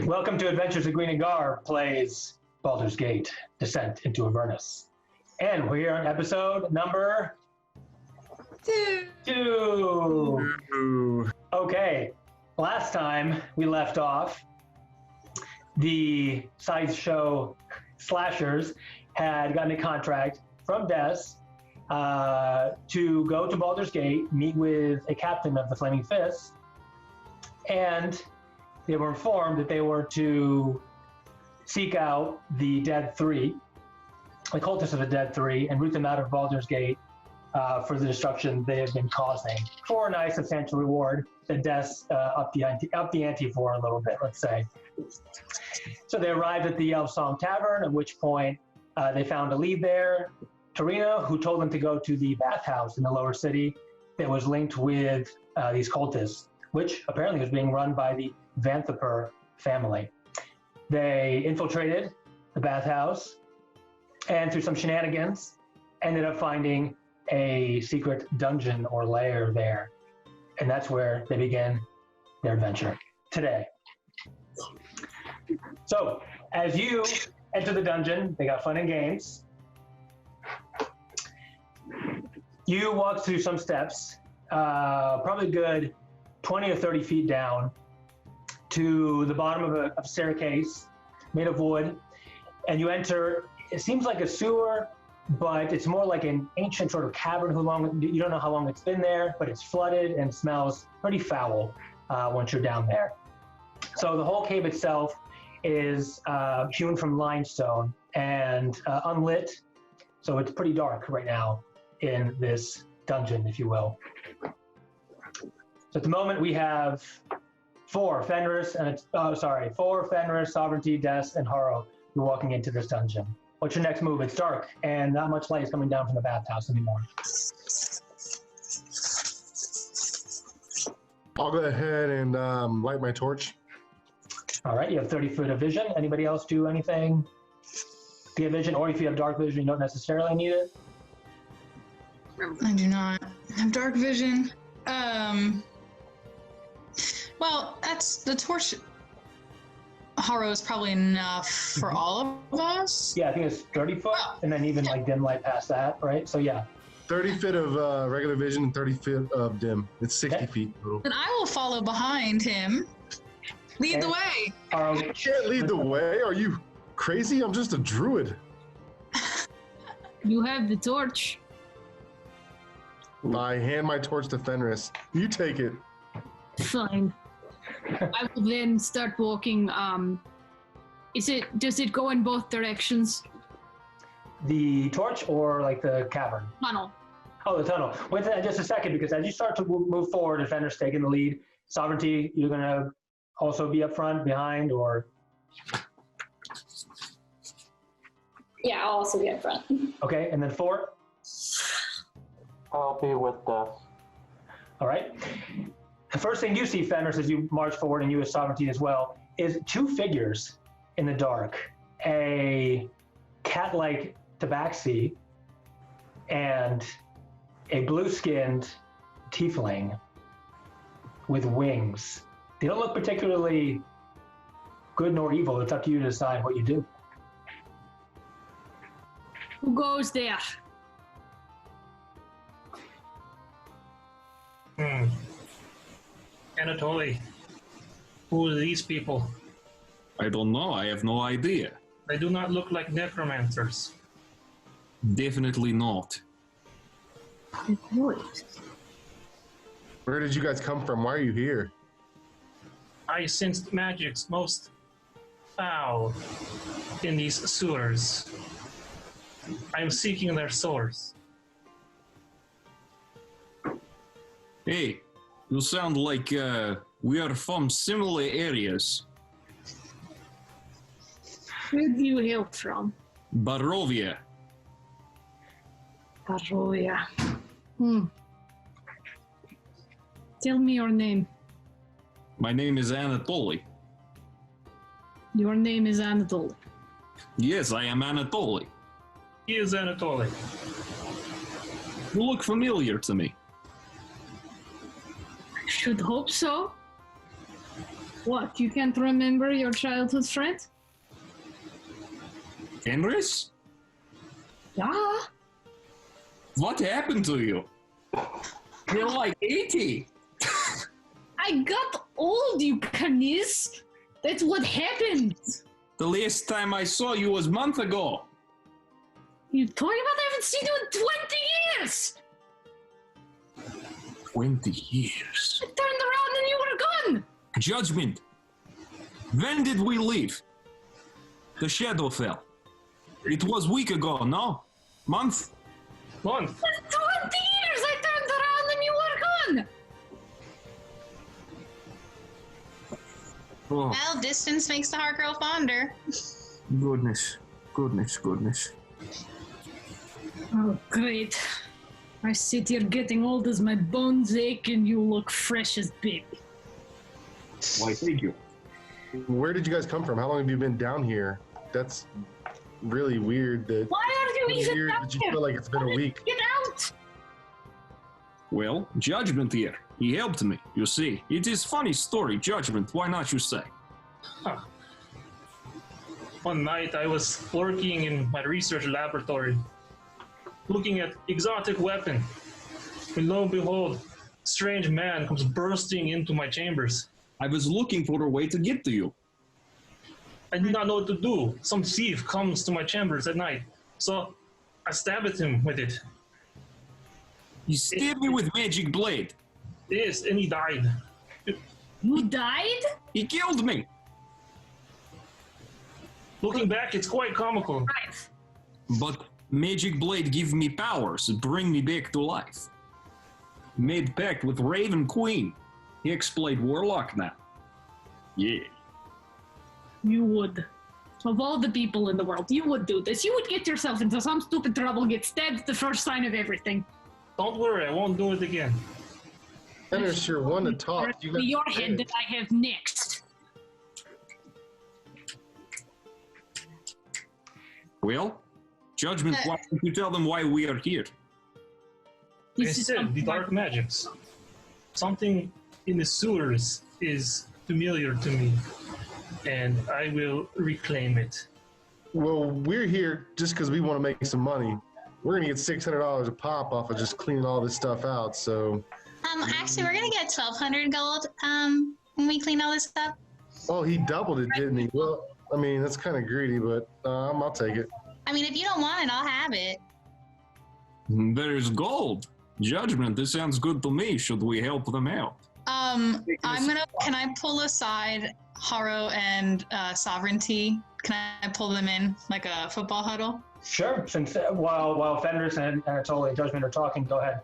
Welcome to Adventures of Green and Garb plays Baldur's Gate, Descent into Avernus. And we're here on episode number... Two. Okay, last time we left off, the Sideshow Slashers had gotten a contract from Des to go to Baldur's Gate, meet with a captain of the Flaming Fists, and they were informed that they were to seek out the Dead Three, the cultists of the Dead Three, and root them out of Baldur's Gate for the destruction they have been causing, for a nice substantial reward that Des upped the ante for a little bit, let's say. So they arrived at the Elf Song Tavern, at which point they found a lead there, Tarina, who told them to go to the bathhouse in the lower city that was linked with these cultists, which apparently was being run by the Vanthaper family. They infiltrated the bathhouse and through some shenanigans ended up finding a secret dungeon or lair there. And that's where they began their adventure today. So as you enter the dungeon, they got fun and games. You walk through some steps, probably a good 20 or 30 feet down to the bottom of a staircase made of wood, and you enter. It seems like a sewer, but it's more like an ancient sort of cavern. You don't know how long it's been there, but it's flooded and smells pretty foul once you're down there. So the whole cave itself is hewn from limestone and unlit, so it's pretty dark right now in this dungeon, if you will. So at the moment we have four Fenris, Sovereignty, Des, and Haro. You're walking into this dungeon. What's your next move? It's dark, and not much light is coming down from the bathhouse anymore. I'll go ahead and light my torch. All right, you have 30 foot of vision. Anybody else do anything to get vision? Or if you have dark vision, you don't necessarily need it. I do not have dark vision. Well, that's the torch. Haro is probably enough for all of us. Yeah, I think it's 30 foot, and then even like dim light past that, right? So yeah. 30 feet of regular vision and 30 feet of dim. It's 60 feet total. Then I will follow behind him. Lead the way. You can't lead the way. Are you crazy? I'm just a druid. You have the torch. I hand my torch to Fenris. You take it. Fine. I will then start walking. Does it go in both directions? The torch or like the cavern? Tunnel. Oh, the tunnel. Wait just a second, because as you start to move forward, and Fenris taking the lead, Sovereignty, you're going to also be up front, behind, or? Yeah, I'll also be up front. Okay, and then 4? I'll be with Des. All right. The first thing you see, Fenris, as you march forward, and you as Sovereignty as well, is two figures in the dark. A cat-like tabaxi and a blue-skinned tiefling with wings. They don't look particularly good nor evil. It's up to you to decide what you do. Who goes there? Anatoly, who are these people? I don't know. I have no idea. They do not look like necromancers. Definitely not. Where did you guys come from? Why are you here? I sensed magic's most foul in these sewers. I am seeking their source. Hey, you sound like we are from similar areas. Where do you hail from? Barovia. Barovia. Tell me your name. My name is Anatoly. Your name is Anatoly. Yes, I am Anatoly. He is Anatoly. You look familiar to me. Should hope so. What? You can't remember your childhood friend? Fenris? Yeah. What happened to you? You're like 80. I got old, you canis. That's what happened. The last time I saw you was a month ago. You talking about I haven't seen you in 20 years? 20 years. I turned around and you were gone. Judgment. When did we leave? The shadow fell. It was a week ago, no? Month? Month. 20 years I turned around and you were gone. Oh, Well, distance makes the heart grow fonder. goodness. Oh, great. I sit here getting old as my bones ache and you look fresh as baby. Why, thank you. Where did you guys come from? How long have you been down here? That's really weird. Why are you even Weird down that you here? feel like it's been a week. Get out! Well, Judgment here. He helped me, you see. It is funny story, Judgment, why not you say? Huh. One night I was working in my research laboratory, looking at exotic weapon. And lo and behold, strange man comes bursting into my chambers. I was looking for a way to get to you. I did not know what to do. Some thief comes to my chambers at night. So I stabbed him with it. He stabbed me with magic blade. Yes, and he died. You died? He killed me. Looking back, it's quite comical. Right. But magic blade give me powers, bring me back to life. Made pact with Raven Queen. He explained warlock now. Yeah. You would. Of all the people in the world, you would do this. You would get yourself into some stupid trouble, get stabbed the first sign of everything. Don't worry, I won't do it again. Fenris, you're one to talk. You got Your head that I have next. Well, Judgment, why don't you tell them why we are here? I This is said the something dark magics. Something in the sewers is familiar to me, and I will reclaim it. Well, we're here just because we want to make some money. We're gonna get $600 a pop off of just cleaning all this stuff out. So, Actually, we're gonna get 1,200 gold. When we clean all this up. oh, he doubled it, didn't he? Well, I mean, that's kind of greedy, but I'll take it. I mean, if you don't want it, I'll have it. There's gold. Judgment, this sounds good to me. Should we help them out? Can I pull aside Haro and Sovereignty? Can I pull them in like a football huddle? Sure. Since while Fenris and Anatolia and Judgment are talking, go ahead.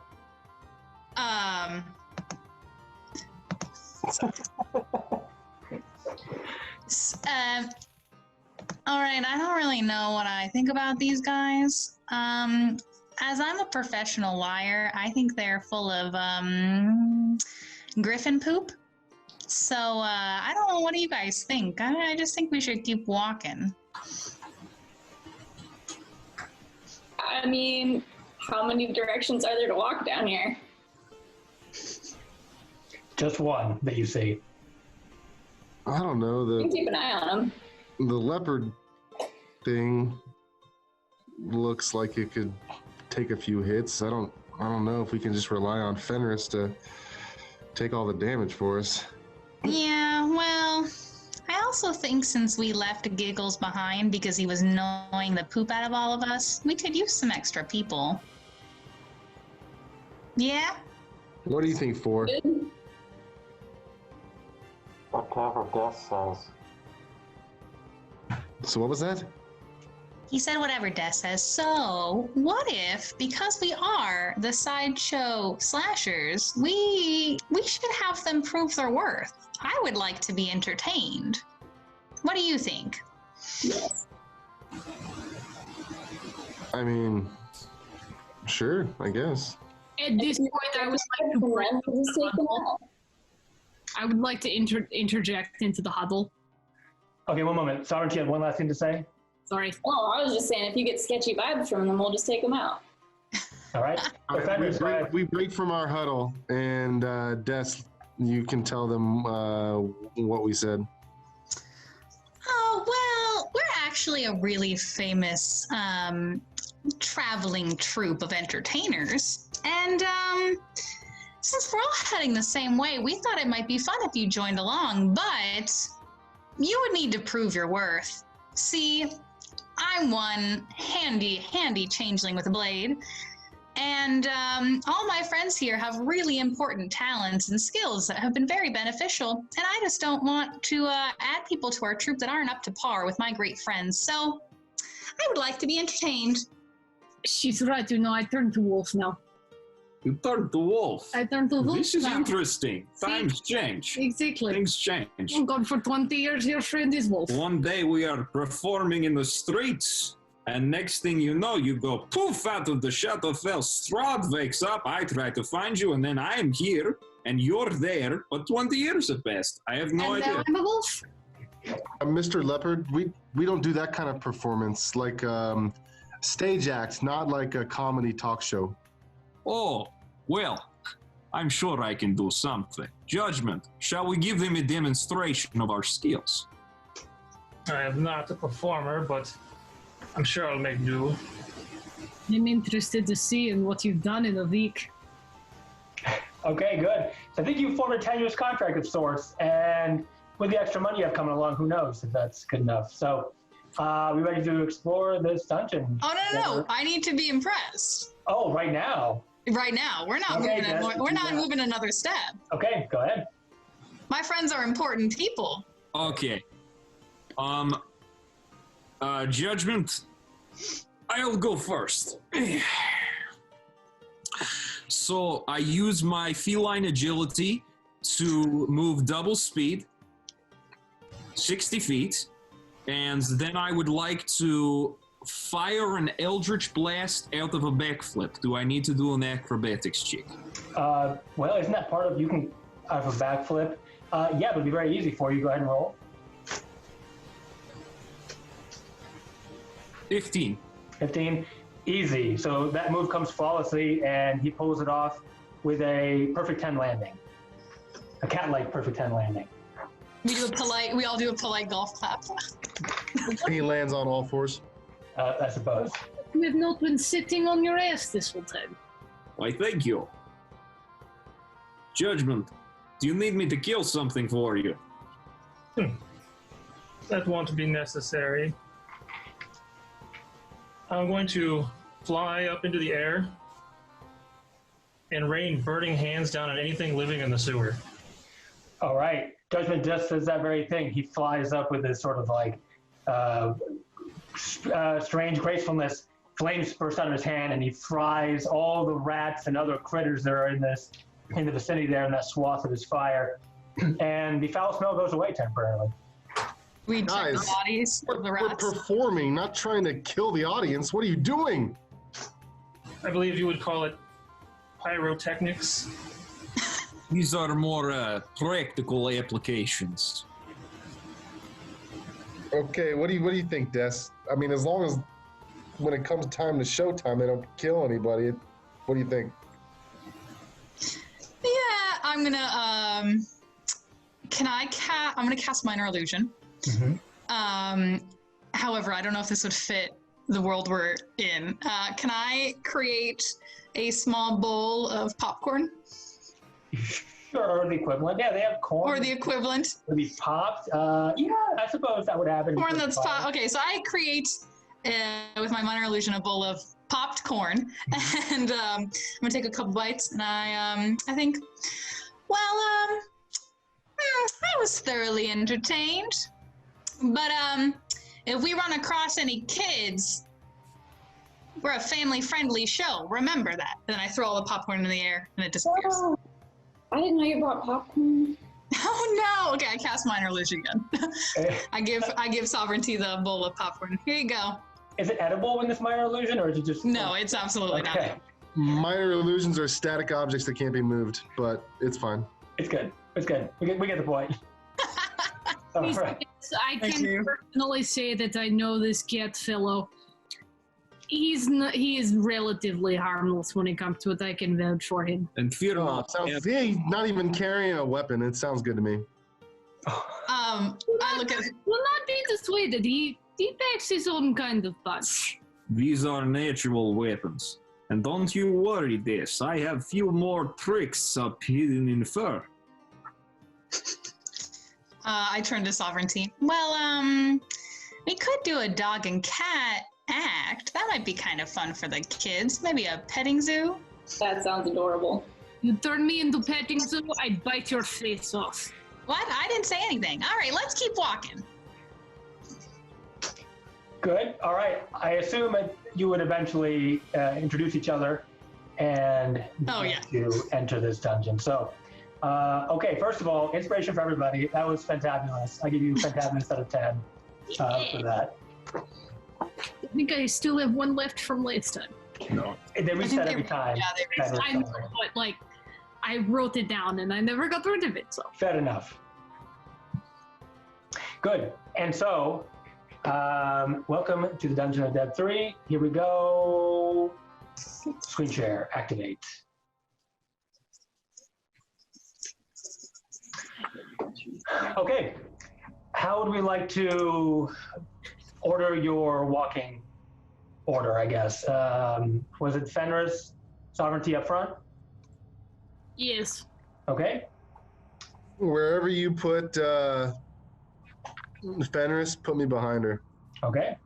All right, I don't really know what I think about these guys. As I'm a professional liar, I think they're full of griffin poop. So I don't know. What do you guys think? I just think we should keep walking. I mean, how many directions are there to walk down here? Just one that you see. I don't know. You can keep an eye on them. The leopard thing looks like it could take a few hits. I don't know if we can just rely on Fenris to take all the damage for us. Yeah, well, I also think since we left Giggles behind because he was gnawing the poop out of all of us, we could use some extra people. Yeah? What do you think, For? Whatever Death says. So what was that? He said whatever Des says. So, what if, because we are the Sideshow Slashers, we should have them prove their worth? I would like to be entertained. What do you think? Yes. I mean, sure, I guess. At this point, I would like to break Just take them out. I would like to interject into the huddle. Okay, one moment. Sovereignty had one last thing to say. Sorry. Oh, I was just saying, if you get sketchy vibes from them, we'll just take them out. All right. All right, Fenris, go ahead. we break from our huddle, and Des You can tell them what we said. Oh, well, we're actually a really famous traveling troupe of entertainers. And since we're all heading the same way, we thought it might be fun if you joined along, but you would need to prove your worth. See, I'm one handy changeling with a blade, and all my friends here have really important talents and skills that have been very beneficial, and I just don't want to add people to our troupe that aren't up to par with my great friends, so I would like to be entertained. She's right, I turned to wolf now. You turned to wolf. I turned to wolf This is now. interesting. Times change. Exactly. Things change. Oh God, for 20 years your friend is wolf. One day we are performing in the streets, and next thing you know, you go poof out of the Shadowfell. Strahd wakes up, I try to find you, and then I am here, and you're there, but 20 years have passed. I have no and idea. now I'm a wolf. Mr. Leopard, we don't do that kind of performance, like stage act, not like a comedy talk show. Oh, well, I'm sure I can do something. Judgment, shall we give them a demonstration of our skills? I am not a performer, but I'm sure I'll make do. I'm interested to see in what you've done in a week. Okay, good. So I think you formed a tenuous contract of sorts, and with the extra money you have coming along, who knows if that's good enough. So, we ready to explore this dungeon? Oh, no. I need to be impressed. Oh, right now. Right now, we're not Okay, moving. Jess, We're do not that. moving another step. Okay, go ahead. My friends are important people. Okay. Judgment, I'll go first. So I use my feline agility to move double speed, 60 feet, and then I would like to fire an eldritch blast out of a backflip. Do I need to do an acrobatics check? Well, isn't that part of you can out of a backflip? Yeah, it would be very easy for you. Go ahead and roll. 15. 15, easy. So that move comes flawlessly, and he pulls it off with a perfect 10 landing. A cat-like perfect 10 landing. We all do a polite golf clap. He lands on all fours. I suppose. You have not been sitting on your ass this whole time. Why, thank you. Judgment, do you need me to kill something for you? That won't be necessary. I'm going to fly up into the air and rain burning hands down on anything living in the sewer. All right. Judgment just does that very thing. He flies up with this sort of like strange gracefulness. Flames burst out of his hand, and he fries all the rats and other critters that are in the vicinity there in that swath of his fire. And the foul smell goes away temporarily. We check the Guys, bodies of the We're rats. performing, not trying to kill the audience. What are you doing? I believe you would call it pyrotechnics. These are more practical applications. Okay, what do you think, Des? I mean, as long as when it comes time to showtime, they don't kill anybody. What do you think? Yeah, I'm gonna I'm gonna cast Minor Illusion. However, I don't know if this would fit the world we're in. Can I create a small bowl of popcorn? Sure, or the equivalent. Yeah, they have corn. Or the equivalent. Would be popped. Yeah, I suppose that would happen. Corn that's popped. Okay, so I create with my Minor Illusion a bowl of popped corn, and I'm gonna take a couple bites, and I think, well, I was thoroughly entertained, but if we run across any kids, we're a family-friendly show. Remember that. Then I throw all the popcorn in the air, and it disappears. Oh, I didn't know you brought popcorn. Oh no! Okay, I cast Minor Illusion again. I give Sovereignty the bowl of popcorn. Here you go. Is it edible in this minor illusion, or is it just? No, it's absolutely Okay, not. Minor illusions are static objects that can't be moved, but it's fine. it's good. It's good. We get the point. All right. I Thank can you. personally say that I know this cat fellow. He is relatively harmless when it comes to it. I can vouch for him. And fear Oh, not. yeah, he's not even carrying a weapon. It sounds good to me. I look at Will not be dissuaded. He packs his own kind of punch. These are natural weapons. And don't you worry, this. I have few more tricks up hidden in fur. I turn to Sovereignty. Well, we could do a dog and cat act. That might be kind of fun for the kids. Maybe a petting zoo. That sounds adorable. You turn me into petting zoo, I'd bite your face off. What? I didn't say anything. All right, let's keep walking. Good. All right. I assume that you would eventually introduce each other and to enter this dungeon. So, okay. First of all, inspiration for everybody. That was fantabulous. I give you fantabulous out of 10 for that. I think I still have one left from last time. No. They reset every time. Yeah, they reset. I know, but like, I wrote it down and I never got rid of it. So Fair enough. Good. And so, welcome to the Dungeon of Dead 3. Here we go. Screen share, activate. Okay. How would we like to order your walking order, I guess? Was it Fenris, Sovereignty up front? yes, Okay. Wherever you put Fenris, put me behind her. Okay.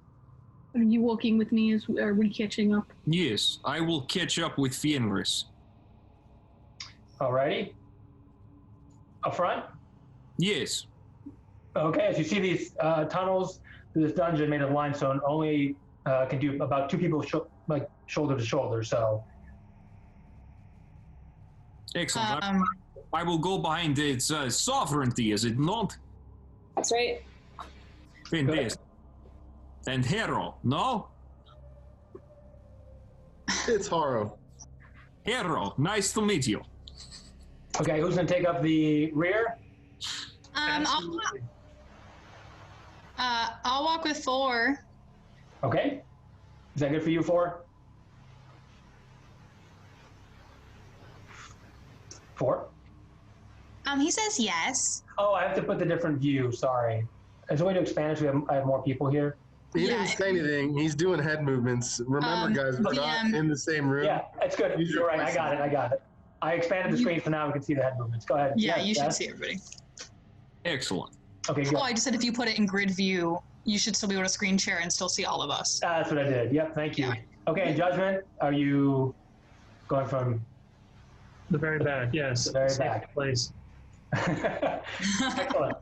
are you walking with me? Are we catching up? Yes, I will catch up with Fenris. Alrighty. Up front? Yes. Okay, as you see these tunnels through this dungeon made of limestone only can do about two people shoulder to shoulder, so. Excellent. I will go behind its sovereignty, is it not? That's right. Fantastic. And Hero, no? It's Haro. Hero, nice to meet you. Okay, who's gonna take up the rear? I'll walk with 4. Okay. Is that good for you, 4? 4? He says yes. Oh, I have to put the different view, sorry. As a way to expand it, I have more people here. He Yeah, didn't say anything. He's doing head movements. Remember, guys, we're not in the same room. Yeah, that's good. Use You're your right, I got it. I expanded the screen so now we can see the head movements. Go ahead. Yeah, Yes, you should Beth? see everybody. Excellent. Okay, good. Oh, I just said if you put it in grid view, you should still be able to screen share and still see all of us. That's what I did. Yep, thank you. Yeah. Okay, Judgment, are you going from The very back, yes. The very Safe back. place. Excellent.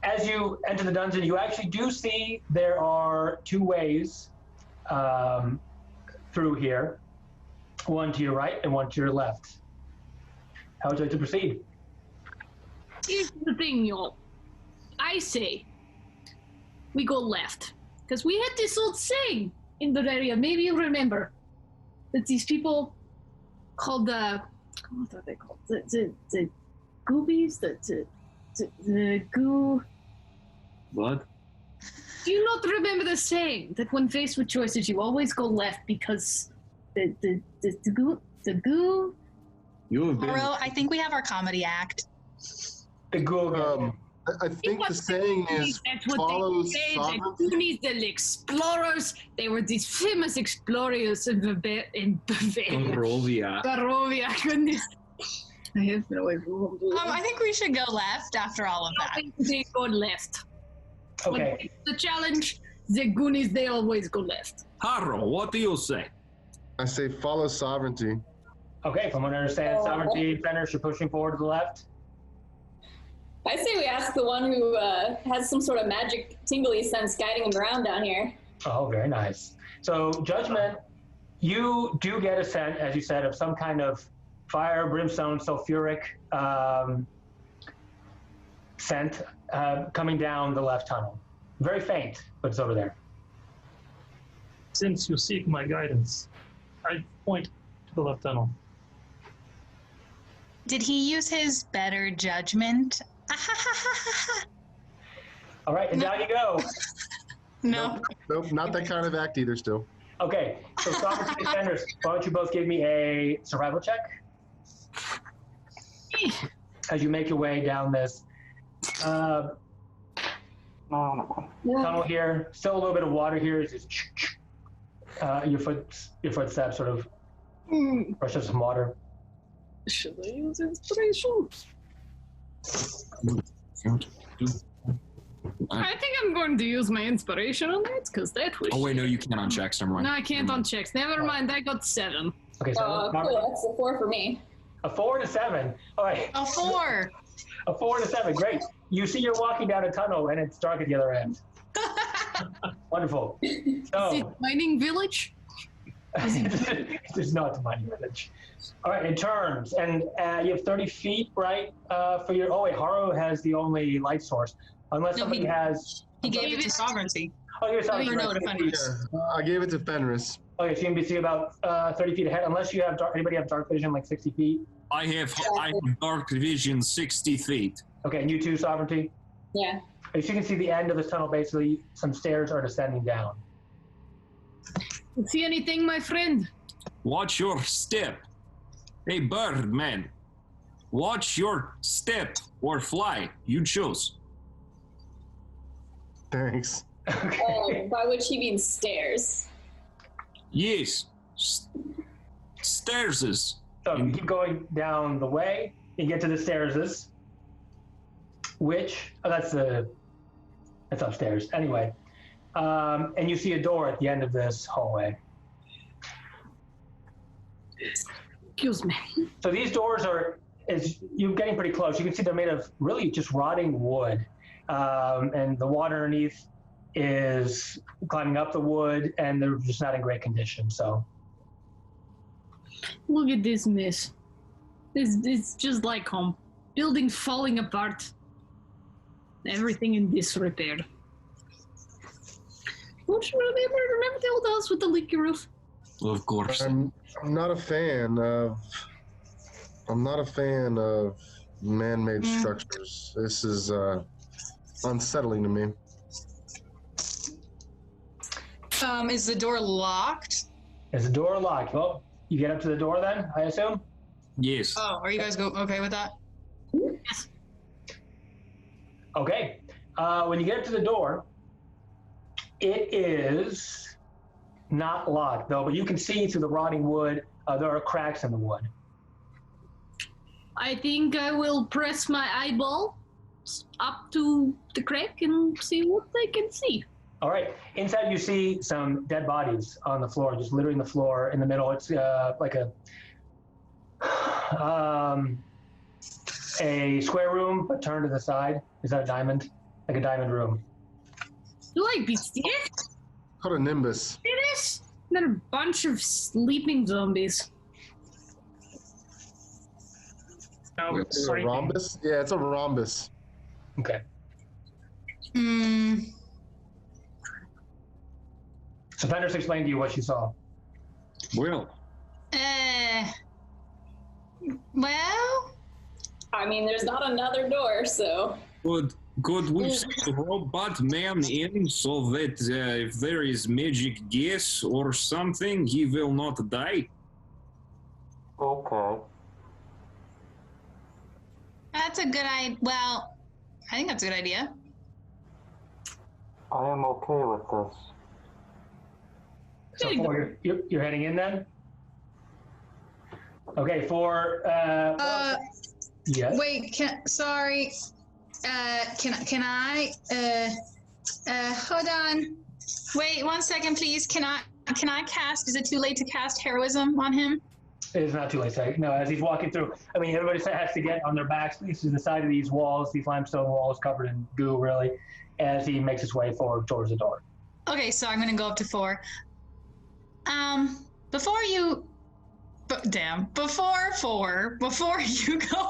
As you enter the dungeon, you actually do see there are 2 ways through here. One to your right and one to your left. How would you like to proceed? Here's the thing, y'all. I say we go left. Because we had this old saying in the area, maybe you remember, that these people called what are they called? The goobies? The goo... What? Do you not remember the saying that when faced with choices, you always go left because the goo... You have been... Aro, I think we have our comedy act. The Google. I think the saying is That's what follow they say. The sovereignty. Goonies, the explorers, they were these famous explorers in Bavaria. Rovia. Barovia, goodness. I have no idea. I think we should go left after all of I that. think they go left. Okay. The challenge, the Goonies, they always go left. Haro, what do you say? I say follow sovereignty. Okay, from what I understand, Sovereignty, Fenris, you're pushing forward to the left. I say we ask the one who has some sort of magic tingly sense guiding him around down here. Oh, very nice. So, Judgment, you do get a scent, as you said, of some kind of fire, brimstone, sulfuric scent coming down the left tunnel. Very faint, but it's over there. Since you seek my guidance, I point to the left tunnel. Did he use his better judgment? All right, and down you go. No. Nope, not that kind of act either still. Okay, so Sovereignty and Fenris, why don't you both give me a survival check? As you make your way down this tunnel here, still a little bit of water here. It's just your footsteps sort of brushes some water. Should I use inspiration? I think I'm going to use my inspiration on that, because that was... Oh, wait, no, you can't on checks. Never mind. No, I can't on checks. Never mind, I got 7. Okay, so Cool, that's a 4 for me. a 4 and a 7. All right. A 4. A 4 and a 7. Great. You see you're walking down a tunnel and it's dark at the other end. Wonderful. Is So it mining village? it's not the mining village. All right, in terms, and you have 30 feet, right? For your. Oh wait, Haru has the only light source, unless No, somebody has. He gave it to Sovereignty. Oh, you're sorry. Or no, to Fenris. I gave it to Fenris. Okay, so you can be about 30 feet ahead, unless you have anybody have dark vision like 60 feet. I have dark vision 60 feet. Okay, and you too, Sovereignty. Yeah. As you can see, the end of this tunnel, basically, some stairs are descending down. See anything, my friend? Watch your step. Hey, bird man. Watch your step or fly. You choose. Thanks. By which he means stairs. Yes. Stairses. So you keep going down the way, you get to the stairs, which that's upstairs. Anyway, and you see a door at the end of this hallway. Excuse me. So these doors are, as you're getting pretty close, you can see they're made of really just rotting wood, and the water underneath is climbing up the wood, and they're just not in great condition. So. Look at this mess. It's just like home. Buildings falling apart. Everything in disrepair. Don't you remember the old house with the leaky roof? Of course. I'm not a fan of man-made structures. This is unsettling to me. Is the door locked? Is the door locked? Well, you get up to the door then, I assume? Yes. Oh, are you guys okay with that? Yes. Okay. When you get up to the door, it is not locked, though, but you can see through the rotting wood, there are cracks in the wood. I think I will press my eyeball up to the crack and see what I can see. All right. Inside, you see some dead bodies on the floor, just littering the floor in the middle. It's like a square room, but turned to the side. Is that a diamond? Like a diamond room. Do I be scared? Called a nimbus. It is. They're a bunch of sleeping zombies. Now, Is it a rhombus? Yeah, it's a rhombus. Okay. So Fenris explained to you what she saw. Well, Well, I mean, there's not another door, so. could we send robot man in so that if there is magic gas or something, he will not die? Okay. that's a good idea. Well, I think that's a good idea. I am okay with this. So you're heading in then? Okay, for yes. Wait, sorry. Can I hold on. Wait 1 second, please. Can I cast, is it too late to cast heroism on him? It is not too late. Sorry. No, as he's walking through, I mean, everybody has to get on their backs to the side of these walls, these limestone walls covered in goo, really, as he makes his way forward towards the door. Okay, so I'm gonna go up to 4. Before you go,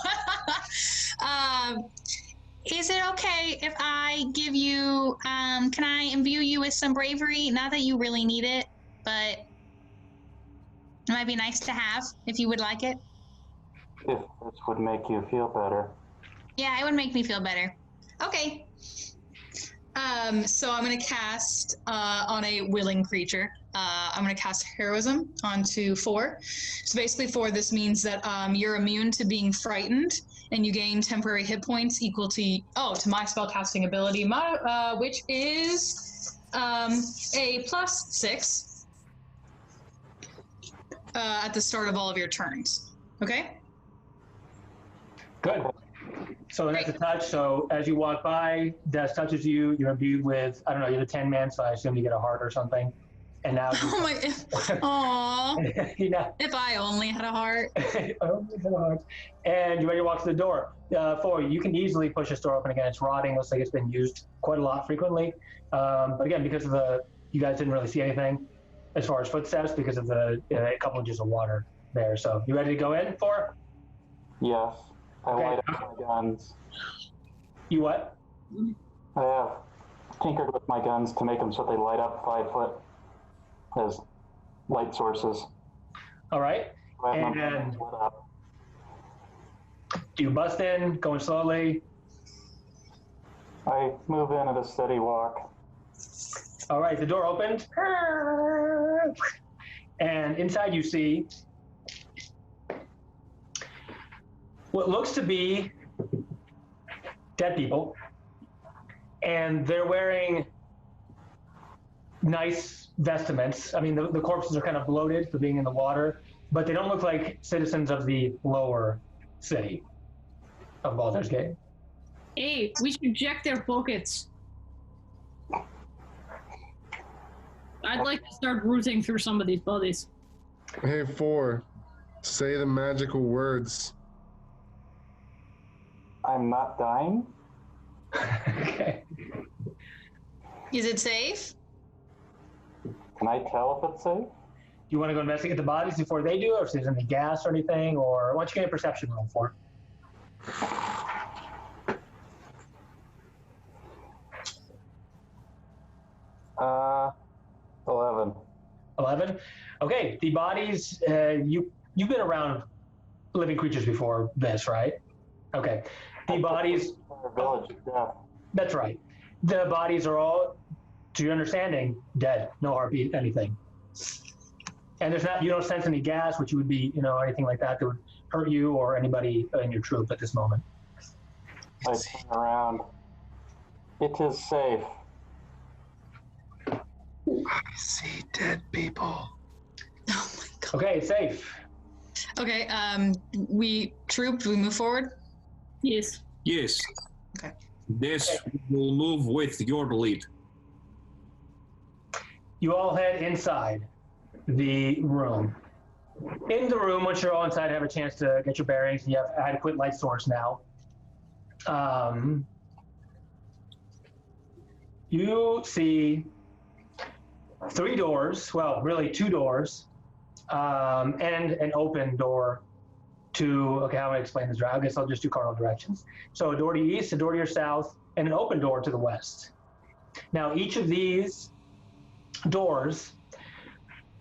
is it okay if I give you, can I imbue you with some bravery? Not that you really need it, but it might be nice to have if you would like it. If this would make you feel better. Yeah, it would make me feel better. Okay. So I'm gonna cast on a willing creature. I'm going to cast Heroism onto 4. So basically 4, this means that you're immune to being frightened, and you gain temporary hit points equal to my spellcasting ability, which is a +6 at the start of all of your turns. Okay? Good. So that's a touch. So as you walk by, Des touches you. You're imbued with, I don't know, you're the 10 man, so I assume you get a heart or something. And now you, Oh my! Aww. you know, If I only had a heart. and you're ready to walk to the door. 4, you can easily push this door open again. It's rotting. Looks like it's been used quite a lot frequently. But again, because of you guys didn't really see anything as far as footsteps because of a couple inches of water there. So you ready to go in, 4? Yes. I Okay. light up my guns. You what? I have tinkered with my guns to make them so they light up 5 foot as light sources. All right. I have them And lit up. do you bust in, going slowly? I move in at a steady walk. All right, the door opened. And inside you see what looks to be dead people. And they're wearing nice vestments. I mean, the corpses are kind of bloated for being in the water, but they don't look like citizens of the lower city of Baldur's Gate. Hey, we should check their pockets. I'd like to start rooting through some of these bodies. Hey, 4, say the magical words. I'm not dying. Okay. Is it safe? Can I tell if it's safe? Do you want to go investigate the bodies before they do, or if there's any gas or anything, or why don't you get a perception roll for? 11. 11? Okay, the bodies, you've been around living creatures before this, right? Okay. The bodies, Our village is death. that's right. The bodies are all, to your understanding, dead. No heartbeat, anything. And you don't sense any gas, which would be, anything like that would hurt you or anybody in your troop at this moment. I turn around. It is safe. I see dead people. Oh my god. Okay, it's safe. Okay, we move forward? Yes. Yes. Okay. This will move with your lead. You all head inside the room. In the room, once you're all inside, have a chance to get your bearings, and you have adequate light source now. You see 3 doors, well, really 2 doors, and an open door to, okay, how do I explain this? I guess I'll just do cardinal directions. So a door to your east, a door to your south, and an open door to the west. Now, each of these doors,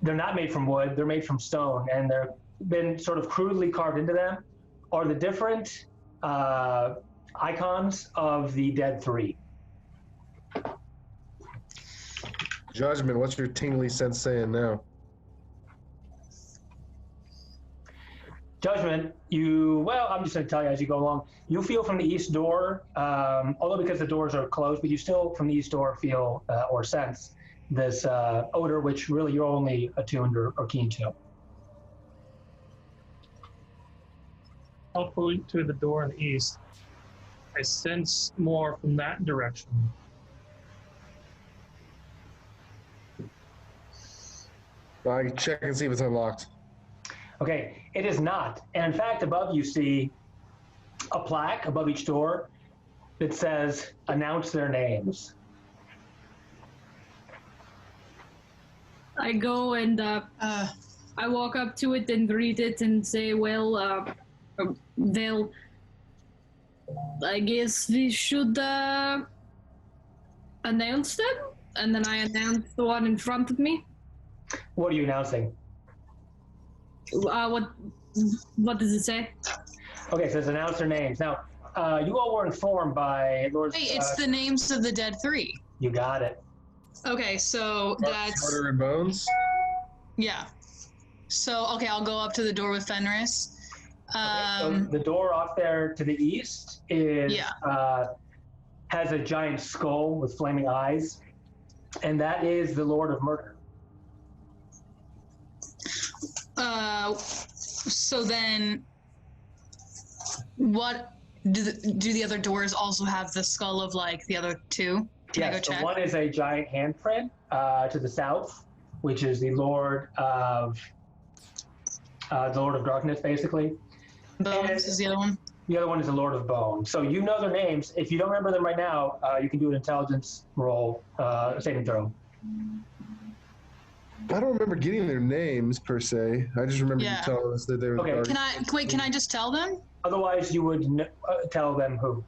they're not made from wood, they're made from stone, and they're been sort of crudely carved into them are the different icons of the Dead Three. Judgment, what's your tingly sense saying now? Judgment, I'm just going to tell you as you go along, you feel from the east door, although because the doors are closed, but you still from the east door feel or sense this odor, which really you're only attuned or keen to. I'll point to the door in the east. I sense more from that direction. I check and see if it's unlocked. Okay, it is not. And in fact, above you see a plaque above each door that says, announce their names. I go and I walk up to it and read it and say, well, I guess we should announce them? And then I announce the one in front of me. What are you announcing? What does it say? Okay, it says announce their names. Now, you all were informed by Lord... Hey, it's the names of the Dead Three. You got it. Okay, so that's... Powder and Bones? Yeah. So, okay, I'll go up to the door with Fenris. So the door off there to the east is has a giant skull with flaming eyes, and that is the Lord of Murder. So then, what do the other doors also have the skull of like the other two? Can I go Yes, so check? one is a giant handprint to the south, which is the Lord of Darkness, basically. Bones is the other one. The other one is the Lord of Bone. So you know their names. If you don't remember them right now, you can do an intelligence roll, saving throw. I don't remember getting their names per se. I just remember you telling us that they were. Okay. Can I just tell them? Otherwise, you would tell them who.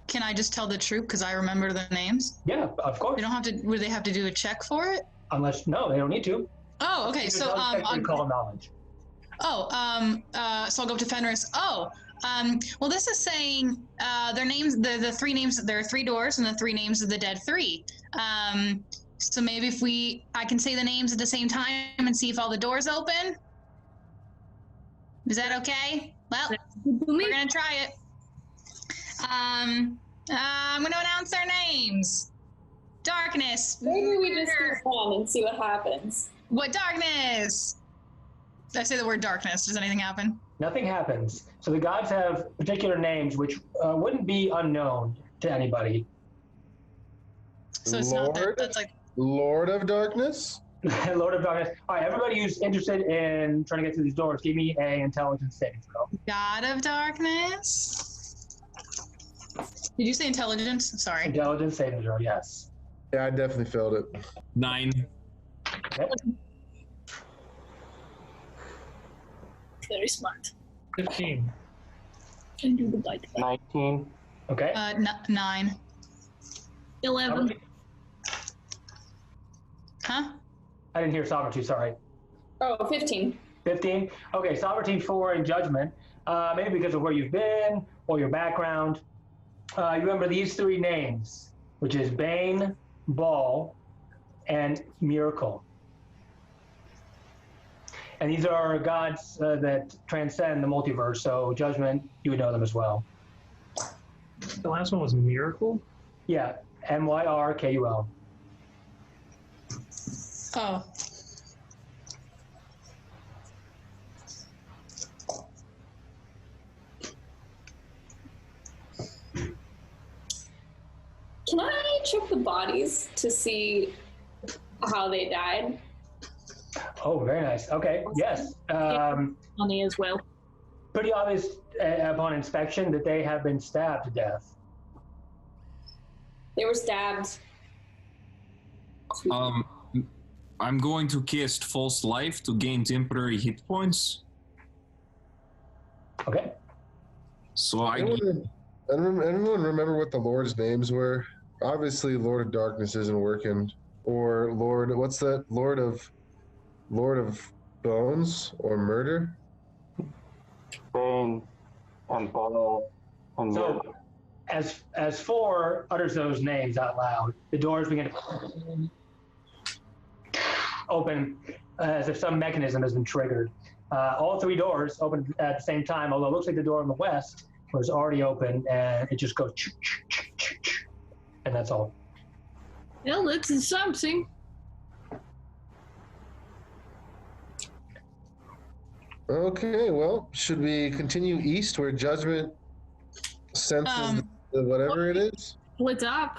Can I just tell the troop because I remember the names? Yeah, of course. They don't have to. Would they have to do a check for it? Unless no, they don't need to. Oh, okay. So I'll call knowledge. so I'll go up to Fenris. Well, this is saying their names. The three names. There are three doors and the three names of the dead three. So maybe if I can say the names at the same time and see if all the doors open. Is that okay? Well, we're gonna try it. I'm gonna announce their names. Darkness. Maybe we just do one and see what happens. What darkness? I say the word darkness. Does anything happen? Nothing happens. So the gods have particular names which wouldn't be unknown to anybody. So it's not that. That's like Lord of Darkness. Lord of Darkness. All right, everybody who's interested in trying to get through these doors, give me a intelligence saving throw. God of Darkness. Did you say intelligence? Sorry. Intelligence saving throw. Yes. Yeah, I definitely failed it. 9. Okay. Very smart. 15. Can do the bite. 19. Okay. 9. 11. Huh? I didn't hear sovereignty. Sorry. Oh, 15. 15. Okay, sovereignty 4 in judgment. Maybe because of where you've been or your background. You remember these three names, which is Bane, Ball, and Miracle. And these are gods that transcend the multiverse. So judgment, you would know them as well. The last one was Miracle? Yeah, Myrkul. Oh. Can I check the bodies to see how they died? Oh, very nice. Okay, yes. Money as well. Pretty obvious upon inspection that they have been stabbed to death. They were stabbed. I'm going to cast False Life to gain temporary hit points. Okay. So Anyone remember what the Lord's names were? Obviously, Lord of Darkness isn't working. Or Lord, what's that? Lord of Bones or Murder? Bane and Ball and So, as 4 utters those names out loud, the doors begin to open as if some mechanism has been triggered. All 3 doors open at the same time, although it looks like the door on the west was already open, and it just goes, and that's all. Well, it's something. Okay, well, should we continue east where judgment senses whatever it is? Split up.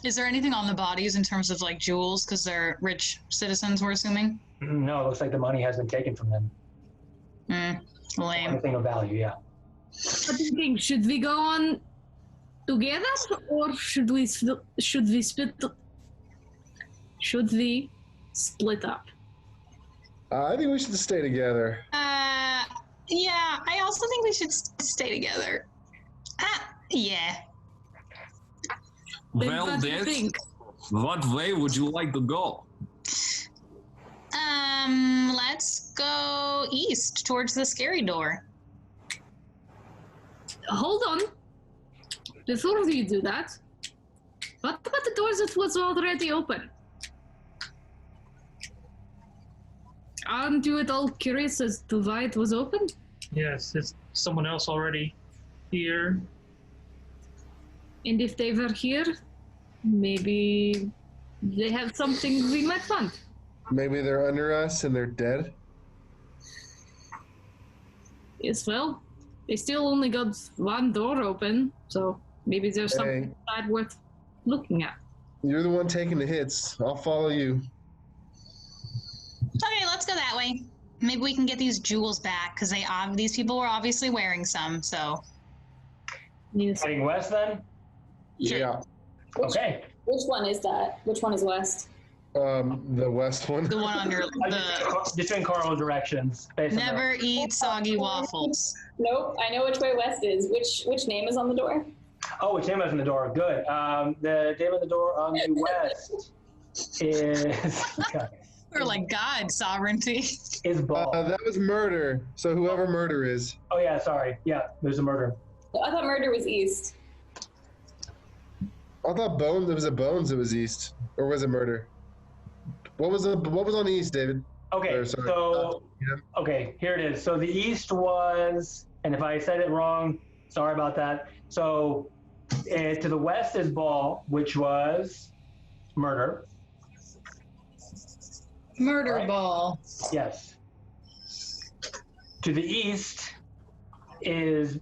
Is there anything on the bodies in terms of like jewels? Because they're rich citizens, we're assuming. No, it looks like the money has been taken from them. Lame. Anything of value, yeah. What do you think? Should we go on together, or should we split? Should we split up? I think we should stay together. Yeah, I also think we should stay together. Yeah. Well, What do you Dad, think? what way would you like to go? Let's go east towards the scary door. Hold on. Before we do that, what about the doors that was already open? aren't you at all curious as to why it was opened? Yes, is someone else already here? And if they were here, maybe they have something we might want. Maybe they're under us and they're dead. Yes, well, they still only got one door open, so maybe there's something inside worth looking at. You're the one taking the hits. I'll follow you. Okay, let's go that way. Maybe we can get these jewels back, because these people were obviously wearing some, so. Yes. Heading west then? Sure. Yeah. Okay. Which one is that? Which one is west? The west one. The one under Just doing cardinal directions. Based on Never eat soggy waffles. Nope, I know which way west is. Which name is on the door? Oh, which name is on the door? Good. The name on the door on the west is We're like God sovereignty. is Ball. That was murder. So whoever murder is. Oh yeah, sorry. Yeah, there's a murder. I thought murder was east. I thought Bones. It was a Bones. That was east, or was it murder? What was on the east, David? Okay, Or, sorry. so Yeah. okay, here it is. So the east was, and if I said it wrong, sorry about that. So to the west is Ball, which was murder. Murder Right. ball. Yes. To the east is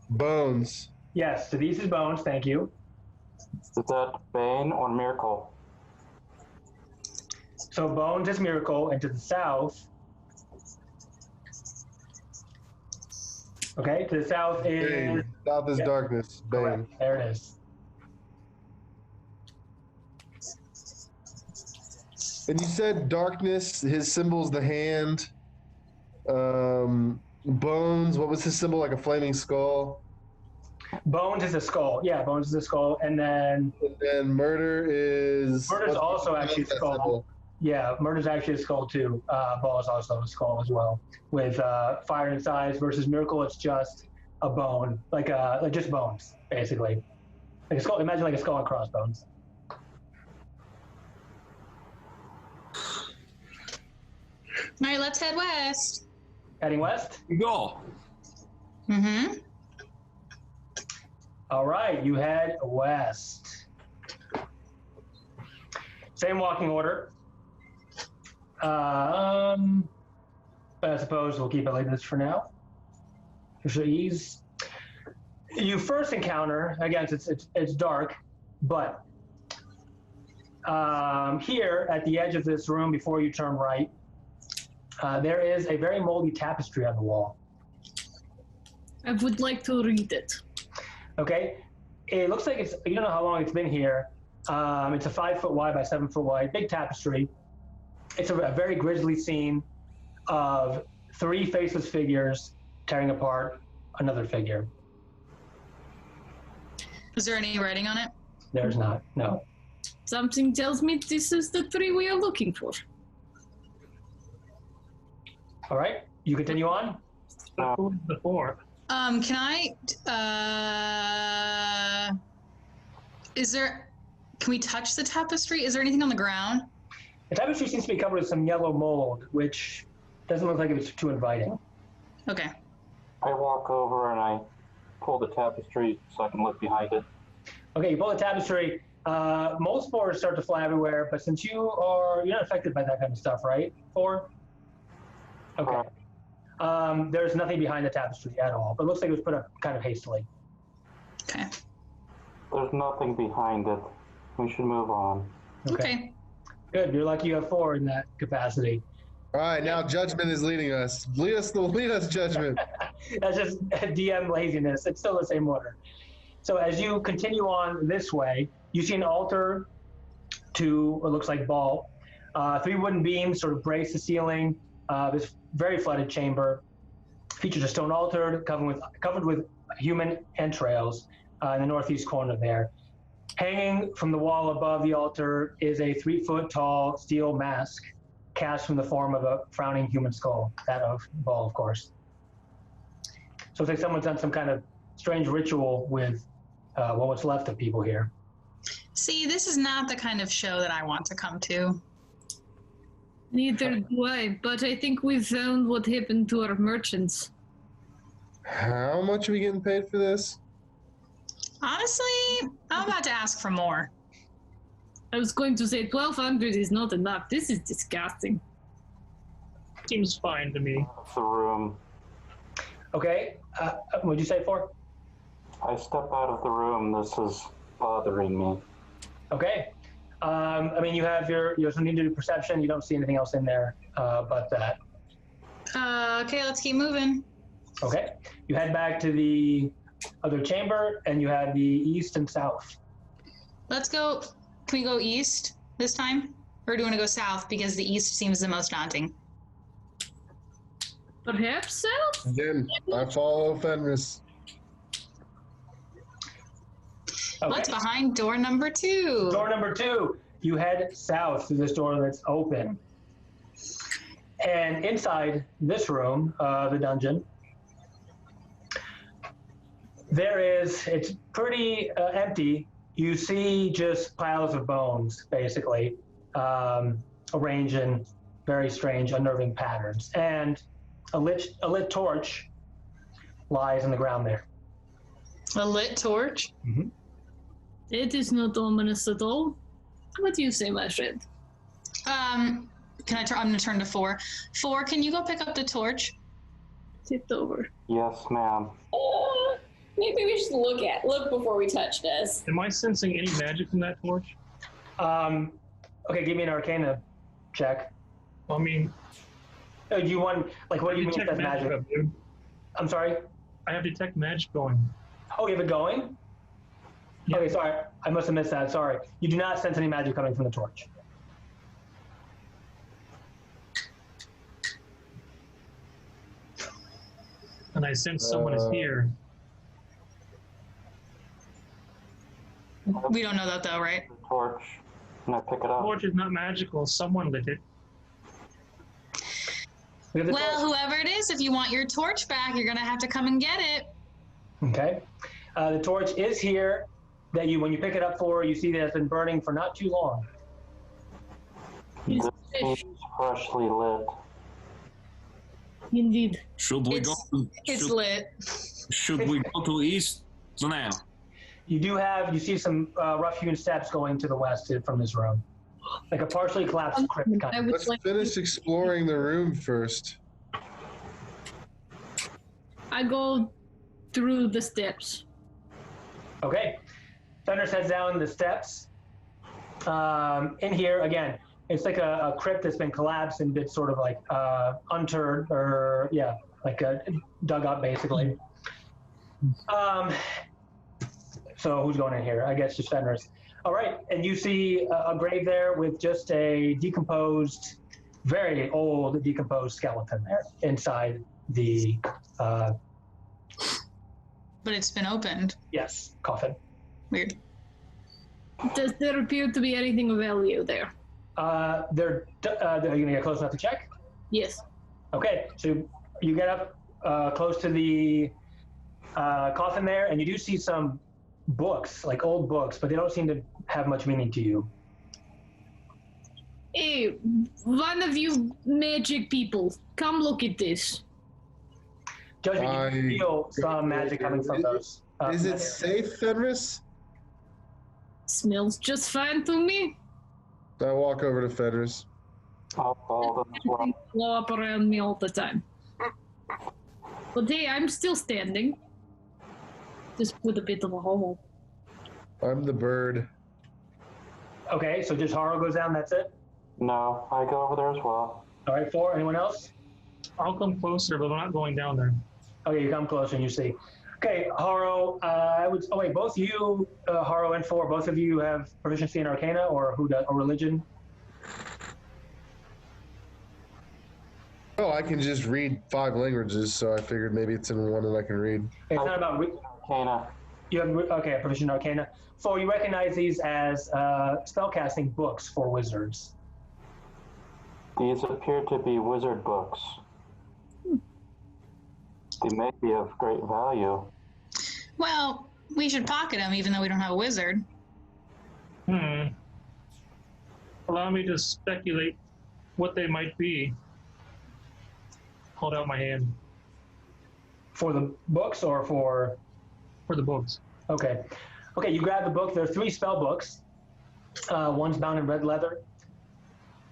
Bones. yes. To the east is Bones. Thank you. Is that Bane or Miracle? So Bones is Miracle, and to the south. Okay, to the south is Bane. South is Yeah. darkness. Bane. correct. There it is. And you said darkness. His symbol's the hand. Bones. What was his symbol? Like a flaming skull. Bones is a skull. Yeah, Bones is a skull, and then And then murder is. Murder's what's- also actually what's that skull. symbol? yeah, murder's actually a skull too. Ball is also a skull as well, with fire and size versus Miracle. It's just a bone, like just bones, basically. Like a skull. Imagine like a skull and crossbones. All right, let's head west. Heading west. Go. Mm-hmm. All right, you head west. Same walking order. But I suppose we'll keep it like this for now. For ease. You first encounter, again, it's dark, but here at the edge of this room before you turn right, there is a very moldy tapestry on the wall. I would like to read it. Okay, it looks like you don't know how long it's been here. It's a 5 foot wide by 7 foot wide, big tapestry. It's a very grisly scene of 3 faceless figures tearing apart another figure. Is there any writing on it? There's not, no. Something tells me this is the 3 we are looking for. All right, you continue on. Who is the 4? Can I, can we touch the tapestry? Is there anything on the ground? The tapestry seems to be covered with some yellow mold, which doesn't look like it's too inviting. Okay. I walk over and I pull the tapestry so I can look behind it. Okay, you pull the tapestry. Mold spores start to fly everywhere, but since you're not affected by that kind of stuff, right? Or okay. There's nothing behind the tapestry at all, but it looks like it was put up kind of hastily. Okay. There's nothing behind it. We should move on. Okay. Good. You're lucky you have 4 in that capacity. All right, now judgment is leading us. Lead us, judgment. That's just DM laziness. It's still the same order. So as you continue on this way, you see an altar to what looks like Ball. 3 wooden beams sort of brace the ceiling. This very flooded chamber features a stone altar covered with human entrails in the northeast corner there. Hanging from the wall above the altar is a 3 foot tall steel mask cast from the form of a frowning human skull, that of Ball, of course. So it's like someone's done some kind of strange ritual with what's left of people here. See, this is not the kind of show that I want to come to. Neither do I, but I think we found what happened to our merchants. How much are we getting paid for this? Honestly, I'm about to ask for more. I was going to say 1,200 is not enough. This is disgusting. Seems fine to me. The room. Okay. What'd you say for? I step out of the room. This is bothering me. Okay. I mean, you have your need to do perception. You don't see anything else in there but that. Okay, let's keep moving. Okay. You head back to the other chamber, and you have the east and south. Let's go. Can we go east this time? Or do you want to go south because the east seems the most daunting? Perhaps south? Again, I follow Fenris. Okay. What's behind door number 2? Door number 2. You head south through this door that's open. And inside this room, the dungeon, it's pretty empty. You see just piles of bones, basically, arranged in very strange, unnerving patterns. And a lit torch lies on the ground there. A lit torch? Mm-hmm. It is not ominous at all. What do you say, my friend? I'm gonna turn to 4. 4, can you go pick up the torch? Sit over. Yes, ma'am. Maybe we should look before we touch this. Am I sensing any magic from that torch? Okay, give me an Arcana check. I mean, Do you want, like, what do you mean detect that's magic? up, dude. I'm sorry? I have detect magic going. Oh, you have it going? Yeah. Okay, sorry. I must have missed that. Sorry. You do not sense any magic coming from the torch. And I sense someone is here. We don't know that though, right? The torch. And I pick it up. Torch is not magical. Someone lit it. Well, whoever it is, if you want your torch back, you're gonna have to come and get it. Okay. The torch is here. That when you pick it up you see that it's been burning for not too long. This seems freshly lit. Indeed. Should we It's lit. Should we go to east now? You see some rough-hewn steps going to the west from this room. Like a partially collapsed crypt kind of. Let's finish exploring the room first. I go through the steps. Okay. Thunder heads down the steps. In here, again, it's like a crypt that's been collapsed and been sort of like untered, or dug up, basically. So who's going in here? I guess just Fenris. All right, and you see a grave there with just a decomposed, very old decomposed skeleton there inside the, But it's been opened. yes, coffin. Weird. Does there appear to be anything of value there? They're going to get close enough to check? Yes. Okay, so you get up close to the coffin there, and you do see some books, like old books, but they don't seem to have much meaning to you. Hey, one of you magic people, come look at this. Judgment, you can feel some magic coming from those. Is it safe, Fenris? Smells just fine to me. I walk over to Fenris. I'll follow them as well. Things blow up around me all the time. But hey, I'm still standing. Just with a bit of a hole. I'm the bird. Okay, so just Haro goes down, that's it? No, I go over there as well. All right, 4, anyone else? I'll come closer, but I'm not going down there. Okay, you come closer and you see. Okay, Haro, both you, Haro and 4, both of you have proficiency in Arcana, or who does, or religion? Oh, I can just read 5 languages, so I figured maybe it's in one that I can read. It's not about, Arcana. you have, okay, proficiency in Arcana. 4, you recognize these as spellcasting books for wizards. These appear to be wizard books. They may be of great value. Well, we should pocket them even though we don't have a wizard. Allow me to speculate. what they might be. Hold out my hand. For the books or for? For the books. Okay. Okay, you grab the book. There are 3 spell books. One's bound in red leather.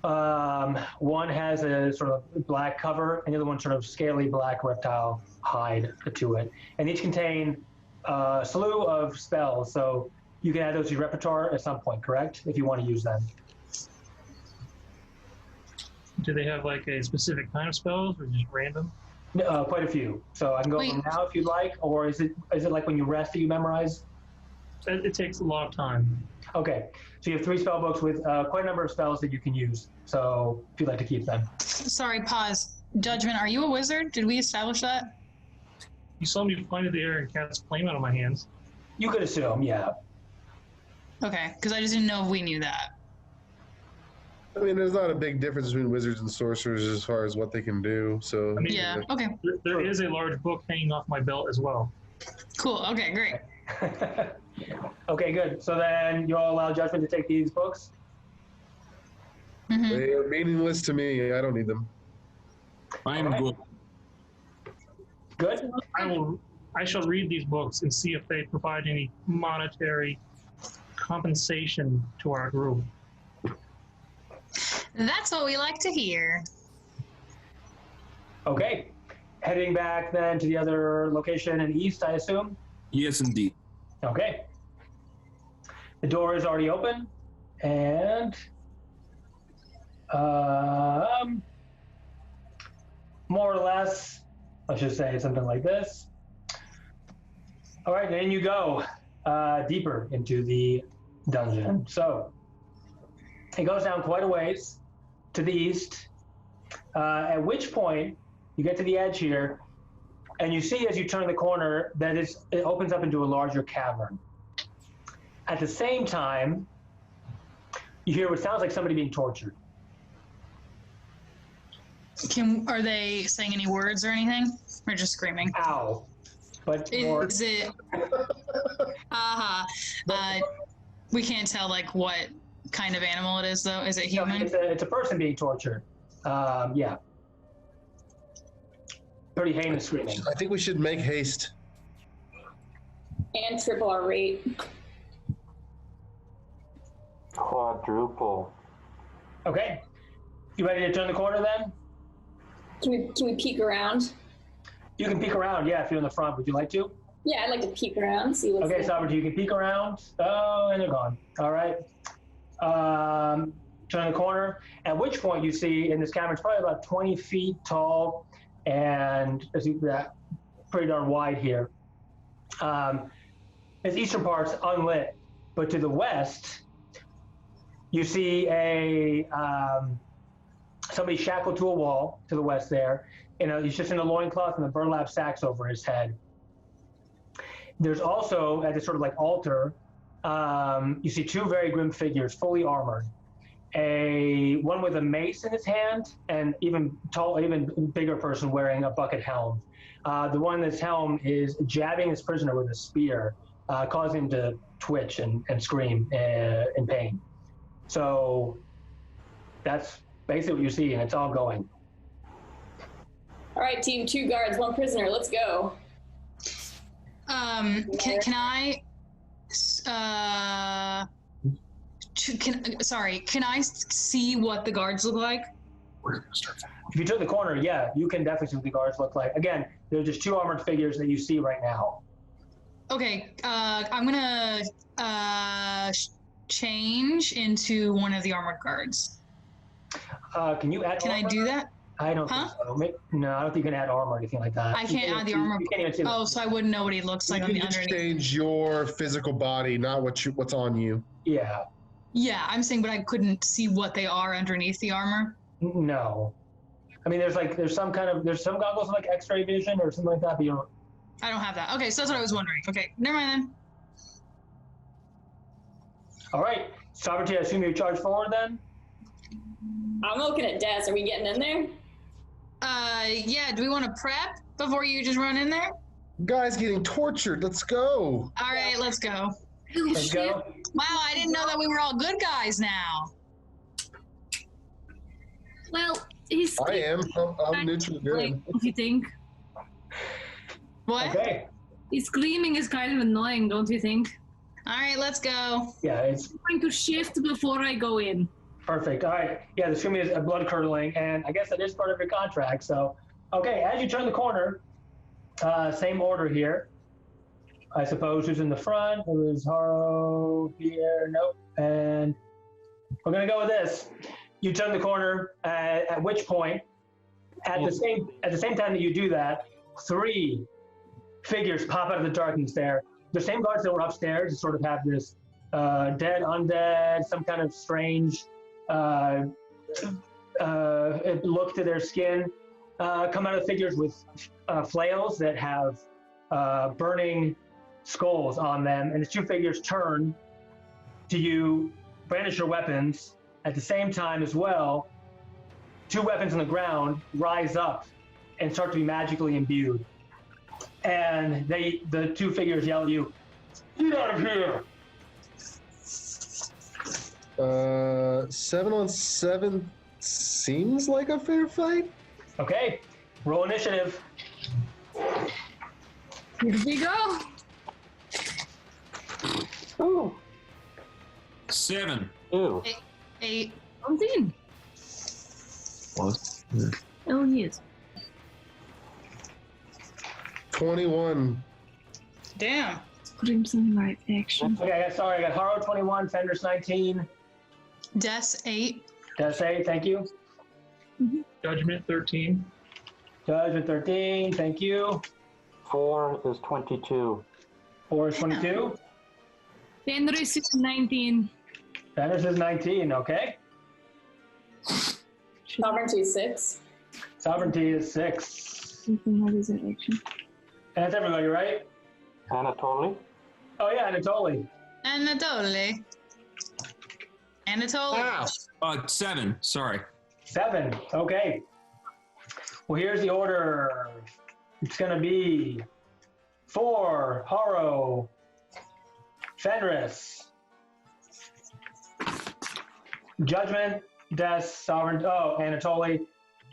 One has a sort of black cover, and the other one sort of scaly black reptile hide to it. And each contain a slew of spells, so you can add those to your repertoire at some point, correct? If you want to use them. Do they have like a specific kind of spells or just random? Quite a few. So I can go over them now if you'd like, or is it like when you rest that you memorize? It takes a lot of time. Okay, so you have 3 spell books with quite a number of spells that you can use. So if you'd like to keep them. Sorry, pause. Judgment, are you a wizard? Did we establish that? You saw me fly into the air and cast flame out of my hands. You could assume, yeah. Okay, because I just didn't know if we knew that. I mean, there's not a big difference between wizards and sorcerers as far as what they can do. So I mean, Yeah, okay. There is a large book hanging off my belt as well. Cool, okay, great. Okay, good. So then you all allow Judgment to take these books? Mhm. they are meaningless to me. I don't need them. I am Alright. good. Good? I shall read these books and see if they provide any monetary compensation to our group. That's what we like to hear. Okay. Heading back then to the other location in east, I assume? Yes, indeed. Okay. The door is already open, and more or less, I should say something like this. All right, then you go deeper into the dungeon. So it goes down quite a ways to the east, at which point you get to the edge here, and you see as you turn the corner that it opens up into a larger cavern. At the same time, you hear what sounds like somebody being tortured. Are they saying any words or anything? Or just screaming? Ow. But more, Is it... we can't tell, like, what kind of animal it is, though. Is it human? it's a person being tortured. Yeah. Pretty heinous screaming. I think we should make haste. And triple our rate. Quadruple. Okay. You ready to turn the corner then? Can we peek around? You can peek around, yeah, if you're in the front. Would you like to? Yeah, I'd like to peek around, see what's Okay, there. Sovereignty, you can peek around. Oh, and they're gone. All right. Turn the corner, at which point you see in this cavern, it's probably about 20 feet tall, and as you pretty darn wide here. Its eastern part's unlit, but to the west, you see somebody shackled to a wall to the west there. He's just in a loincloth and the burlap sacks over his head. There's also, at this sort of like altar, you see 2 very grim figures, fully armored. One with a mace in his hand, and even bigger person wearing a bucket helm. The one in his helm is jabbing his prisoner with a spear, causing him to twitch and scream in pain. So that's basically what you see, and it's all going. All right, team, 2 guards, 1 prisoner. Let's go. Can I see what the guards look like? If you took the corner, yeah, you can definitely see what the guards look like. Again, they're just 2 armored figures that you see right now. Okay, I'm gonna change into one of the armored guards. Can you add Can armor? I do that? I don't think so. No, I don't think you can add armor or anything like that. I can't add the armor. You can't even see the- Oh, so I wouldn't know what he looks like You on the can just underneath. change your physical body, not what's on you. Yeah. Yeah, I'm saying, but I couldn't see what they are underneath the armor. No. I mean, there's some goggles with like X-ray vision or something like that, but you don't. I don't have that. Okay, so that's what I was wondering. Okay, never mind then. All right, Sovereignty, I assume you charge forward then? I'm looking at Des. Are we getting in there? Yeah, do we want to prep before you just run in there? Guy's getting tortured. Let's go. All right, let's go. Let's go. Wow, I didn't know that we were all good guys now. Well, he's I am. I'm neutral good. don't you think? What? Okay. His screaming is kind of annoying, don't you think? All right, let's go. Yeah, it's I'm going to shift before I go in. perfect. All right. Yeah, the screaming is blood curdling, and I guess that is part of your contract. So, okay, as you turn the corner, same order here. I suppose who's in the front? It was Haro here. Nope. And we're gonna go with this. You turn the corner, at which point, at the same time that you do that, 3 figures pop out of the darkness there. The same guards that were upstairs that sort of have this dead, undead, some kind of strange look to their skin, come out of the figures with flails that have burning skulls on them. And the 2 figures turn to you, brandish your weapons. At the same time as well, 2 weapons on the ground rise up and start to be magically imbued. And the 2 figures yell at you, "Get out of here!" 7-on-7 seems like a fair fight. Okay, roll initiative. Here we go. Ooh. 7. Ew. 8. Something. What? Oh, yes. 21. Damn. Crimson Light action. Okay, I got Haro 21, Fenris 19, Des 8. Des 8, thank you. Judgment 13. Judgment 13, thank you. 4 is 22. 4 is 22. Fenris is 19. Fenris is 19, okay. Sovereignty 6. Sovereignty is 6. Something that is an action. And that's everybody, right? Anatoly? Oh yeah, Anatoly. Anatoly. Anatoly. 7. Sorry. 7, okay. Well, here's the order. It's gonna be 4, Haro, Fenris, Judgment, Des, Anatoly,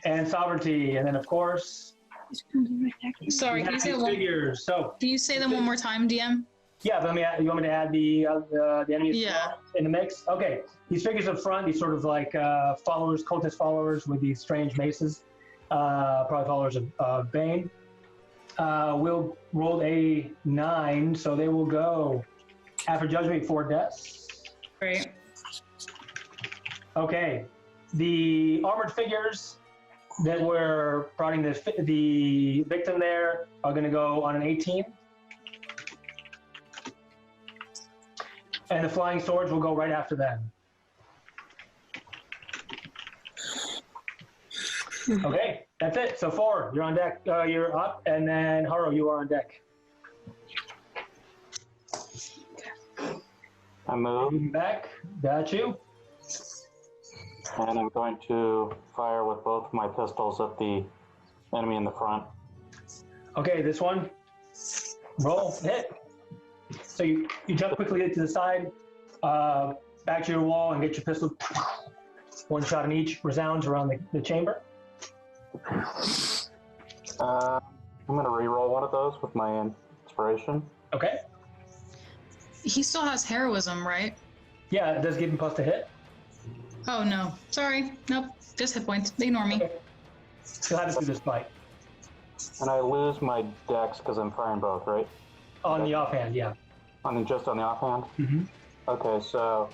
and Sovereignty. And then, of course, Sorry, we can you have say these that one? figures. So, Can you say them one more time, DM? yeah, you want me to add the enemies Yeah. in the mix? Okay, these figures up front, these sort of like followers, cultist followers with these strange maces, probably followers of Bane. We'll roll a 9, so they will go after Judgment 4 deaths. Great. Okay, the armored figures that were prodding the victim there are going to go on an 18. And the flying swords will go right after them. Okay, that's it. So 4, you're on deck. You're up, and then Haro, you are on deck. I move, Moving back. Got you. and I'm going to fire with both my pistols at the enemy in the front. Okay, this one. Roll. Hit. So you jump quickly to the side, back to your wall, and get your pistol. 1 shot in each resounds around the chamber. I'm going to re-roll one of those with my inspiration. Okay. He still has heroism, right? Yeah, it does give him plus to hit. Oh, no. Sorry. Nope. Just hit points. Ignore me. Okay. You'll have to do this fight. And I lose my dex because I'm firing both, right? On the offhand, yeah. Just on the offhand? Mm-hmm. Okay, so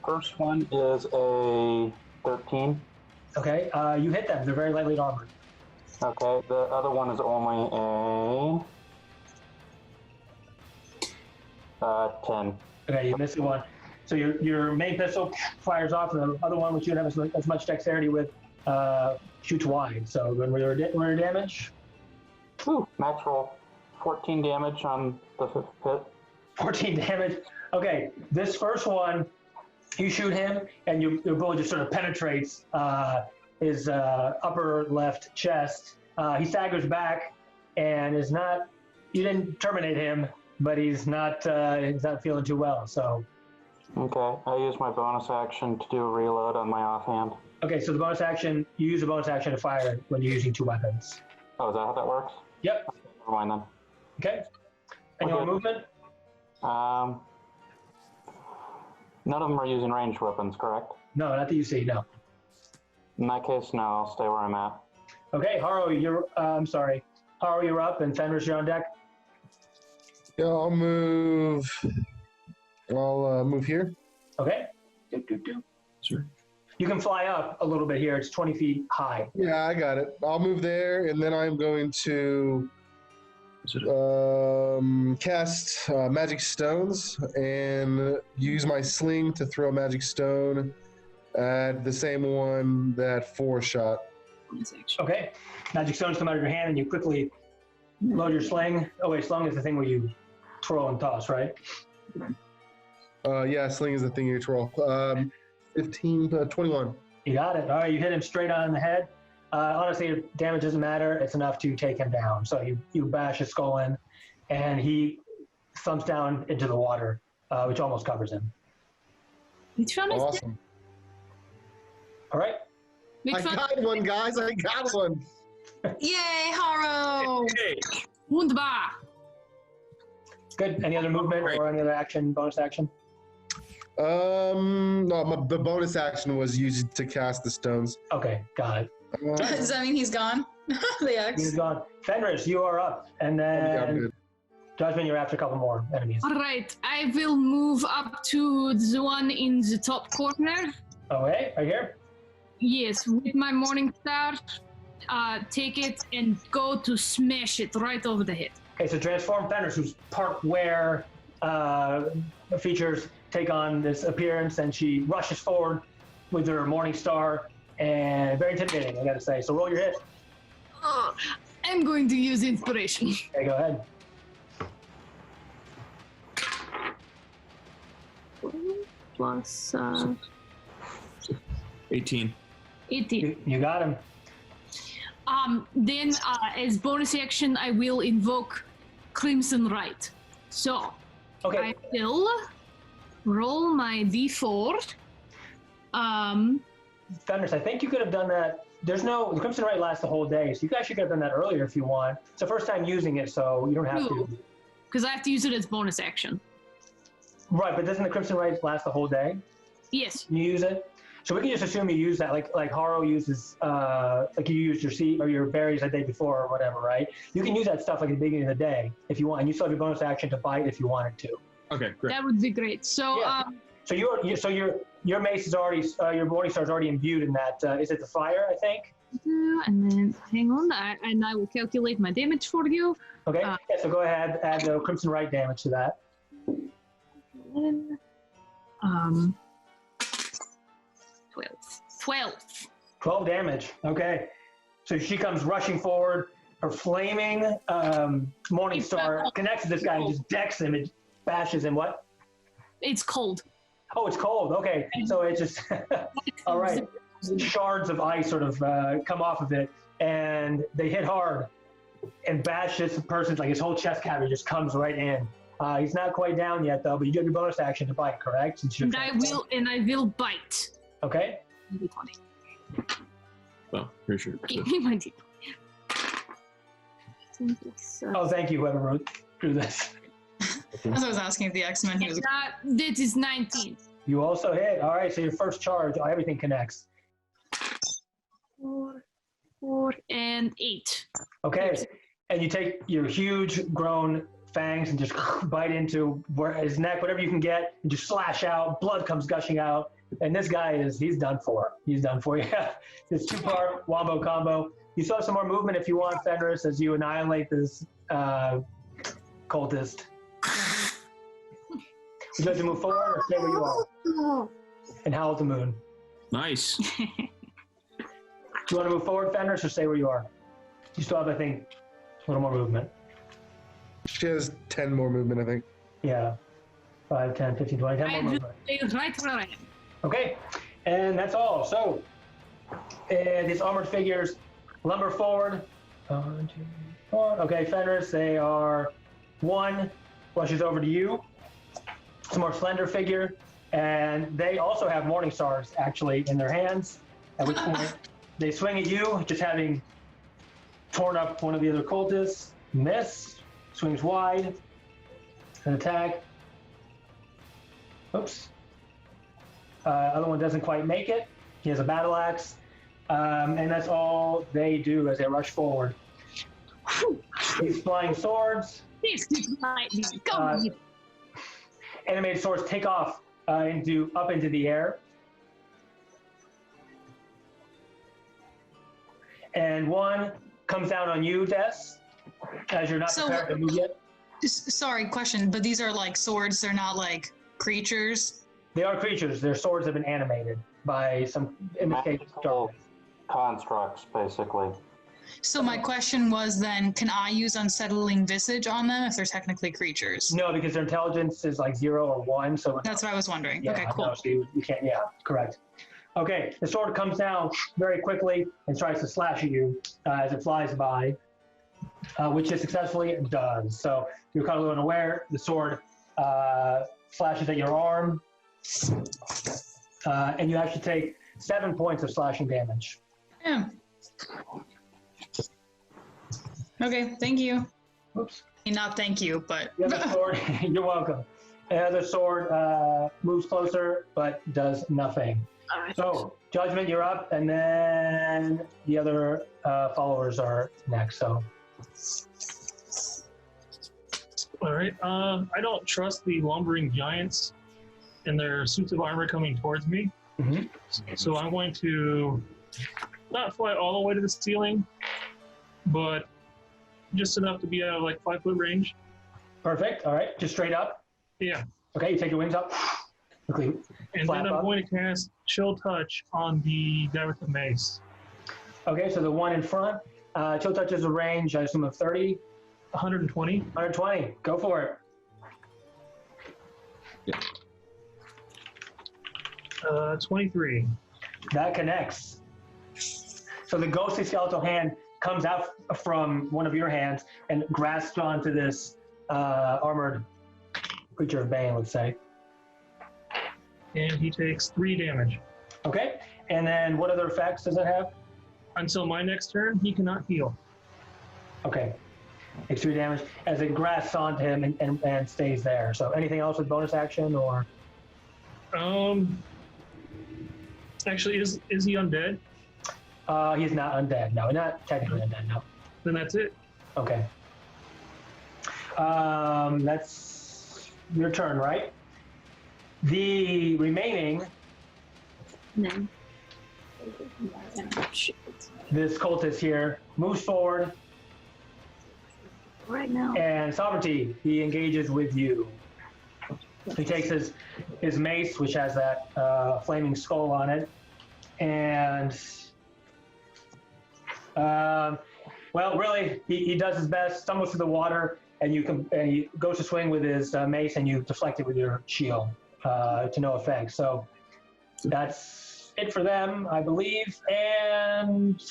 first one is a 13. Okay, you hit them. They're very lightly armored. Okay, the other one is only a 10. Okay, you missed the one. So your main pistol fires off, and the other one, which you don't have as much dexterity with, shoots wide. So when we're damage, Ooh, max roll. 14 damage on the fifth hit. 14 damage. Okay, this first one, you shoot him, and your bullet just sort of penetrates his upper left chest. He staggers back, and is not. You didn't terminate him, but he's not feeling too well. So. Okay, I use my bonus action to do a reload on my offhand. Okay, so the bonus action, you use a bonus action to fire when you're using 2 weapons. Oh, is that how that works? Yep. Never mind then. Okay. Any more Okay. movement? None of them are using ranged weapons, correct? No, not that you see, no. In that case, no, I'll stay where I'm at. Okay, Haro, I'm sorry. Haro, you're up, and Fenris, you're on deck. Yeah, I'll move. I'll move here. Okay. Sure. You can fly up a little bit here. It's 20 feet high. Yeah, I got it. I'll move there, and then I'm going to cast magic stones and use my sling to throw a magic stone at the same one that 4 shot. Okay. Magic stones come out of your hand, and you quickly load your sling. Oh, wait, sling is the thing where you twirl and toss, right? Yeah, sling is the thing you twirl. 21. You got it. All right, you hit him straight on the head. Honestly, damage doesn't matter. It's enough to take him down. So you bash his skull in, and he thumps down into the water, which almost covers him. Which one is this? Awesome. All right. Which I one? got one, guys. I got one. Yay, Haro! Hey. Wunderbar. Good. Any other movement or any other action, bonus action? No, the bonus action was used to cast the stones. Okay, got it. Does that mean he's gone? The X? He's gone. Fenris, you are up. And then Judgment, you're after a couple more enemies. All right, I will move up to the one in the top corner. Okay, right here? Yes, with my morning star, take it and go to smash it right over the head. Okay, so transform Fenris, who's part where features take on this appearance, and she rushes forward with her morning star, and very intimidating, I gotta say. So roll your hit. I'm going to use inspiration. Okay, go ahead. Plus 18. 18. You got him. Then, as bonus action, I will invoke Crimson Right. So, Okay. I will roll my d4. Fenris, I think you could have done that. The Crimson Right lasts the whole day, so you actually could have done that earlier if you want. It's the first time using it, so you don't have to. Because I have to use it as bonus action. Right, but doesn't the Crimson Right last the whole day? Yes. You use it? So we can just assume you use that, like Haro uses, like you used your seed or your berries the day before or whatever, right? You can use that stuff like at the beginning of the day if you want, and you still have your bonus action to bite if you wanted to. Okay, great. That would be great. So, Yeah. So your mace is already, your morning star is already imbued in that. Is it the fire? I think. and then hang on, and I will calculate my damage for you. Okay. Yeah. So go ahead, add the Crimson Right damage to that. 12 damage. Okay. So she comes rushing forward. Her flaming morning star connects to this guy and just decks him. It bashes him. What? It's cold. Oh, it's cold. Okay. So it just, all right. Shards of ice sort of come off of it, and they hit hard and bash this person's, like his whole chest cavity just comes right in. He's not quite down yet, though, but you do have your bonus action to bite, correct? And I will bite. Okay. Well, pretty sure. Give me my d20. Oh, thank you, whoever drew this. As I was asking if the X-Men, he was... That is 19. You also hit. All right, so your first charge, everything connects. 4 and 8. Okay, and you take your huge grown fangs and just bite into his neck, whatever you can get, and just slash out. Blood comes gushing out, and this guy he's done for. He's done for you. It's 2-part wombo combo. You still have some more movement if you want, Fenris, as you annihilate this cultist. Would you like to move forward or stay where you are? And howl at the moon. Nice. Do you want to move forward, Fenris, or stay where you are? You still have, I think, a little more movement. She has 10 more movement, I think. Yeah. 5, 10, 15, 20, 10 more I movement. just stay right where I am. Okay, and that's all. So, these armored figures lumber forward. 1, 2, 4. Okay, Fenris, they are 1, rushes over to you. It's a more slender figure, and they also have morning stars, actually, in their hands. At which point, they swing at you, just having torn up one of the other cultists. Miss. Swings wide. An attack. Oops. Other one doesn't quite make it. He has a battle axe. And that's all they do as they rush forward. These flying swords. Animated swords take off up into the air. And one comes down on you, Des, as you're not prepared to move yet. Sorry, question, but these are like swords, they're not like creatures? They are creatures. Their swords have been animated by some, in this case, darkness. Constructs, basically. So my question was then, can I use Unsettling Visage on them if they're technically creatures? No, because their intelligence is like 0 or 1. So that's what I was wondering. Yeah, okay, cool. No, so you can't, yeah, correct. Okay, the sword comes down very quickly and tries to slash at you as it flies by, which it successfully does. So you're kind of unaware. The sword slashes at your arm, and you actually take 7 points of slashing damage. Yeah. Okay, thank you. Oops. Not thank you, but... The other sword, you're welcome. The other sword moves closer, but does nothing. So, Judgment, you're up, and then the other followers are next, so... All right. I don't trust the lumbering giants and their suits of armor coming towards me. Mm-hmm. So I'm going to not fly all the way to the ceiling, but just enough to be out of like 5 foot range. Perfect. All right. Just straight up. Yeah. Okay. You take your wings up. Quickly. And then I'm going to cast Chill Touch on the guy with the mace. Okay. So the one in front. Chill Touch is a range, I assume, of 30. 120. 120. Go for it. Yeah. 23. That connects. So the ghostly skeletal hand comes out from one of your hands and grasps onto this armored creature of Bane, let's say. And he takes 3 damage. Okay. And then what other effects does it have? Until my next turn, he cannot heal. Okay. Takes 3 damage as it grasps onto him and stays there. So anything else with bonus action or? Actually, is he undead? He's not undead. No, not technically undead. No. Then that's it. Okay. That's your turn, right? The remaining. No. This cultist here moves forward. Right now. And Sovereignty, he engages with you. He takes his mace, which has that flaming skull on it, and well, really, he does his best, stumbles through the water, and he goes to swing with his mace, and you deflect it with your shield to no effect. So that's it for them, I believe. And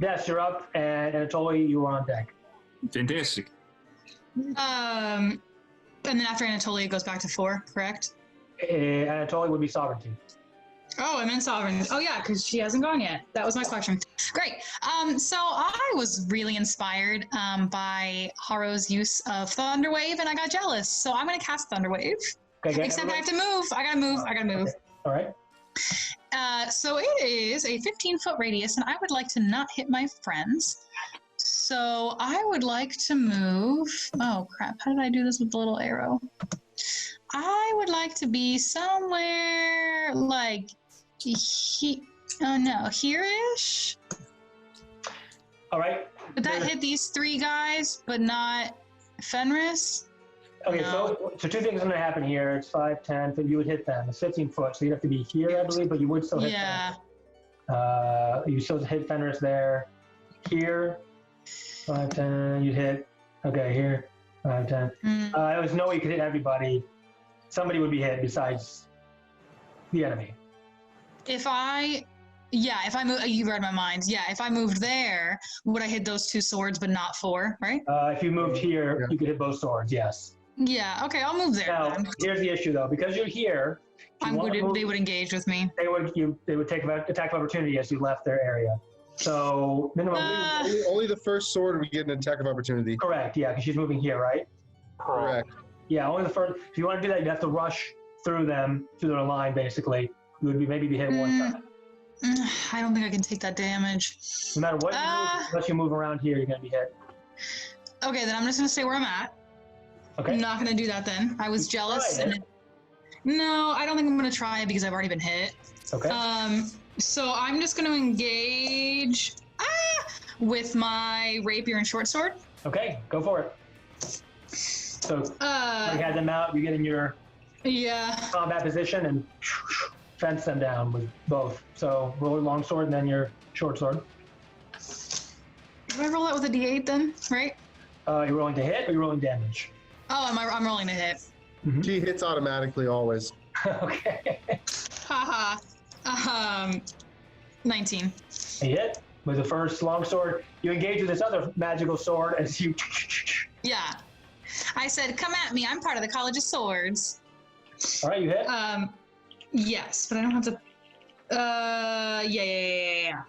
Des, you're up, and Anatoly, you are on deck. Fantastic. And then after Anatoly, it goes back to 4, correct? Anatoly would be Sovereignty. Oh, I meant Sovereign. Oh, yeah, because she hasn't gone yet. That was my question. Great. So I was really inspired by Haro's use of Thunderwave, and I got jealous. So I'm going to cast Thunderwave. Okay, Except I have to move. I got to move. Okay. All right. So it is a 15-foot radius, and I would like to not hit my friends. So I would like to move. Oh, crap. How did I do this with the little arrow? I would like to be somewhere like here-ish. All right. Would that hit these 3 guys, but not Fenris? Okay, No. so 2 things are going to happen here. It's 5, 10, but you would hit them. It's 15 foot, so you'd have to be here, I believe, but you would still hit Yeah. them. You still hit Fenris there. Here, 5, 10, you'd hit, okay, here, 5, 10. There was no way you could hit everybody. Somebody would be hit besides the enemy. If I move, you read my mind. Yeah, if I moved there, would I hit those 2 swords, but not 4, right? If you moved here, you could hit both swords, yes. Yeah, okay, I'll move there Now, then. here's the issue, though. Because you're here, They would engage with me. They would take attack of opportunity as you left their area. So minimum. Only the first sword we get an attack of opportunity. Correct. Yeah, because she's moving here, right? Correct. Yeah, only the first. If you want to do that, you have to rush through their line. Basically, you would maybe be hit one time. I don't think I can take that damage. No matter what you move, unless you move around here, you're gonna be hit. Okay, then I'm just gonna stay where I'm at. Okay. I'm not gonna do that then. I was jealous. No, I don't think I'm gonna try it because I've already been hit. Okay. So I'm just gonna engage with my rapier and short sword. Okay, go for it. So you had them out. You get in your combat position and fence them down with both. So roll your long sword and then your short sword. Do I roll that with a D8 then? Right? You're rolling to hit or you're rolling damage? Oh, I'm rolling to hit. Mm-hmm. She hits automatically always. Okay. Haha. 19. A hit with the first long sword. You engage with this other magical sword as you. Yeah. I said, come at me. I'm part of the College of Swords. All right, you hit? Yes, but I don't have to. Yeah.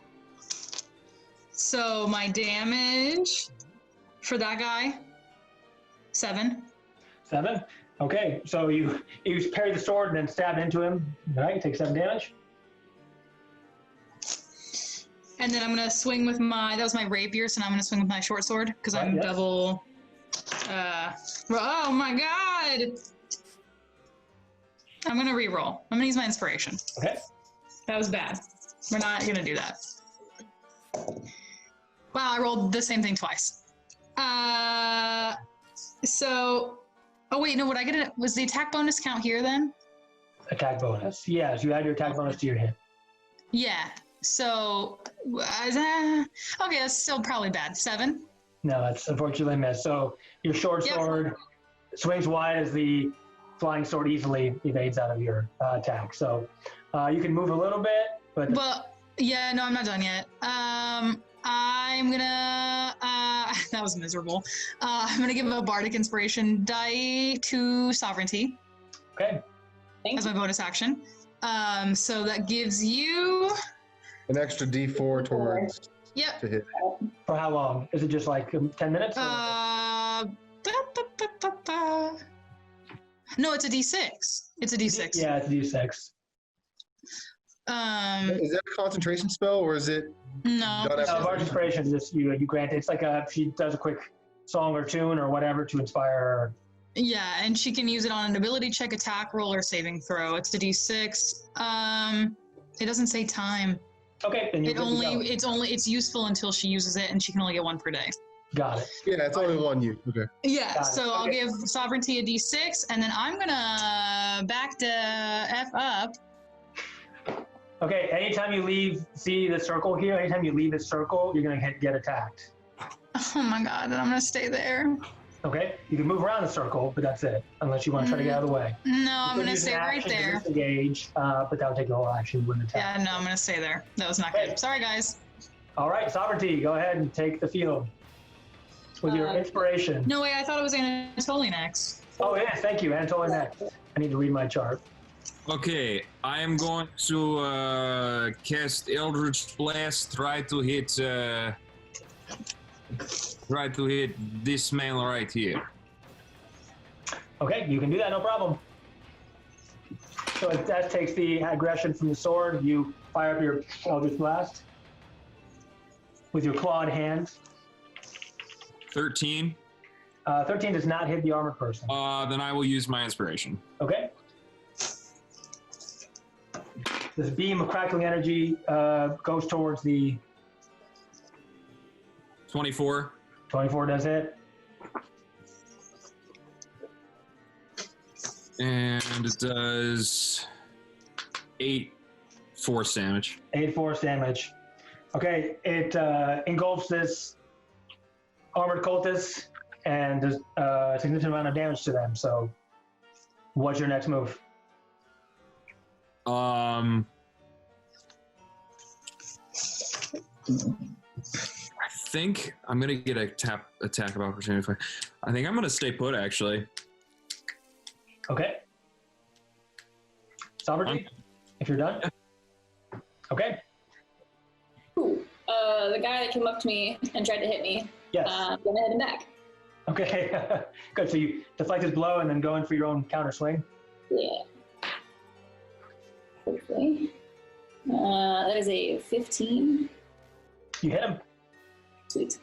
So my damage for that guy, 7. 7? Okay, so you parry the sword and then stab into him. All right, you take 7 damage. And then I'm going to swing with that was my rapier, so now I'm going to swing with my short sword, because I'm double. Oh my god! I'm going to re-roll. I'm going to use my inspiration. Okay. That was bad. We're not going to do that. Wow, I rolled the same thing twice. Oh wait, no, would I get it? Was the attack bonus count here then? Attack bonus. Yes, you add your attack bonus to your hit. Yeah. So, okay, that's still probably bad. 7? No, that's unfortunately missed. So your short sword swings wide as the flying sword easily evades out of your attack. So you can move a little bit, but... Well, yeah, no, I'm not done yet. I'm gonna, that was miserable. I'm gonna give a bardic inspiration die to sovereignty. Okay. As my bonus action. So that gives you... An extra D4 towards to hit. For how long? Is it just like 10 minutes? No, it's a D6. It's a D6. Yeah, it's a D6. Is that a concentration spell or is it? No. Bardic inspiration is just you grant it. It's like she does a quick song or tune or whatever to inspire her. Yeah, and she can use it on an ability check, attack roll, or saving throw. It's a D6. It doesn't say time. Okay, then it's useful until she uses it, and she can only get 1 per day. Got it. Yeah, it's only 1 use. Okay. Yeah, so I'll give sovereignty a D6, and then I'm gonna back to F up. Okay, anytime you leave, see the circle here, anytime you leave the circle, you're gonna get attacked. Oh my god, then I'm gonna stay there. Okay, you can move around the circle, but that's it, unless you want to try to get out of the way. No, I'm gonna stay right there. Disengage, but that would take the whole action, wouldn't attack. Yeah, no, I'm gonna stay there. That was not good. Sorry, guys. All right, sovereignty, go ahead and take the field with your inspiration. No, wait, I thought it was Anatoly next. Oh, yes, thank you, Anatoly next. I need to read my chart. Okay, I am going to cast Eldritch Blast, try to hit this man right here. Okay, you can do that, no problem. So that takes the aggression from the sword. You fire up your Eldritch Blast with your clawed hand. 13. 13 does not hit the armored person. Then I will use my inspiration. Okay. This beam of crackling energy goes towards the... 24. 24 does hit. And it does 8 force damage. 8 force damage. Okay, it engulfs this armored cultist and does a significant amount of damage to them. So, what's your next move? I think I'm gonna get a attack of opportunity. I think I'm gonna stay put actually. Okay. Sovereignty, if you're done. Okay. Ooh, the guy that came up to me and tried to hit me. Yes. I'm gonna hit him back. Okay. Good. So you deflect his blow and then go in for your own counter swing. Yeah. Hopefully. That is a 15. You hit him. Sweet.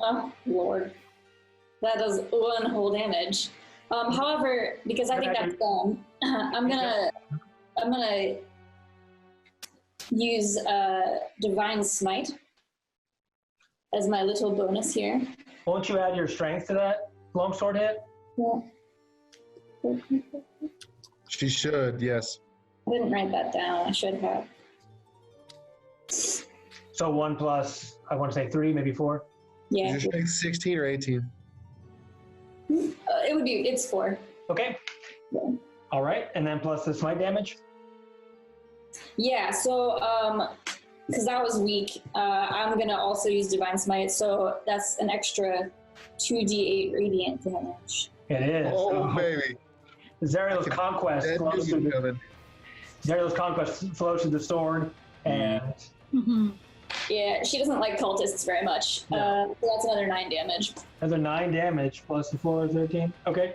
Oh, Lord. That does 1 whole damage. However, because I think that's done, I'm gonna use Divine Smite as my little bonus here. Won't you add your strength to that longsword hit? Yeah. She should, yes. I didn't write that down. I should have. So 1 plus, I want to say 3, maybe 4. Yeah. Is your strength 16 or 18? It's 4. Okay. Yeah. All right. And then plus the smite damage? Yeah, so because that was weak, I'm gonna also use Divine Smite, so that's an extra 2d8 radiant damage. It is. Oh, baby. Zariel's conquest Dead flows dude through coming. Zariel's conquest flows through the sword, and Yeah, she doesn't like cultists very much. No. So that's another 9 damage. another 9 damage plus the 4 is 13. Okay.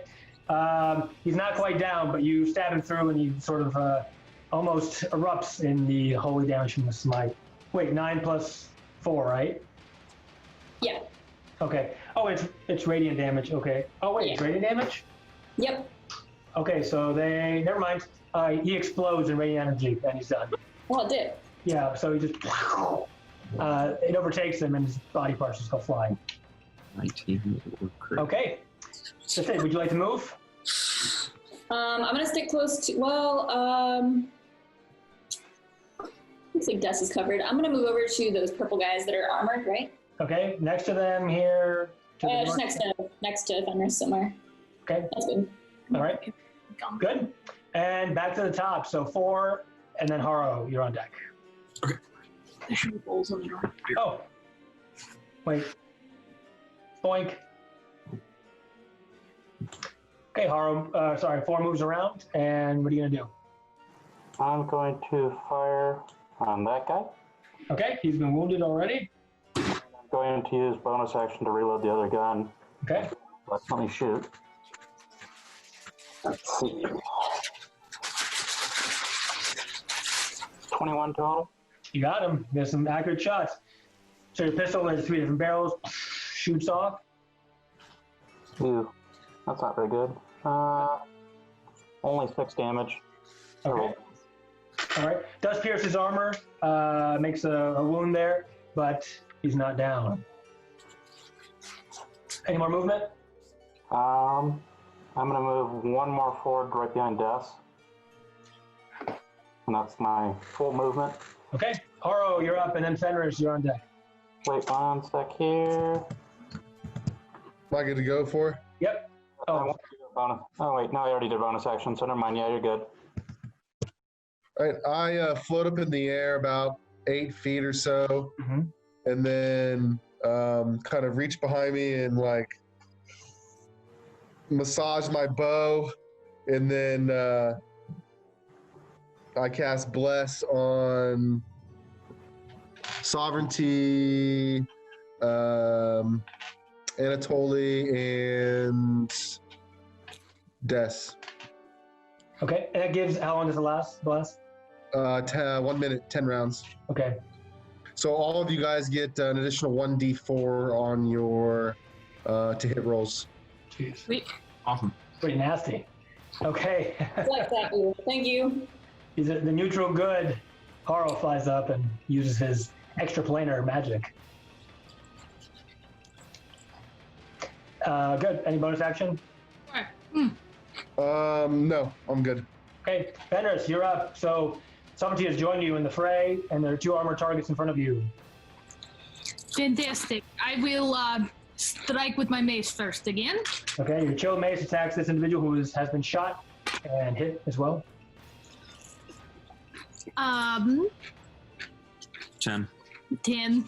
He's not quite down, but you stab him through, and he sort of almost erupts in the holy damage from the smite. Wait, 9 plus 4, right? Yeah. Okay. Oh, it's radiant damage. Okay. Oh wait, it's Yeah. radiant damage. Yep. Okay, so never mind. He explodes in radiant energy, and he's done. Well, it did. Yeah, so he just it overtakes him, and his body parts just go flying. 19 or crit. Okay, that's it. Would you like to move? I'm gonna stick close to. Looks like Dust is covered. I'm gonna move over to those purple guys that are armored, right? Okay, next to them here. To the Just north. next to Avernus somewhere. Okay, That's good. all right, good. And back to the top. So 4, and then Haro, you're on deck. There should be bowls on the door. Oh, wait. Boink. Okay, Haro. Sorry, 4 moves around, and what are you gonna do? I'm going to fire on that guy. Okay, he's been wounded already. I'm going to use bonus action to reload the other gun. Okay. Let me shoot. Let's see. 21 total. You got him. There's some accurate shots. So your pistol has 3 different barrels, shoots off. Ooh, that's not very good. Only 6 damage. Okay. All right. Does pierce his armor, makes a wound there, but he's not down. Any more movement? I'm gonna move 1 more forward right behind Des. And that's my full movement. Okay. Haro, you're up, and then Fenris, you're on deck. Wait 1 sec here. Am I good to go for? Yep. I Oh, want to do a bonus. Oh wait, no, I already did bonus action, so never mind. Yeah, you're good. All right, I float up in the air about 8 feet or so, Mhm. and then kind of reach behind me and like massage my bow, and then I cast Bless on Sovereignty, Anatoly, and Des. okay. And that gives, how long does it last, Bless? 1 minute, 10 rounds. Okay. So all of you guys get an additional 1d4 on your to hit rolls. Jeez. Sweet. Awesome. Pretty nasty. Okay. Like that. Thank you. He's the neutral good. Haro flies up and uses his extraplanar magic. Good. Any bonus action? No, I'm good. Okay, Fenris, you're up. So Sovereignty has joined you in the fray, and there are 2 armored targets in front of you. Fantastic. I will strike with my mace first again. Okay, your chill mace attacks this individual who has been shot and hit as well. 10. 10.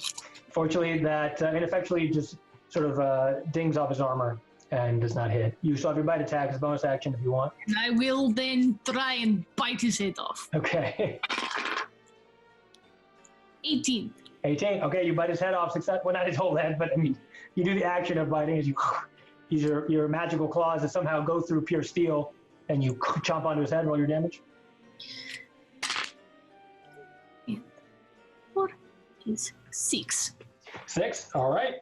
Fortunately, that ineffectually just sort of dings off his armor, and does not hit. You still have your bite attack as a bonus action if you want. And I will then try and bite his head off. Okay. 18. 18. Okay, you bite his head off. Success. Well, not his whole head, but I mean, you do the action of biting as you use your magical claws that somehow go through pure steel, and you chomp onto his head and roll your damage. 4 is 6. 6. All right.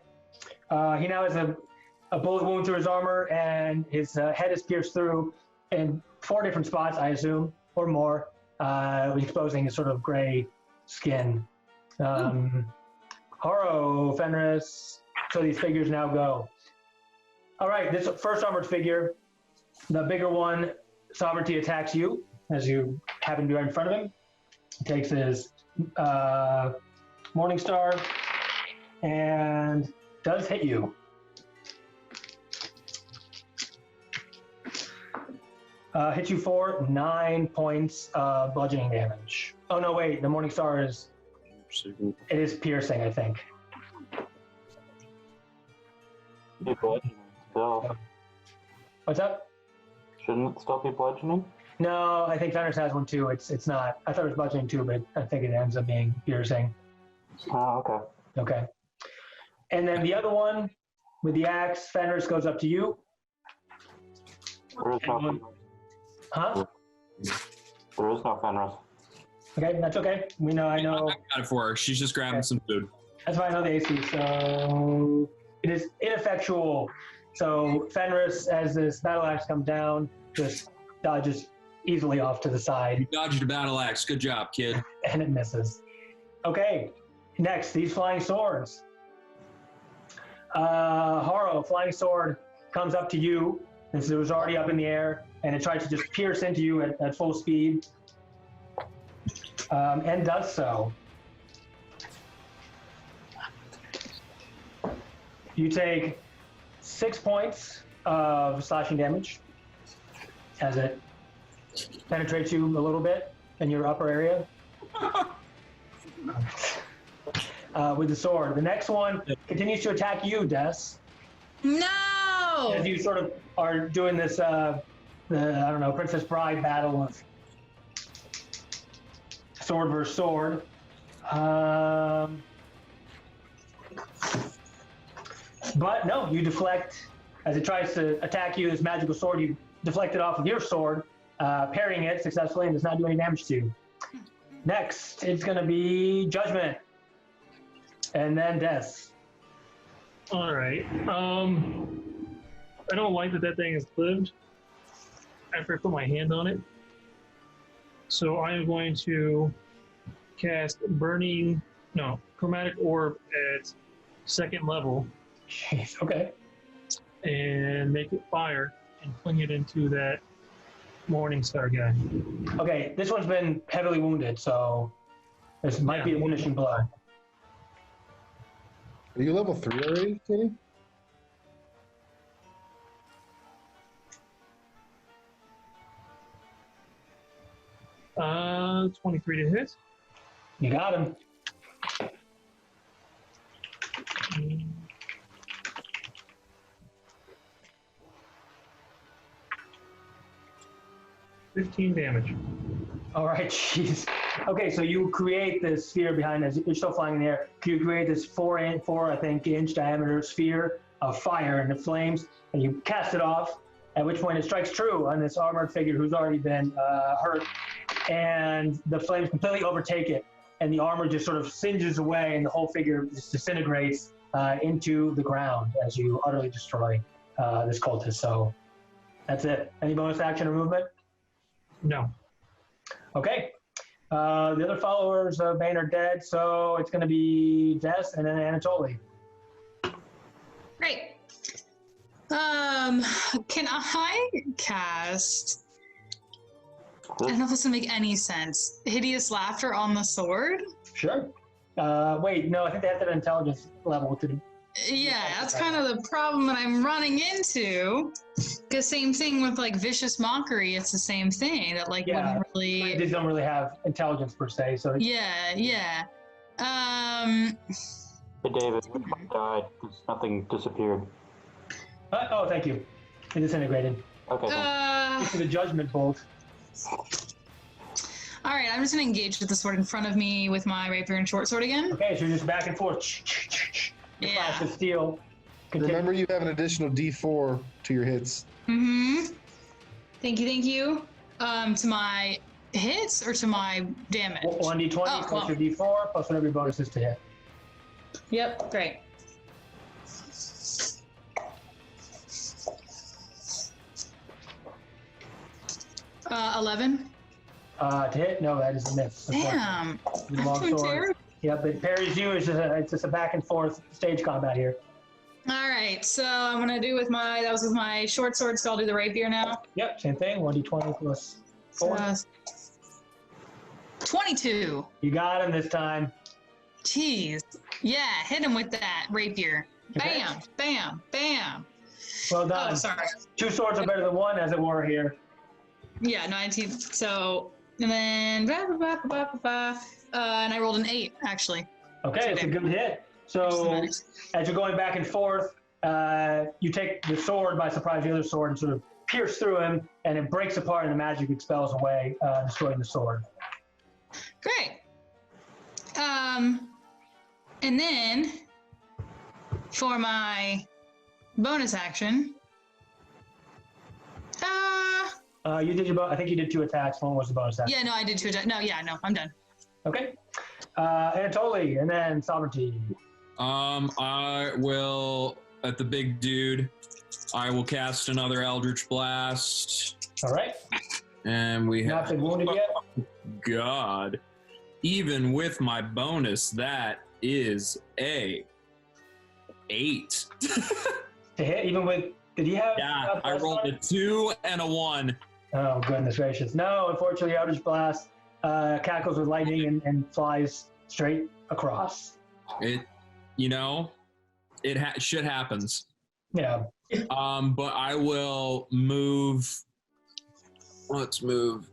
He now has a bullet wound through his armor, and his head is pierced through in 4 different spots, I assume, or more, exposing his sort of gray skin. Haro, Fenris, so these figures now go. All right, this first armored figure, the bigger one, Sovereignty, attacks you as you happen to be right in front of him. He takes his Morning Star and does hit you. Hits you for 9 points of bludgeoning damage. Oh no, wait, the Morning Star is... It is piercing, I think. Be bludgeoning still. What's up? Shouldn't it still be bludgeoning? No, I think Fenris has one too. It's not. I thought it was bludgeoning too, but I think it ends up being piercing. Oh, okay. Okay. And then the other one with the axe, Fenris, goes up to you. There is no Fenris. Huh? There is no Fenris. Okay, that's okay. I know. I got it for her. She's just grabbing some food. That's why I know the AC. So it is ineffectual. So Fenris, as this battle axe comes down, just dodges easily off to the side. You dodged a battle axe. Good job, kid. And it misses. Okay, next, these flying swords. Haro, flying sword, comes up to you. This was already up in the air, and it tries to just pierce into you at full speed. And does so. You take 6 points of slashing damage as it penetrates you a little bit in your upper area with the sword. The next one continues to attack you, Des. No! As you sort of are doing this, I don't know, Princess Bride battle of sword versus sword. But no, you deflect. As it tries to attack you, this magical sword, you deflect it off with your sword, parrying it successfully, and does not do any damage to you. Next, it's going to be Judgment. And then Death. All right. I don't like that thing has lived after I put my hand on it. So I'm going to cast Chromatic Orb at 2nd level. Jeez, okay. And make it fire and fling it into that Morning Star guy. Okay, this one's been heavily wounded, so this might be a diminishing blow. Are you level 3 already, Kenny? Uh, 23 to hit. You got him. Mm. 15 damage. All right, jeez. Okay, so you create this sphere behind us. You're still flying in the air. You create this 4 inch diameter sphere of fire and the flames, and you cast it off, at which point it strikes true on this armored figure who's already been hurt, and the flames completely overtake it, and the armor just sort of singes away, and the whole figure just disintegrates into the ground as you utterly destroy this cultist. So that's it. Any bonus action or movement? No. Okay. The other followers of Bane are dead, so it's going to be Des and then Anatoly. Great. Can I cast? I don't know if this will make any sense. Hideous Laughter on the sword? Sure. Wait, no, I think they have to have an intelligence level to. Yeah, that's kind of the problem that I'm running into. Because same thing with like Vicious Mockery, it's the same thing that like Yeah. wouldn't really. These don't really have intelligence per se, so. Yeah. Hey, David, I died because nothing disappeared. Oh, thank you. It disintegrated. Okay. Uh, To the judgment bolt. all right, I'm just gonna engage with the sword in front of me with my rapier and short sword again. Okay, so you're just back and forth. The flash of steel. Remember, you have an additional D4 to your hits. Mm-hmm. Thank you. To my hits or to my damage? 1d20 Oh, plus well. your d4 plus whatever your bonus is to hit. Yep, great. Uh, 11. To hit? No, that is a miss. Damn. The long I'm sword. terrible. Yep, it parries you. It's just a back and forth stage combat here. All right, so I'm gonna do with that was with my short sword, so I'll do the rapier now. Yep, same thing. 1d20 plus 4. 22. You got him this time. Jeez. Yeah, hit him with that rapier. Okay. Bam, bam, bam. Well done. Oh, sorry. 2 swords are better than 1, as it were here. Yeah, 19. So, and then, and I rolled an 8, actually. Okay, it's a good hit. So, as you're going back and forth, you take the sword by surprise, the other sword, and sort of pierce through him, and it breaks apart, and the magic expels away, destroying the sword. Great. And then for my bonus action, You did your. I think you did 2 attacks. One was the bonus action. yeah, no, I did 2 attacks. No, I'm done. Okay. Anatoly, and then Sovereignty. I will, at the big dude, I will cast another Eldritch Blast. All right. And we Not have. been wounded yet. God. Even with my bonus, that is a 8. To hit, even with. Did he have? Yeah, I rolled a 2 and a 1. Oh, goodness gracious. No, unfortunately, Eldritch Blast cackles with lightning and flies straight across. It, shit happens. Yeah. But I will move. Let's move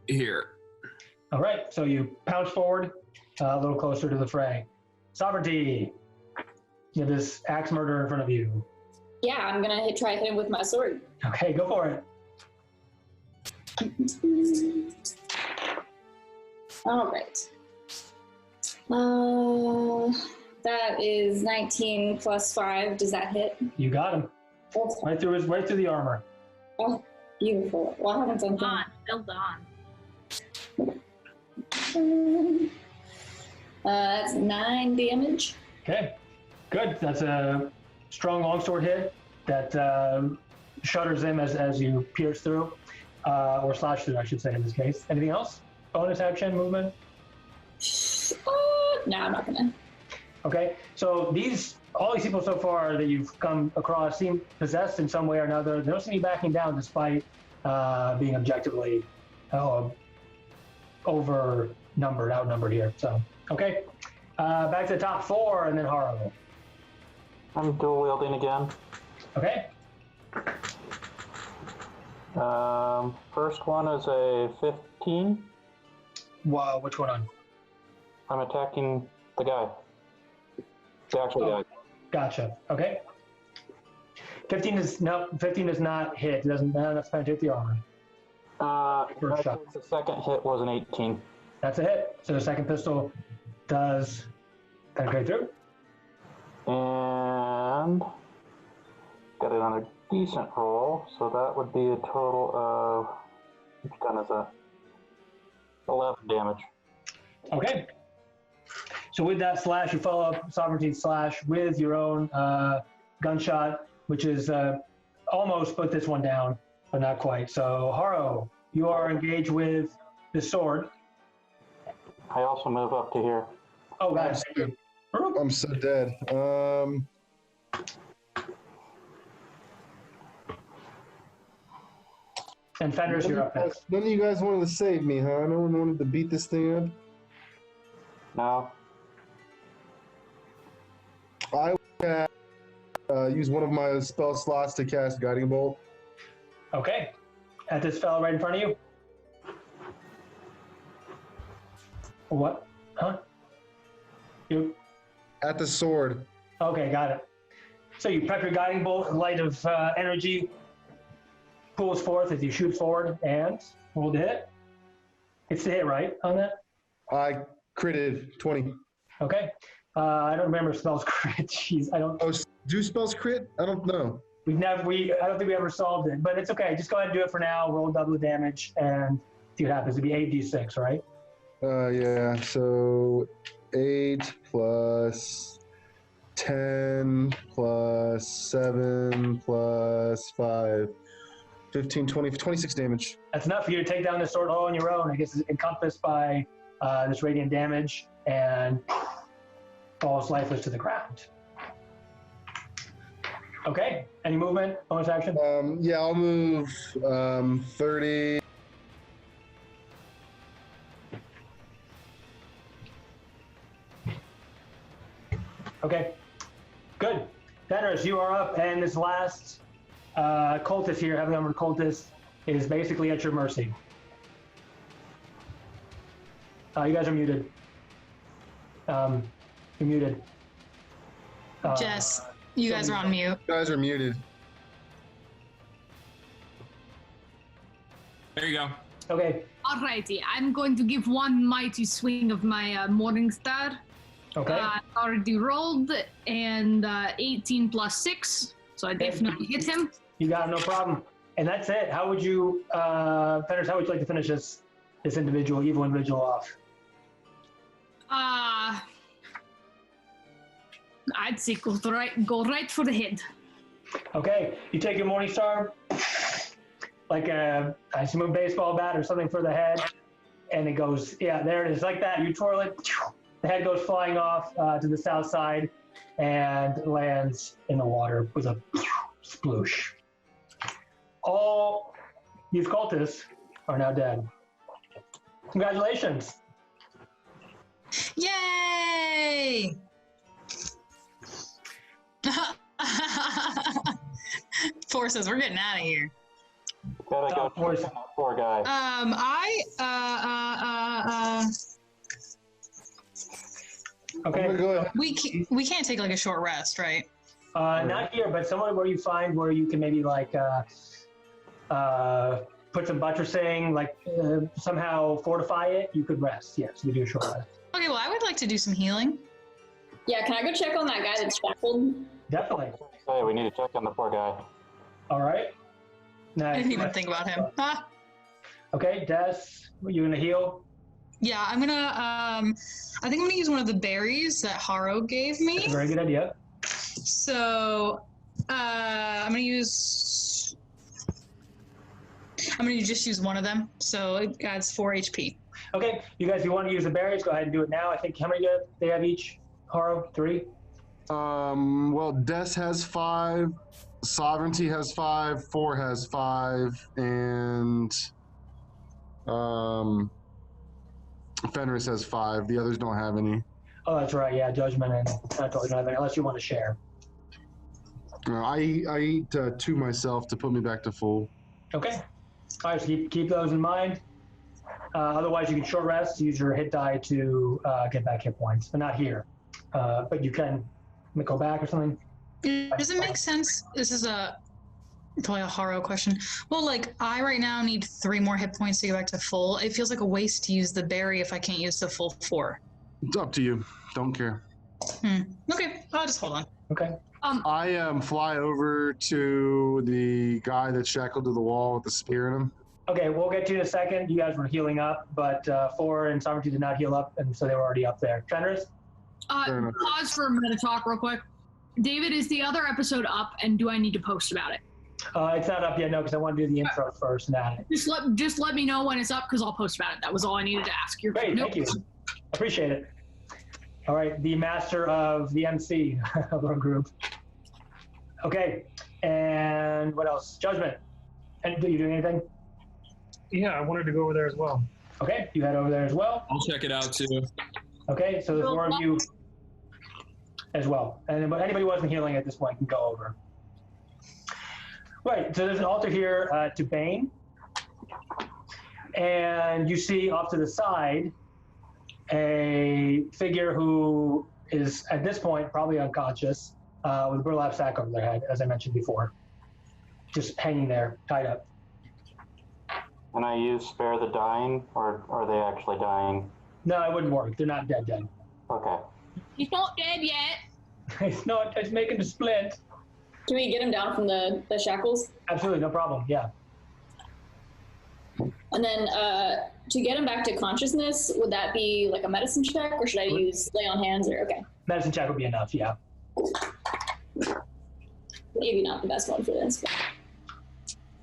here. All right, so you pounce forward a little closer to the fray. Sovereignty, you have this axe murderer in front of you. Yeah, I'm gonna try to hit him with my sword. Okay, go for it. All right. That is 19 plus 5. Does that hit? You got him. That's Right through the armor. Oh, beautiful. Well, I haven't done Well done. That's 9 damage. Okay, good. That's a strong longsword hit that shudders him as you pierce through, or slash through, I should say, in this case. Anything else? Bonus action, movement? No, I'm not gonna. Okay, so all these people so far that you've come across seem possessed in some way or another. They don't seem to be backing down despite being objectively outnumbered here. So, okay, back to the top 4 and then Haro. I'm dual wielding again. Okay, First one is a 15. wow, which one on? I'm attacking the guy. The actual guy. Gotcha. Okay. 15 does not hit. It doesn't. That's going to hit the armor. First shot. The second hit was an 18. That's a hit. So the second pistol does penetrate through. And got it on a decent roll, so that would be a total of, it's done as a 11 damage. Okay. So with that slash, you follow up Sovereignty's slash with your own gunshot, which is almost put this one down, but not quite. So Haro, you are engaged with the sword. I also move up to here. Oh, God. Thank you. I'm so dead. And Fenris, you're up next. None of you guys wanted to save me, huh? No one wanted to beat this thing up? Now, I use one of my spell slots to cast Guiding Bolt. Okay. At this fellow right in front of you? What? Huh? You? At the sword. Okay, got it. So you prep your guiding bolt, light of energy pulls forth as you shoot forward, and roll to hit. It's the hit, right, on that? I critted 20. Okay. I don't remember spells crit. Jeez, I don't. Oh, do spells crit? I don't know. I don't think we ever solved it, but it's okay. Just go ahead and do it for now. Roll double the damage and see what happens. It'd be 8d6, right? Yeah. So 8 plus 10 plus 7 plus 5. 15, 20, 26 damage. That's enough for you to take down this sword all on your own. I guess it's encompassed by this radiant damage and falls lifeless to the ground. Okay. Any movement? Bonus action? Yeah, I'll move 30. Okay. Good. Fenris, you are up, and this last cultist here, heavily armored cultist, is basically at your mercy. You guys are muted. You're muted. Jess, you guys are on mute. You guys are muted. There you go. Okay. Alrighty, I'm going to give one mighty swing of my Morning Star. Okay. I already rolled, and 18 plus 6, so I definitely hit him. You got it, no problem. And that's it. How would you, Fenris, how would you like to finish this evil individual off? I'd say go right for the head. Okay. You take your Morning Star, like I assume a baseball bat or something for the head, and it goes, yeah, there it is, like that. You twirl it, the head goes flying off to the south side and lands in the water with a sploosh. All these cultists are now dead. Congratulations. Yay! Four says we're getting out of here. Gotta go Four. check on that poor guy. Okay. I'm gonna go ahead. We can't take like a short rest, right? Not here, but somewhere where you find where you can maybe like put some buttressing, like somehow fortify it. You could rest. Yes, we do a short rest. Okay, well, I would like to do some healing. Yeah, can I go check on that guy that's shackled? Definitely. Hey, we need to check on the poor guy. All right. I Nice. didn't even think about him. Okay, Des, you gonna heal? Yeah, I'm gonna, I think I'm gonna use one of the berries that Haro gave me. That's a very good idea. So, I'm gonna just use one of them. So it adds 4 HP. Okay, you guys, if you want to use the berries, go ahead and do it now. I think how many do they have each? Haro, 3? Well, Des has 5, Sovereignty has 5, 4 has 5, and Fenris has 5. The others don't have any. Oh, that's right. Yeah, Judgment and Mental don't have any, unless you want to share. I eat 2 myself to put me back to full. Okay. All right, so keep those in mind. Otherwise, you can short rest, use your hit die to get back hit points, but not here. But you can go back or something. Does it make sense? This is probably a Haro question. Well, like, I right now need 3 more hit points to get back to full. It feels like a waste to use the berry if I can't use the full 4. It's up to you. Don't care. Okay, I'll just hold on. Okay. I fly over to the guy that's shackled to the wall with the spear in him. Okay, we'll get to you in a second. You guys were healing up, but 4 and Sovereignty did not heal up, and so they were already up there. Fenris? Fair enough. Pause for a minute, talk real quick. David, is the other episode up, and do I need to post about it? It's not up yet, no, because I want to do the intro first and add it. Just let me know when it's up, because I'll post about it. That was all I needed to ask. You're Great, thank you. Appreciate it. All right, the master of the MC of our group. Okay, and what else? Judgment. And are you doing anything? Yeah, I wanted to go over there as well. Okay, you head over there as well. I'll check it out too. Okay, so there's 4 of you as well. And but anybody who wasn't healing at this point can go over. Right, so there's an altar here to Bane. And you see off to the side a figure who is, at this point, probably unconscious, with a burlap sack over their head, as I mentioned before. Just hanging there, tied up. Can I use spare the dying, or are they actually dying? No, it wouldn't work. They're not dead. Okay. He's not dead yet. It's not. It's making a splint. Can we get him down from the shackles? Absolutely, no problem. Yeah. And then to get him back to consciousness, would that be like a medicine check, or should I use lay on hands? Or okay, Medicine check would be enough. Yeah. maybe not the best one for this.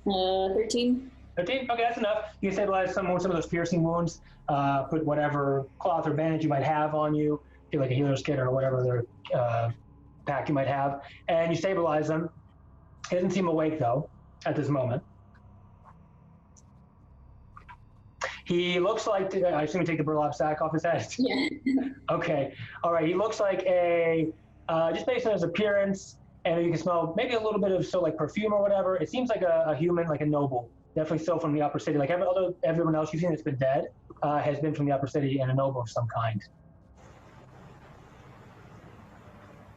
But, 13. 13? Okay, that's enough. You can stabilize some of those piercing wounds. Put whatever cloth or bandage you might have on you, get like a healer's kit or whatever other pack you might have, and you stabilize them. He doesn't seem awake though at this moment. He looks like, I assume you take the burlap sack off his head? Yeah. Okay, all right. He looks like a, just based on his appearance, and you can smell maybe a little bit of like perfume or whatever. It seems like a human, like a noble. Definitely still from the upper city. Like everyone else you've seen that's been dead has been from the upper city and a noble of some kind.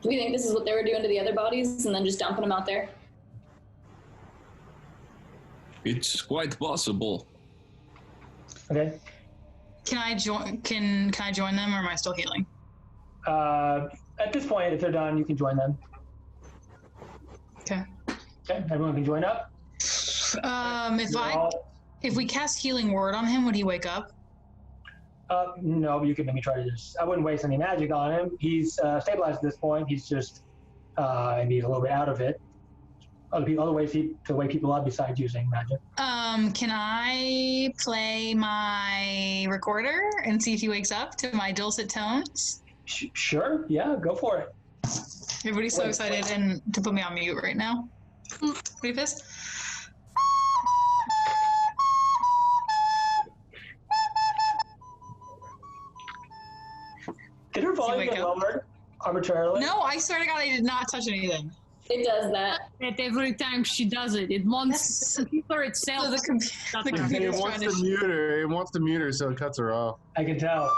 Do we think this is what they were doing to the other bodies and then just dumping them out there? It's quite possible. Okay. Can I join? Can I join them, or am I still healing? At this point, if they're done, you can join them. Okay. Okay, everyone can join up. If we cast healing word on him, would he wake up? No, but you can maybe try to just. I wouldn't waste any magic on him. He's stabilized at this point. He's just maybe a little bit out of it. Other ways to wake people up besides using magic. Can I play my recorder and see if he wakes up to my dulcet tones? Sure. Yeah, go for it. Everybody's so excited and to put me on mute right now. Pretty pissed. Did her volume get lowered arbitrarily? No, I swear to God, I did not touch anything. It does that. And every time she does it, it wants the computer itself. So the computer's It wants to mute her. It wants to mute her, so it cuts her off. I can tell.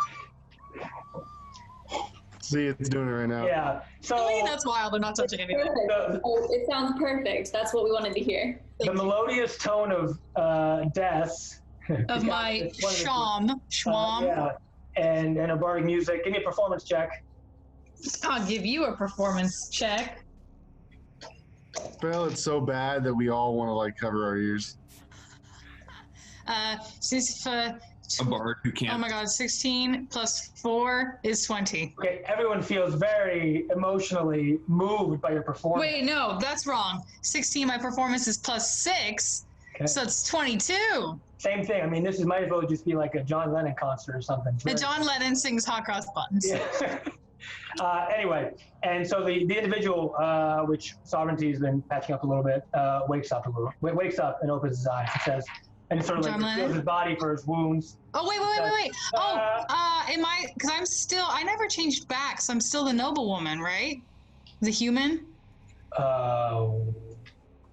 See, it's doing it right now. Yeah. So really, that's wild. They're not touching anything. It sounds perfect. That's what we wanted to hear. The melodious tone of Death. Of my schwam. Yeah. And a bardic music. Give me a performance check. I'll give you a performance check. Well, it's so bad that we all want to like cover our ears. A bard who can't. Oh my God, 16 plus 4 is 20. Okay, everyone feels very emotionally moved by your performance. Wait, no, that's wrong. 16, my performance is plus 6, Okay. so it's 22. Same thing. I mean, this might as well just be like a John Lennon concert or something. And John Lennon sings Hot Cross Buns. Yeah. Anyway, and so the individual, which Sovereignty has been patching up a little bit, wakes up and opens his eyes and says, and sort of John like feels Lennon? his body for his wounds. Oh, wait. Am I, because I never changed back, so I'm still the noblewoman, right? The human? You're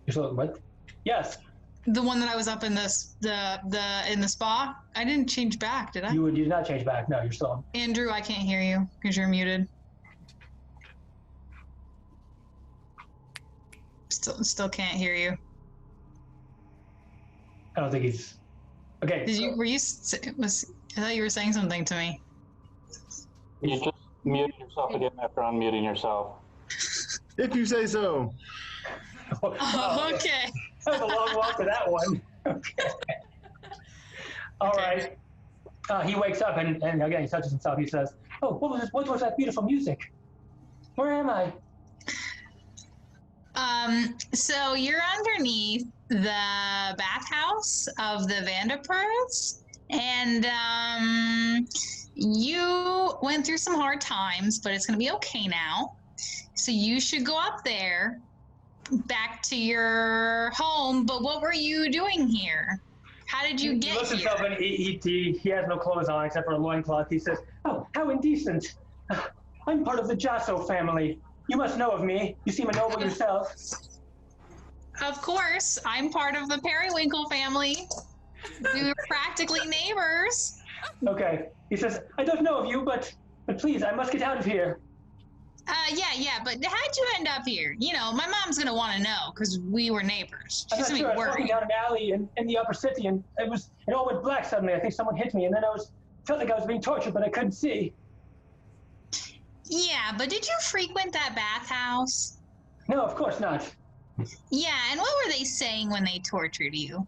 still, what? Yes. The one that I was up in in the spa? I didn't change back, did I? You did not change back. No, you're still. Andrew, I can't hear you because you're muted. Still can't hear you. I don't think he's. Okay. I thought you were saying something to me. You just mute yourself again after unmuting yourself. If you say so. Oh, okay. That was a long walk to that one. Okay. All right. He wakes up and again he touches himself. He says, "Oh, what was that beautiful music? Where am I?" So you're underneath the bathhouse of the Vanderpurs, and you went through some hard times, but it's gonna be okay now. So you should go up there, back to your home. But what were you doing here? How did you get He looks here? himself and he has no clothes on except for a loincloth. He says, "Oh, how indecent! I'm part of the Jasso family. You must know of me. You seem a noble yourself." Of course, I'm part of the Periwinkle family. We were practically neighbors. Okay. He says, "I don't know of you, but please, I must get out of here." Yeah, but how'd you end up here? You know, my mom's gonna want to know because we were neighbors. I'm She's not gonna sure. I be was walking worried. down an alley in the upper city, and it all went black suddenly. I think someone hit me, and then felt like I was being tortured, but I couldn't see. Yeah, but did you frequent that bathhouse? No, of course not. Yeah, and what were they saying when they tortured you?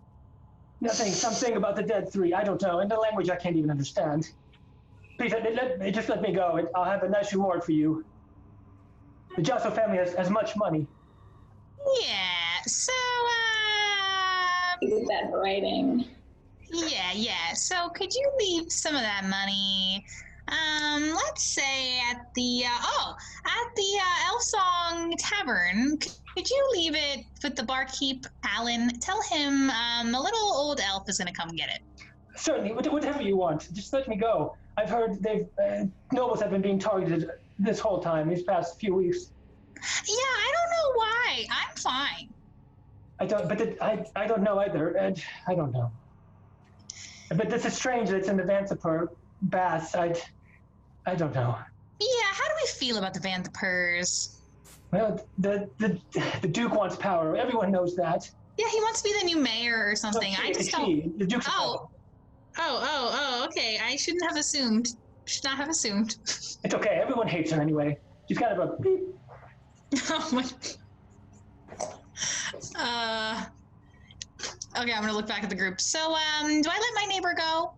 Nothing. Something about the dead three. I don't know. In the language I can't even understand. Please, just let me go. I'll have a nice reward for you. The Josso family has much money. Yeah, so, With that writing. yeah. So could you leave some of that money, let's say at the Elsong Tavern? Could you leave it with the barkeep, Alan? Tell him, a little old elf is gonna come get it. Certainly, whatever you want. Just let me go. I've heard nobles have been being targeted this whole time, these past few weeks. Yeah, I don't know why. I'm fine. I don't know either, and I don't know. But this is strange that it's in the Vancipur baths. I don't know. Yeah, how do we feel about the Vanthipurs? Well, the Duke wants power. Everyone knows that. Yeah, he wants to be the new mayor or something. I just don't. The Duke's Okay. I shouldn't have assumed. Should not have assumed. It's okay. Everyone hates her anyway. She's kind of a beep. Oh my. Okay, I'm gonna look back at the group. So, do I let my neighbor go?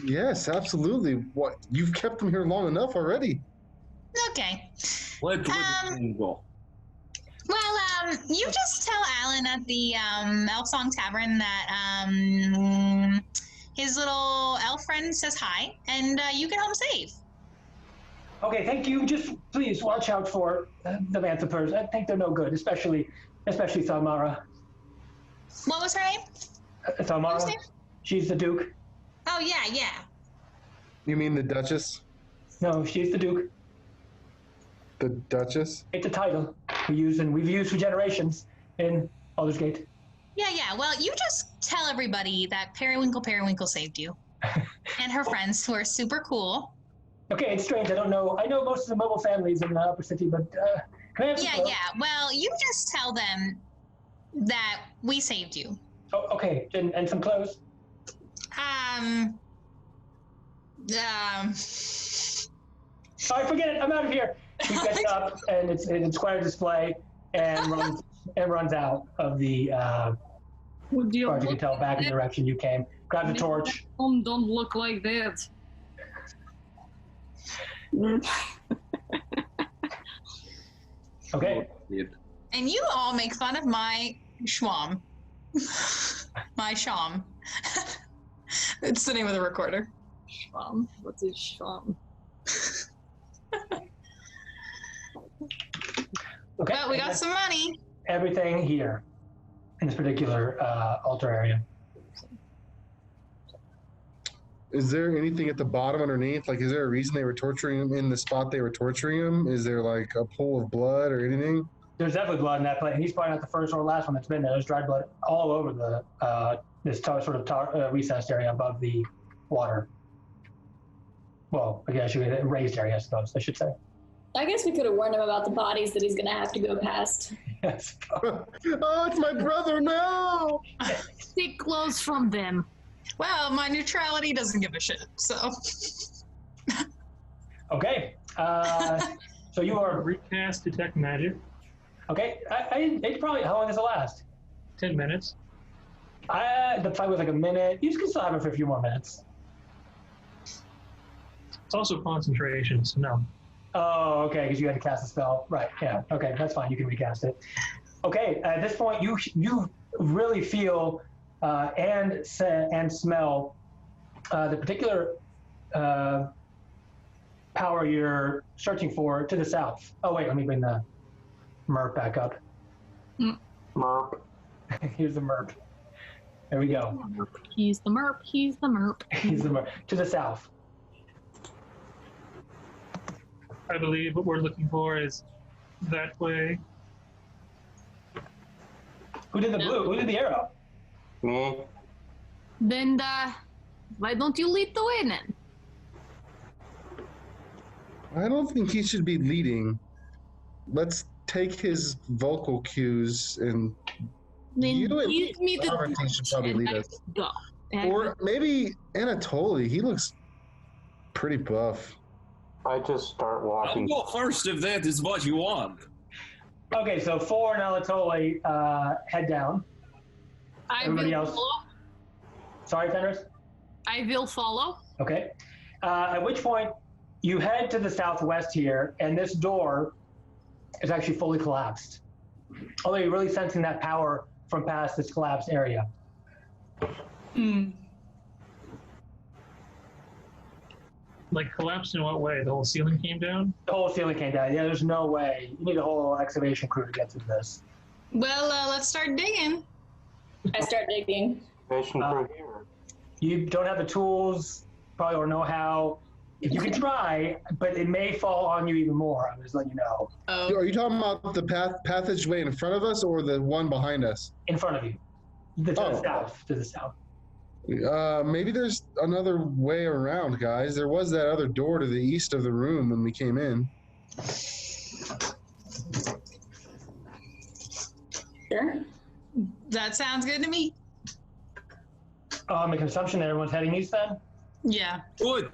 Yes, absolutely. What? You've kept them here long enough already. Okay. Let go. Well, you just tell Alan at the Elfsong Tavern that his little elf friend says hi, and you get home safe. Okay, thank you. Just please watch out for the Vanthipurs. I think they're no good, especially Thalmara. What was her name? Thalmara. Who's name? She's the Duke. Oh yeah. You mean the Duchess? No, she's the Duke. The Duchess? It's a title we've used for generations in Baldur's Gate. Yeah. Well, you just tell everybody that Periwinkle saved you, and her friends who are super cool. Okay, it's strange. I don't know. I know most of the mobile families in the upper city, but can I have some clothes? Well, you just tell them that we saved you. Oh, okay, and some clothes. Sorry, forget it. I'm out of here. He gets up and it's quite a display and runs out of the. As far as you can tell, back in the direction you came. Grabs a torch. Don't look like that. Okay. And you all make fun of my schwam. My sham. It's the name of the recorder. Schwam? What's a schwam? Okay. But we got some money. Everything here in this particular altar area. Is there anything at the bottom underneath? Like, is there a reason they were torturing him in the spot they were torturing him? Is there like a pool of blood or anything? There's definitely blood in that place. He's probably not the first or last one that's been there. There's dried blood all over the recessed area above the water. Well, I guess a raised area, I suppose I should say. I guess we could have warned him about the bodies that he's gonna have to go past. Yes. Oh, it's my brother now! Take clothes from them. Well, my neutrality doesn't give a shit, so. Okay. So you are Recast detect magic. okay. It's probably how long does it last? 10 minutes. The fight was like a minute. You can still have it for a few more minutes. It's also concentration, so no. Oh, okay, because you had to cast a spell. Right, yeah. Okay, that's fine. You can recast it. Okay, at this point, you really feel and smell the particular power you're searching for to the south. Oh, wait, let me bring the merp back up. Merp. Here's the merp. There we go. He's the merp. He's the merp. He's the merp. To the south. I believe what we're looking for is that way. Who did the blue? Who did the arrow? Me. Then, why don't you lead the way then? I don't think he should be leading. Let's take his vocal cues, and Then you and give me the Sovereignty should torch probably and lead I us. will go. Or maybe Anatoly. He looks pretty buff. I just start I'll walking. go first if that is what you want. Okay, so 4 and Alatole head down. I Everybody will else? follow. Sorry, Fenris? I will follow. Okay. At which point, you head to the southwest here, and this door is actually fully collapsed. Although you're really sensing that power from past this collapsed area. Like collapsed in what way? The whole ceiling came down? The whole ceiling came down. Yeah, there's no way. You need a whole excavation crew to get through this. Well, let's start digging. I start digging. Patient Uh, through here. You don't have the tools, probably, or know how. If you can try, but it may fall on you even more. I'm just letting you know. Oh, Are you talking about the passageway in front of us or the one behind us? In front of you. To the Oh. south. To the south. Maybe there's another way around, guys. There was that other door to the east of the room when we came in. Sure. that sounds good to me. I'm making an assumption that everyone's heading east then? Yeah. Good.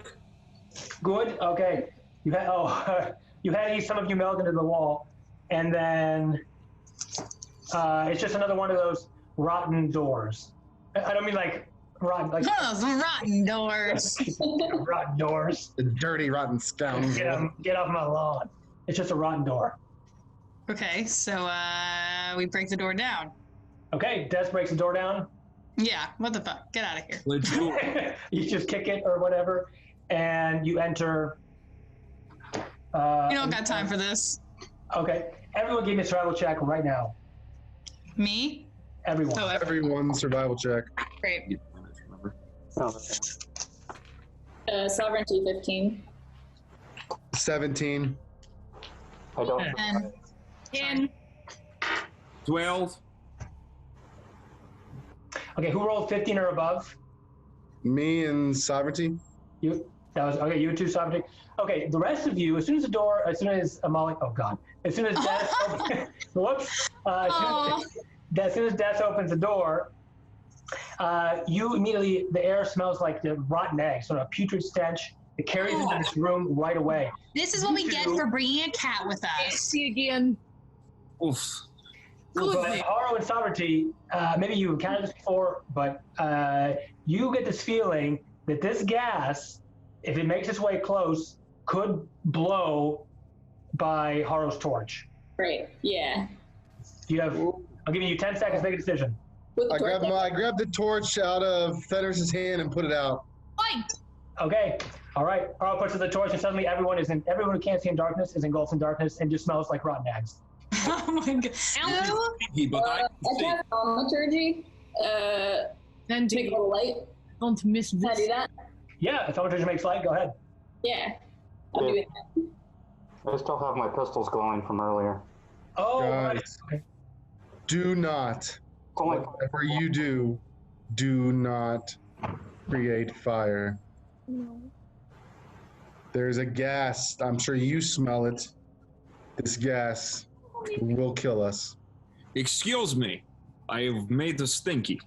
Good. Okay. You had you had east. Some of you meld into the wall, and then it's just another one of those rotten doors. I don't mean like rotten, like Oh, some rotten doors. rotten doors. The dirty, rotten scoundrel. Get off my lawn. It's just a rotten door. Okay, so we break the door down. Okay. Des breaks the door down. Yeah. What the fuck? Get out of here. Let's do it. You just kick it or whatever, and you enter. You don't got time for this. Okay. Everyone, give me a survival check right now. Me? Everyone. Oh, Everyone survival check. great. Oh, Sovereignty 15. 17. I don't. And 10. 12. Okay. Who rolled 15 or above? Me and Sovereignty. You. That was okay. You two sovereignty. Okay. The rest of you, as soon as Amali. Oh God. As soon as Des. Whoops. Oh. As soon as Des opens the door, you immediately, the air smells like the rotten eggs, sort of a putrid stench. It carries into this room right away. This is what we get for bringing a cat with us. See again. Oof. But Haro and Sovereignty, maybe you encountered this before, but you get this feeling that this gas, if it makes its way close, could blow by Haro's torch. Right. Yeah. You have. I'm giving you 10 seconds to make a decision. With the I torch. grabbed the torch out of Fenris's hand and put it out. Fight! Okay. All right. Haro pushes the torch, and suddenly everyone who can't see in darkness is engulfed in darkness and just smells like rotten eggs. Oh my god. Sticky, but I I can see. cast thaumaturgy. Then To make a little light. don't miss Can I do this. that? Yeah. If Thaumaturgy makes light, go ahead. Yeah. I'll do it. I still have my pistols glowing from earlier. Oh. Guys. Right. Okay. Do not, It's only whatever you do not create fire. There's a gas. I'm sure you smell it. This gas will kill us. Excuse me. I have made a stinky.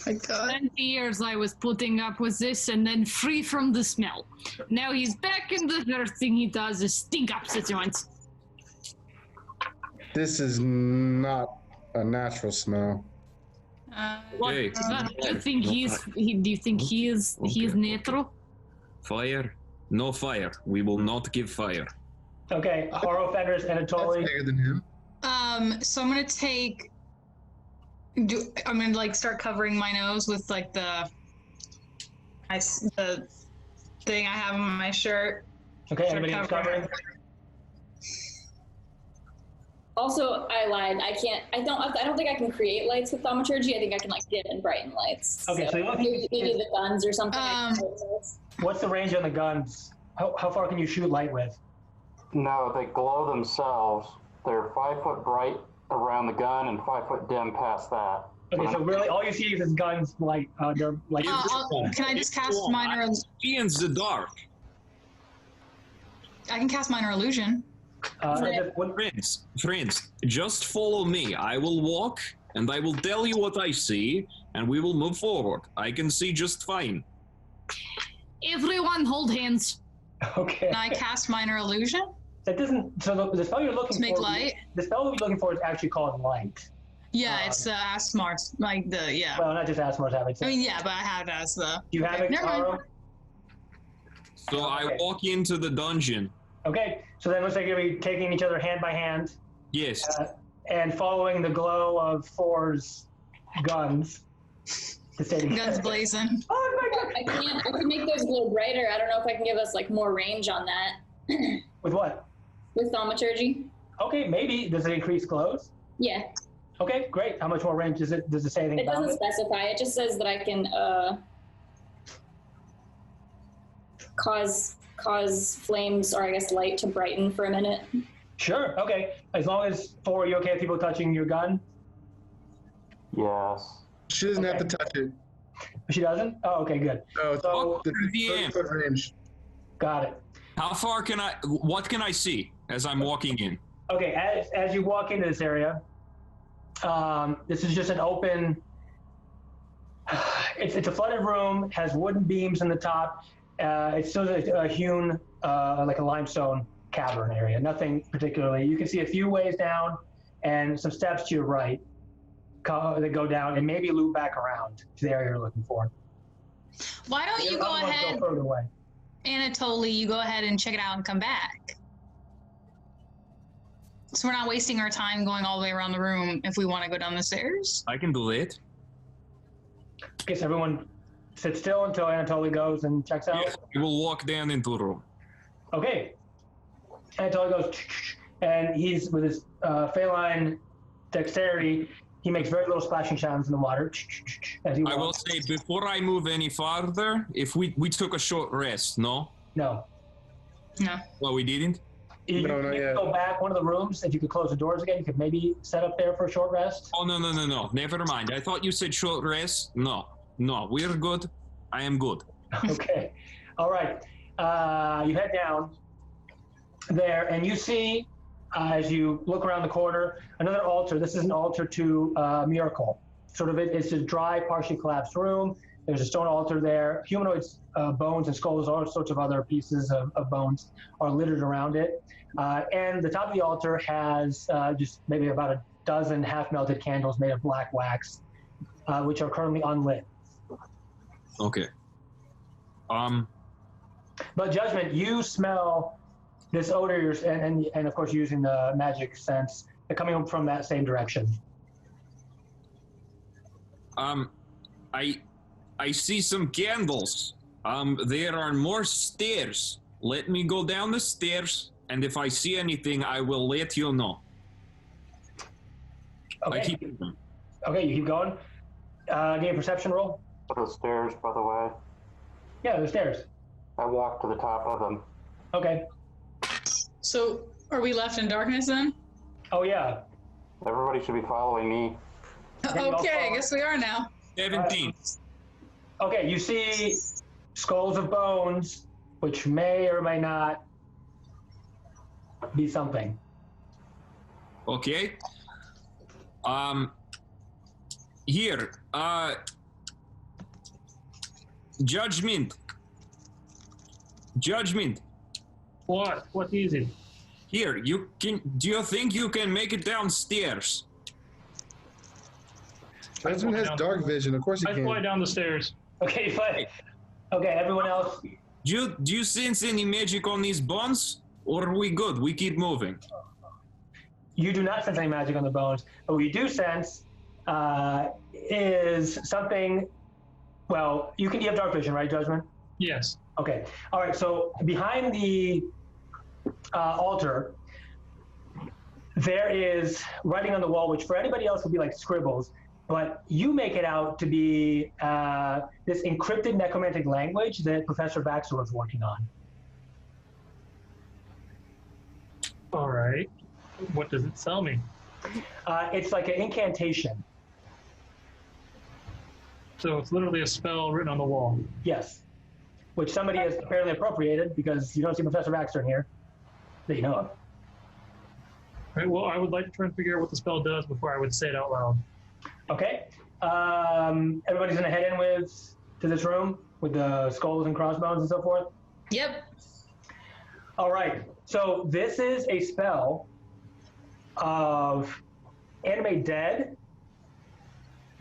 My god. 20 years I was putting up with this and then free from the smell. Now he's back and the first thing he does is stink up the joints. This is not a natural smell. What? Hey. Do you think he is natural? Fire? No fire. We will not give fire. Okay. Haro, Fenris, and That's Anatoly. bigger than him. So I'm gonna take. I'm gonna like start covering my nose with like the thing I have on my shirt. Okay. Start Anybody else covering. covering? Also, I lied. I don't think I can create lights with thaumaturgy. I think I can like dim and brighten lights. Okay, so the only thing maybe is- the guns or something. I can create lights. What's the range on the guns? How far can you shoot light with? No, they glow themselves. They're 5 foot bright around the gun and 5 foot dim past that. Okay, so really all you see is this gun's light. They're like. Can I just cast minor? See in the dark. I can cast minor illusion. Friends, just follow me. I will walk, and I will tell you what I see, and we will move forward. I can see just fine. Everyone hold hands. Okay. Can I cast minor illusion? That doesn't. So the spell you're looking To make for. light? The spell you're looking for is actually called light. Yeah, it's Asmar's, like the, yeah. Well, not just Asmar's have it. I mean, yeah, but I have it as the... You have it, Never mind. Taro? So I walk into the dungeon. Okay, so then looks like you'll be taking each other hand by hand. Yes. And following the glow of Thor's guns. Guns blazing. Oh my god! I can make those glow brighter. I don't know if I can give us like more range on that. With what? With thaumaturgy. Okay, maybe. Does it increase glows? Yeah. Okay, great. How much more range does it say anything It about doesn't it? specify. It just says that I can cause flames, or I guess light, to brighten for a minute. Sure, okay. As long as Thor, are you okay with people touching your gun? Yes. She doesn't have to touch it. She doesn't? Oh, okay, good. No, it's So, the DM. 30-foot range. got it. How far can I... What can I see as I'm walking in? Okay, as you walk into this area, this is just an open... It's a flooded room, has wooden beams in the top. It's still a hewn, like a limestone cavern area. Nothing particularly. You can see a few ways down and some steps to your right that go down and maybe loop back around to the area you're looking for. Why don't you go Other ones ahead, further away. Anatoly, you go ahead and check it out and come back. So we're not wasting our time going all the way around the room if we want to go down the stairs. I can do it. Guess everyone sit still until Anatoly goes and checks out. Yes, we will walk down into the room. Okay. Anatoly goes, and he's with his feline dexterity. He makes very little splashing sounds in the water as he walks. I will say, before I move any farther, if we took a short rest, no? No. No. Well, we didn't? You No, not could yet. go back one of the rooms. If you could close the doors again, you could maybe set up there for a short rest. Oh, no. Never mind. I thought you said short rest. No, we're good. I am good. Okay. All right. You head down there, and you see, as you look around the corner, another altar. This is an altar to Miracle. Sort of, it's a dry, partially collapsed room. There's a stone altar there. Humanoids, bones and skulls, all sorts of other pieces of bones are littered around it. And the top of the altar has just maybe about a dozen half-melted candles made of black wax, which are currently unlit. Okay. But Judgment, you smell this odor, and of course using the magic sense, coming from that same direction. I see some candles. There are more stairs. Let me go down the stairs, and if I see anything, I will let you know. Okay. I keep moving. Okay, you keep going. Give me a perception roll. The stairs, by the way. Yeah, the stairs. I walked to the top of them. Okay. So are we left in darkness then? Oh yeah. Everybody should be following me. Okay, I guess we are now. 17. Okay, you see skulls of bones, which may or may not be something. Okay. Here, Judgment. What? What is it? Here, do you think you can make it downstairs? Judgment has dark vision. Of course he I can. fly down the stairs. Okay, fine. Okay, everyone else. Do you sense any magic on these bones? Or are we good? We keep moving. You do not sense any magic on the bones, but what you do sense is something. Well, you have dark vision, right, Judgment? Yes. Okay. All right. So behind the altar, there is writing on the wall, which for anybody else would be like scribbles, but you make it out to be this encrypted necromantic language that Professor Baxter was working on. All right. What does it tell me? It's like an incantation. So it's literally a spell written on the wall. Yes. Which somebody has apparently appropriated because you don't see Professor Baxter in here. that you know of. Right, well, I would like to try and figure out what the spell does before I would say it out loud. Okay. Everybody's gonna head in to this room with the skulls and crossbones and so forth. Yep. All right. So this is a spell of animate dead,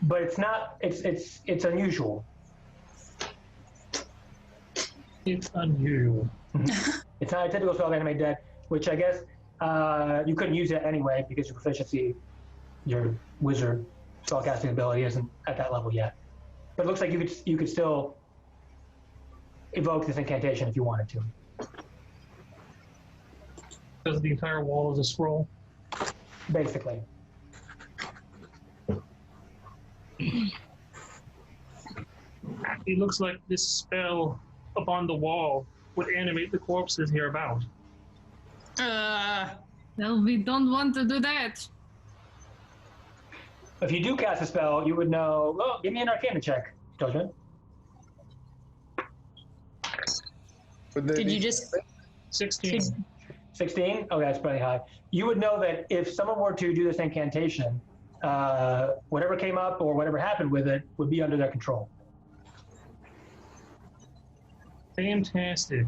but it's not. It's unusual. It's unusual. It's not a typical spell of animate dead, which I guess you couldn't use it anyway because your proficiency, your wizard spellcasting ability isn't at that level yet. But it looks like you could still evoke this incantation if you wanted to. Because the entire wall is a scroll. Basically. It looks like this spell upon the wall would animate the corpses hereabout. Well, we don't want to do that. If you do cast a spell, you would know. Well, give me an Arcana check, Judgment. Did you just 16. 16? Okay, that's pretty high. You would know that if someone were to do this incantation, whatever came up or whatever happened with it would be under their control. Fantastic.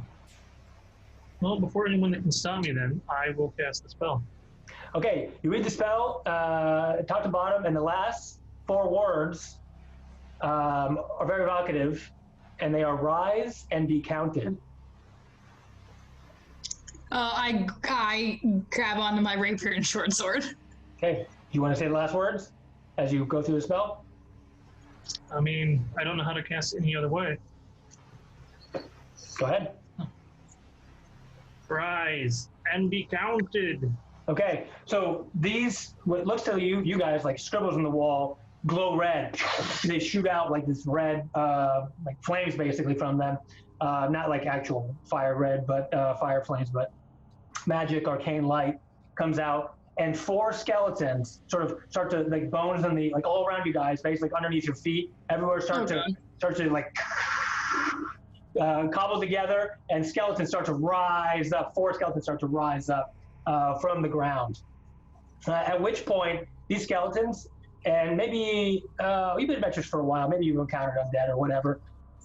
Well, before anyone that can stop me then, I will cast the spell. Okay, you read the spell, top to bottom, and the last 4 words are very evocative, and they are rise and be counted. I grab onto my rapier and short sword. Okay, do you want to say the last words as you go through the spell? I mean, I don't know how to cast it any other way. Go ahead. Rise and be counted. Okay, so these, what looks to you guys like scribbles on the wall, glow red. They shoot out like this red, like flames basically from them. Not like actual fire red, but fire flames, but magic arcane light comes out, and 4 skeletons sort of start to, like bones in the, like all around you guys, basically underneath your feet, everywhere start to like cobble together, and skeletons start to rise up. 4 skeletons start to rise up from the ground. At which point, these skeletons, and maybe you've been adventurous for a while, maybe you've encountered undead or whatever.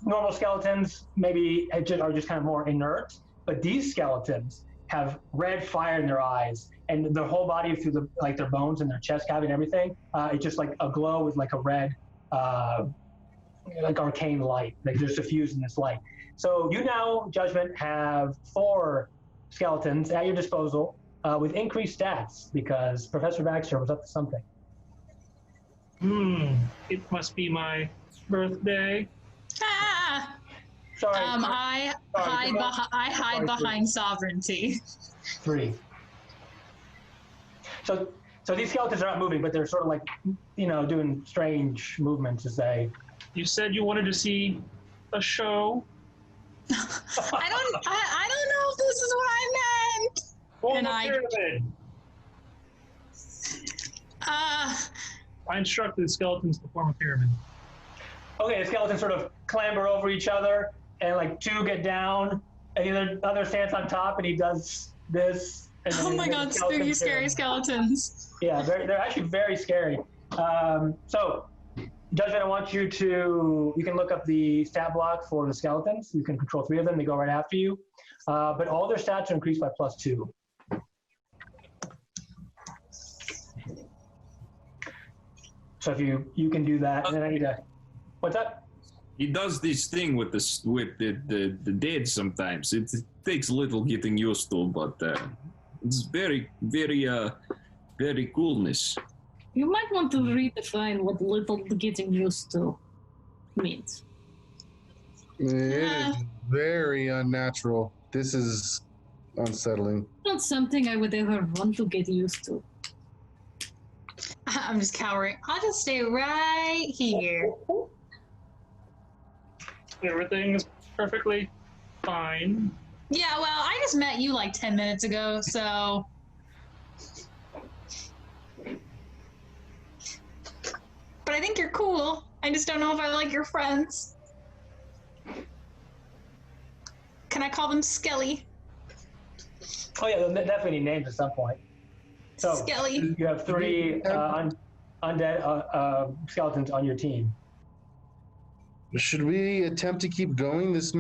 Normal skeletons maybe are just kind of more inert, but these skeletons have red fire in their eyes, and their whole body through the like their bones and their chest cavity and everything. It's just like a glow with like a red, like arcane light. Like they're suffused in this light. So you now, Judgment, have 4 skeletons at your disposal with increased stats because Professor Baxter was up to something. It must be my birthday. Ah! Sorry. I hide behind sovereignty. 3. So these skeletons are not moving, but they're sort of like, doing strange movements as they. You said you wanted to see a show. I don't know if this is what I meant. Form a pyramid. I instructed the skeletons to form a pyramid. Okay, the skeletons sort of clamber over each other, and like 2 get down, and the other stands on top, and he does this. And then Oh my god, spooky, scary skeletons. Yeah, they're actually very scary. So, Judgment, I want you can look up the stat block for the skeletons. You can control 3 of them. They go right after you. But all their stats are increased by +2. So if you can do that, and then I need to. What's up? He does this thing with the dead sometimes. It takes a little getting used to, but it's very, very, very coolness. You might want to redefine what little getting used to means. It is very unnatural. This is unsettling. Not something I would ever want to get used to. I'm just cowering. I'll just stay right here. Everything is perfectly fine. Yeah, well, I just met you like 10 minutes ago, so. But I think you're cool. I just don't know if I like your friends. Can I call them Skelly? Oh yeah, they'll definitely need names at some point. So Skelly. you have 3 undead skeletons on your team. Should we attempt to keep going? It's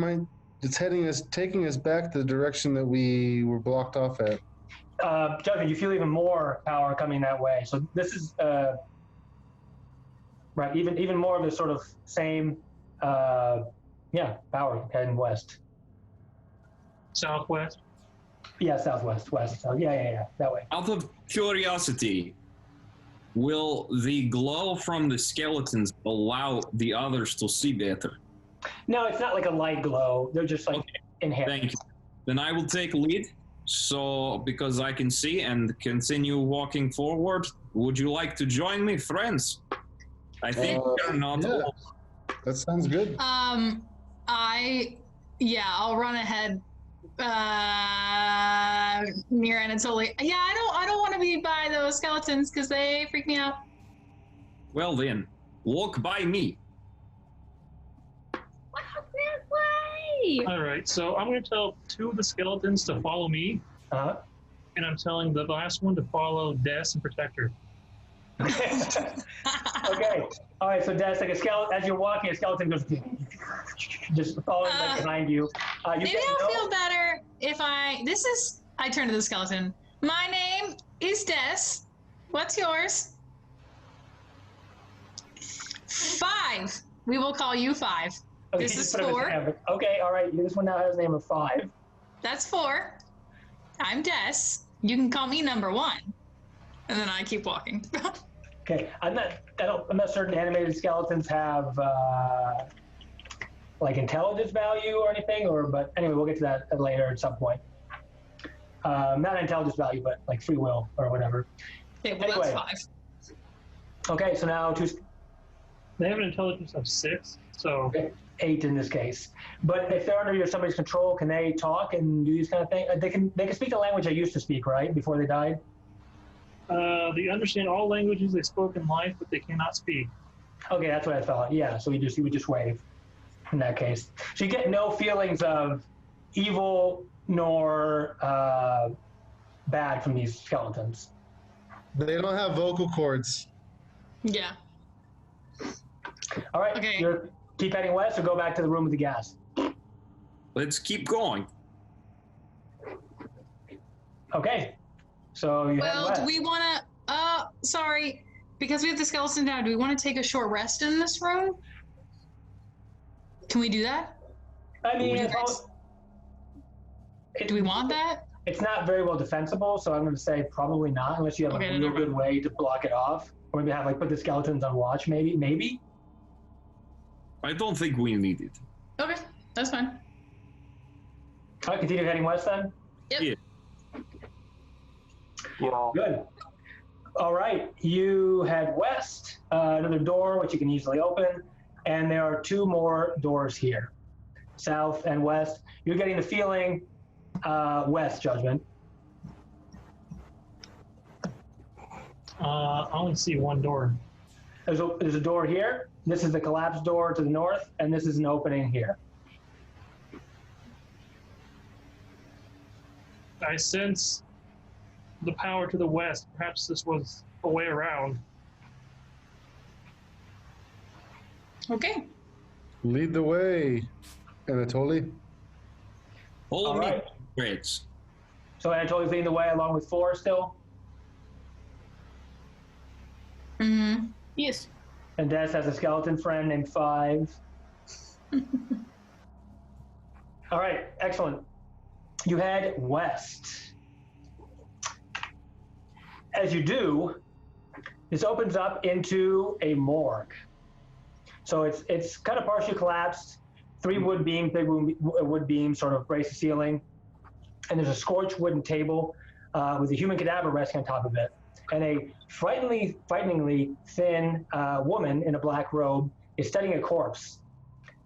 taking us back the direction that we were blocked off at. Judgment, you feel even more power coming that way. So this is right, even more of the sort of same power heading west. Southwest. Yeah, southwest, west. So yeah, that way. Out of curiosity, will the glow from the skeletons allow the others to see better? No, it's not like a light glow. They're just like inherent. Thank you. Then I will take lead. So, because I can see and continue walking forward, would you like to join me, friends? I think we're not all. That sounds good. I'll run ahead. Near Anatoly. Yeah, I don't want to be by those skeletons because they freak me out. Well then, walk by me. Walk that way. All right, so I'm going to tell 2 of the skeletons to follow me, and I'm telling the last one to follow Des and protect her. Okay. All right. So Des, like a skeleton, as you're walking, a skeleton goes just following right behind you. Maybe I'll feel better if I turn to the skeleton. My name is Des. What's yours? 5. We will call you 5. Okay, This is 4. Okay. All right. This one now has a name of 5. That's 4. I'm Des. You can call me number 1. And then I keep walking. Okay. I'm not certain animated skeletons have like intelligence value or anything, but anyway, we'll get to that later at some point. Not intelligence value, but like free will or whatever. Okay, well, Anyway. that's 5. Okay, so now They have an intelligence of 6, so 8 in this case. But if they're under somebody's control, can they talk and do these kind of things? They can speak the language they used to speak, right? Before they died? they understand all languages they spoke in life, but they cannot speak. Okay, that's what I thought. Yeah, so he would just wave in that case. So you get no feelings of evil nor bad from these skeletons. They don't have vocal cords. Yeah. All right, Okay. Keep heading west or go back to the room with the gas? Let's keep going. Okay, so you head Well, west. do we want to, sorry, because we have the skeleton down, do we want to take a short rest in this room? Can we do that? I mean, Do we want that? it's not very well defensible, so I'm going to say probably not, unless you have Okay, a real never good way to block it off. Or maybe have put the skeletons on watch, maybe? I don't think we need it. Okay, that's fine. All right, continue heading west then? Yep. Yeah. Yeah. Good. All right, you head west, another door which you can easily open, and there are two more doors here, south and west. You're getting the feeling west, Judgment. I only see one door. There's a door here. This is the collapsed door to the north, and this is an opening here. I sense the power to the west. Perhaps this was a way around. Okay. Lead the way, Anatoly. Follow All me, right. friends. So Anatoly's leading the way along with 4 still, Mm-hmm. Yes. and Des has a skeleton friend named 5. All right, excellent. You head west. As you do, this opens up into a morgue. So it's kind of partially collapsed. 3 wood beams, big wood beams, sort of brace the ceiling, and there's a scorched wooden table with a human cadaver resting on top of it, and a frighteningly thin woman in a black robe is studying a corpse.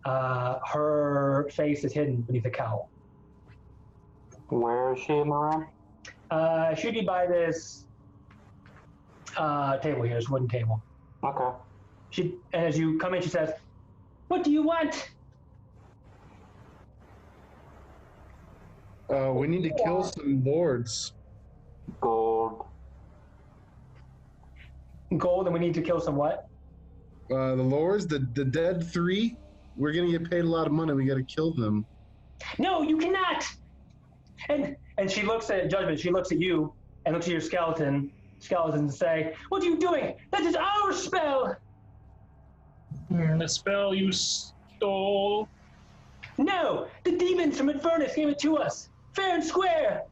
Her face is hidden beneath a cowl. Where is she in the room? She'd be by this table here, this wooden table. Okay. And as you come in, she says, "What do you want?" We need to kill some lords. Gold. Gold, and we need to kill some what? The lords, the dead 3. We're gonna get paid a lot of money. We gotta kill them. No, you cannot. And she looks at Judgment. She looks at you and looks at your skeletons and say, "What are you doing? That is our spell." The spell you stole. No, the demons from Avernus gave it to us, fair and square.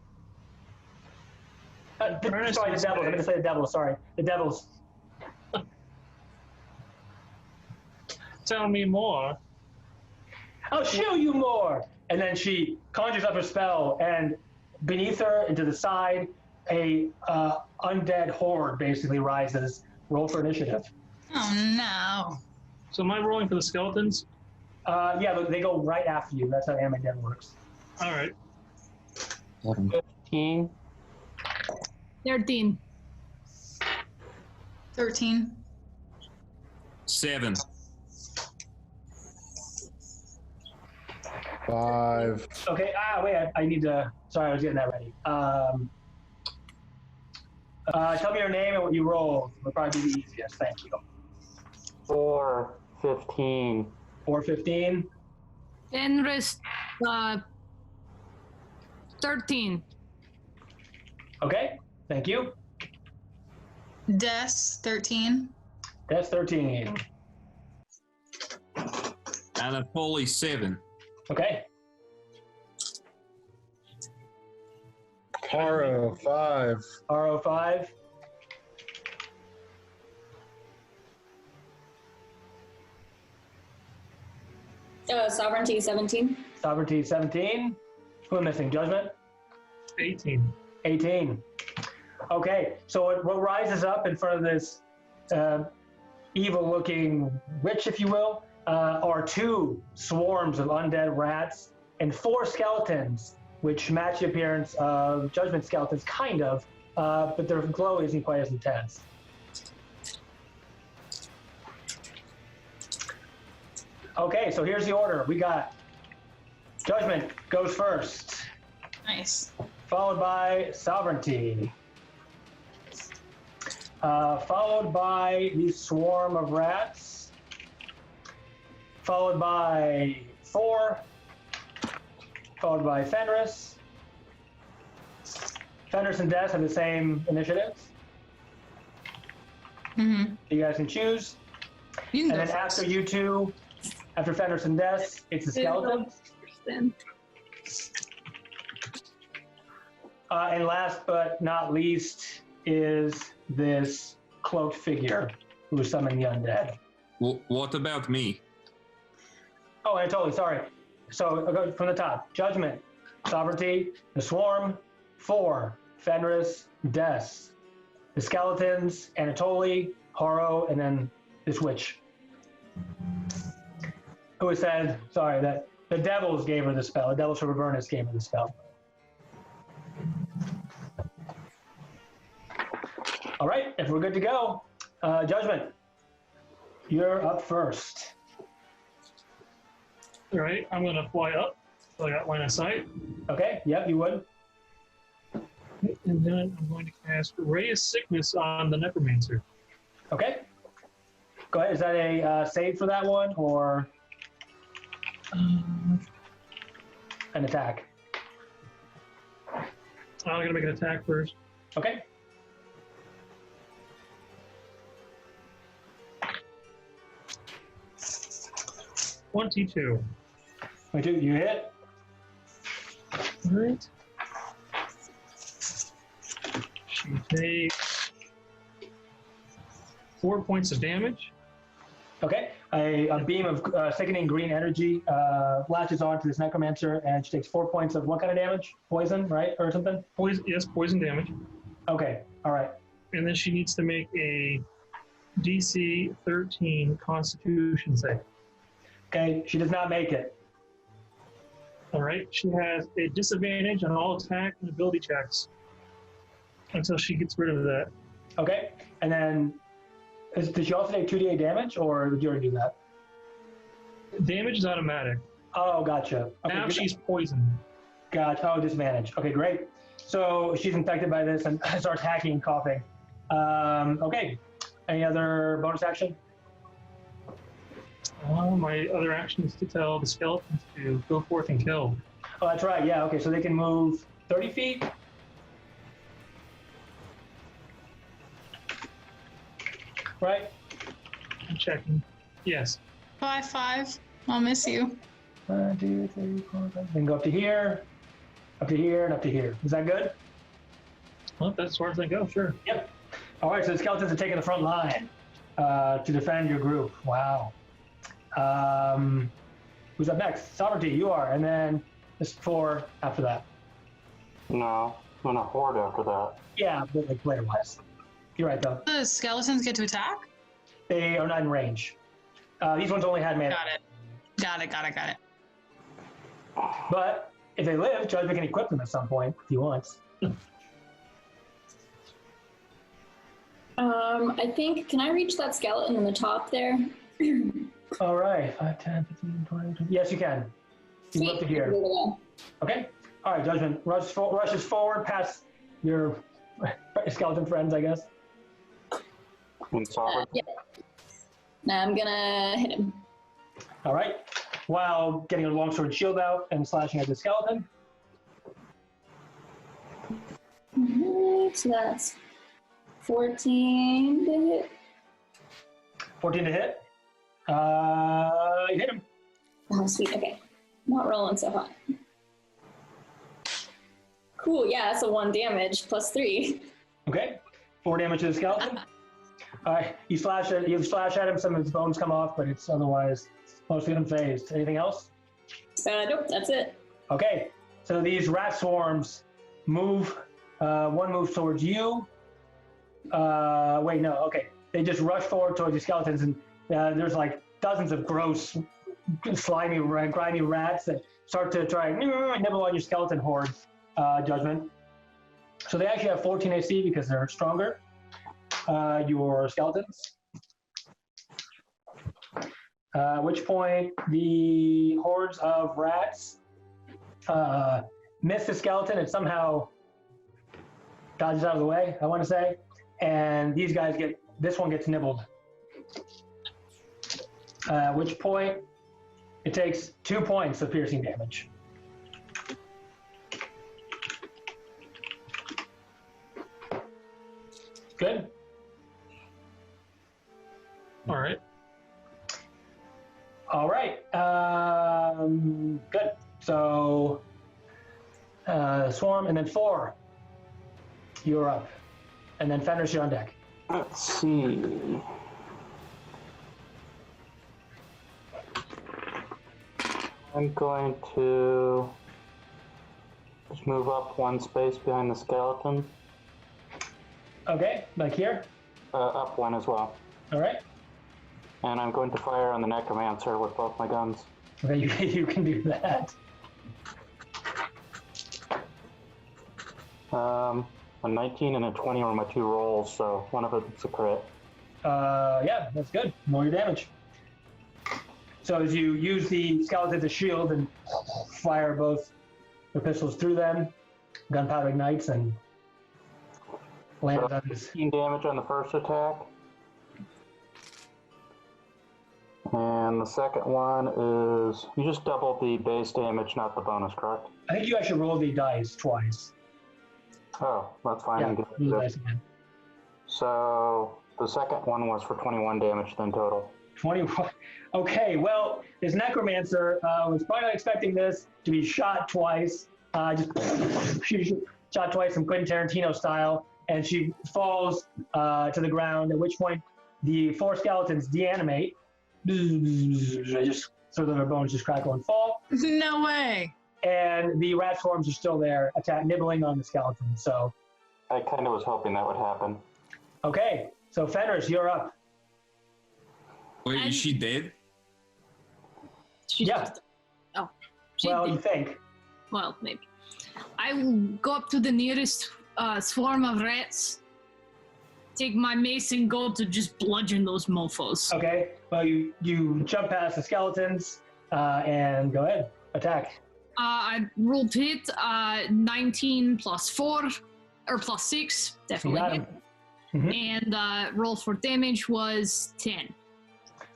Sorry, the devils. I'm going to say the devils. Sorry, the devils. Tell me more. I'll show you more. And then she conjures up her spell, and beneath her, into the side, a undead horde basically rises. Roll for initiative. Oh no. So am I rolling for the skeletons? Yeah, they go right after you. That's how Anime Dead works. All right. 15. 13. 13. 7. 5. Okay, wait, I need to, sorry, I was getting that ready. Tell me your name and what you rolled. Would probably be the easiest, thank you. 4, 15. 415. Fenris, 13. Okay, thank you. Des, 13. That's 13. Anatoly, 7. Okay, Haro, 5. RO5. Sovereignty 17. Sovereignty 17. Who am I missing? Judgment? 18. 18. Okay, so what rises up in front of this evil-looking witch, if you will, are 2 swarms of undead rats and 4 skeletons, which match the appearance of Judgment skeletons, kind of, but their glow isn't quite as intense. Okay, so here's the order. We got Judgment goes first, Nice. followed by Sovereignty, followed by the swarm of rats, followed by 4, followed by Fenris. Fenris and Des have the same initiatives. Mm-hmm. You guys can choose. You can And go then first. after you two, after Fenris and Des, it's the skeleton. Then. And last but not least is this cloaked figure who is summoning the undead. What about me? Oh, and totally, sorry. So I'll go from the top. Judgment, Sovereignty, the Swarm, 4, Fenris, Des. The skeletons, Anatoly, Haro, and then this witch. Who said, sorry, that the devils gave her the spell. The devils from Avernus gave her the spell. All right, if we're good to go, Judgment, you're up first. All right, I'm going to fly up. So I got line of sight. Okay, yep, you would. And then I'm going to cast Ray of Sickness on the Necromancer. Okay. Go ahead. Is that a save for that one or an attack? I'm going to make an attack first. Okay. $22. 22, you hit. All right. She takes 4 points of damage. Okay. A beam of sickening green energy latches onto this necromancer, and she takes 4 points of what kind of damage? Poison, right, or something? Poison damage. Okay. All right. And then she needs to make a DC 13 Constitution save. Okay. She does not make it. All right. She has a disadvantage on all attack and ability checks until she gets rid of that. Okay. And then, did she also take 2d8 damage, or did you already do that? Damage is automatic. Oh, gotcha. Okay, Now good. she's poisoned. Gotcha. Oh, disadvantage. Okay, great. So she's infected by this and starts hacking and coughing. Okay. Any other bonus action? My other action is to tell the skeletons to go forth and kill. Oh, that's right. Yeah. Okay. So they can move 30 feet. Right. I'm checking. Yes. 5-5. I'll miss you. 1, 2, 3, 4, 5. Then go up to here, and up to here. Is that good? Well, that's as far as I go. Sure. Yep. All right. So the skeletons are taking the front line to defend your group. Wow. Who's up next? Sovereignty, you are, and then there's 4 after that. No, I'm gonna horde after that. Yeah, but like player-wise. You're right, though. The skeletons get to attack? They are not in range. These ones only had mana. Got it. But if they live, Judgment can equip them at some point if he wants. I think, can I reach that skeleton in the top there? All right. 5, 10, 15, 20, 20. Yes, you can. You can go up to here. Okay. All right, Judgment rushes forward past your skeleton friends, I guess. And Sovereign? Yeah. Now I'm gonna hit him. All right. While getting a longsword shield out and slashing at the skeleton. So that's 14 to hit. 14 to hit. You hit him. Oh, sweet. Okay. Not rolling so hot. Cool. Yeah, that's a 1 damage plus 3. Okay. 4 damage to the skeleton. All right. You slash at him. Some of his bones come off, but it's otherwise mostly unfazed. Anything else? Nope. That's it. Okay. So these rat swarms move. One moves towards you. Wait, no. Okay. They just rush forward towards the skeletons, and there's like dozens of gross, slimy, grimy rats that start to try and nibble on your skeleton horde. Judgment. So they actually have 14 AC because they're stronger. Your skeletons. At which point the hordes of rats miss the skeleton and somehow dodges out of the way, I want to say. And these guys this one gets nibbled. At which point it takes 2 points of piercing damage. Good. All right. All right. Good. So, Swarm, and then 4. You're up. And then Fenris, you're on deck. Let's see. I'm going to just move up 1 space behind the skeleton. Okay, like here. Up 1 as well. All right. And I'm going to fire on the necromancer with both my guns. Okay, you can do that. A 19 and a 20 were my 2 rolls, so one of it's a crit. Yeah, that's good. Roll your damage. So as you use the skeleton as a shield and fire both the pistols through them, gunpowder ignites and lands on his... 15 damage on the first attack. And the second one is, you just double the base damage, not the bonus, correct? I think you actually roll the dice twice. Oh, that's fine. Yeah, I can roll do the that. dice again. So the second one was for 21 damage then total. 21. Okay, well, this necromancer was probably not expecting this to be shot twice. Shot twice from Quentin Tarantino style, and she falls to the ground, at which point the 4 skeletons deanimate. Just so that their bones just crackle and fall. No way. And the rat swarms are still there, nibbling on the skeleton. So, I kind of was hoping that would happen. okay. So Fenris, you're up. Wait, is she dead? She's Yeah. just- oh. She Well, did. you think. Well, maybe. I will go up to the nearest swarm of rats, take my mace and go to just bludgeon those mofos. Okay. Well, you jump past the skeletons and go ahead, attack. I rolled hit, 19 plus 4, or plus 6, You definitely got hit. him. Mhm. And roll for damage was 10.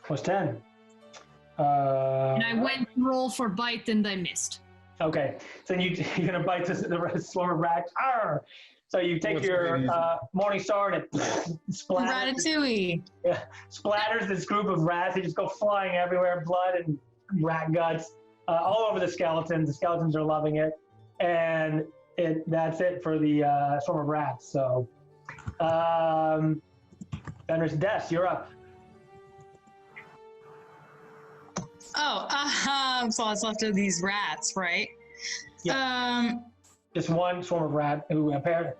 Was 10. And I went to roll for bite and I missed. Okay, so you're gonna bite the swarm of rats. Arr! So you take What's your great is- Morning Star and it splatters, Ratatouille. splatters this group of rats. They just go flying everywhere, blood and rat guts all over the skeletons. The skeletons are loving it, and that's it for the swarm of rats. So, Fenris Des, you're up. So what's left of these rats, right? Just one swarm of rat who appeared.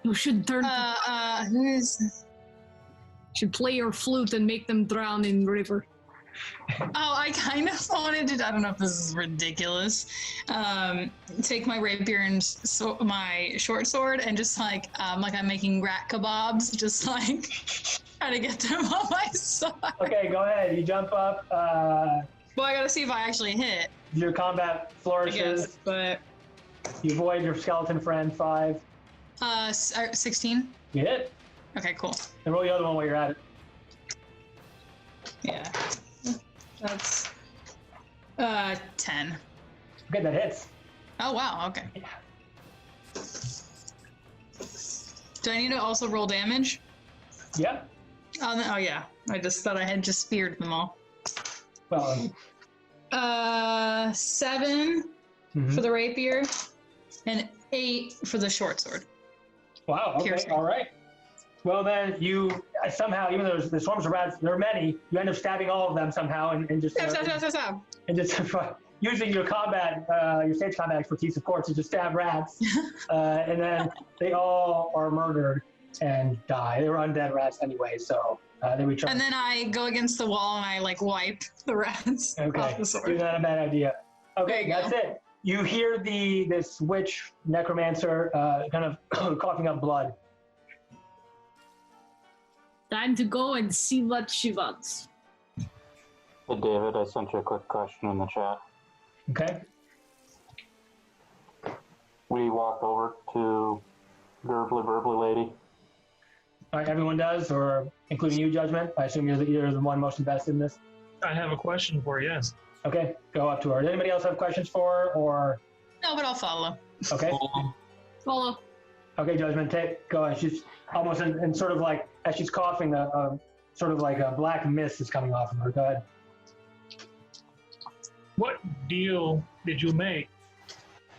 You should turn Who is? should play your flute and make them drown in river. Oh, I kind of wanted to. I don't know if this is ridiculous. Take my rapier and my short sword and just like I'm making rat kebabs, just like try to get them on my side. Okay, go ahead. You jump up. Well, I gotta see if I actually hit. Your combat I flourishes. guess, but You avoid your skeleton friend. 5. 16. You hit. Okay, cool. And roll the other one while you're at it. Yeah, that's 10. Okay, that hits. Oh wow. Okay. Do I need to also roll damage? Yep. Oh yeah. I just thought I had just speared them all. Well, 7 for the rapier, and 8 for the short sword. wow. Okay. Piercing. All right. Well, then you somehow, even though the swarms of rats, there are many, you end up stabbing all of them somehow, and just using your combat, your stage combat expertise, of course, to just stab rats, and then they all are murdered and die. They were undead rats anyway, so they return. And then I go against the wall and I wipe the rats Okay, off the sword. you're not a bad idea. Okay, There you that's it. You hear this witch necromancer kind of coughing up blood. Time to go and see what she wants. Hey, David, I sent you a quick question in the chat. Okay. We walked over to Verbally Lady. All right, everyone does, or including you, Judgment. I assume you're the one most invested in this. I have a question for you, yes. Okay, go up to her. Does anybody else have questions for her, or No, but I'll follow. okay? Follow. Okay, Judgment, go ahead. She's almost in sort of like, as she's coughing, sort of like a black mist is coming off of her. Go ahead. What deal did you make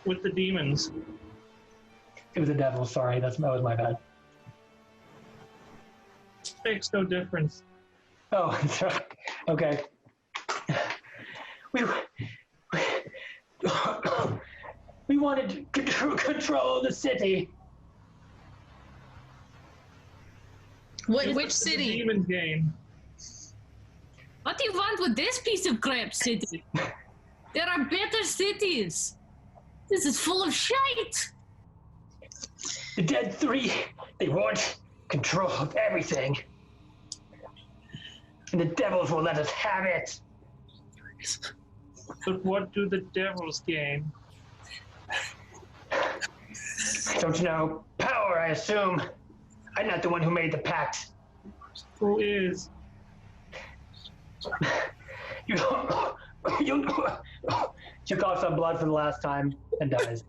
with the demons? It was the devil, sorry. That was my bad. Makes no difference. Oh, sorry. Okay. We wanted to control the city. Which The city? demon game. What do you want with this piece of crap city? There are better cities. This is full of shite. The Dead Three, they want control of everything. And the devils will let us have it. But what do the devils gain? Don't you know? Power, I assume. I'm not the one who made the pact. Who is? You she coughs up blood for the last time and dies.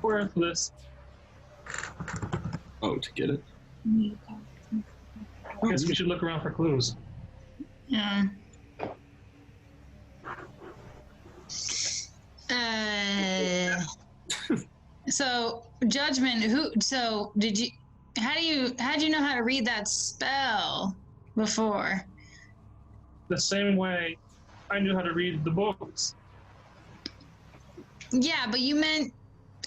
Worthless. Oh, to get it. I guess we should look around for clues. Yeah. So Judgment. How'd you know how to read that spell before? The same way I knew how to read the books. Yeah, but you meant.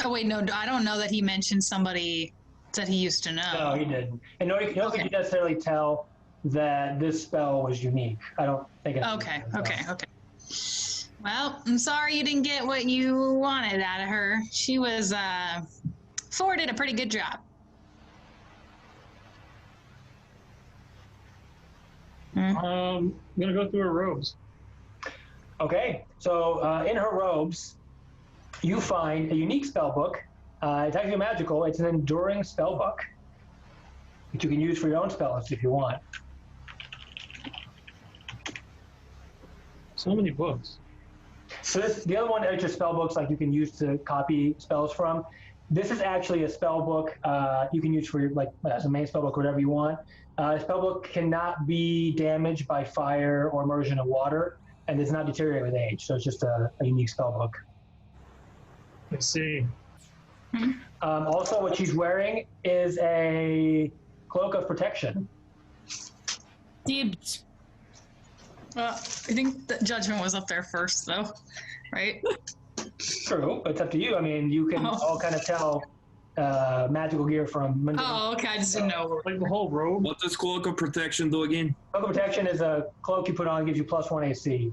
Oh wait, no, I don't know that he mentioned somebody that he used to know. No, he didn't. And no, you don't think you necessarily tell that this spell was unique. I don't think it's Okay. Well, I'm sorry you didn't get what you wanted out of her. She was Ford did a pretty good job. I'm gonna go through her robes. Okay, so in her robes, you find a unique spell book. It's actually magical. It's an enduring spell book that you can use for your own spells if you want. So many books. So the other one are just spell books like you can use to copy spells from. This is actually a spell book you can use for your, as a main spell book, whatever you want. A spell book cannot be damaged by fire or immersion of water, and does not deteriorate with age. So it's just a unique spell book. I see. Also, what she's wearing is a cloak of protection. Dibs. I think the judgment was up there first, though, right? True, but it's up to you. I mean, you can all kind of tell magical gear from mundane. Oh, okay. I just didn't know. Like the whole robe. What does Cloak of Protection do again? Cloak of protection is a cloak you put on, gives you +1 AC.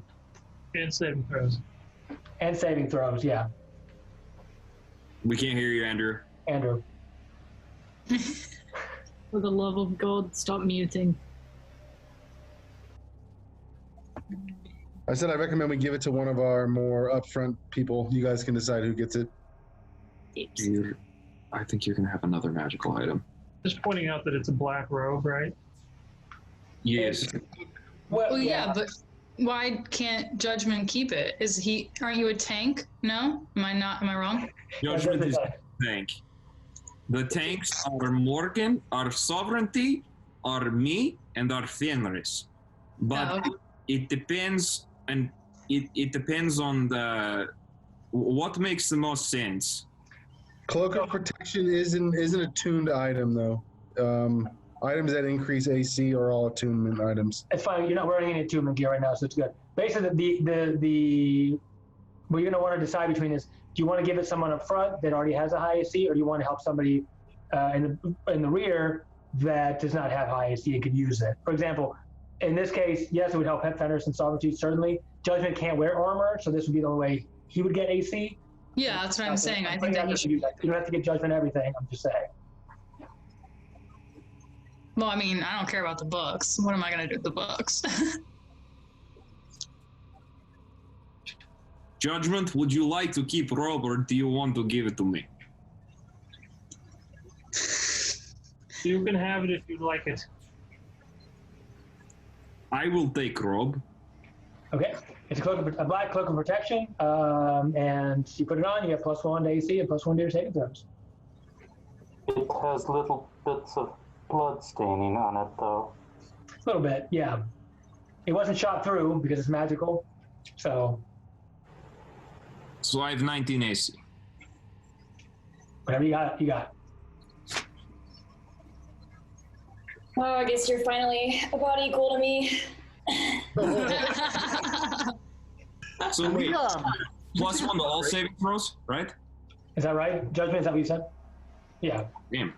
And saving throws. And saving throws, yeah. We can't hear you, Andrew. Andrew. For the love of God, stop muting. I said I recommend we give it to one of our more upfront people. You guys can decide who gets it. Dibs. I think you're going to have another magical item. Just pointing out that it's a black robe, right? Yes. Well, yeah, but why can't Judgment keep it? Aren't you a tank? No? Am I wrong? Judgment is a tank. The tanks are Morgan, our Sovereignty, are me, and our Fenris. But it depends, and it depends on what makes the most sense. Cloak of Protection isn't a tuned item though. Items that increase AC are all attunement items. It's fine. You're not wearing any attunement gear right now, so it's good. Basically, the what you're going to want to decide between is: do you want to give it someone up front that already has a high AC, or do you want to help somebody in the rear that does not have high AC and could use it? For example, in this case, yes, it would help Fenris and Sovereignty, certainly. Judgment can't wear armor, so this would be the only way he would get AC. Yeah, that's what I'm saying. I think that you don't have to get Judgment everything. I'm just saying. Well, I mean, I don't care about the books. What am I going to do with the books? Judgment, would you like to keep robe or do you want to give it to me? You can have it if you'd like it. I will take robe. Okay. It's a black cloak of protection, and you put it on, you get +1 to AC and +1 to your saving throws. It has little bits of blood staining on it, though. A little bit, yeah. It wasn't shot through because it's magical, so. So I have 19 AC. Whatever you got, you got. Oh, I guess you're finally about equal to me. So wait, +1 to all saving throws, right? Is that right? Judgment, is that what you said? Yeah. Damn,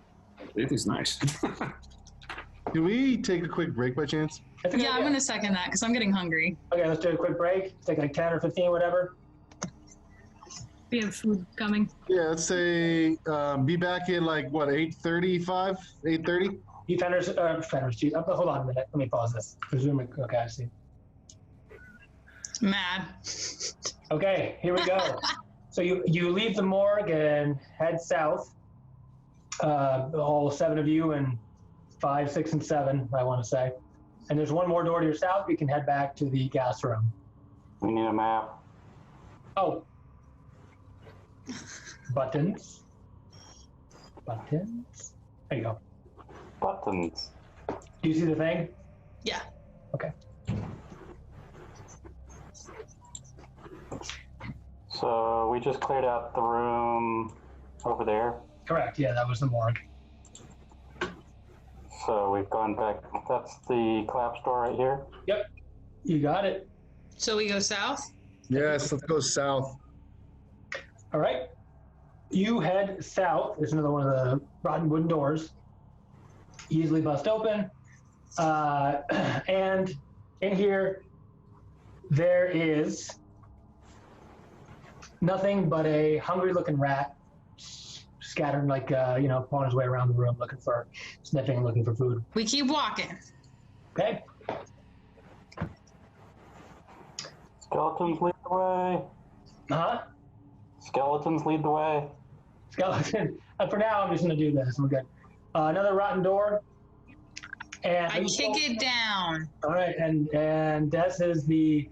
it is nice. Can we take a quick break by chance? That's a good Yeah, I'm idea. going to second that because I'm getting hungry. Okay, let's do a quick break. Let's take like 10 or 15, whatever. We have food coming. Yeah, let's say be back at like what 8:35, 8:30. You Fenris, geez, hold on a minute. Let me pause this. Presuming, okay, I see. Mad. Okay, here we go. So you leave the morgue and head south. All 7 of you and 5, 6, and 7, I want to say. And there's one more door to your south. You can head back to the gas room. We need a map. Oh. Buttons. Buttons. There you go. Buttons. Do you see the thing? Yeah. Okay. So we just cleared out the room over there. Correct. Yeah, that was the morgue. So we've gone back. That's the collapse door right here. Yep. You got it. So we go south? Yes, let's go south. All right. You head south. There's another one of the rotten wooden doors. Easily bust open. And in here, there is nothing but a hungry-looking rat scattered pulling his way around the room sniffing and looking for food. We keep walking. Okay? Skeletons lead the way. Huh? Skeletons lead the way. Skeleton. For now, I'm just going to do this. We're good. Another rotten door. And I kick it down. All right, and Des is the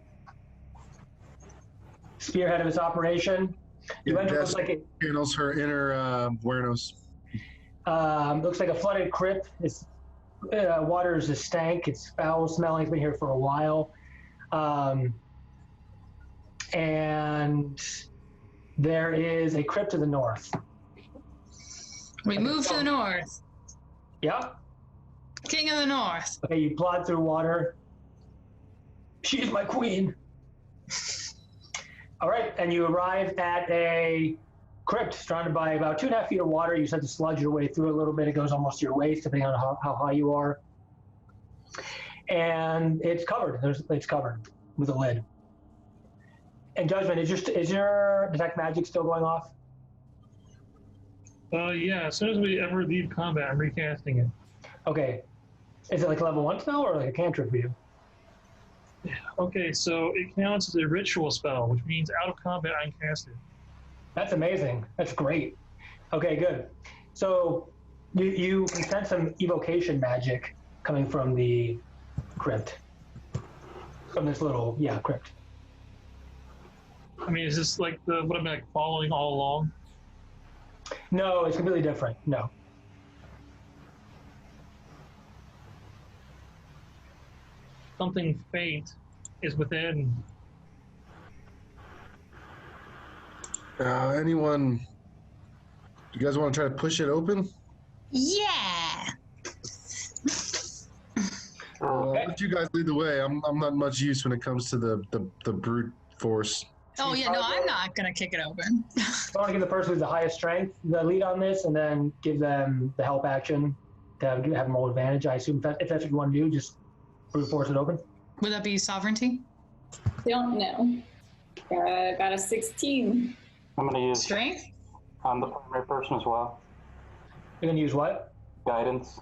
spearhead of this operation. You enter looks like it channels her inner awareness. looks like a flooded crypt. It's water is a stank. It's foul smelling. It's been here for a while, and there is a crypt to the north. We move to the north. Yeah. King of the North. Okay, you plod through water. She's my queen. All right, and you arrive at a crypt surrounded by about 2.5 feet of water. You just have to sludge your way through a little bit. It goes almost to your waist, depending on how high you are. And it's covered. It's covered with a lid. And Judgment, is your detect magic still going off? Yeah, as soon as we ever leave combat, I'm recasting it. Okay. Is it like level 1 spell or like a cantrip for you? Okay, so it counts as a ritual spell, which means out of combat I can cast it. That's amazing. That's great. Okay, good. So you can sense some evocation magic coming from the crypt. From this little, crypt. I mean, is this like what I'm like following all along? No, it's completely different. No. Something faint is within. Anyone? You guys want to try to push it open? Yeah. I'll let you guys lead the way. I'm not much use when it comes to the brute force. Oh yeah, no, I'm not gonna kick it open. I want to give the person with the highest strength the lead on this, and then give them the help action to have them roll advantage. I assume if that's what you want to do, just brute force it open. Would that be sovereignty? Don't know. Got a 16. I'm going to use Strength? I'm the primary person as well. You're going to use what? Guidance.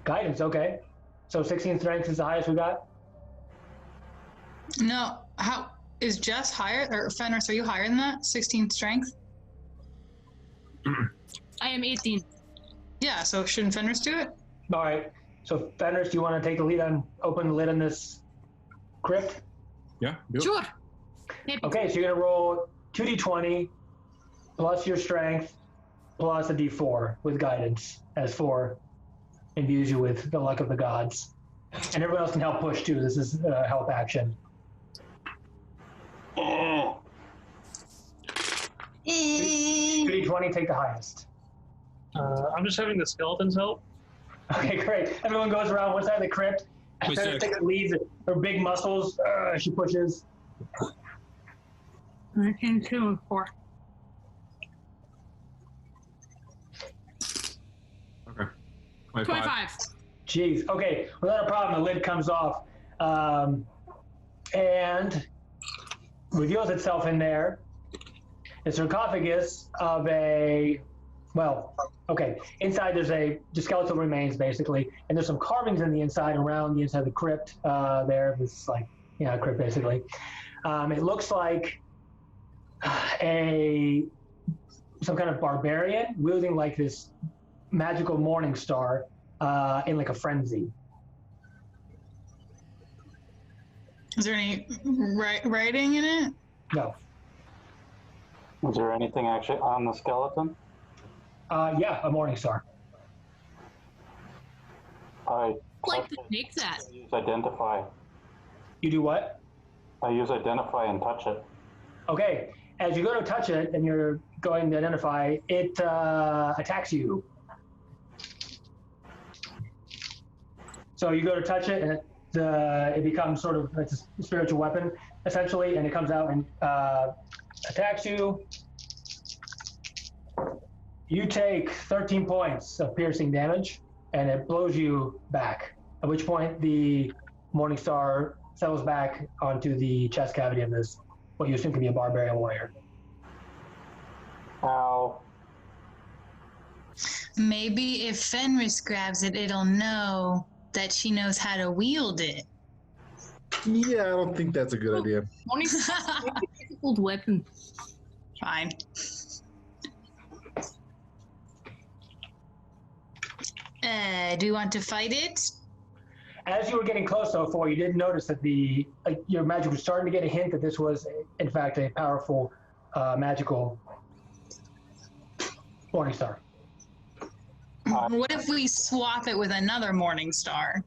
Guidance, okay. So 16 strength is the highest we got? No. How is Jess higher, or Fenris? Are you higher than that? 16 strength? I am 18. Yeah. So shouldn't Fenris do it? All right. So Fenris, do you want to take the lead on open the lid on this crypt? Yeah. Do it. Sure. Okay, so you're going to roll 2d20 plus your strength plus a d4 with guidance, as 4 imbues you with the luck of the gods. And everyone else can help push too. This is help action. 2d20, take the highest. I'm just having the skeletons help. Okay, great. Everyone goes around one side of the crypt. Push Fenris it. takes the lead. Her big muscles, she pushes. 19, 2, and 4. Okay. 25. Jeez. Okay, without a problem, the lid comes off and reveals itself in there. A sarcophagus of inside there's just skeletal remains basically, and there's some carvings in the inside around the inside of the crypt there. It's like, a crypt basically. It looks like some kind of barbarian wielding like this magical morning star in like a frenzy. Is there any writing in it? No. Is there anything actually on the skeleton? Yeah, a morning star. I Like to take that. use identify. You do what? I use identify and touch it. Okay. As you go to touch it and you're going to identify, it attacks you. So you go to touch it, and it becomes sort of it's a spiritual weapon, essentially, and it comes out and attacks you. You take 13 points of piercing damage, and it blows you back, at which point the morning star settles back onto the chest cavity of this, what you assume to be a barbarian warrior. Ow. Maybe if Fenris grabs it, it'll know that she knows how to wield it. Yeah, I don't think that's a good idea. Morning Star is a very difficult weapon. Fine. Do you want to fight it? As you were getting close, though, you did notice that your magic was starting to get a hint that this was, in fact, a powerful magical morning star. What if we swap it with another morning star?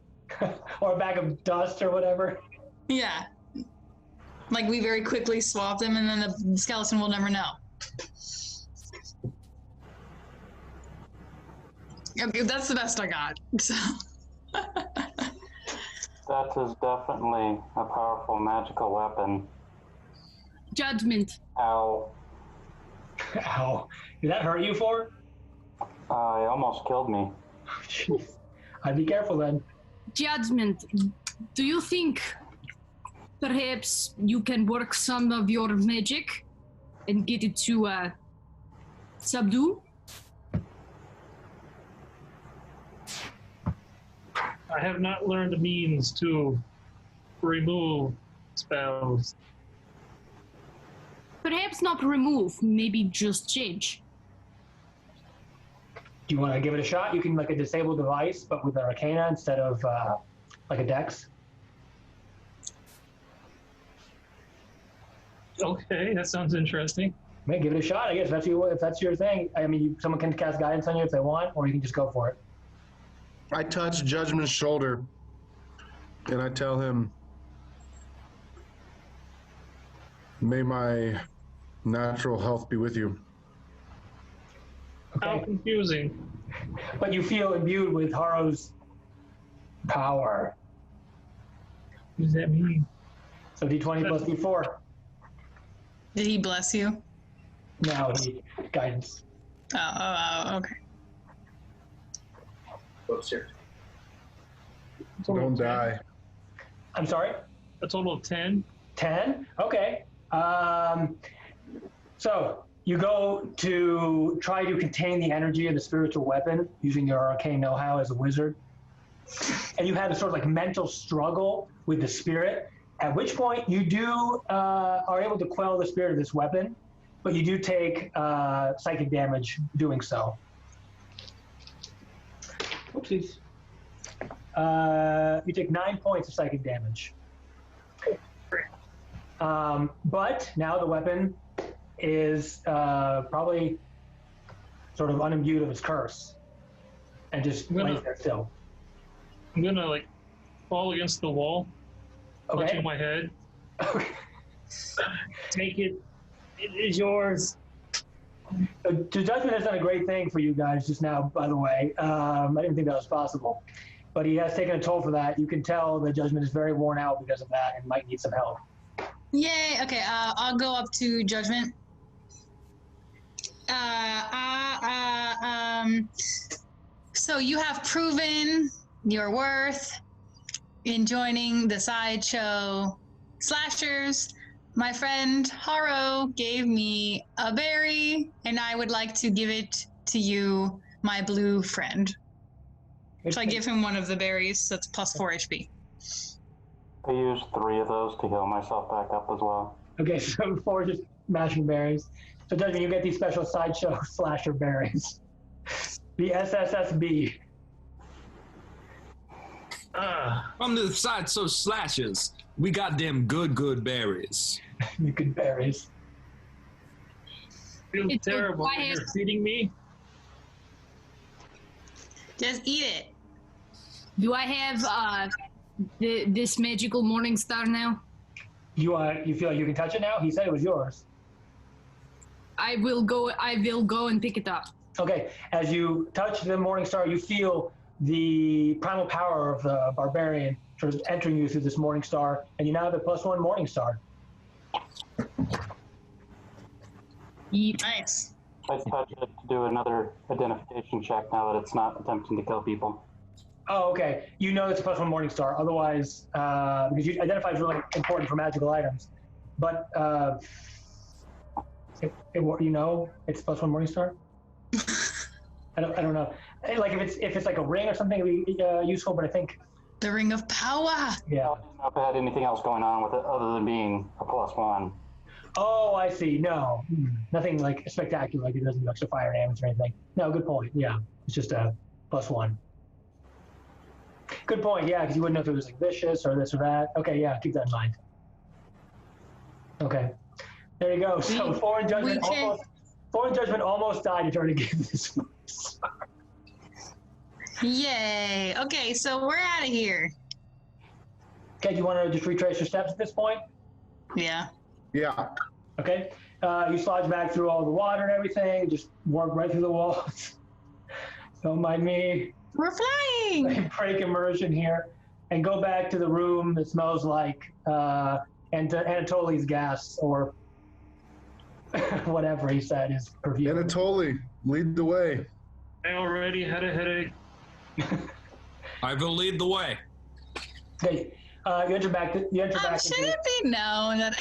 Or a bag of dust or whatever. Yeah. Like we very quickly swap them and then the skeleton will never know. Okay, that's the best I got. So. That is definitely a powerful magical weapon. Judgment. Ow. Ow. Did that hurt you for? It almost killed me. Jeez. I'd be careful then. Judgment. Do you think perhaps you can work some of your magic and get it to subdue? I have not learned the means to remove spells. Perhaps not remove, maybe just change. Do you want to give it a shot? You can like a disable device, but with an arcana instead of like a dex. Okay, that sounds interesting. May give it a shot, I guess. If that's your thing. I mean, someone can cast guidance on you if they want, or you can just go for it. I touch Judgment's shoulder, and I tell him, "May my natural health be with you." How Okay. confusing. But you feel imbued with Haro's power. What does that mean? So D20 plus D4. Did he bless you? Now he guidance. Oh, okay. Whoops, here. Total Don't of 10? die. I'm sorry? A total of 10? 10? Okay. So you go to try to contain the energy of the spiritual weapon using your arcane know-how as a wizard. And you have a sort of like mental struggle with the spirit, at which point you are able to quell the spirit of this weapon, but you do take psychic damage doing so. Oopsies. You take 9 points of psychic damage. But now the weapon is probably sort of unimbued of its curse and just lays there still. I'm gonna like fall against the wall, Okay. touching my head. Okay. Take it. It is yours. The judgment has done a great thing for you guys just now, by the way. I didn't think that was possible. But he has taken a toll for that. You can tell the judgment is very worn out because of that and might need some help. Yay. Okay, I'll go up to Judgment. So you have proven your worth in joining the Sideshow Slashers. My friend Haro gave me a berry, and I would like to give it to you, my blue friend. So I give him one of the berries, so it's plus 4 HP. I used 3 of those to heal myself back up as well. Okay, so 4 just mashing berries. So Judgment, you get these special Sideshow Slasher berries. The SSSB. From the Sideshow Slashers, we got them good berries. You good berries. Feels It's like terrible when why you're is- feeding me. Just eat it. Do I have this magical morning star now? You feel like you can touch it now? He said it was yours. I will go and pick it up. Okay, as you touch the Morning Star, you feel the primal power of the barbarian sort of entering you through this Morning Star, and you now have a +1 Morning Star. Yeet. Nice. I touch it to do another identification check now that it's not attempting to kill people. Oh, okay. You know it's a +1 Morning Star. Otherwise, because you identify is really important for magical items, but you know it's +1 Morning Star. I don't know. Like if it's like a ring or something, it'd be useful. But I think The Ring of Power. Yeah. I didn't know if it had anything else going on with it other than being a +1. Oh, I see. No, nothing like spectacular. Like it doesn't do extra fire damage or anything. No, good point. Yeah, it's just a +1. Good point. Yeah, because you wouldn't know if it was like vicious or this or that. Okay, yeah, keep that in mind. Okay, there you go. So Foreign Judgment almost died to try to get this. Yay. Okay, so we're out of here. Okay, do you want to just retrace your steps at this point? Yeah. Yeah. Okay. You slide back through all the water and everything. Just work right through the walls. Don't mind me. We're flying. Break immersion here, and go back to the room that smells like Anatoly's gas or whatever he said is perfume. Anatoly, lead the way. I already had a headache. I will lead the way. Okay. You enter back. Should it be known that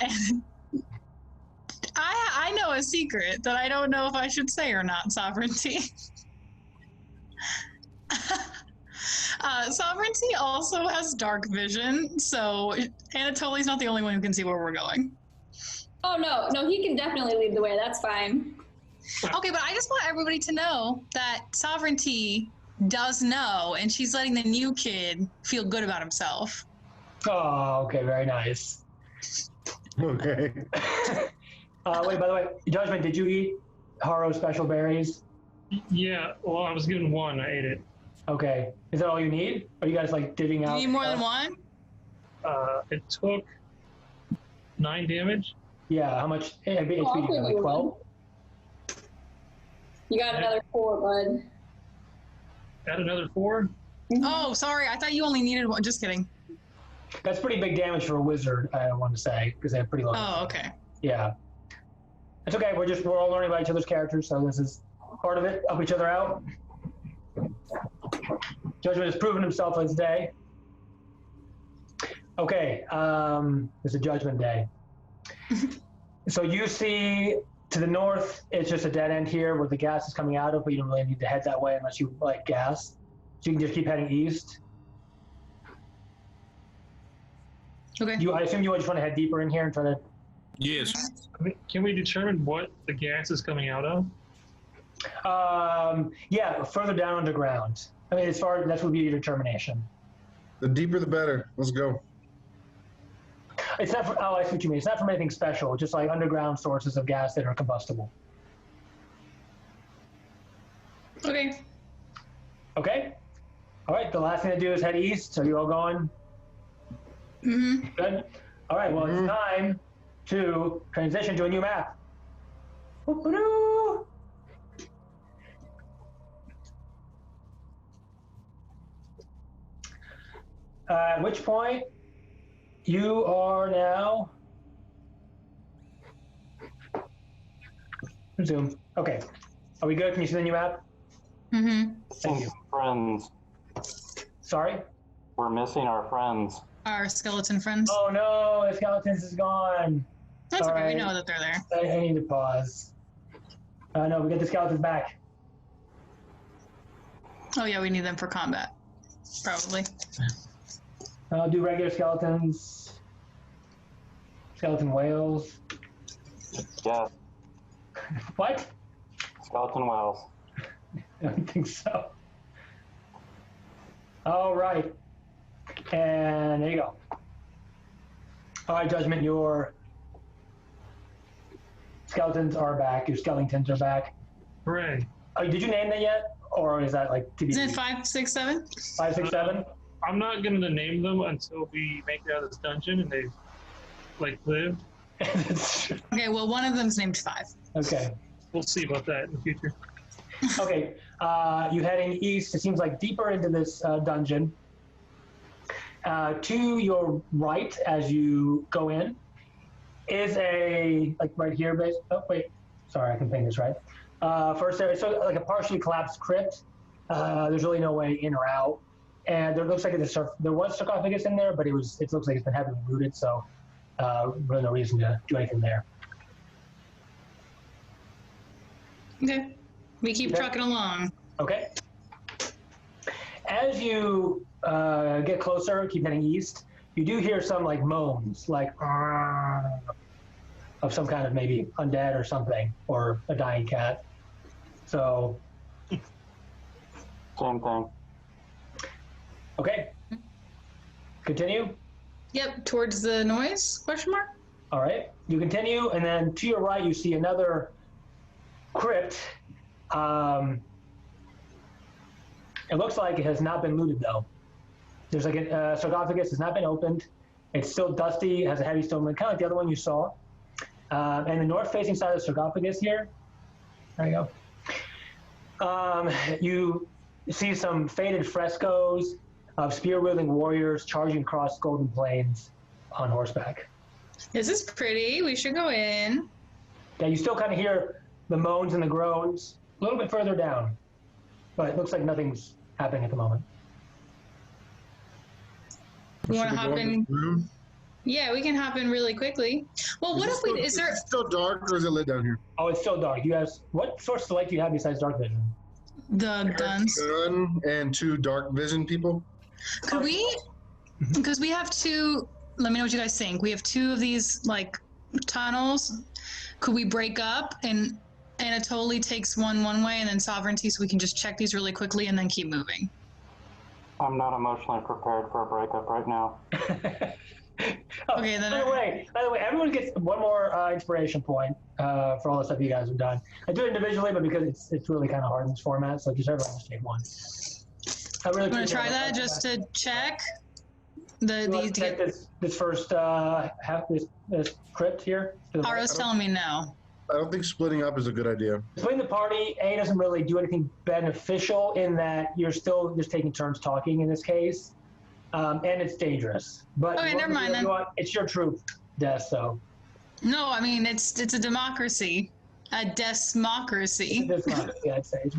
I know a secret that I don't know if I should say or not, Sovereignty. Sovereignty also has dark vision, so Anatoly's not the only one who can see where we're going. Oh, no, he can definitely lead the way. That's fine. Okay, but I just want everybody to know that Sovereignty does know, and she's letting the new kid feel good about himself. Oh, okay, very nice. Okay. Wait, by the way, Judgment, did you eat Haro special berries? Yeah, well, I was given one. I ate it. Okay. Is that all you need? Are you guys like divvying out? Do you need more than one? It took 9 damage. Yeah, how much HP do you have? Like 12? You got another 4, bud. Add another 4. Oh, sorry. I thought you only needed one. Just kidding. That's pretty big damage for a wizard, I want to say, because they have pretty low. Oh, okay. Yeah. It's okay. We're all learning about each other's characters, so this is part of it. Help each other out. Judgment has proven himself this day. Okay. It's a Judgment day. So you see to the north, it's just a dead end here where the gas is coming out of, but you don't really need to head that way unless you like gas. So you can just keep heading east. Okay. I assume you just want to head deeper in here and try to. Yes. Can we determine what the gas is coming out of? Yeah, further down underground. I mean, that would be your determination. The deeper the better. Let's go. It's not for, I see what you mean. It's not from anything special, just like underground sources of gas that are combustible. Okay. Okay? All right, the last thing to do is head east. So you all going? Mm-hmm. Good? All right, well, it's time to transition to a new map. Whoop-a-doo! At which point, you are now... Resume. Okay. Are we good? Can you see the new map? Mm-hmm. Thank you. Friends. Sorry? We're missing our friends. Our skeleton friends. Oh no, the skeletons is gone. That's all okay. right. We know that they're there. I need to pause. No, we get the skeletons back. Oh yeah, we need them for combat. Probably. I'll do regular skeletons. Skeleton whales. Yeah, What? skeleton whales. I don't think so. All right. And there you go. All right, Judgment, your skeletons are back. Your skeletons are back. Hooray. Oh, did you name that yet? Or is that like TBD? Isn't it 5, 6, 7? 5, 6, 7? I'm not going to name them until we make it out of this dungeon and they've, lived. Okay, well, one of them's named 5. Okay. We'll see about that in the future. Okay. You heading east. It seems like deeper into this dungeon. To your right, as you go in, is a right here. Oh wait, sorry, I can ping this right. First, there, so like a partially collapsed crypt. There's really no way in or out, and there looks like there was sarcophagus in there, but it looks like it's been heavily looted, so really no reason to do anything there. Okay. We keep trucking along. Okay. as you get closer, keep heading east, you do hear some like moans, like of some kind of maybe undead or something, or a dying cat. So. Same thing. Okay. Continue. Yep, towards the noise, question mark? All right. You continue, and then to your right, you see another crypt. It looks like it has not been looted, though. There's like a sarcophagus has not been opened. It's still dusty, has a heavy stone lid, kind of like the other one you saw. And the north-facing side of the sarcophagus here, there you go. You see some faded frescoes of spear-wielding warriors charging across golden plains on horseback. This is pretty. We should go in. Yeah, you still kind of hear the moans and the groans a little bit further down, but it looks like nothing's happening at the moment. We want to Should we hop go in? this room? Yeah, we can hop in really quickly. Well, what if we? Is there? it still dark or is it lit down here? Oh, it's still dark. You guys, what source of light do you have besides dark vision? The guns. Gun and 2 dark vision people. Could we? Because we have 2. Let me know what you guys think. We have 2 of these like tunnels. Could we break up and Anatoly takes one way and then Sovereignty, so we can just check these really quickly and then keep moving. I'm not emotionally prepared for a breakup right now. Okay, then. By the way, everyone gets one more inspiration point for all the stuff you guys have done. I do it individually, but because it's really kind of hard in this format, so just everyone just take one. I really Want to try that just to check check this first half this crypt here. Aro's telling me no. I don't think splitting up is a good idea. Splitting the party, A, doesn't really do anything beneficial in that you're still just taking turns talking in this case, and it's dangerous. But Okay, never mind then. It's your troop, Des, so. No, I mean it's a democracy, a desmocracy. It's not, yeah, I'd say.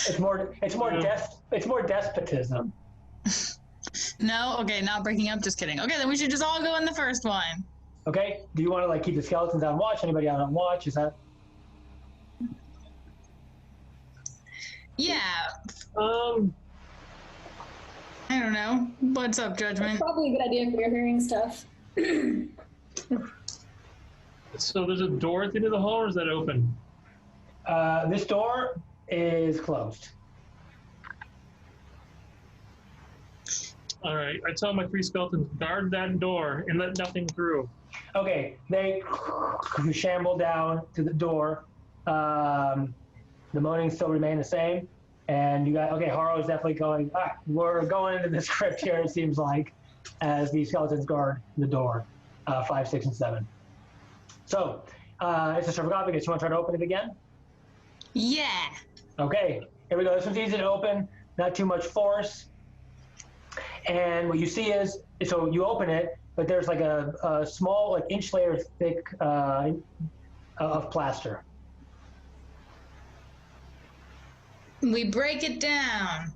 It's more despotism. No, okay, not breaking up. Just kidding. Okay, then we should just all go in the first one. Okay. Do you want to like keep the skeletons on watch? Anybody out on watch? Is that? Yeah. I don't know. What's up, Judgment? Probably a good idea if we're hearing stuff. So there's a door at the end of the hall, or is that open? This door is closed. All right. I tell my 3 skeletons, guard that door and let nothing through. Okay, they shamble down to the door. The moanings still remain the same. And you got, okay, Haro is definitely going, we're going into this crypt here, it seems like, as the skeletons guard the door, 5, 6, and 7. So, it's a sarcophagus. You want to try to open it again? Yeah. Okay, here we go. This one's easy to open, not too much force. And what you see is, so you open it, but there's like a small, like inch layer thick of plaster. We break it down.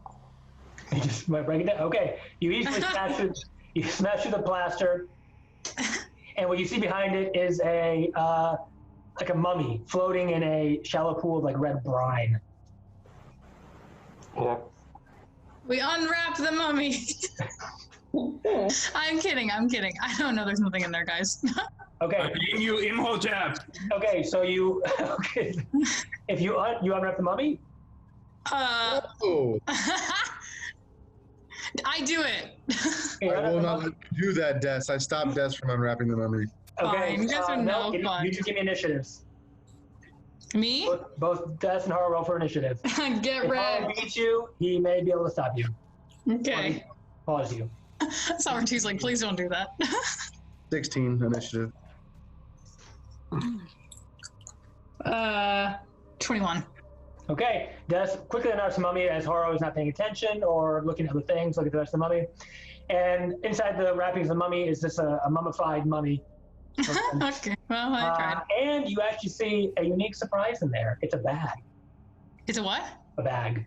You just might break it down. Okay, you easily smash through. You smash through the plaster, and what you see behind it is like a mummy floating in a shallow pool of like red brine. Yeah. We unwrap the mummy. I'm kidding. I don't know. There's nothing in there, guys. Okay. I name you Imhotep. Okay, so you if you unwrap the mummy. Oh, I do it. I will not let you do that, Des. I stopped Des from unwrapping the mummy. Okay, Fine, you guys are no fun. You two give me initiatives. Me? Both Des and Haro roll for initiative. Get If Haro red. beats you, he may be able to stop you. Okay. Pause you. Sovereignty's like, please don't do that. 16 initiative. 21. Okay, Des quickly unwraps the mummy as Haro is not paying attention or looking at other things. Look at the rest of the mummy. And inside the wrappings of the mummy is just a mummified mummy. Okay, well, I tried. And you actually see a unique surprise in there. It's a bag. It's a what? A bag.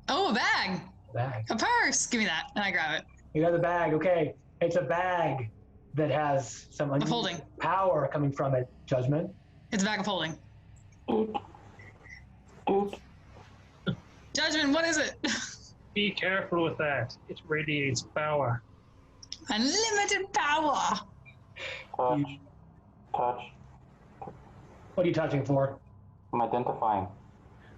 Oh, a bag. A bag. A purse. Give me that, and I grab it. You got the bag. Okay, it's a bag that has some Of holding. power coming from it. Judgment. It's a bag of holding. Judgment, what is it? Be careful with that. It radiates power. Unlimited power. Touch. Touch. What are you touching for? I'm identifying.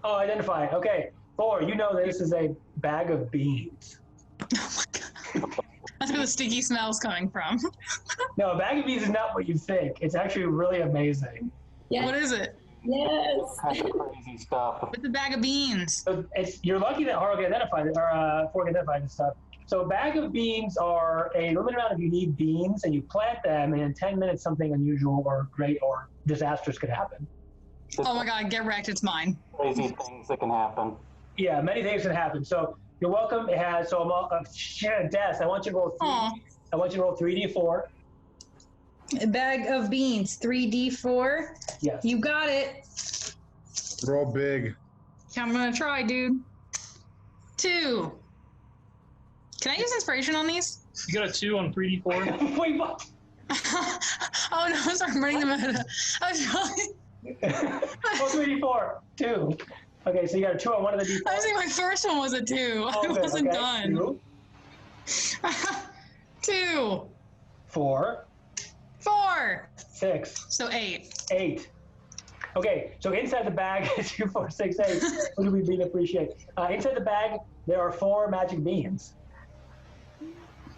Oh, identify. Okay. 4, you know that this is a bag of beans. Oh my god. That's where the sticky smell's coming from. No, a bag of beans is not what you think. It's actually really amazing. Yes. What is it? Yes. Kind of crazy stuff. With the bag of beans. So you're lucky that Haro can identify it, or 4 can identify this stuff. So a bag of beans are a limited amount of unique beans, and you plant them, and in 10 minutes something unusual or great or disastrous could happen. Oh my god, get wrecked, it's mine. Crazy things that can happen. Yeah, many things can happen. So you're welcome. It has, so Des, I want you to roll 3. Aw. I want you to roll 3d4. A bag of beans, 3d4. Yes. You got it. Roll big. I'm gonna try, dude. 2. Can I use inspiration on these? You got a 2 on 3d4? Wait, what? Oh no, sorry, I'm running them out of I was really, Roll 3d4. 2. Okay, so you got a 2 on one of the d4. I was thinking my first one was a 2. I Oh, good, wasn't okay. done. 2. 4. 4. 6. So 8. 8. Okay, so inside the bag, 2, 4, 6, 8. What do we really appreciate? Inside the bag, there are 4 magic beans.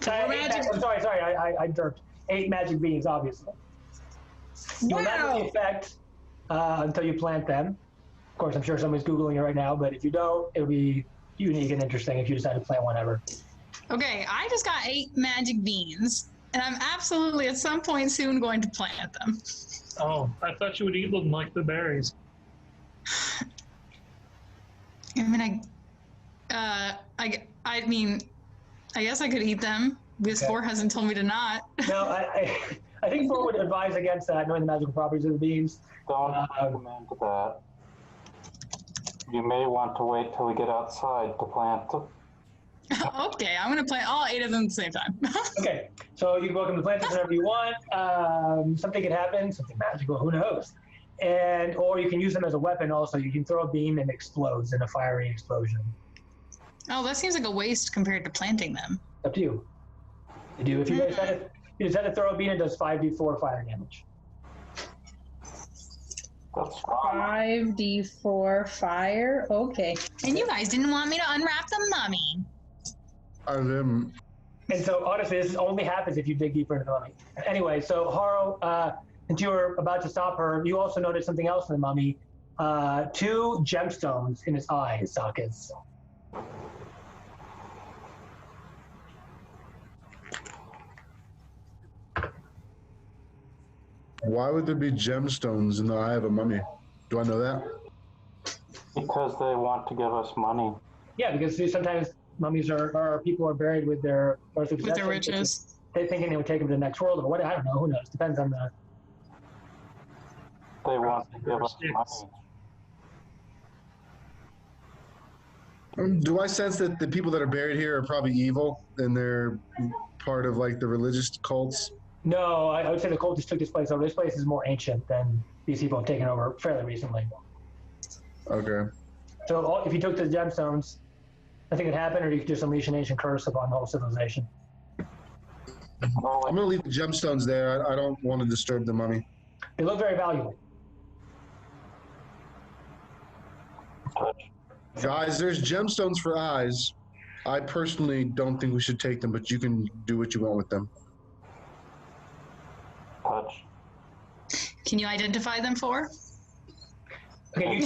magic- I'm sorry, I derped. 8 magic beans, obviously. You will not know the effect until you plant them. Of course, I'm sure somebody's Googling it right now, but if you don't, it'll be unique and interesting if you decide to plant one ever. Okay, I just got 8 magic beans, and I'm absolutely at some point soon going to plant them. Oh, I thought you would eat them like the berries. I mean, I mean, I guess I could eat them. Because Okay. 4 hasn't told me to not. No, I think 4 would advise against that, knowing the magical properties of the beans. Don't recommend that. You may want to wait till we get outside to plant them. Okay, I'm gonna plant all 8 of them at the same time. Okay, so you're welcome to plant this whenever you want. Something could happen, something magical, who knows? Or you can use them as a weapon also. You can throw a beam and it explodes in a fiery explosion. Oh, that seems like a waste compared to planting them. Up to you. If you decide to throw a beam, it does 5d4 fire damage. That's strong. 5d4 fire. Okay. And you guys didn't want me to unwrap the mummy. I didn't. And so honestly, this only happens if you dig deeper into the mummy. Anyway, so Haro, since you were about to stop her, you also noticed something else in the mummy. 2 gemstones in its eye sockets. Why would there be gemstones in the eye of a mummy? Do I know that? Because they want to give us money. Yeah, because sometimes mummies are people are buried with their earthly With their possessions. riches. They're thinking they would take them to the next world or what? I don't know. Who knows? Depends on the. They want to give us money. Do I sense that the people that are buried here are probably evil and they're part of like the religious cults? No, I would say the cultists took this place over. This place is more ancient than these people have taken over fairly recently. Okay. So if you took the gemstones, nothing could happen, or you could just unleash an ancient curse upon the whole civilization. I'm going to leave the gemstones there. I don't want to disturb the mummy. They look very valuable. Guys, there's gemstones for eyes. I personally don't think we should take them, but you can do what you want with them. Touch. Can you identify them 4? Okay,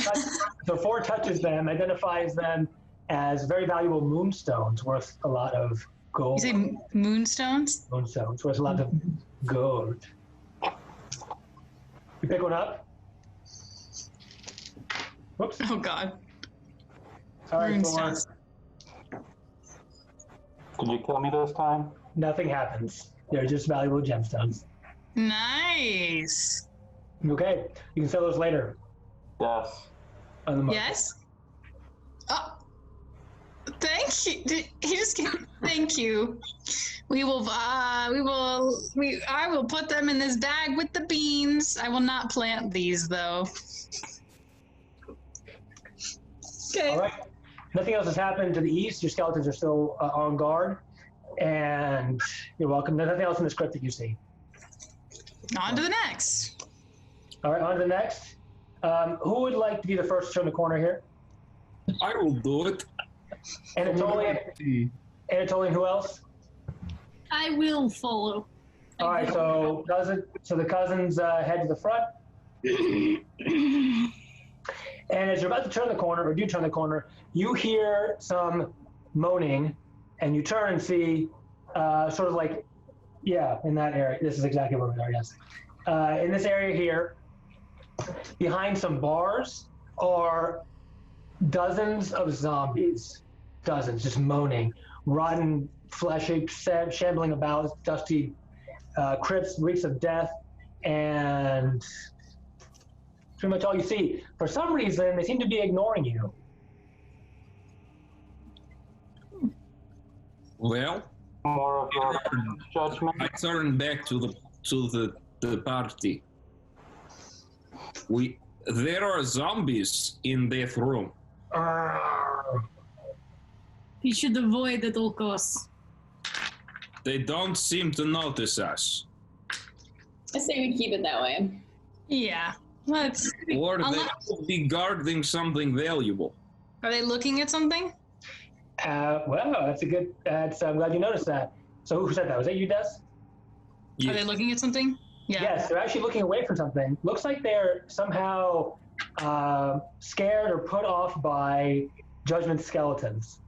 so 4 touches them, identifies them as very valuable moonstones worth a lot of gold. You say moonstones? Moonstones worth a lot of gold. You pick one up. Whoops. Oh god. Sorry, Moonstones. Did you kill me this time? Nothing happens. They're just valuable gemstones. Nice. Okay, you can sell those later. Yes. On the market. Yes? Oh. Thank you. He just gave, thank you. I will put them in this bag with the beans. I will not plant these though. Okay. All right. Nothing else has happened to the east. Your skeletons are still on guard. And you're welcome. There's nothing else in the script that you see. On to the next. All right, on to the next. Who would like to be the first to turn the corner here? I will do it. Anatolian, who else? I will follow. All right, so the cousins head to the front. And as you're about to turn the corner, or do turn the corner, you hear some moaning, and you turn and see sort of like, in that area. This is exactly where we are, yes. In this area here, behind some bars, are dozens of zombies. Dozens, just moaning. Rotten flesh, shambling about, dusty crypts, reeks of death, and pretty much all you see. For some reason, they seem to be ignoring you. Well, More of your judgment. I turn back to the party. There are zombies in that room. We should avoid at all costs. They don't seem to notice us. I say we keep it that way. Yeah. Let's. Or they could be guarding something valuable. Are they looking at something? Well, that's a good. I'm glad you noticed that. So who said that? Was that you, Des? Are they looking at something? Yeah. Yes, they're actually looking away from something. Looks like they're somehow scared or put off by Judgment skeletons.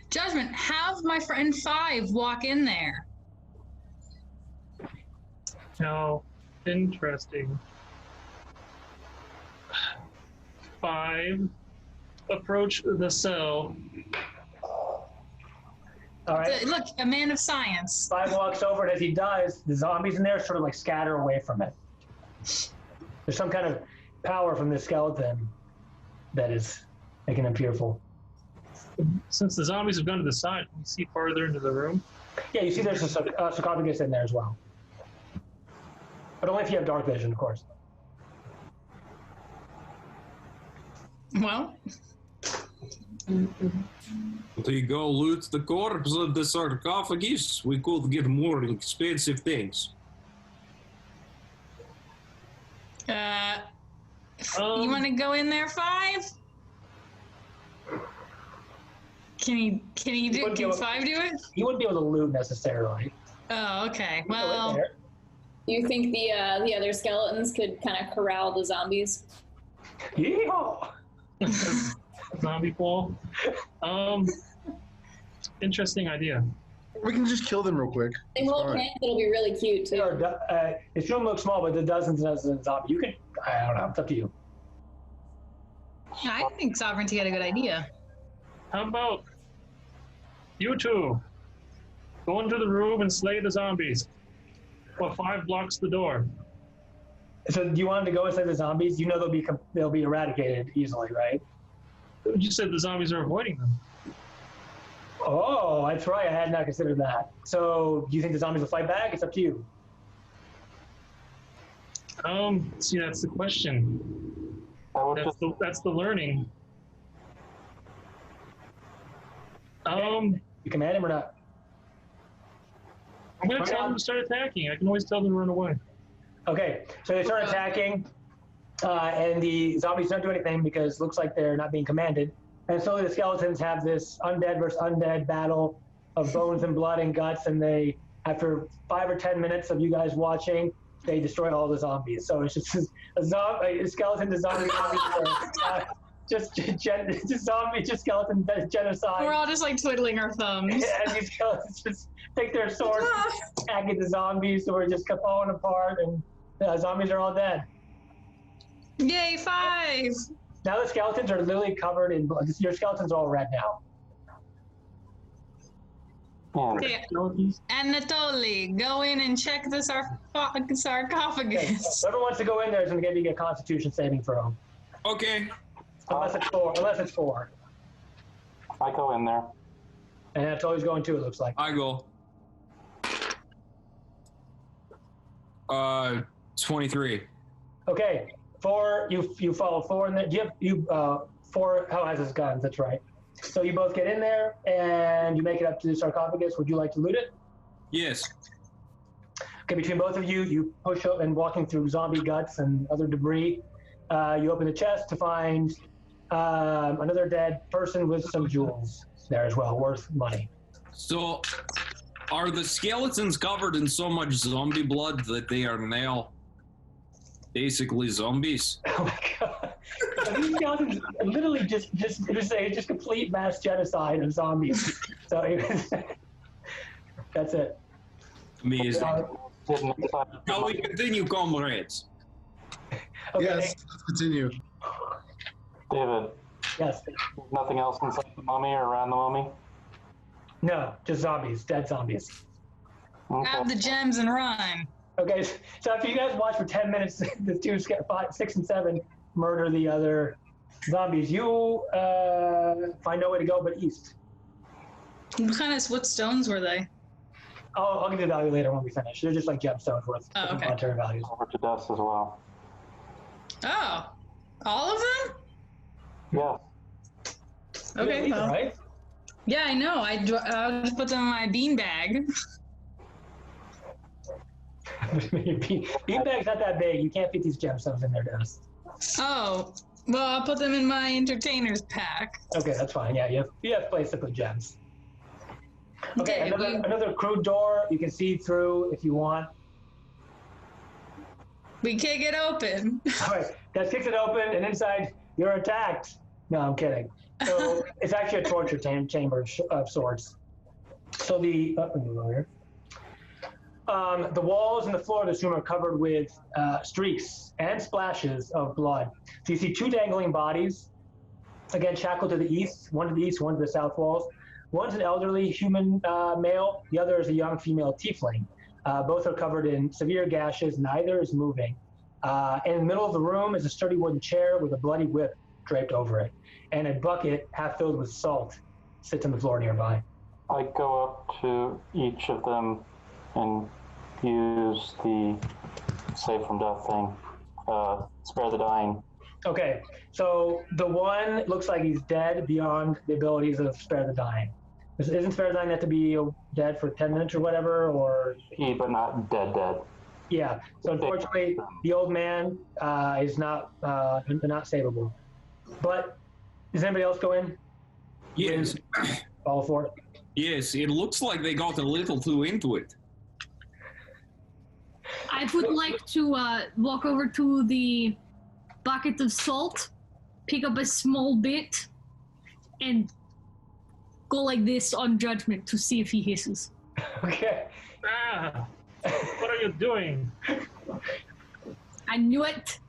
Judgment, have my friend 5 walk in there. No, interesting. 5, approach the cell. All right. Look, a man of science. 5 walks over, and as he does, the zombies in there sort of like scatter away from it. There's some kind of power from this skeleton that is making them fearful. Since the zombies have gone to the side, can you see farther into the room? Yeah, you see there's a sarcophagus in there as well. But only if you have dark vision, of course. Well, We go loot the corpse of the sarcophagus. We could get more expensive things. you want to go in there, 5? Can 5 do it? You wouldn't be able to loot necessarily. Oh, okay. You can go in Well, there. You think the other skeletons could kind of corral the zombies? Yeehaw! Zombie pool. Interesting idea. We can just kill them real quick. They will plant. It'll be really cute too. This room looks small, but the dozens and dozens of zombies. You could, I don't know, it's up to you. I think sovereignty had a good idea. How about you two go into the room and slay the zombies while 5 blocks the door? So do you want them to go inside the zombies? You know they'll be eradicated easily, right? You said the zombies are avoiding them. Oh, that's right. I had not considered that. So do you think the zombies will fight back? It's up to you. See, that's the question. That's the learning. You command him or not? I'm going to tell them to start attacking. I can always tell them to run away. Okay, so they start attacking, and the zombies don't do anything because it looks like they're not being commanded. And slowly the skeletons have this undead versus undead battle of bones and blood and guts, and they, after 5 or 10 minutes of you guys watching, they destroy all the zombies. So it's just a skeleton to zombie just skeleton genocide. We're all just like twiddling our thumbs. And these skeletons just take their swords, attack at the zombies, so we're just falling apart, and the zombies are all dead. Yay, 5! Now the skeletons are literally covered in blood. Your skeletons are all red now. Okay. Anatoly, go in and check the sarcophagus. Okay. Whoever wants to go in there is going to give you a Constitution saving throw. Okay. Unless it's 4. I go in there. And Anatoly's going too, it looks like. I go. 23. Okay. you follow 4 in there. You 4 has his guns. That's right. So you both get in there and you make it up to the sarcophagus. Would you like to loot it? Yes. Okay, between both of you, you push up and walking through zombie guts and other debris. You open the chest to find another dead person with some jewels there as well, worth money. So, are the skeletons covered in so much zombie blood that they are now basically zombies? Oh my god! These skeletons literally just complete mass genocide of zombies. So that's it. Amazing. Shall we continue, comrades? Okay. Yes, let's continue. David, Yes. nothing else inside the mummy or around the mummy? No, just zombies, dead zombies. Okay. Grab the gems and run. Okay, so if you guys watch for 10 minutes, the 2, 5, 6, and 7 murder the other zombies, you find no way to go but east. What stones were they? I'll give you the value later when we finish. They're just like gemstones worth Oh, okay. monetary values. Over to dust as well. Oh, all of them? Yes. Okay, Yeah, well. right? Yeah, I know. I'll just put them in my beanbag. Beanbag's not that big. You can't fit these gemstones in there, Dennis. Oh, well, I'll put them in my entertainer's pack. Okay, that's fine. Yeah, you have place to put gems. Okay, Okay, another crude door you can see through if you want. we can't get open. All right, that kicks it open, and inside you're attacked. No, I'm kidding. So it's actually a torture chamber of sorts. So the walls and the floor of this room are covered with streaks and splashes of blood. So you see 2 dangling bodies, again shackled to the east, one to the east, one to the south walls. One's an elderly human male, the other is a young female tiefling. Both are covered in severe gashes, neither is moving. In the middle of the room is a sturdy wooden chair with a bloody whip draped over it, and a bucket half filled with salt sits on the floor nearby. I go up to each of them and use the save from death thing. Spare the dying. Okay, so the one looks like he's dead beyond the abilities of spare the dying. Isn't spare the dying have to be dead for 10 minutes or whatever, or? But not dead. Yeah, so unfortunately, the old man is not savable. But does anybody else go in? Yes. Follow for it? Yes, it looks like they got a little too into it. I would like to walk over to the bucket of salt, pick up a small bit, and go like this on judgment to see if he hisses. Okay. Ah, what are you doing? I knew it.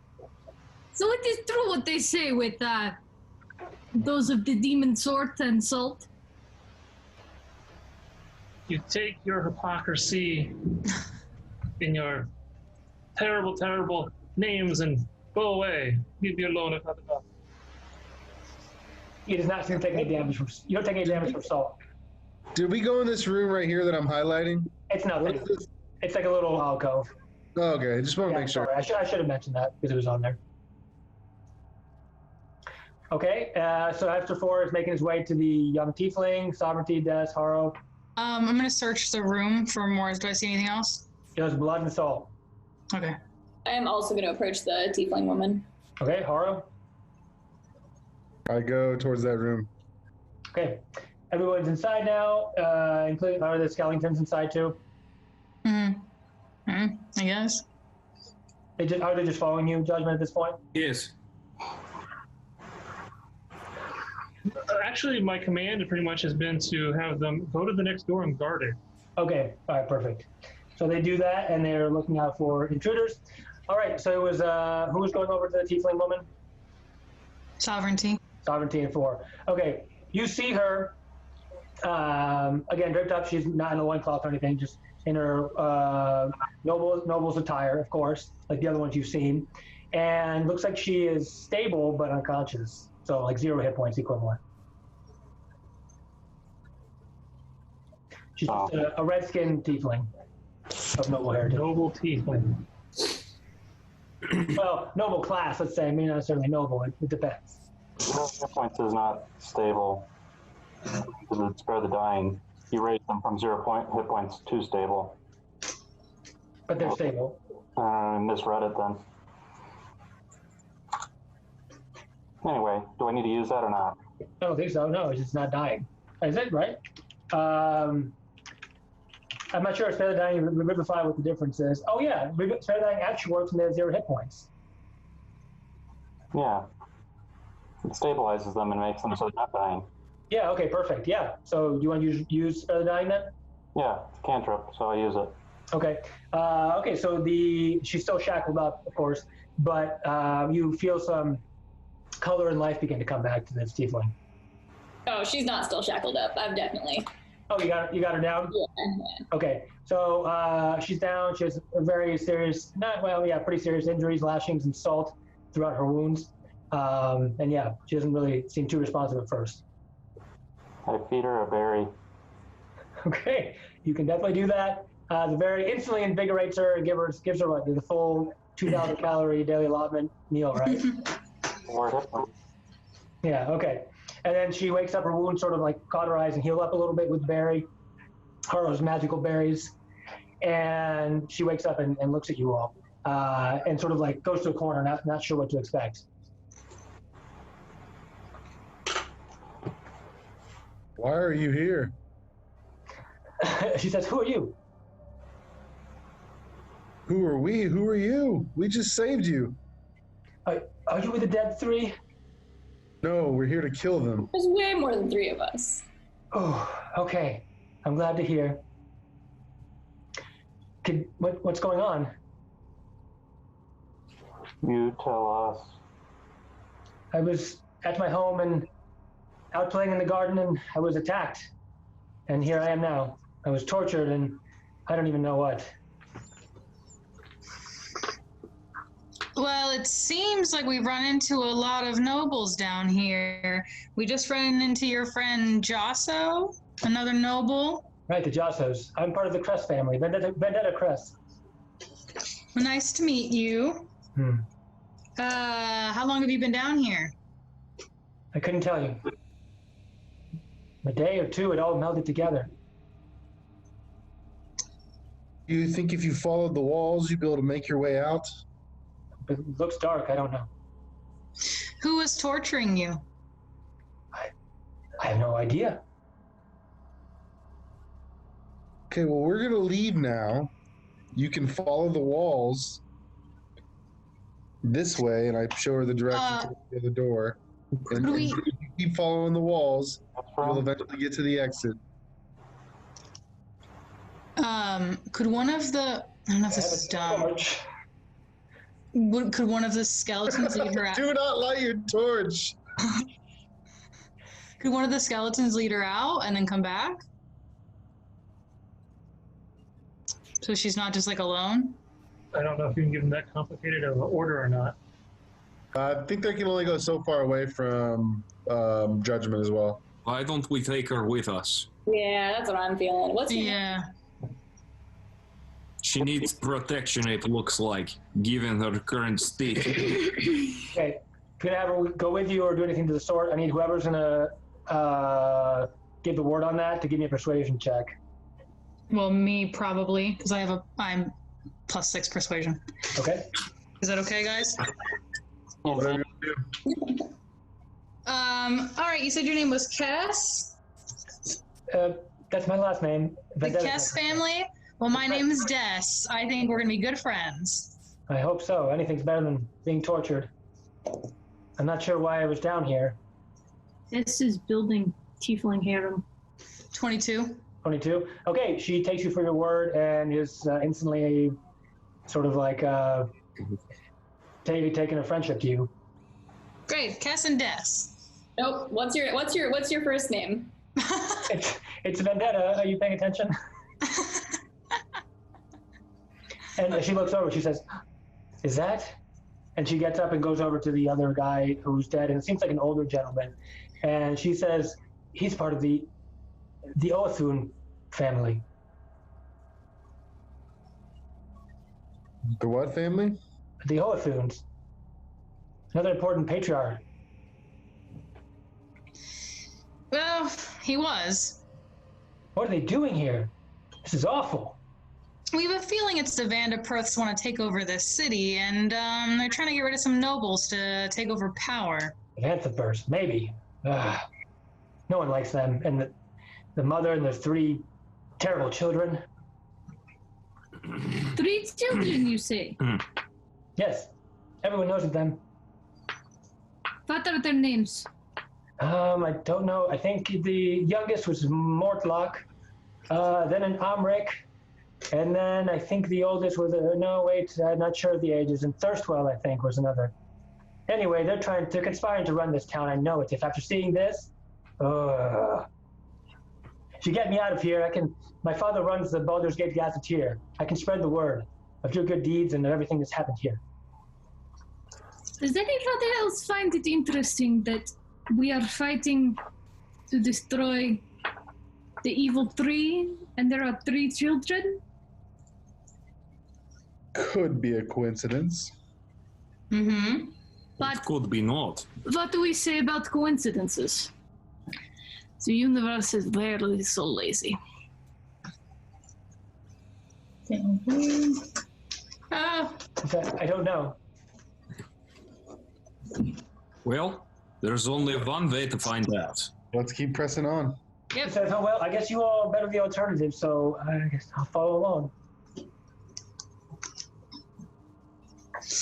So it is true what they say with those of the demon sort and salt. You take your hypocrisy in your terrible, terrible names and go away. Leave me alone if not enough. He does not seem to take any damage from. You don't take any damage from salt. Did we go in this room right here that I'm highlighting? It's nothing. It's like a little alcove. Oh, okay, I just want to make sure. Sorry, I should have mentioned that because it was on there. Okay, so after 4 is making his way to the young tiefling, Sovereignty, Des, Haro. I'm gonna search the room for more. Do I see anything else? There's blood and salt. Okay. I am also going to approach the tiefling woman. Okay, Haro. I go towards that room. Okay, everyone's inside now, including are the skeletons inside too? I guess. Are they just following you, Judgment, at this point? Yes. Actually, my command pretty much has been to have them go to the next door and guard it. Okay, all right, perfect. So they do that, and they're looking out for intruders. All right, so it was who was going over to the tiefling woman? Sovereignty. Sovereignty and 4. Okay, you see her, again, draped up. She's not in a loincloth or anything, just in her noble's attire, of course, like the other ones you've seen. And looks like she is stable but unconscious. So like 0 hit points equivalent. She's just a red-skinned tiefling of noble heritage. Noble tiefling. Well, noble class, let's say. I mean, not necessarily noble. It depends. Hit points is not stable. To spare the dying, you raise them from 0 hit points to stable. But they're stable. I misread it then. Anyway, do I need to use that or not? I don't think so. No, it's just not dying. Is it, right? I'm not sure. Spare the dying, revivify, what the difference is. Oh, yeah. Spare the dying actually works when they have 0 hit points. Yeah. It stabilizes them and makes them so they're not dying. Yeah, okay, perfect. Yeah. So do you want to use spare the dying then? Yeah, it's a cantrip, so I use it. Okay. Okay, so she's still shackled up, of course, but you feel some color and life begin to come back to this tiefling. Oh, she's not still shackled up. I've definitely. Oh, you got her down? Yeah. Okay, so she's down. She has a very serious, pretty serious injuries, lashings, and salt throughout her wounds. And yeah, she doesn't really seem too responsive at first. I feed her a berry. Okay, you can definitely do that. The berry instantly invigorates her and gives her what, the full 2,000 calorie daily allotment meal, right? Yeah, okay. And then she wakes up, her wounds sort of like cauterize and heal up a little bit with berry, those magical berries. And she wakes up and looks at you all and sort of like goes to a corner, not sure what to expect. Why are you here? She says, "Who are you?" Who are we? Who are you? We just saved you. Are you with the dead 3? No, we're here to kill them. There's way more than 3 of us. Oh, okay. I'm glad to hear. What's going on? You tell us. I was at my home and out playing in the garden, and I was attacked. And here I am now. I was tortured, and I don't even know what. Well, it seems like we've run into a lot of nobles down here. We just ran into your friend Josso, another noble. Right, the Jossos. I'm part of the Crest family, Vendetta Crest. Well, nice to meet you. How long have you been down here? I couldn't tell you. A day or 2, it all melded together. You think if you followed the walls, you'd be able to make your way out? It looks dark, I don't know. Who was torturing you? I have no idea. Okay, well, we're going to leave now. You can follow the walls this way, and I show her the direction to the door. And if you keep following the walls, you'll eventually get to the exit. Could one of the... I don't know if this is dumb. Could one of the skeletons lead her out? Do not light your torch! Could one of the skeletons lead her out and then come back? So she's not just like alone? I don't know if you can give them that complicated of an order or not. I think they can only go so far away from judgment as well. Why don't we take her with us? Yeah, that's what I'm feeling. What's your Yeah. She needs protection, it looks like, given her current state. Okay, could I have her go with you or do anything to the sort? I need whoever's gonna give the word on that to give me a persuasion check. Well, me probably, because I'm +6 persuasion. Okay. Is that okay, guys? All right. All right, you said your name was Cass? That's my last name. The Cass family? Well, my name is Des. I think we're gonna be good friends. I hope so. Anything's better than being tortured. I'm not sure why I was down here. This is building tiefling harem. 22. 22. Okay, she takes you for your word and is instantly sort of like taking a friendship to you. Great, Cass and Des. Nope. What's your first name? It's Vendetta. Are you paying attention? And she looks over. She says, "Is that?" And she gets up and goes over to the other guy who's dead, and it seems like an older gentleman. And she says, "He's part of the Oathun family." The what family? the Hoethuns. Another important patriarch. Well, he was. What are they doing here? This is awful. We have a feeling it's the Vanderperths want to take over this city, and they're trying to get rid of some nobles to take over power. Vanderperths, maybe. Ugh. No one likes them, and the mother and the 3 terrible children. 3 children, you say? Yes, everyone knows of them. What are their names? I don't know. I think the youngest was Mortlock, then an Amric, and then I think the oldest was no, wait, I'm not sure of the ages, and Thirstwell, I think, was another. Anyway, they're conspiring to run this town. I know it. If after seeing this, if you get me out of here, my father runs the Baldur's Gate Gazetteer. I can spread the word of your good deeds and of everything that's happened here. Does anybody else find it interesting that we are fighting to destroy the evil 3, and there are 3 children? Could be a coincidence. Mm-hmm. But Could be not. what do we say about coincidences? The universe is very so lazy. I don't know. Well, there's only one way to find out. Let's keep pressing on. He says, oh, well, I guess you all better the alternative, so I guess I'll follow along.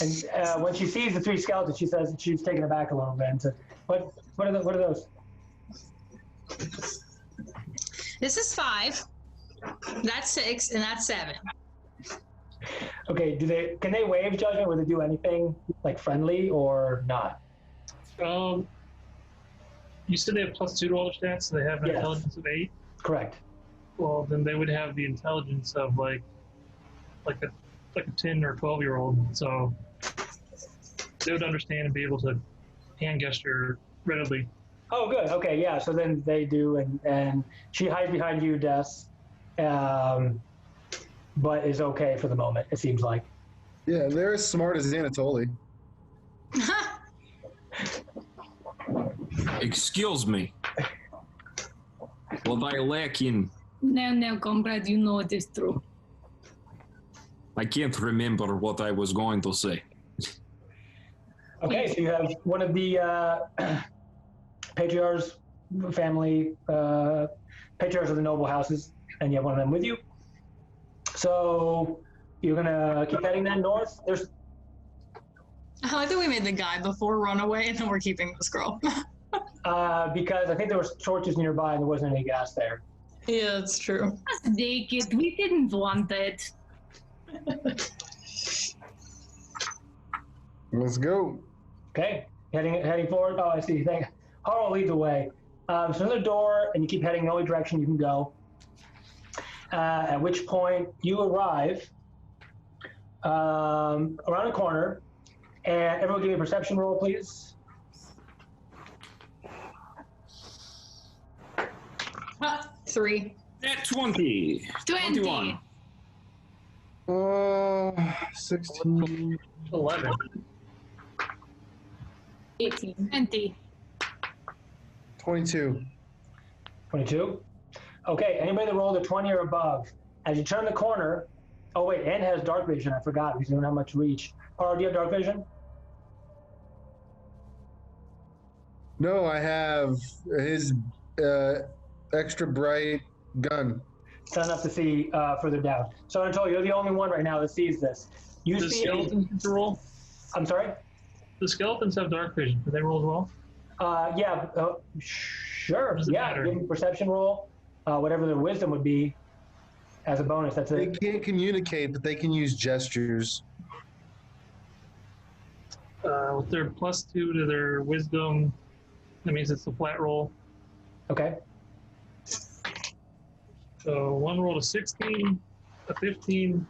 And when she sees the 3 skeletons, she says she's taken aback a little bit and says, what are those? This is 5. That's 6, and that's 7. Okay, can they wave judgment? Will they do anything like friendly or not? You said they have +2 to all stats, so they have an intelligence of 8? Correct. Well, then they would have the intelligence of like a 10 or 12-year-old, so they would understand and be able to hand gesture readily. Oh, good. Okay, yeah. So then they do, and she hides behind you, Des, but is okay for the moment. It seems like. Yeah, they're as smart as Anatoly. Excuse me. What I lack in... Now, comrade, you know it is true. I can't remember what I was going to say. Okay, so you have one of the patriarchs, family, patriarchs of the noble houses, and you have one of them with you. So you're gonna keep heading then north. There's. I like that we made the guy before run away, and then we're keeping this girl. Because I think there were torches nearby and there wasn't any gas there. Yeah, that's true. Take it. We didn't want that. Let's go. Okay, heading forward. Oh, I see. Harl leads the way. So another door, and you keep heading the only direction you can go. At which point you arrive around a corner, and everyone give me a perception roll, please. 3. At 20. 21. 16. 11. 18. 20. 22. 22. Okay, anybody that rolled a 20 or above, as you turn the corner, oh wait, Anne has dark vision, I forgot, because you don't have much reach. Or do you have dark vision? No, I have his extra bright gun. It's not enough to see further down. So Anatoly, you're the only one right now that sees this. You The see skeletons get to roll? I'm sorry? The skeletons have dark vision. Do they roll as well? Yeah, sure. Does it Yeah, matter? give them a perception roll, whatever their wisdom would be as a bonus. That's They it. can't communicate, but they can use gestures. With their +2 to their wisdom, that means it's a flat roll. Okay. So one rolled a 16, a 15,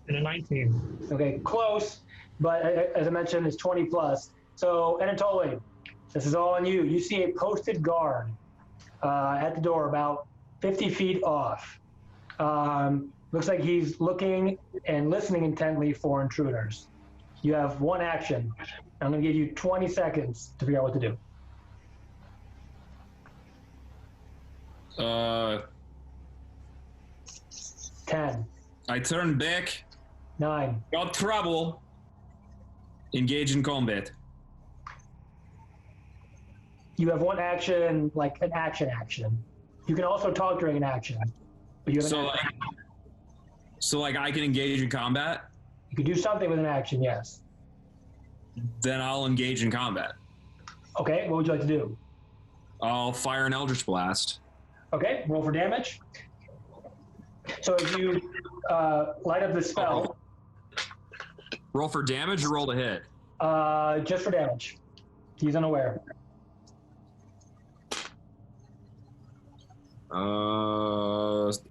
and a 19. Okay, close, but as I mentioned, it's 20 plus. So Anatoly, this is all on you. You see a posted guard at the door about 50 feet off. Looks like he's looking and listening intently for intruders. You have one action. I'm going to give you 20 seconds to figure out what to do. 10. I turn back. 9. Got trouble. Engage in combat. You have one action, like an action. You can also talk during an action. But you have an action. So like I can engage in combat? You can do something with an action, yes. Then I'll engage in combat. Okay, what would you like to do? I'll fire an Eldritch Blast. Okay, roll for damage. So if you light up the spell... Roll for damage or roll to hit? Just for damage. He's unaware.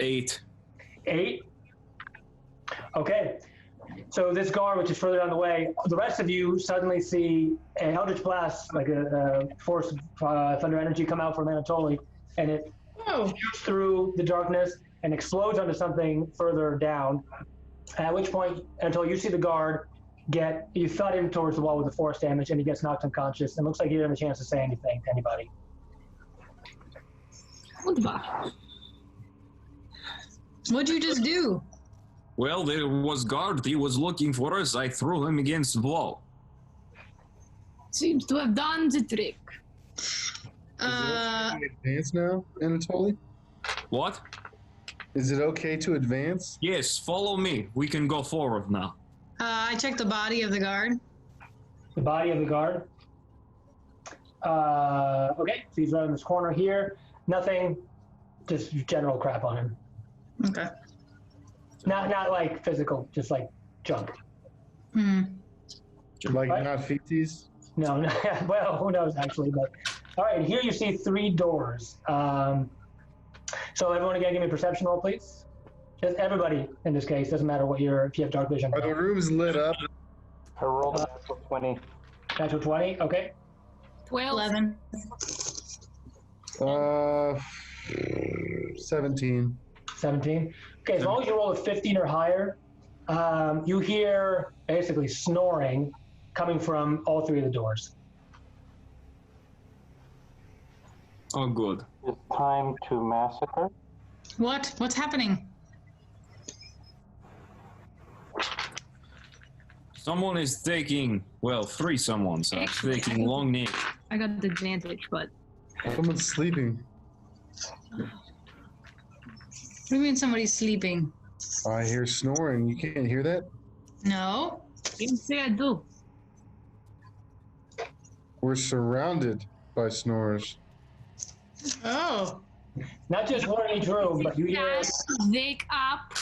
8. 8? Okay. So this Garb, which is further down the way, the rest of you suddenly see an Eldritch Blast, like a force of thunder energy come out from Anatoly, and it shoots through the darkness and explodes onto something further down. At which point, Anatoly, you see the guard you thud him towards the wall with the force damage, and he gets knocked unconscious, and looks like he didn't have a chance to say anything to anybody. What'd you just do? Well, there was guard. He was looking for us. I threw him against the wall. Seems to have done the trick. Advance now, Anatoly? What? Is it okay to advance? Yes, follow me. We can go forward now. I checked the body of the guard. The body of the guard? Okay, so he's right in this corner here. Nothing, just general crap on him. Okay. Not like physical, just like junk. Like Right. not feces? No, well, who knows actually, but all right, here you see 3 doors. So everyone again, give me a perception roll, please. Just everybody in this case, doesn't matter if you have dark vision. Are the rooms lit up? I rolled a natural 20. Natural 20, okay. 12. 11. 17. 17. Okay, as long as you roll a 15 or higher, you hear basically snoring coming from all 3 of the doors. Oh, good. It's time to massacre. What? What's happening? Someone is taking, 3 someone's taking long name. I got the advantage, but Someone's sleeping. What do you mean somebody's sleeping? I hear snoring. You can't hear that? No. didn't say I do. We're surrounded by snorers. Oh. Not just one in each room, but you hear... Just wake up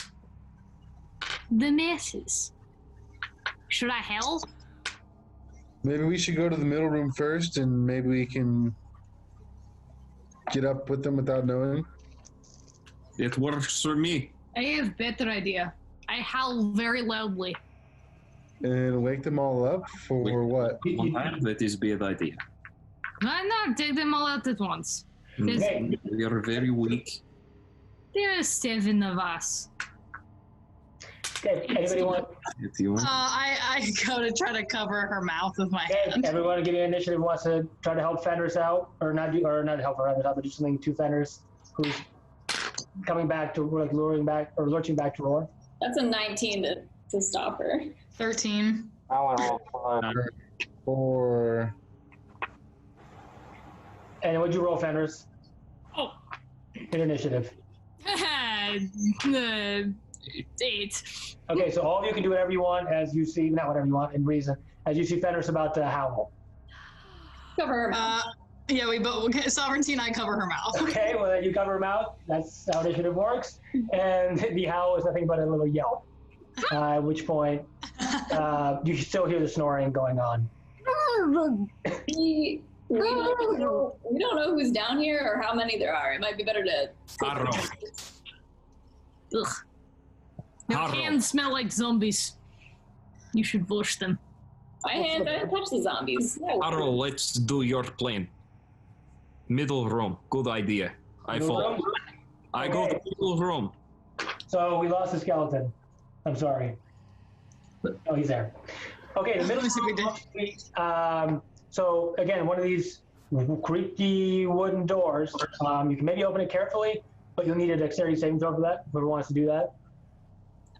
the masses. Should I help? Maybe we should go to the middle room first, and maybe we can get up with them without knowing. It works for me. I have better idea. I howl very loudly. And wake them all up for what? That is a bad idea. Why not take them all out at once? Okay. We are very weak. There are 7 of us. Okay, anybody want... If you want. I go to try to cover her mouth with my Okay, hand. everyone give me an initiative who wants to try to help Fenris out, or not help her out, but do something to Fenris, who's coming back to, like, lurching back to Roar. That's a 19 to stop her. 13. I want to roll 5. 4. And what'd you roll, Fenris? Oh. Hit initiative. 8. Okay, so all of you can do whatever you want as you see, not whatever you want, in reason, as you see Fenris about to howl. Cover her mouth. Yeah, we both, Sovereignty and I cover her mouth. Okay, well then you cover him out. That's how initiative works. And the howl is nothing but a little yelp. At which point, you still hear the snoring going on. We don't know who's down here or how many there are. It might be better to... Arrow. Ugh. Your Arrow. hands smell like zombies. You should wash them. My hands, I didn't touch the zombies. No. Arrow, let's do your plan. Middle room. Good idea. I Middle follow. room? I go to middle room. So we lost the skeleton. I'm sorry. Oh, he's there. Okay, the middle street. So again, one of these creaky wooden doors. You can maybe open it carefully, but you'll need a dexterity saving throw for that. Whoever wants to do that.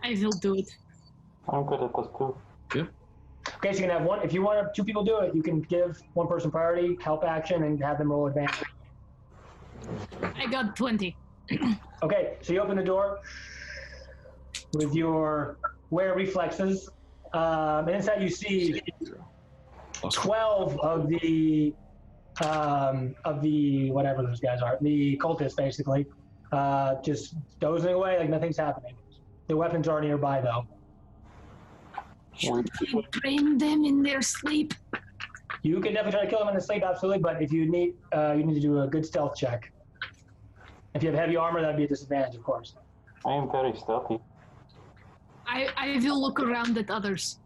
I will do it. I'm good at this too. Good. Okay, so you can have one. If you want 2 people do it, you can give one person priority, help action, and have them roll advantage. I got 20. Okay, so you open the door with your wear reflexes, and inside you see 12 of the whatever those guys are, the cultists basically, just dozing away like nothing's happening. The weapons are nearby though. Should we bring them in their sleep? You can definitely try to kill them in the sleep, absolutely, but if you need to do a good stealth check. If you have heavy armor, that'd be a disadvantage, of course. I am very stealthy. I will look around at others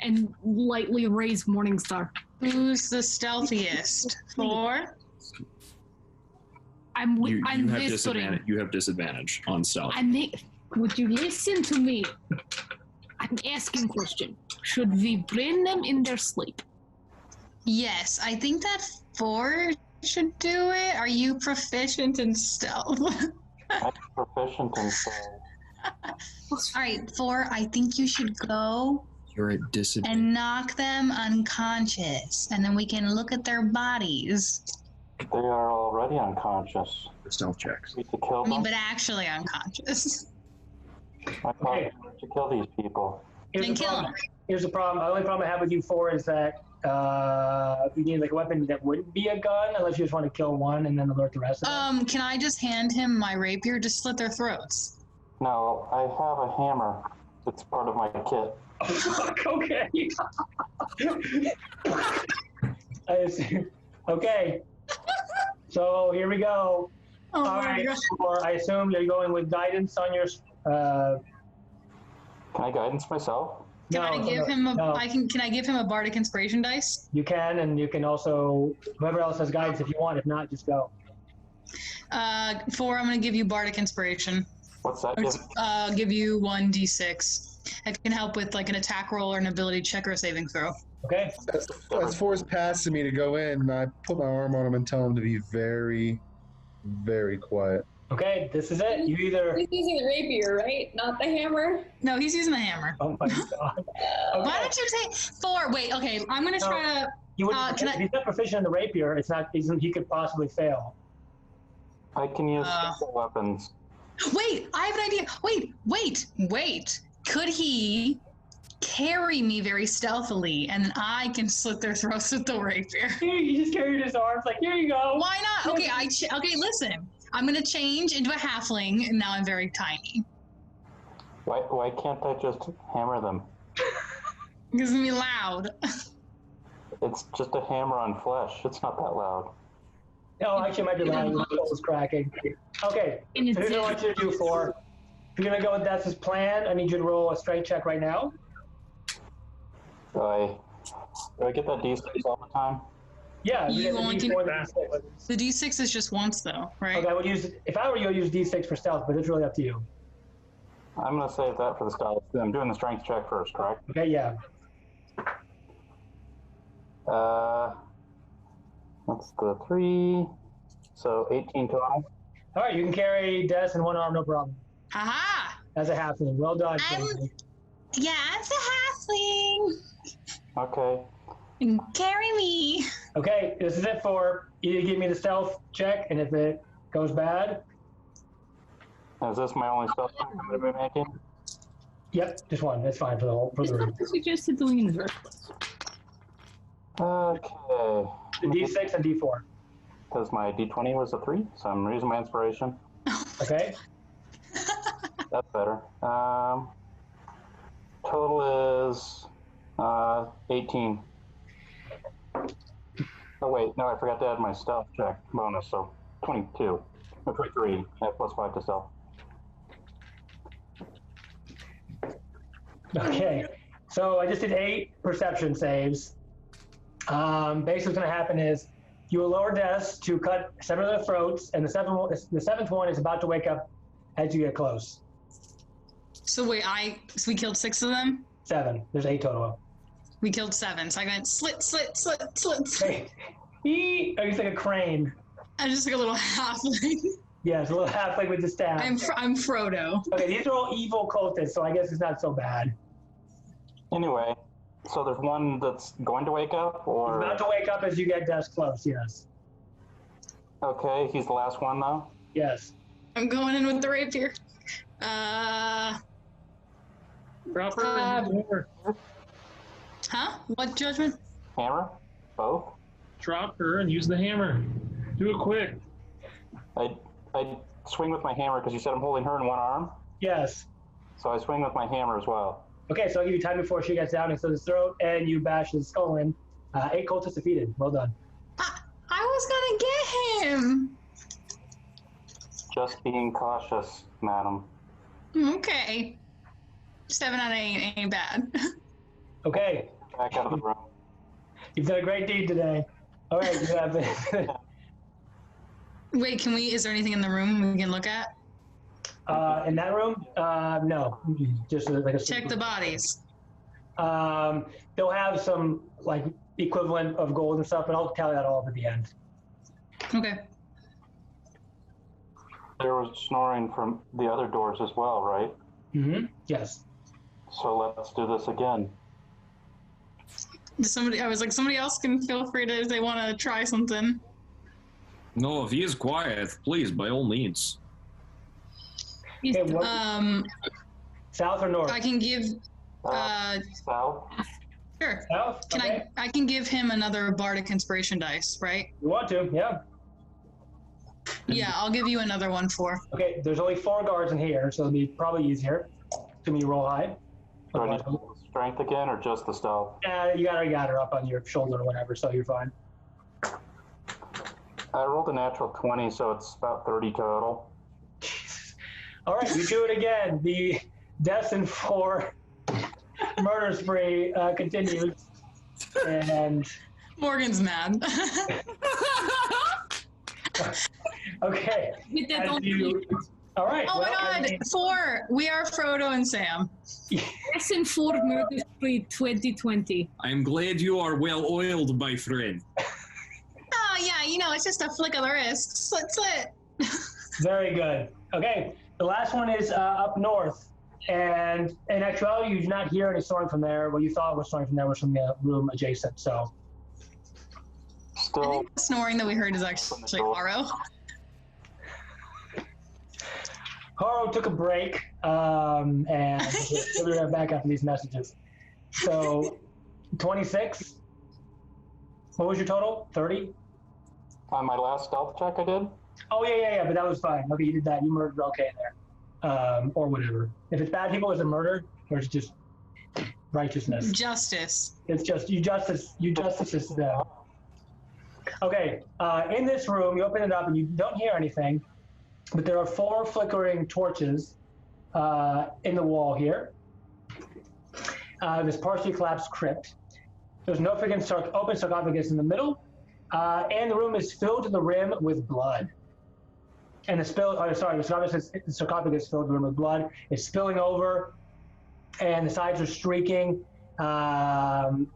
and lightly raise Morningstar. Who's the stealthiest? 4? I'm You have whispering. disadvantage. You have disadvantage on stealth. Would you listen to me? I'm asking question. Should we bring them in their sleep? Yes, I think that 4 should do it. Are you proficient in stealth? I'm proficient in stealth. All right, 4, I think you should go You're at disadvantage. and knock them unconscious, and then we can look at their bodies. They are already unconscious. For stealth checks. We need to kill I mean, them. but actually unconscious. I thought we had to kill these people. Then kill them. Here's the problem. The only problem I have with you 4 is that you need like a weapon that wouldn't be a gun, unless you just want to kill one and then alert the rest of them. Can I just hand him my rapier to slit their throats? No, I have a hammer. It's part of my kit. Okay. Okay. So here we go. Oh All my right. God. Or I assume you're going with guidance on your. Can I guidance myself? Can I give him a? no. Can I give him a bardic inspiration dice? You can, and you can also whoever else has guidance if you want. If not, just go. 4, I'm gonna give you bardic inspiration. What's that? Give you 1d6. It can help with like an attack roll or an ability check or a saving throw. Okay. As Forrest passes me to go in, I put my arm on him and tell him to be very, very quiet. Okay. This is it. You either. He's using the rapier, right? Not the hammer. No, he's using the hammer. Oh my god. Why don't you take 4? Wait, okay, I'm gonna try to. You would. Can I- If he's not proficient in the rapier, it's not. He could possibly fail. I can use special weapons. Wait, I have an idea. Wait. Could he carry me very stealthily, and then I can slit their throats with the rapier? He just carried his arms like, here you go. Why not? Okay, okay. Listen, I'm gonna change into a halfling, and now I'm very tiny. Why can't I just hammer them? It's gonna be loud. It's just a hammer on flesh. It's not that loud. No, actually, it might be loud. My soul is cracking. Okay. So here's what I want you to do for. If you're gonna go with that's his plan, I need you to roll a strength check right now. Do I get that D6 all the time? Yeah, You get the want to- D4 and the D6. The D6 is just once, though, right? Okay, I would use. If I were you, I'd use D6 for stealth, but it's really up to you. I'm gonna save that for the stealth. I'm doing the strength check first, correct? Okay, yeah. That's the 3. So 18 total. All right, you can carry Des in one arm, no problem. Haha! As a halfling, well done. I'm- Casey. Yeah, it's a halfling. Okay. Carry me. Okay, this is it for you. Give me the stealth check, and if it goes bad, Is this my only stealth check I'm gonna be making? yep, just one. That's fine for the whole. For It's the not what you suggested doing in the first place. Okay. The D6 and D4. Because my D20 was a 3, so I'm using my inspiration. Okay. That's better. Total is 18. Oh wait, no, I forgot to add my stealth check bonus, so 22. Or 23. I have +5 to stealth. Okay. So I just did 8 perception saves. Basically, what's going to happen is you will lower deaths to cut 7 of their throats, and the seventh one is about to wake up as you get close. So wait, so we killed 6 of them? 7. There's 8 total. We killed 7, so I went slit. Hey, are you like a crane? I'm just like a little halfling. Yeah, it's a little halfling with the staff. I'm Frodo. Okay, these are all evil cultists, so I guess it's not so bad. Anyway, so there's one that's going to wake up, He's or about to wake up as you get desk close, yes. okay, he's the last one though. Yes. I'm going in with the rapier. Drop her and use the hammer. Huh? What judgment? Hammer, both. Drop her and use the hammer. Do it quick. I swing with my hammer because you said I'm holding her in one arm, Yes. so I swing with my hammer as well. Okay, so I'll give you time before she gets down and slit his throat, and you bash his skull in. 8 cultists defeated. Well done. I was gonna get him. Just being cautious, madam. Okay. 7 out of 8 ain't bad. Okay, Back out of the room. you've done a great deed today. All right, you have it. Wait, is there anything in the room we can look at? In that room? No. Just like a Check the bodies. They'll have some like equivalent of gold and stuff, but I'll tally that all up at the end. Okay. There was snoring from the other doors as well, right? Mm-hmm. Yes. So let's do this again. Somebody else can feel free to, if they want to try something. No, if he is quiet, please, by all means. Okay, what, south or north? I can give, South. sure. South? Can Okay. I can give him another bardic inspiration dice, right? You want to? Yeah. Yeah, I'll give you another one for. Okay, there's only 4 guards in here, so it'll be probably easier. To me, roll high. Do I need to roll strength again, or just the stealth? You got her up on your shoulder or whatever, so you're fine. I rolled a natural 20, so it's about 30 total. All right, you do it again. The destined for murder spree continues, and Morgan's mad. okay. With that as on you- all right. Oh well, my God! 4. We are Frodo and Sam. Lesson 4 Murder Spree 2020. I'm glad you are well oiled, my friend. Oh yeah, it's just a flick of the wrist. Slit. Very good. Okay, the last one is up north, and in actuality, you do not hear any snoring from there. What you thought was snoring from there was from the room adjacent. So, I Still, think the snoring that we heard is actually Aro. Haro took a break, and we'll be right back after these messages. So, 26. What was your total? 30? on my last stealth check I did, Oh, yeah, but that was fine. Okay, you did that. You murdered okay there. Or whatever. If it's bad people, is it murder? Or is it just righteousness? Justice. It's just, you justice is them. Okay, in this room, you open it up and you don't hear anything, but there are 4 flickering torches in the wall here. This partially collapsed crypt. There's no freaking open sarcophagus in the middle, and the room is filled to the rim with blood. And the sarcophagus is filled to the rim with blood. It's spilling over, and the sides are streaking, and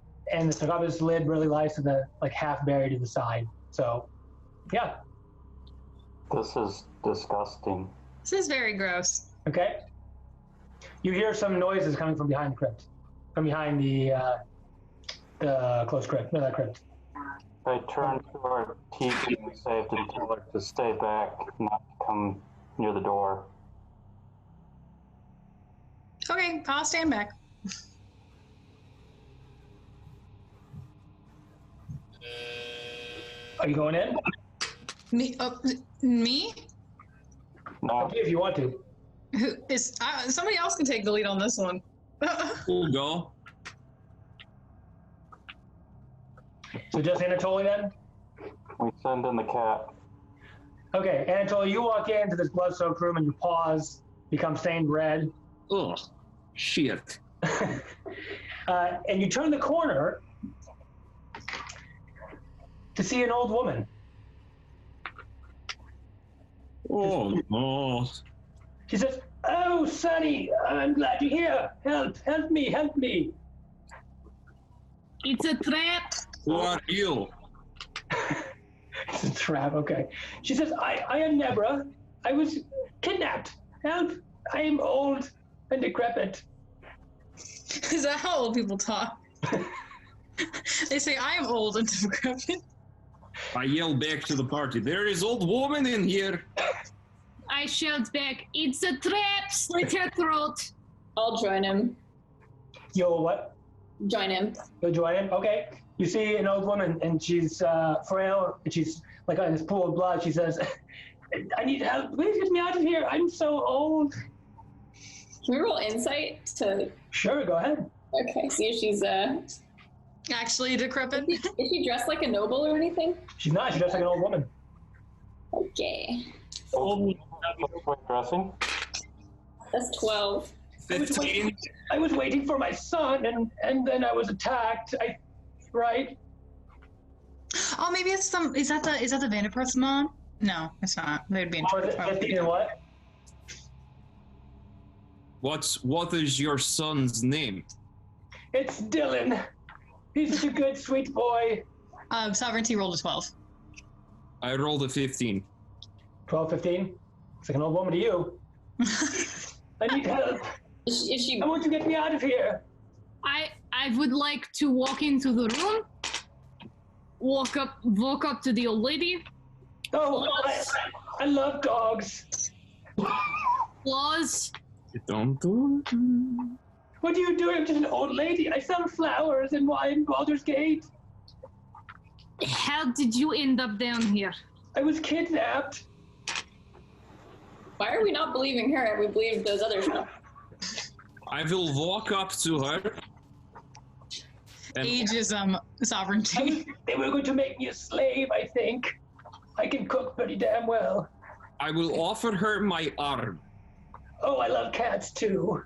the sarcophagus lid really lies to the half buried to the side. So, yeah. this is disgusting. This is very gross. Okay. You hear some noises coming from behind the crypt, from behind the closed crypt. No, that crypt. I turned to our teaching and saved and tell her to stay back, not to come near the door. Okay, I'll stand back. Are you going in? Me? Me? No, Okay, if you want to. Who is? Somebody else can take the lead on this one. We'll go. So just Anatoly then? we send in the cat. Okay, Anatoly, you walk into this blood-soaked room and your paws become stained red. Ugh. Shit. And you turn the corner to see an old woman. Oh, no. She says, "Oh, Sonny, I'm glad you're here. Help me. It's a trap. Who are you? It's a trap, okay. She says, I am Nebra. I was kidnapped. Help. I am old and decrepit. Is that how old people talk? They say, I am old and decrepit. I yell back to the party. There is old woman in here. I shout back, it's a trap, slit her throat. I'll join him. Yo, what? Join him. You'll join him? Okay. You see an old woman, and she's frail, and she's like in this pool of blood. She says, I need help. Please get me out of here. I'm so old. Can we roll insight to... Sure, go ahead. Okay, see if she's... Actually decrepit? Is she dressed like a noble or anything? She's not. She's dressed like an old woman. Okay. Old Dressing? That's 12. 15. I was waiting for my son, and then I was attacked. Right? Oh, maybe it's some. Is that the Vanderpuss mom? No, it's not. They would be in Or is it 15 and what? What is your son's name? It's Dylan. He's such a good, sweet boy. Sovereignty rolled a 12. I rolled a 15. 12, 15? It's like an old woman to you. I need help. Is she... I want you to get me out of here. I would like to walk into the room, walk up to the old lady. Oh, I love dogs. Claws. Don't do it. What are you doing? I'm just an old lady. I sell flowers in Baldur's Gate. How did you end up down here? I was kidnapped. Why are we not believing her? We believe those others now. I will walk up to her. And Ageism, sovereignty. They were going to make me a slave, I think. I can cook pretty damn well. I will offer her my arm. Oh, I love cats too.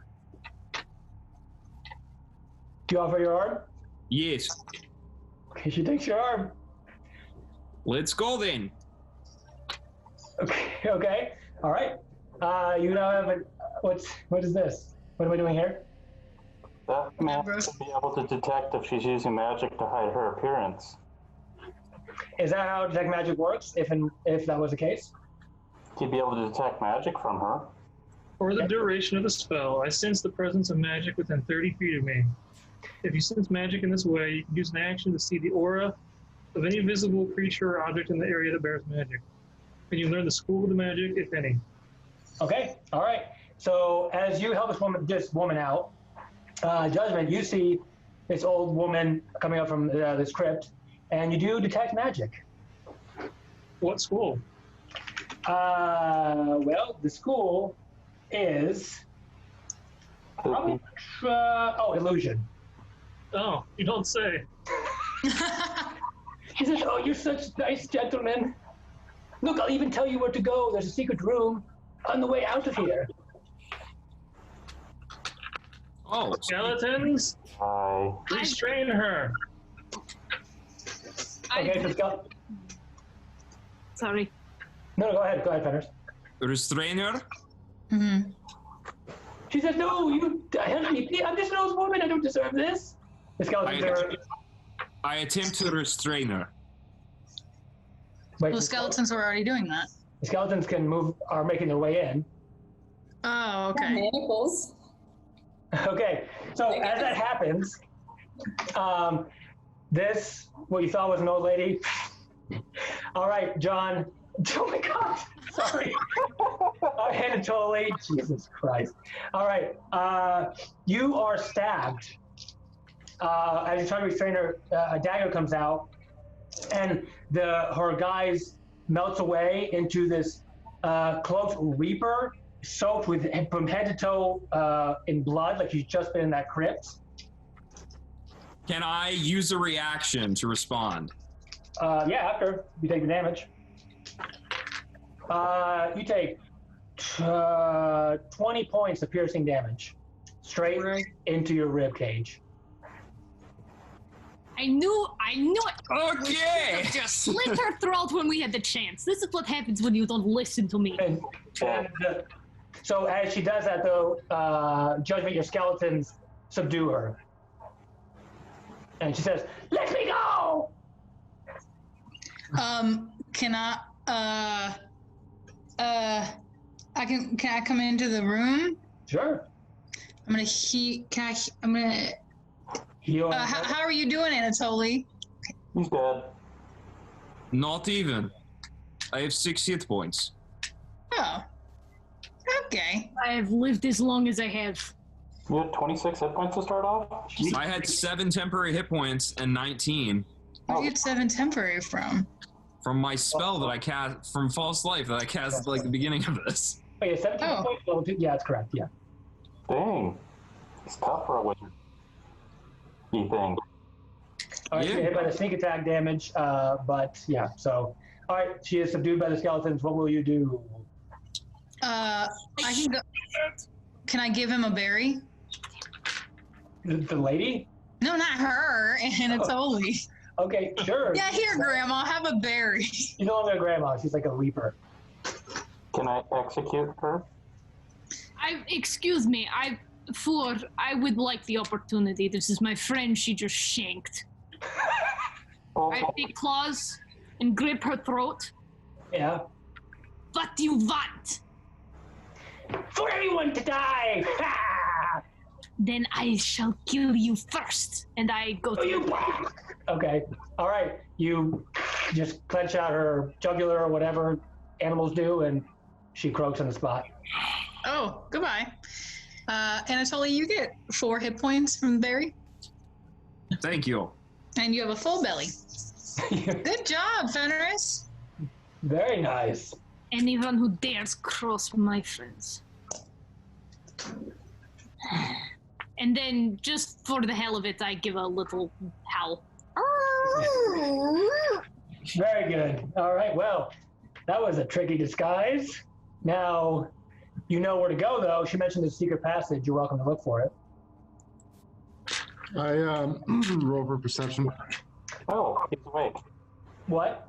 Do you offer your arm? Yes. Okay, she takes your arm. Let's go then. Okay. All right. You now have a... What is this? What am I doing here? That man should be able to detect if she's using magic to hide her appearance. Is that how detect magic works? If that was the case? He'd be able to detect magic from her. For the duration of the spell, I sense the presence of magic within 30 feet of me. If you sense magic in this way, you can use an action to see the aura of any visible creature or object in the area that bears magic. And you learn the school of the magic, if any. Okay. All right. So as you help this woman out, Judgment, you see this old woman coming up from this crypt, and you do detect magic. What school? Well, the school is probably illusion. Oh, you don't say. She says, "Oh, you're such nice gentlemen. Look, I'll even tell you where to go. There's a secret room on the way out of here." Oh, Skeletons? Restrain her. Okay, so skeleton. Sorry. No, go ahead, Fenris. restrainer. Mm-hmm. She says, "No, you help me. Please. I'm just an old woman. I don't deserve this." The skeletons I attempt to restrain her. Wait, Well, skeletons are already doing that. The skeletons are making their way in. Oh, okay. Manacles. Okay, so as that happens, what you thought was an old lady. All right, John. Oh my God, sorry. Anatoly, Jesus Christ. All right, you are stabbed. As you're trying to restrain her, a dagger comes out, and her guise melts away into this cloaked reaper, soaked from head to toe in blood, like she's just been in that crypt. Can I use a reaction to respond? Yeah, after you take the damage. You take 20 points of piercing damage, straight into your rib cage. I knew it. Okay. We just slit her throat when we had the chance. This is what happens when you don't listen to me. And So as she does that, though, Judgment, your skeletons subdue her. And she says, "Let me go!" Can I come into the room? Sure. I'm gonna how are you doing, Anatoly? He's dead. Not even. I have 6 hit points. Oh. Okay. I've lived as long as I have. You had 26 hit points to start off? I had 7 temporary hit points and 19 Where'd you get 7 temporary from? from my spell that I cast from False Life that I cast at like the beginning of this. Oh, yeah, 17 points. Level 2. Yeah, that's correct. Yeah. Dang. It's tough for a wizard. You think? All right, Yeah. so you're hit by the sneak attack damage, but yeah, so. All right, she is subdued by the skeletons. What will you do? I can go. Can I give him a berry? The lady? No, not her, Anatoly. Okay, sure. Yeah, here, Grandma, have a berry. She's no longer a grandma. She's like a reaper. Can I execute her? Excuse me, I would like the opportunity. This is my friend she just shanked. I take claws and grip her throat. Yeah. What do you want? For everyone to die! Ha! Then I shall kill you first. And I go to you. Okay. All right. You just clench out her jugular or whatever animals do, and she croaks on the spot. Oh, goodbye. Anatoly, you get 4 hit points from the berry. Thank you. And you have a full belly. Good job, Fenris. Very nice. anyone who dares cross my friends. And then, just for the hell of it, I give a little howl. Very good. All right, well, that was a tricky disguise. Now, you know where to go, though. She mentioned the secret passage. You're welcome to look for it. I roll for perception. Oh, he's awake. What?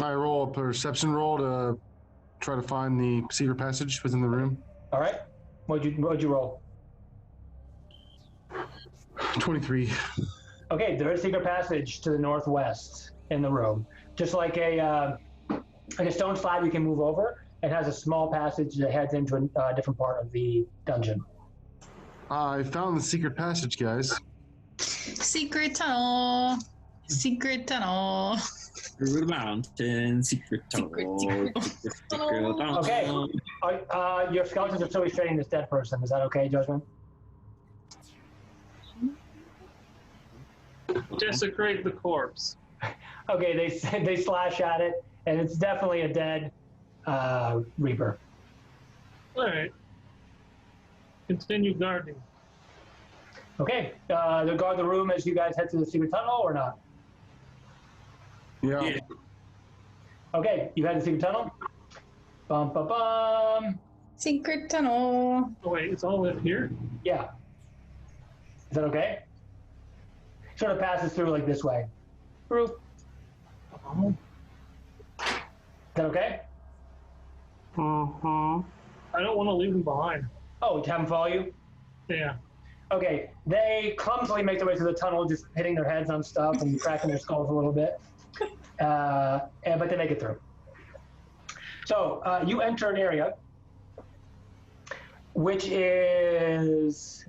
I roll a perception roll to try to find the secret passage within the room. All right. What'd you roll? 23. Okay, there is a secret passage to the northwest in the room. Just like a stone slab you can move over. It has a small passage that heads into a different part of the dungeon. I found the secret passage, guys. Secret tunnel. Secret tunnel. Through the mountain, secret tunnel. Secret tunnel. Okay. Your skeletons are still restraining this dead person. Is that okay, Judgment? Desecrate the corpse. Okay, they slash at it, and it's definitely a dead Reaper. All right. Continue guarding. Okay, they'll guard the room as you guys head to the secret tunnel, or not? Yeah. Okay, you head to the secret tunnel. Bum, bum, bum. Secret tunnel. Oh, wait, it's all the way up here? Yeah. Is that okay? Sort of passes through like this way. Through. Oh. Is that okay? Mm-hmm. I don't want to leave them behind. Oh, to have them follow you? Yeah. Okay, they clumsily make their way through the tunnel, just hitting their heads on stuff and cracking their skulls a little bit. But they make it through. So you enter an area which is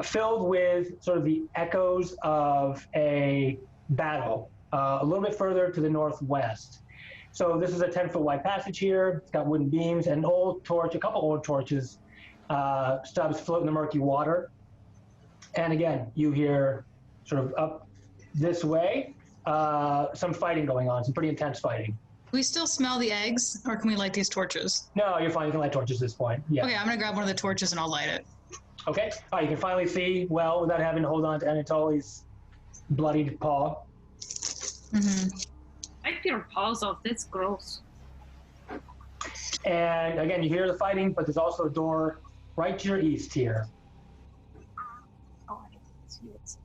filled with sort of the echoes of a battle a little bit further to the northwest. So this is a 10-foot wide passage here. It's got wooden beams and an old torch, a couple old torches, stubs float in the murky water. And again, you hear sort of up this way, some fighting going on, some pretty intense fighting. We still smell the eggs, or can we light these torches? No, you're fine. You can light torches at this point. Yeah. Okay, I'm gonna grab one of the torches and I'll light it. Okay. All right, you can finally see well without having to hold on to Anatoly's bloodied paw. Mm-hmm. Wipe your paws off. That's gross. And again, you hear the fighting, but there's also a door right to your east here. Oh, I see it.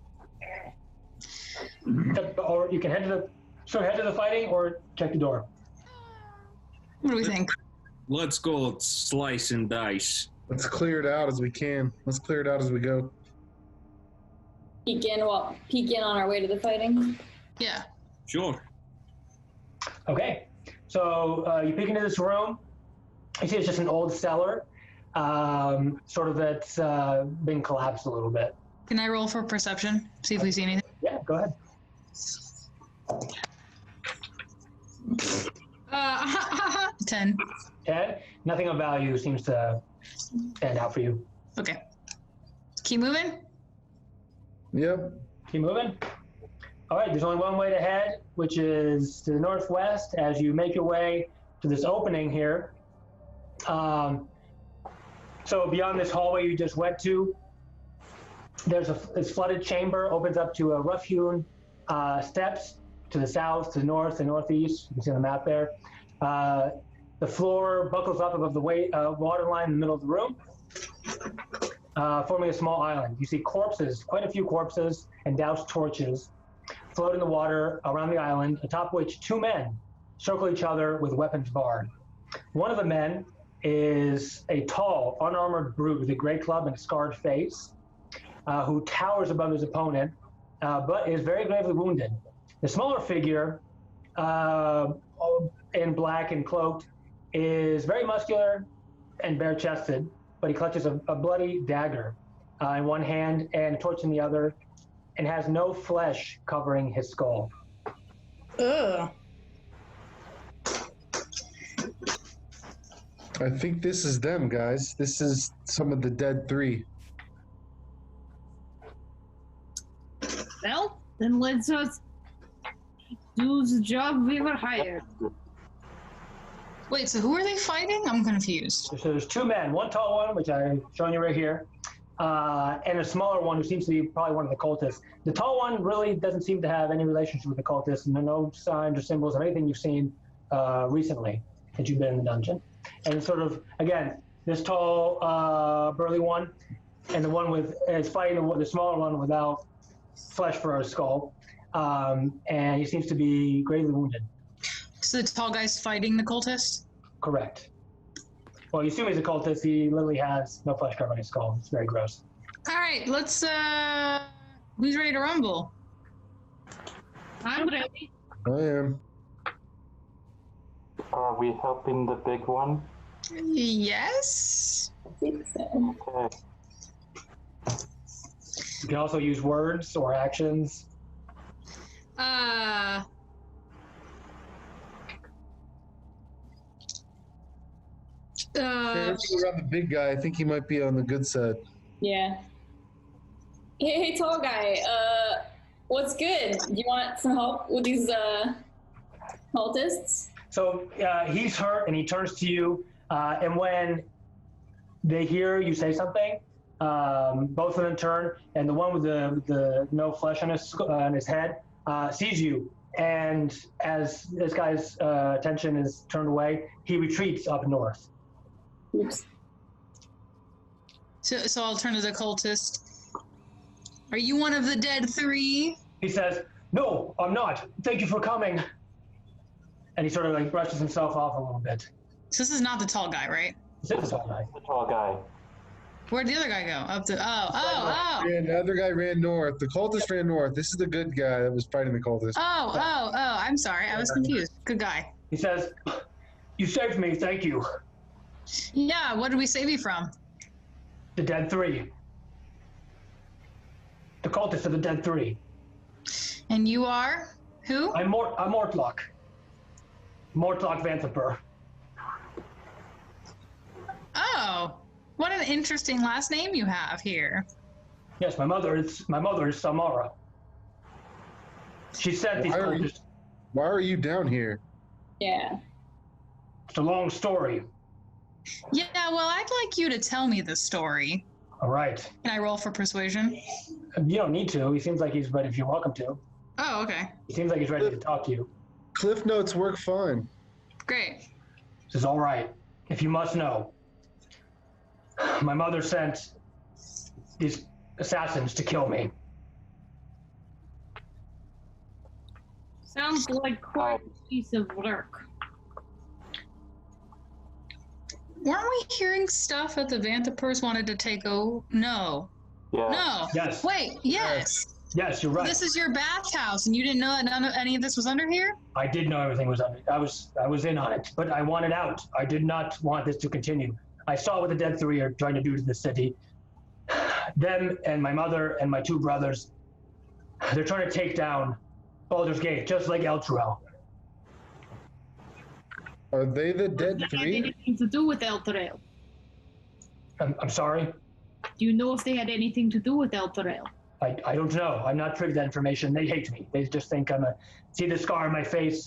Or you can head to the So head to the fighting or check the door? What do we think? Let's go slice and dice. Let's clear it out as we can. Let's clear it out as we go. Peek in on our way to the fighting. Yeah. Sure. Okay. So you peek into this room. You see it's just an old cellar, sort of that's been collapsed a little bit. Can I roll for perception? See if we see anything. Yeah, go ahead. 10. 10. Nothing of value seems to stand out for you. Okay. Keep moving. Yep. Keep moving. All right, there's only one way to head, which is to the northwest as you make your way to this opening here. So beyond this hallway you just went to, there's this flooded chamber, opens up to a rough-hewn steps to the south, to the north, and northeast. You can see on the map there. The floor buckles up above the water line in the middle of the room, forming a small island. You see corpses, quite a few corpses, and doused torches float in the water around the island, atop which two men circle each other with weapons barred. One of the men is a tall, unarmored brute with a great club and a scarred face, who towers above his opponent, but is very gravely wounded. The smaller figure, in black and cloaked, is very muscular and bare-chested, but he clutches a bloody dagger in one hand and a torch in the other, and has no flesh covering his skull. Ugh. I think this is them, guys. This is some of the dead three. Well, then let's us do the job we were hired. Wait, so who are they fighting? I'm confused. So there's two men, one tall one, which I'm showing you right here, and a smaller one who seems to be probably one of the cultists. The tall one really doesn't seem to have any relationship with the cultists, and there are no signs or symbols of anything you've seen recently that you've been in the dungeon. And sort of, again, this tall, burly one, and the one is fighting the smaller one without flesh for his skull, and he seems to be gravely wounded. So the tall guy's fighting the cultist? Correct. Well, you assume he's a cultist. He literally has no flesh covering his skull. It's very gross. All right, let's, who's ready to rumble? I'm ready. I am. Are we helping the big one? Yes? I think so. Okay. You can also use words or actions. Around the big guy, I think he might be on the good side. Yeah. Hey, tall guy. What's good? Do you want some help with these cultists? So he's hurt, and he turns to you, and when they hear you say something, both of them turn, and the one with the no flesh on his head sees you, and as this guy's attention is turned away, he retreats up north. Oops. So I'll turn to the cultist. Are you one of the dead three? He says, "No, I'm not. Thank you for coming." And he sort of like brushes himself off a little bit. So this is not the tall guy, right? This is all right. The tall guy. Where'd the other guy go? Up to Yeah, the other guy ran north. The cultist ran north. This is the good guy that was fighting the cultist. I'm sorry. I was confused. Good guy. He says, "You saved me. Thank you. Yeah, what did we save you from? The dead three. The cultists of the dead three. And you are? Who? I'm Mortlock. Mortlock Vanthaper. Oh, what an interesting last name you have here. Yes, my mother is Samara. She sent these cultists. Why are you down here? Yeah. It's a long story. Yeah, well, I'd like you to tell me the story. All right. Can I roll for persuasion? You don't need to. He seems like he's ready if you're welcome to. Oh, okay. He seems like he's ready to talk to you. Cliff notes work fine. Great. This is all right. If you must know, my mother sent these assassins to kill me. Sounds like quite a piece of work. Weren't we hearing stuff that the Vanthapurs wanted to take over? No. Yeah. No. Yes. Wait, yes. Yes, you're right. This is your bathhouse, and you didn't know that none of any of this was under here? I did know everything was under. I was in on it, but I wanted out. I did not want this to continue. I saw what the Dead Three are trying to do to the city. Them and my mother and my two brothers, they're trying to take down Baldur's Gate, just like Elturel. Are they the Dead They had Three? anything to do with Elturel? I'm sorry. Do you know if they had anything to do with Elturel? I don't know. I'm not privy to that information. They hate me. They just think I'm a. See the scar on my face?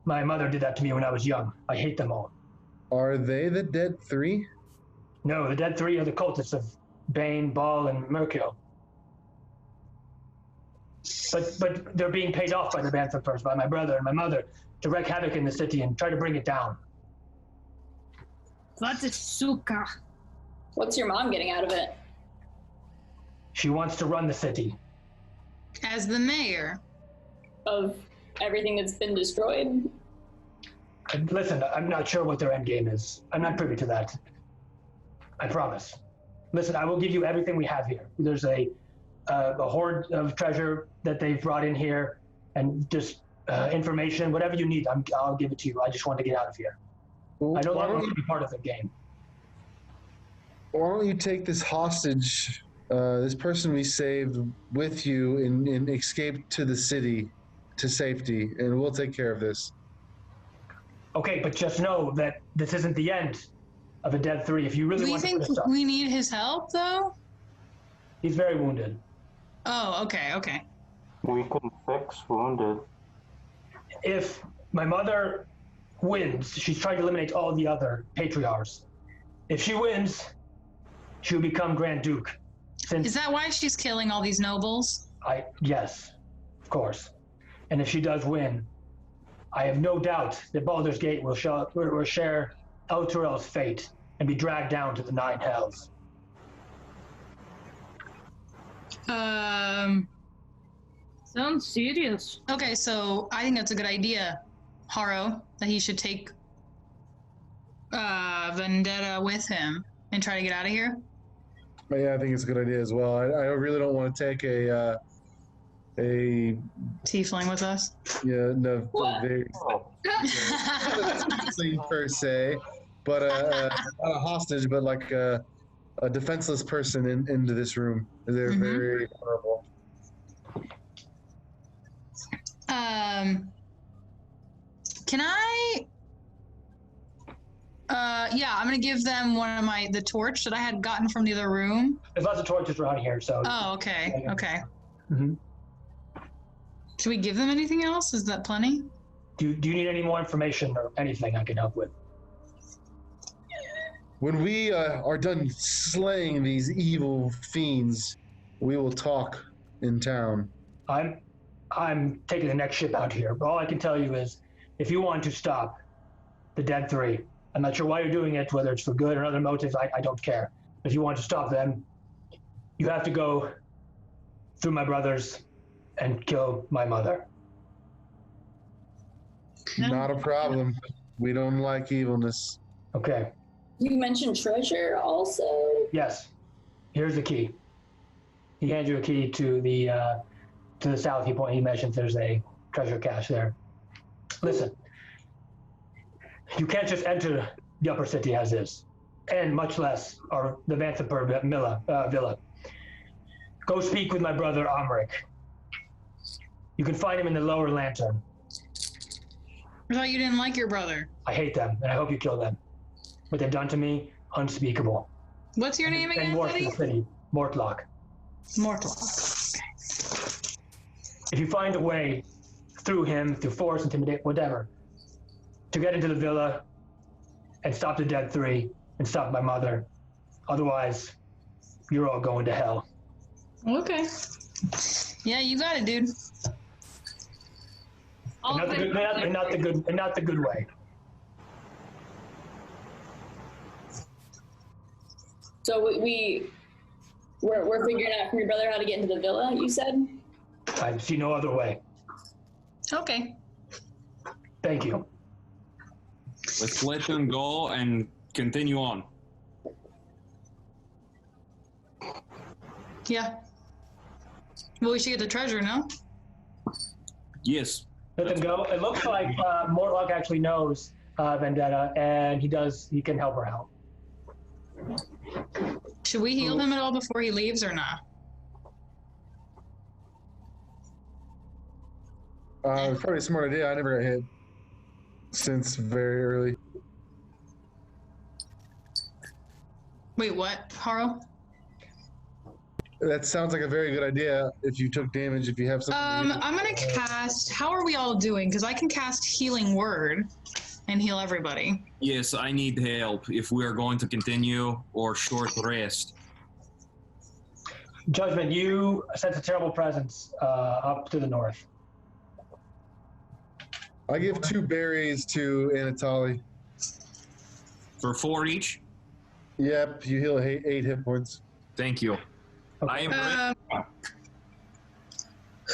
My mother did that to me when I was young. I hate them all. Are they the Dead Three? No, the Dead Three are the cultists of Bane, Baal, and Mercure. But they're being paid off by the Vanthapurs, by my brother and my mother, to wreak havoc in the city and try to bring it down. What is suka? What's your mom getting out of it? She wants to run the city. As the mayor. Of everything that's been destroyed? And listen, I'm not sure what their end game is. I'm not privy to that. I promise. Listen, I will give you everything we have here. There's a hoard of treasure that they've brought in here, and just information, whatever you need, I'll give it to you. I just want to get out of here. Well, I no why longer don't want to be part of the game. Why don't you take this hostage, this person we saved, with you and escape to the city to safety, and we'll take care of this. Okay, but just know that this isn't the end of a Dead Three. If you really Do you want to think put this up, we need his help, though? he's very wounded. Oh, okay. We can fix wounded. If my mother wins, she's trying to eliminate all the other patriarchs. If she wins, she'll become Grand Duke. Is that why she's killing all these nobles? Yes, of course. And if she does win, I have no doubt that Baldur's Gate will share Elturel's fate and be dragged down to the Nine Hells. Sounds serious. Okay, so I think that's a good idea, Haro, that he should take Vendetta with him and try to get out of here. But yeah, I think it's a good idea as well. I really don't want to take a Tiefling with us. yeah, no, What? very tiefling per se, but not a hostage, but like a defenseless person into this room. They're Mhm. very vulnerable. Can I? Yeah, I'm gonna give them the torch that I had gotten from the other room. There's lots of torches around here, so. Oh, okay. hmm Should we give them anything else? Is that plenty? Do you need any more information or anything I can help with? When we are done slaying these evil fiends, we will talk in town. I'm taking the next ship out here. But all I can tell you is, if you want to stop the Dead Three, I'm not sure why you're doing it, whether it's for good or other motives, I don't care. If you want to stop them, you have to go through my brothers and kill my mother. Not a problem. We don't like evilness. Okay. You mentioned treasure also? Yes. Here's the key. He hands you a key to the south. He mentions there's a treasure cache there. Listen. You can't just enter the upper city as is, and much less the Vanthapur villa. Go speak with my brother Amric. You can find him in the lower lantern. I thought you didn't like your brother. I hate them, and I hope you kill them. What they've done to me, unspeakable. What's your name again, North buddy? of the city, Mortlock. Mortlock. If you find a way through him, through force, intimidate, whatever, to get into the villa and stop the Dead Three and stop my mother. Otherwise, you're all going to hell. Okay. Yeah, you got it, dude. And not the good way. So we're figuring out from your brother how to get into the villa, you said? I see no other way. Okay. Thank you. Let's let them go and continue on. Yeah. Well, we should get the treasure, no? Yes. Let them go. It looks like Mortlock actually knows Vendetta, and he can help her out. Should we heal him at all before he leaves or not? It's probably a smart idea. I never got hit since very early. Wait, what, Haro? That sounds like a very good idea if you took damage, if you have something. I'm gonna cast. How are we all doing? Because I can cast Healing Word and heal everybody. Yes, I need help if we are going to continue or short rest. Judgment, you sense a terrible presence up to the north. I give 2 berries to Anatoly. For 4 each? Yep, you heal 8 hit points. Thank you. I am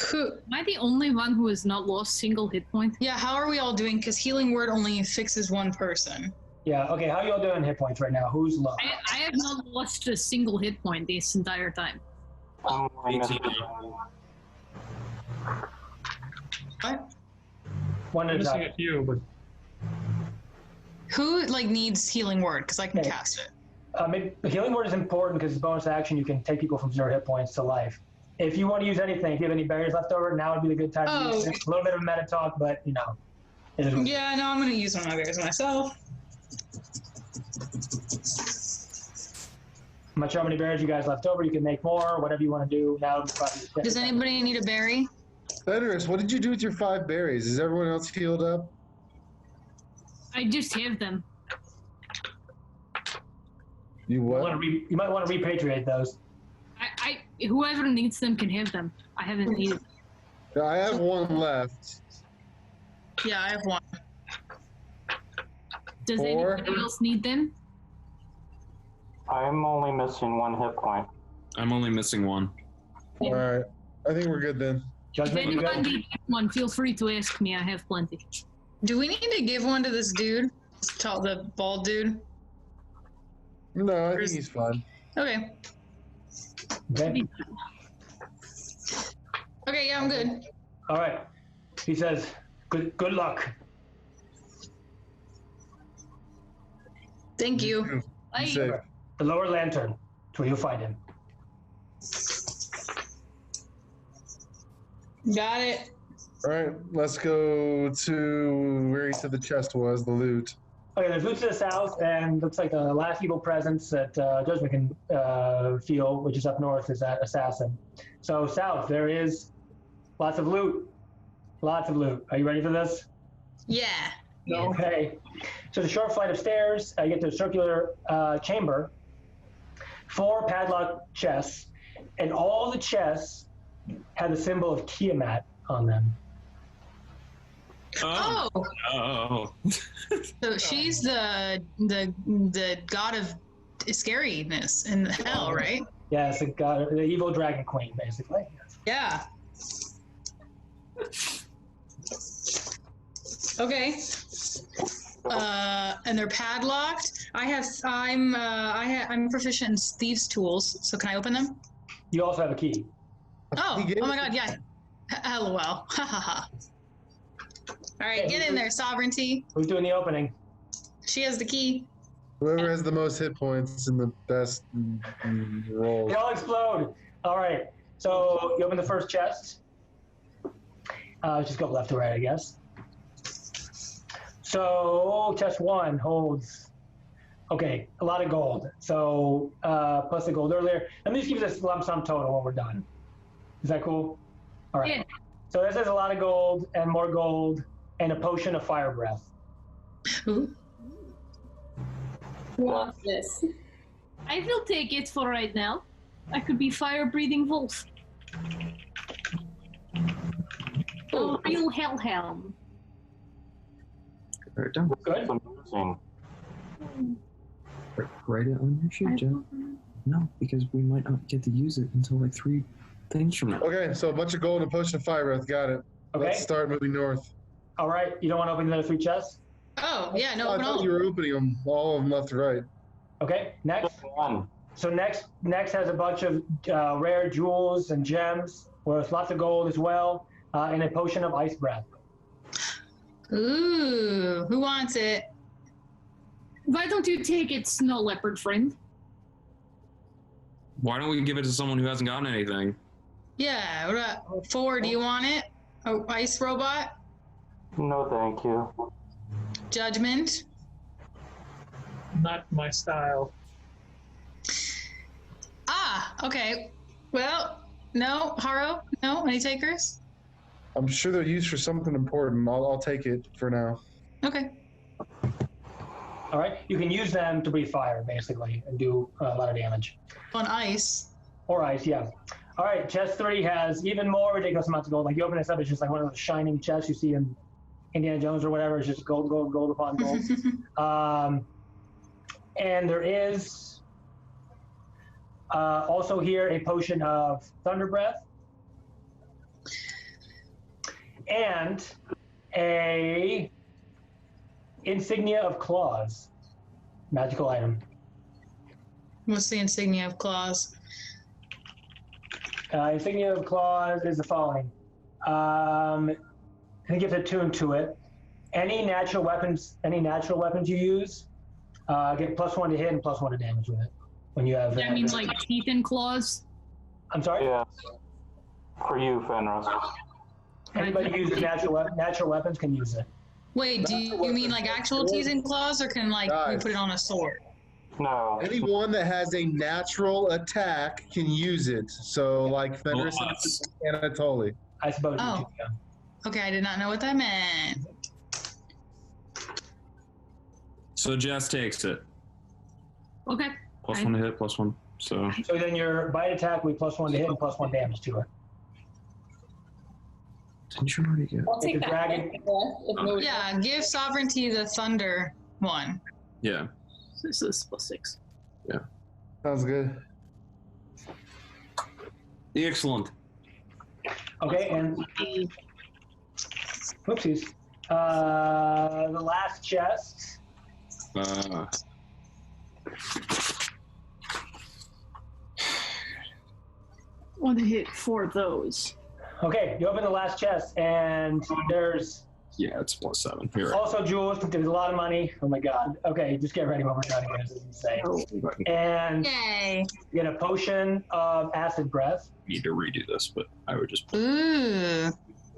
Who? Am I the only one who has not lost single hit point? Yeah, how are we all doing? Because Healing Word only fixes one person. Yeah, okay, how y'all doing hit points right now? Who's low? I have not lost a single hit point this entire time. I'm only 18. missing What? One at a Missing time. a few, but Who needs Healing Word? Because I can Okay. cast it. Healing Word is important because it's bonus action. You can take people from 0 hit points to life. If you want to use anything, if you have any berries left over, now would be the good time to use it. A little bit of meta talk, but it is what it Yeah, no, I'm gonna use one of my berries myself. is. I'm not sure how many berries you guys left over. You can make more, whatever you want to do. Now, Does anybody need a berry? Fenris, what did you do with your 5 berries? Is everyone else healed up? I just have them. You what? you might want to repatriate those. Whoever needs them can have them. I haven't needed them. I have 1 left. Yeah, I have one. Does 4? anybody else need them? I'm only missing 1 hit point. I'm only missing 1. All right. I think we're good then. If Judgment, you anyone good? needs one, feel free to ask me. I have plenty. Do we need to give one to this dude? The bald dude? No, I think he's fine. Okay. Okay. Okay, yeah, I'm good. All right. He says, good luck. Thank you. Be I, safe. The lower lantern. That's where you'll find him. Got it. All right, let's go to where he said the chest was, the loot. Okay, there's loot to the south, and looks like the last evil presence that Judgment can feel, which is up north, is that assassin. So south, there is lots of loot. Lots of loot. Are you ready for this? Yeah. Okay. So the short flight of stairs, you get to a circular chamber, 4 padlock chests, and all the chests have the symbol of Tiamat on them. Oh, Oh. so she's the god of scariness in hell, right? Yeah, it's the evil dragon queen, basically. Yeah. Okay. And they're padlocked. I'm proficient in thieves' tools, so can I open them? You also have a key. Oh, He gave oh my us god, yeah. LOL. Ha ha ha. All right, get in there, sovereignty. Who's doing the opening? She has the key. Whoever has the most hit points and the best roll. They all explode. All right. So you open the first chest. Just go left to right, I guess. So chest 1 holds, okay, a lot of gold. So plus the gold earlier. Let me just give you this lump sum total when we're done. Is that cool? All right. Yeah. So this is a lot of gold and more gold and a potion of fire breath. Ooh. What's this? I will take it for right now. I could be fire-breathing wolf. A real hellhound. Write it down. Good. Amazing. Write it on your sheet, Jeff. No, because we might not get to use it until like 3 things from now. Okay, so a bunch of gold and a potion of fire breath. Got it. Okay. Let's start moving north. All right, you don't want to open the other 3 chests? Oh, yeah, no, I open all thought of you them. were opening them, all of them left to right. Okay, next. Just one. So next has a bunch of rare jewels and gems with lots of gold as well, and a potion of ice breath. Ooh, who wants it? Why don't you take it, snow leopard friend? Why don't we give it to someone who hasn't gotten anything? Yeah, what about 4? Do you want it? Oh, ice robot? No, thank you. Judgment? Not my style. Ah, okay. Well, no, Haro? No, any takers? I'm sure they're used for something important. I'll take it for now. Okay. All right, you can use them to breathe fire, basically, and do a lot of damage. On ice. Or ice, yeah. All right, chest 3 has even more ridiculous amounts of gold. Like, you open this up, it's just like one of those shining chests you see in Indiana Jones or whatever. It's just gold, gold, gold upon gold. And there is also here a potion of thunder breath and a insignia of claws, magical item. What's the insignia of claws? Insignia of claws is the following. I think you have to attune to it. Any natural weapons you use get +1 to hit and +1 to damage with it. When you have That means like teeth and claws. I'm sorry. Yeah. For you, Fenris. Anybody who uses natural weapons can use it. Wait, do you mean like actual teeth and claws, or can like we Guys. put it on a sword? No. Anyone that has a natural attack can use it. So, like Fenris and Anatoly. I suppose Oh. you can. Okay, I did not know what that meant. So Jess takes it. Okay. +1 to hit, +1. So So then your bite attack will be +1 to hit and +1 damage to it. didn't you already get? I'll take It's a that. dragon. If no- Yeah, give sovereignty the thunder one. Yeah. This is +6. Sounds good. Excellent. Okay, and whoopsies. The last chest. Want to hit 4 of those. Okay, you open the last chest, and there's Yeah, it's +7. Here. also jewels. There's a lot of money. Oh my god. Okay, just get ready when we're done here. This is insane. And Yay. you get a potion of acid breath. Need to redo this, but I would just. Ooh.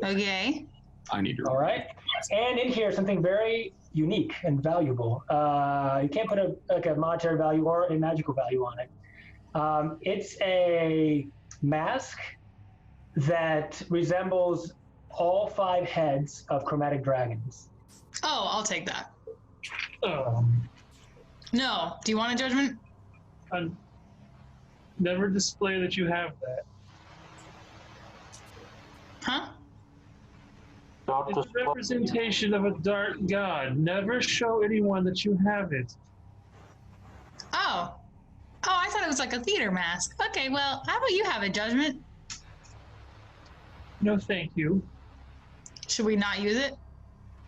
Okay. I need to. All right. And in here, something very unique and valuable. You can't put a monetary value or a magical value on it. It's a mask that resembles all 5 heads of chromatic dragons. Oh, I'll take that. Um, No. Do you want a judgment? never display that you have that. Huh? Don't It's a display. representation of a dark god. Never show anyone that you have it. Oh. Oh, I thought it was like a theater mask. Okay, well, how about you have a judgment? No, thank you. Should we not use it?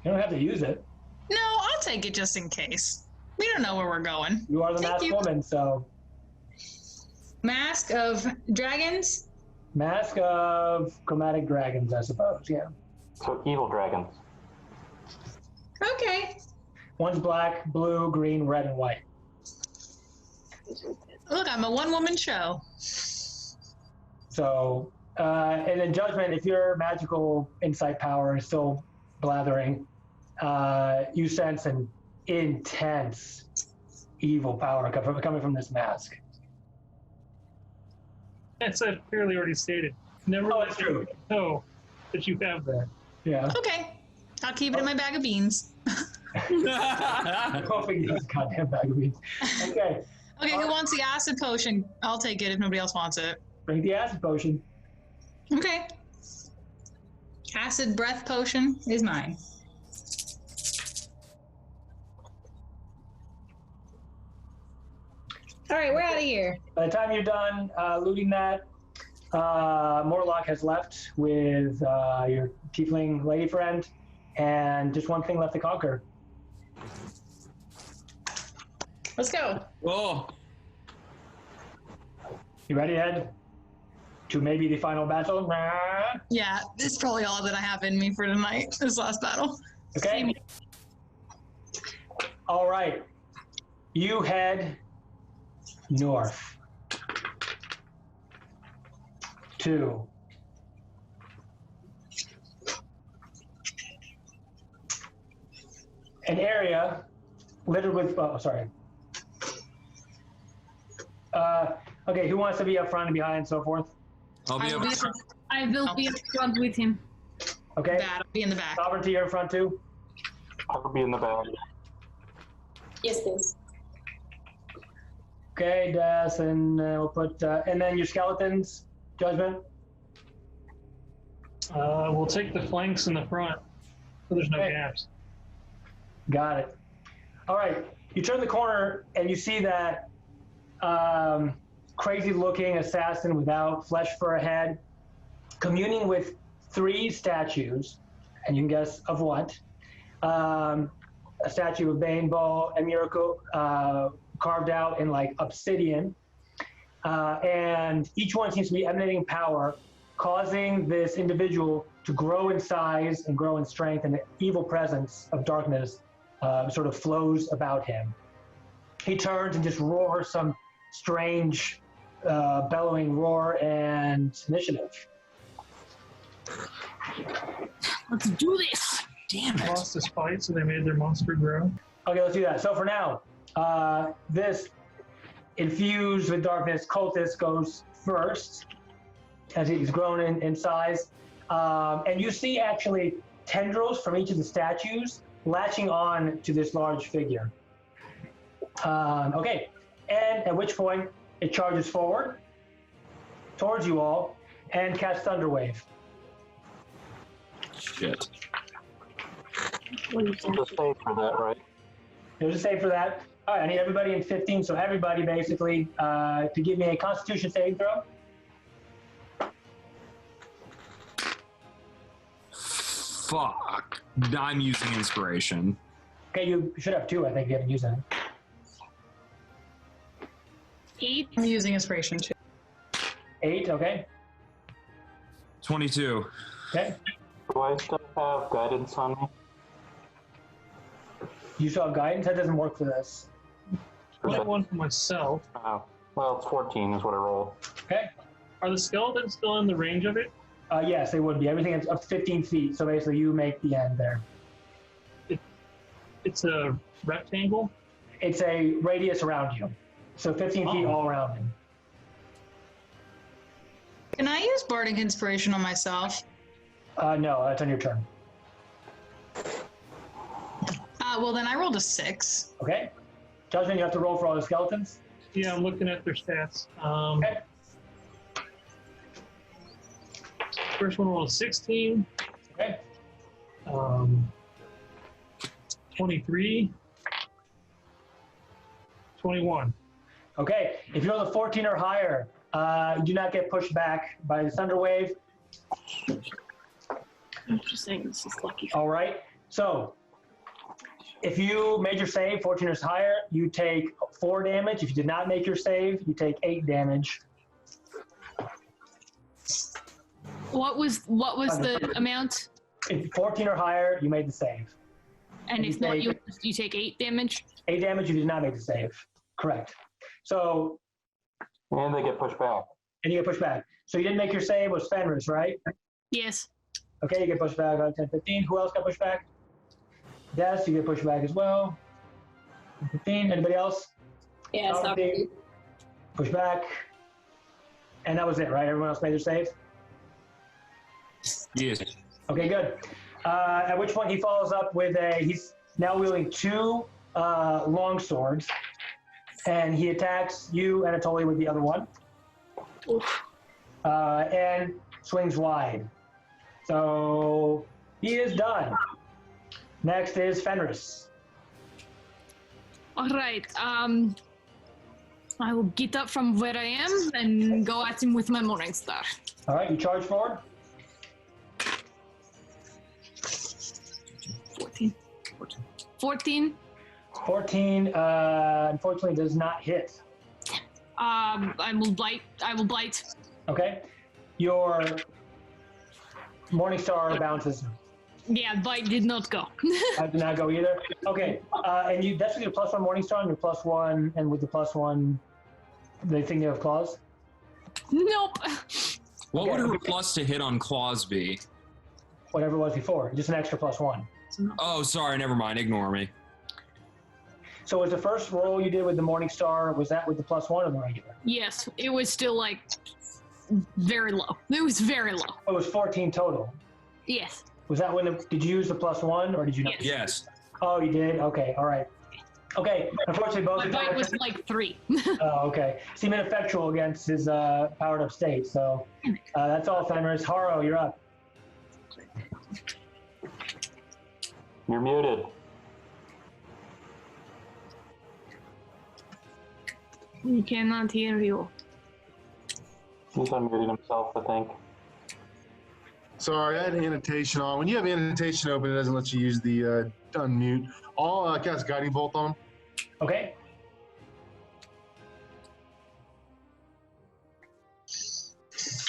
You don't have to use it. No, I'll take it just in case. We don't know where we're going. You are the Thank masked you. woman, so Mask of dragons? mask of chromatic dragons, I suppose. Yeah. So evil dragons. Okay. One's black, blue, green, red, and white. Look, I'm a one-woman show. So, and in judgment, if your magical insight power is still blathering, you sense an intense evil power coming from this mask. That's clearly already stated. Never Oh, let that's true. anyone know that you have that. Yeah. Okay. I'll keep it in my bag of beans. I'm hoping you use goddamn bag of beans. Okay, Okay, who wants the acid potion? I'll take it if nobody else wants it. drink the acid potion. Okay. Acid breath potion is mine. All right, we're out of here. By the time you're done looting that, Morlock has left with your tiefling lady friend, and just one thing left to conquer. Let's go. Oh, You ready, Ed? To maybe the final battle? Yeah, this is probably all that I have in me for tonight. This last battle. Okay. All right. You head north to an area littered with, okay, who wants to be up front and behind and so forth? I'll be I will able be, to. I will be up front with him. Okay. I'll be in the back. Sovereignty, you're in front too? I'll be in the back. Yes, please. Okay, Des, and we'll put, and then your skeletons, Judgment? We'll take the flanks in the front, so there's no Okay. gaps. Got it. All right, you turn the corner and you see that crazy-looking assassin without flesh for a head, communing with 3 statues, and you can guess of what. A statue of Bane, Bow, and Miracle carved out in like obsidian, and each one seems to be emanating power, causing this individual to grow in size and grow in strength, and the evil presence of darkness sort of flows about him. He turns and just roars some strange bellowing roar and initiative. Let's do this. Damn it. Lost this fight, so they made their monster grow. Okay, let's do that. So for now, this infused with darkness cultist goes first, as he's grown in size. And you see actually tendrils from each of the statues latching on to this large figure. Okay, and at which point it charges forward towards you all and casts Thunderwave. Shit. There's a save for that, right? There's a save for that. All right, I need everybody in 15, so everybody basically to give me a Constitution saving throw. Fuck. I'm using inspiration. Okay, you should have 2, I think, if you haven't used any. 8. I'm using inspiration too. 8, okay. 22. Okay. Do I still have guidance on me? You still have guidance? That doesn't work for this. I have one for myself. Oh, well, it's 14 is what I rolled. Okay. Are the skeletons still in the range of it? Yes, they would be. Everything is up to 15 feet, so basically you make the end there. It's a rectangle? It's a radius around you. So 15 feet all around him. Can I use Bardic Inspiration on myself? No, that's on your turn. Well, then I rolled a 6. Okay. Judgment, you have to roll for all the skeletons. Yeah, I'm looking at their stats. Okay. First one rolled 16. Okay. 23. 21. Okay. If you roll a 14 or higher, you do not get pushed back by the thunder wave. I'm just saying this is lucky. All right. So if you made your save, 14 or higher, you take 4 damage. If you did not make your save, you take 8 damage. What was the amount? If 14 or higher, you made the save. And if not, you take 8 damage. 8 damage if you did not make the save. Correct. So, And they get pushed back. and you get pushed back. So you didn't make your save, was Fenris, right? Yes. Okay, you get pushed back on 10, 15. Who else got pushed back? Des, you get pushed back as well. 15. Anybody else? Yeah, it's not Sovereignty, push back. And that was it, right? Everyone else made their save? Yes. Okay, good. At which point he follows up with he's now wielding 2 long swords, and he attacks you, Anatoly, with the other one. And swings wide. So he is done. Next is Fenris. All right. I will get up from where I am and go at him with my Morning Star. All right, you charge forward. 14. 14, unfortunately, does not hit. I will blight. Okay. Your Morningstar bounces. Yeah, bite did not go. I did not go either. Okay. And you that's with your +1 Morningstar and your +1, and with the +1, the thing you have claws? Nope. What would her plus to hit on claws be? Whatever it was before, just an extra +1. Oh, sorry, never mind. Ignore me. So was the first roll you did with the Morningstar, was that with the +1 or the regular? Yes, it was still like very low. It was very low. It was 14 total. Yes. Was that when did you use the +1 or did you not? Yes. Oh, you did? Okay, all right. Okay, unfortunately both My bite was like 3. Oh, okay. Seem ineffectual against his powered up state, so that's all, Fenris. Haro, you're up. You're muted. We cannot hear you. He's unmuted himself, I think. Sorry, I had annotation on. When you have annotation open, it doesn't let you use the unmute. I'll cast Guiding Bolt on him. Okay.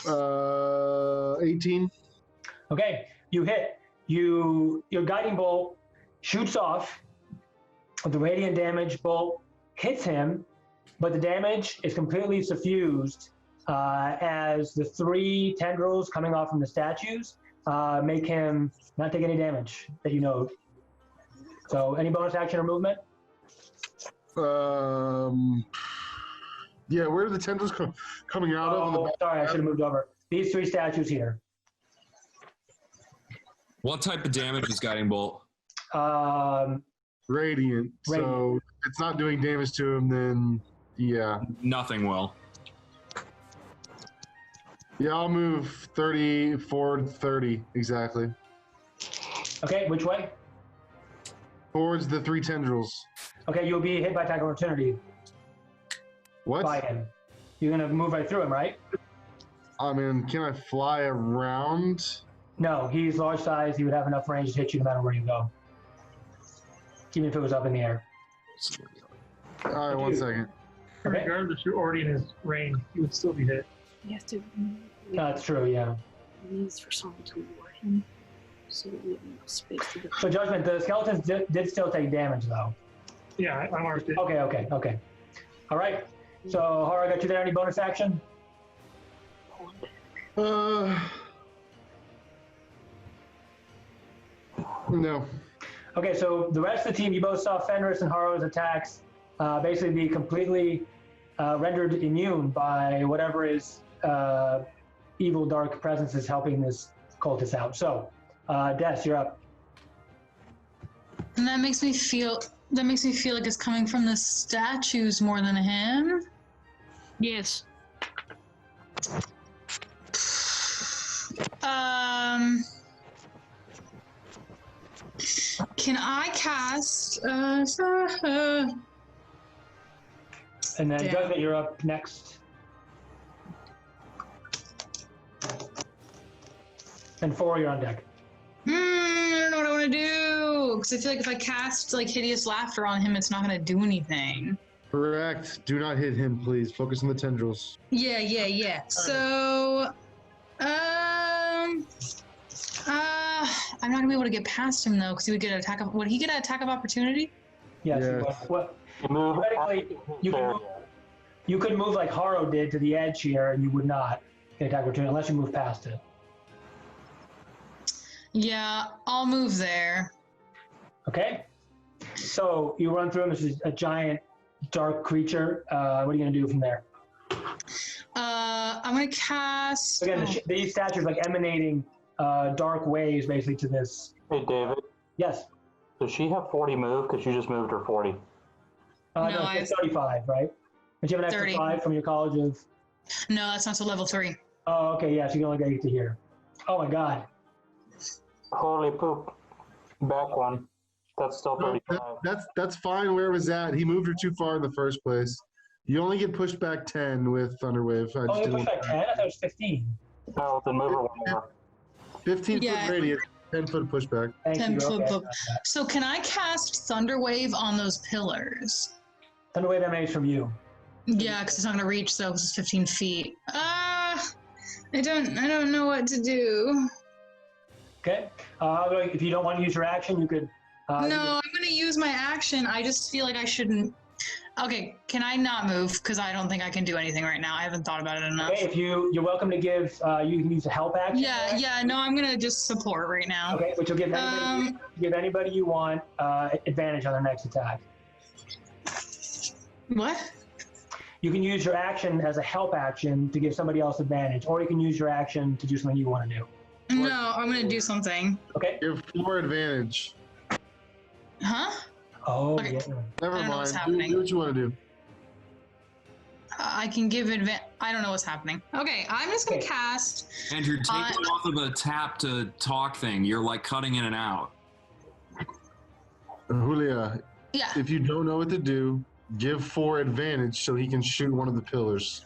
Uh, 18. Okay, you hit. Your guiding bolt shoots off. The radiant damage bolt hits him, but the damage is completely suffused as the 3 tendrils coming off from the statues make him not take any damage that you know. So any bonus action or movement? Yeah, where are the tendrils coming out of? On the back? Sorry, I should have moved over. These 3 statues here. What type of damage is Guiding Bolt? Radiant. So if it's not doing damage to him, then yeah. Nothing will. Yeah, I'll move 30 forward 30 exactly. Okay, which way? Towards the 3 tendrils. Okay, you'll be hit by attack of opportunity. What? By him. You're gonna move right through him, right? I mean, can I fly around? No, he's large size. He would have enough range to hit you no matter where you go. Even if it was up in the air. All right, 1 second. Okay. Regardless, you're already in his range. You would still be hit. You have to. That's true, yeah. Needs for someone to lure him, so that we have enough space to get. So, Judgment, the skeletons did still take damage, though. Yeah, I marked it. Okay. All right. So, Hara, got you there. Any bonus action? No. Okay, so the rest of the team, you both saw Fenris and Haro's attacks basically be completely rendered immune by whatever is evil, dark presence is helping this cultist out. So, Des, you're up. And that makes me feel like it's coming from the statues more than him. Yes. Can I cast? And then Damn. Judgment, you're up next. And 4, you're on deck. I don't know what I want to do because I feel like if I cast like hideous laughter on him, it's not going to do anything. Correct. Do not hit him, please. Focus on the tendrils. Yeah. So, I'm not gonna be able to get past him though, because he would get an attack of. Would he get an attack of opportunity? Yes. Yeah. What? You move. Theoretically, you could move like Haro did to the edge here, and you would not get attack opportunity unless you move past it. Yeah, I'll move there. Okay. So you run through him. This is a giant, dark creature. What are you gonna do from there? I'm gonna cast. Again, these statues like emanating dark waves basically to this. Hey, David. Yes. Does she have 40 move? Because you just moved her 40. No, it's 35, right? But you have an extra 30. 5 from your college of. No, that's not till level 3. Oh, okay. Yeah, so you can only get to here. Oh my God. Holy poop. Back one. That's still 35. That's fine where it was at. He moved her too far in the first place. You only get pushed back 10 with Thunderwave. Oh, you pushed back 10? I thought it was 15. No, then move her one more. 15 Yeah. foot radius. 10-foot pushback. Thank 10 you. foot. Okay. So can I cast Thunderwave on those pillars? Thunderwave emanates from you. Yeah, because it's not gonna reach though, because it's 15 feet. I don't know what to do. Okay. If you don't want to use your action, you could. No, I'm gonna use my action. I just feel like I shouldn't. Okay, can I not move? Because I don't think I can do anything right now. I haven't thought about it enough. Okay, if you're welcome to give, you can use a help action. Yeah. No, I'm gonna just support right now. Okay, which will give anybody you want advantage on their next attack. What? You can use your action as a help action to give somebody else advantage, or you can use your action to do something you want to do. No, I'm gonna do something. Okay. Give 4 advantage. Huh? Oh, Okay. yeah. Never I don't know what's mind. happening. Do what you want to do. I can give I don't know what's happening. Okay, I'm just gonna cast. And you're taking off of the tap to talk thing. You're like cutting in and out. Julia, Yeah. if you don't know what to do, give 4 advantage so he can shoot one of the pillars.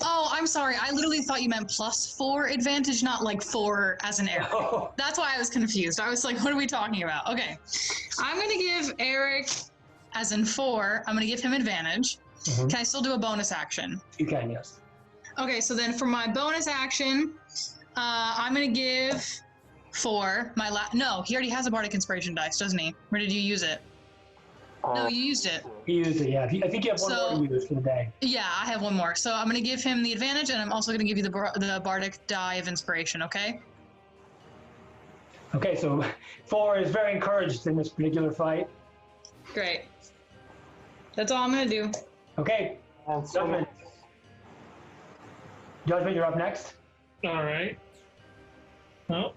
Oh, I'm sorry. I literally thought you meant +4 advantage, not like 4 as an Eric. Oh. That's why I was confused. I was like, what are we talking about? Okay. I'm going to give Eric, as in 4, I'm going to give him advantage. Mhm. Can I still do a bonus action? You can, yes. Okay, so then for my bonus action, I'm going to give 4. No, he already has a Bardic Inspiration dice, doesn't he? Or did you use it? No, you used it. He used it, yeah. I think you have one more to use for the day. Yeah, I have one more. So I'm going to give him the advantage, and I'm also going to give you the Bardic Die of Inspiration, okay? Okay, so 4 is very encouraged in this particular fight. Great. That's all I'm going to do. Okay, And so Judgment. Judgment, you're up next. All right. Well,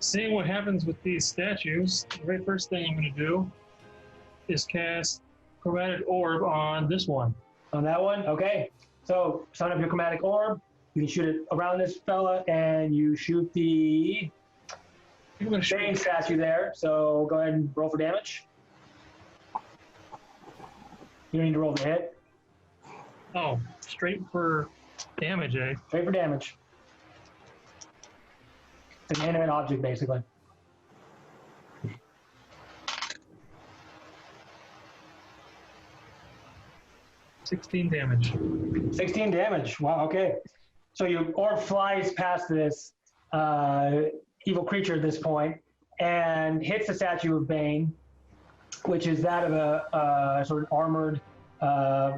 seeing what happens with these statues, the very first thing I'm going to do is cast Chromatic Orb on this one. On that one, okay. So sign up your Chromatic Orb. You can shoot it around this fella, and you shoot the I'm going to shoot. Bane statue there. So go ahead and roll for damage. You don't need to roll the hit. Oh, straight for damage, eh? Straight for damage. It's an inanimate object, basically. $16 damage. 16 damage. Wow, okay. So your orb flies past this evil creature at this point and hits the statue of Bane, which is that of a sort of armored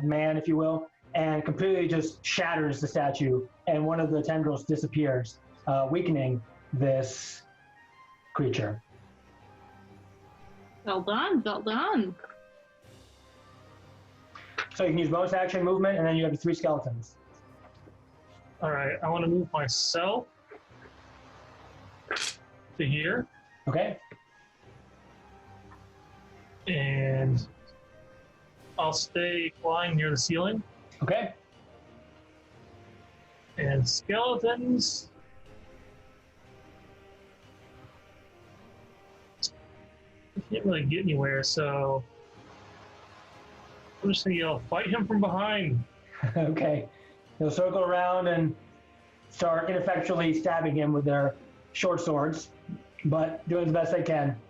man, if you will, and completely just shatters the statue, and one of the tendrils disappears, weakening this creature. Well done, well done. So you can use bonus action movement, and then you have the 3 skeletons. All right, I want to move myself to here, Okay? and I'll stay flying near the ceiling. Okay? And skeletons. I can't really get anywhere, so I'm just gonna yell, "Fight him from behind!" Okay. They'll circle around and start ineffectually stabbing him with their short swords, but doing the best they can.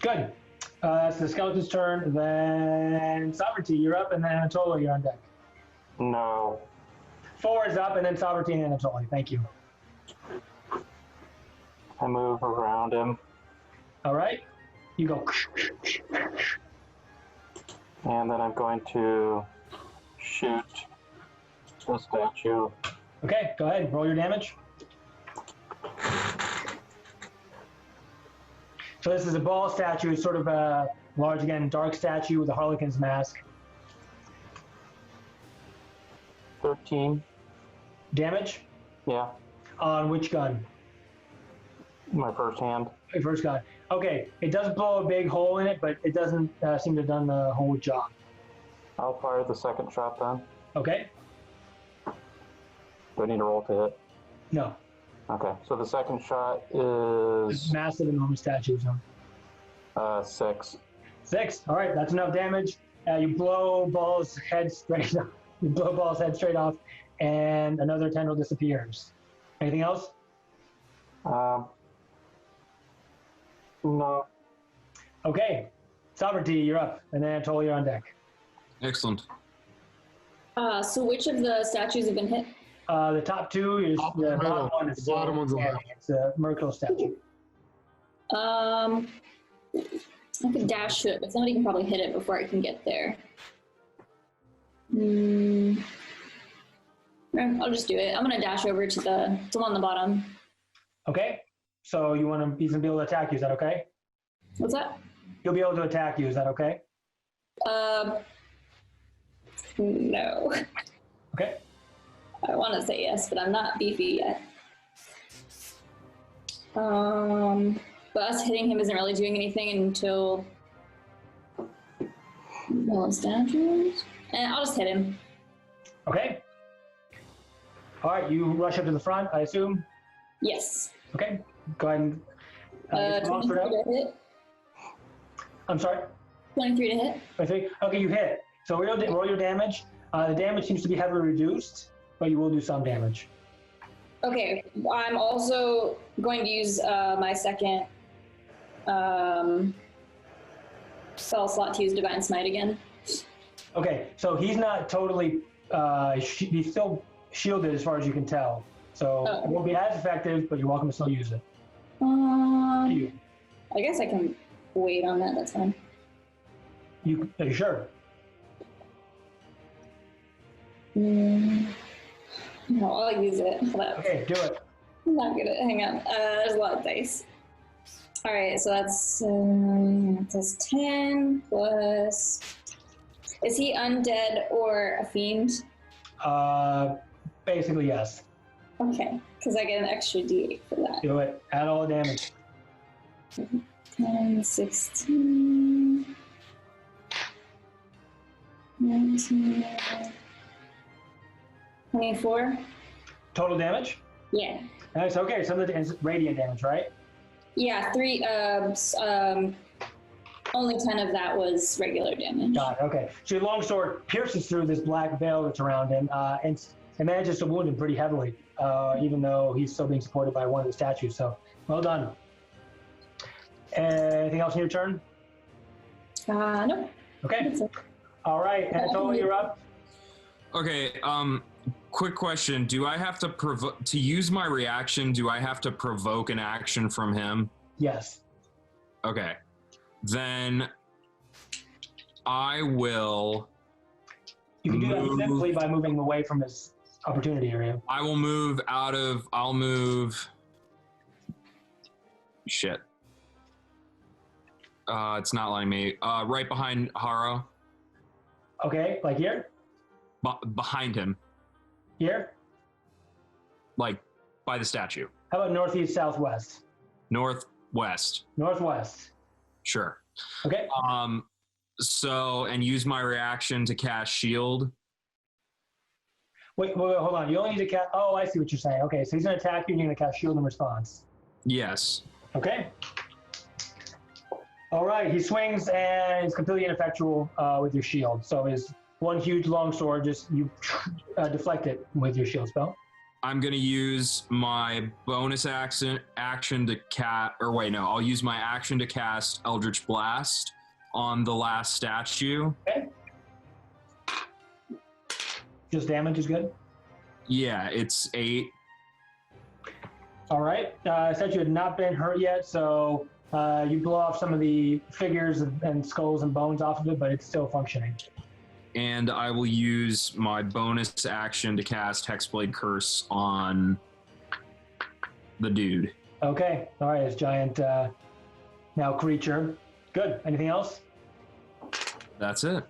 Good. That's the skeleton's turn. Then Sovereignty, you're up, and then Anatoly, you're on deck. no. 4 is up, and then Sovereignty and Anatoly. Thank you. I move around him, All right. You go. and then I'm going to shoot the statue. Okay, go ahead. Roll your damage. So this is a ball statue. It's sort of a large, again, dark statue with a harlequin's mask. 13. Damage Yeah, on which gun? my first hand. Your first gun. Okay, it does blow a big hole in it, but it doesn't seem to have done the whole job. I'll fire the second shot then. Okay? Do I need to roll to hit? No. Okay, so the second shot It's is massive, enormous statue. So 6. 6. All right, that's enough damage. You blow Ball's head straight off. You blow Ball's head straight off, and another tendril disappears. Anything else? No. Okay. Sovereignty, you're up. And then Anatoly, you're on deck. Excellent. So which of the statues have been hit? The top two is the bottom middle. one is The bottom one's standing. left. It's a Merkel statue. I could dash it, but somebody can probably hit it before I can get there. I'll just do it. I'm gonna dash over to the one on the bottom. Okay. So he's gonna be able to attack you. Is that okay? What's that? He'll be able to attack you. Is that okay? No. Okay. I want to say yes, but I'm not beefy yet. But us hitting him isn't really doing anything until statues. And I'll just hit him. Okay. All right. You rush up to the front, I assume. Yes. Okay. Go ahead and get the monster 23 out. to hit. I'm sorry. 23 to hit. 23. Okay, you hit. So roll your damage. The damage seems to be heavily reduced, but you will do some damage. Okay. I'm also going to use my second spell slot to use Divine Smite again. Okay, so he's not totally. He's still shielded as far as you can tell. So it won't be as effective, but you're welcome to still use it. You. I guess I can wait on that. That's fine. Are you sure? No, I'll use it. Okay, do it. I'm not good at it. Hang on. There's a lot of dice. All right, so that's 10 plus. Is he undead or a fiend? Basically yes. Okay, because I get an extra d8 for that. Do it. Add all the damage. 10, 16, 19, 24. Total damage? Yeah. Nice. Okay, some of the radiant damage, right? Yeah, 3. Only 10 of that was regular damage. Got it. Okay. So your longsword pierces through this black veil that's around him, and manages to wound him pretty heavily, even though he's still being supported by one of the statues. So, well done. Anything else in your turn? No. Okay. All right, Anatoly, you're up. Okay. Quick question: do I have to use my reaction? Do I have to provoke an action from him? Yes. Okay. Then I will. You can do that simply by moving away from his opportunity area. I will move out of. I'll move. Shit. It's not letting me. Right behind Haro. Okay, like here? Behind him. Here? Like by the statue. How about northeast, southwest? Northwest. Northwest. Sure. Okay. So, and use my reaction to cast shield. Wait, hold on. You only need to cast. Oh, I see what you're saying. Okay, so he's going to attack you and you're going to cast shield in response. Yes. Okay. All right, he swings and is completely ineffectual with your shield. So his one huge long sword, just you deflect it with your shield spell. I'm going to use my bonus action to cast, or wait, no, I'll use my action to cast Eldritch Blast on the last statue. Okay. Just damage is good? Yeah, it's 8. All right. Statue had not been hurt yet, so you blow off some of the figures and skulls and bones off of it, but it's still functioning. And I will use my bonus action to cast Hexblade Curse on the dude. Okay. All right. This giant now creature. Good. Anything else? That's it.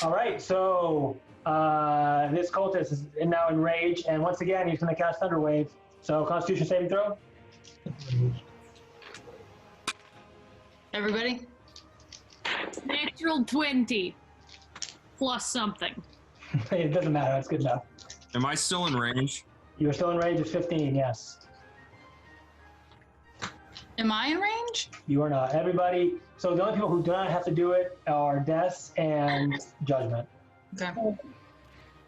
All right. So this cultist is now enraged, and once again he's going to cast Thunder Wave. So Constitution saving throw. Everybody? Natural 20 plus something. It doesn't matter. That's good enough. Am I still in range? You are still in range of 15. Yes. Am I in range? You are not. Everybody. So the only people who do not have to do it are Death and Judgment. Okay.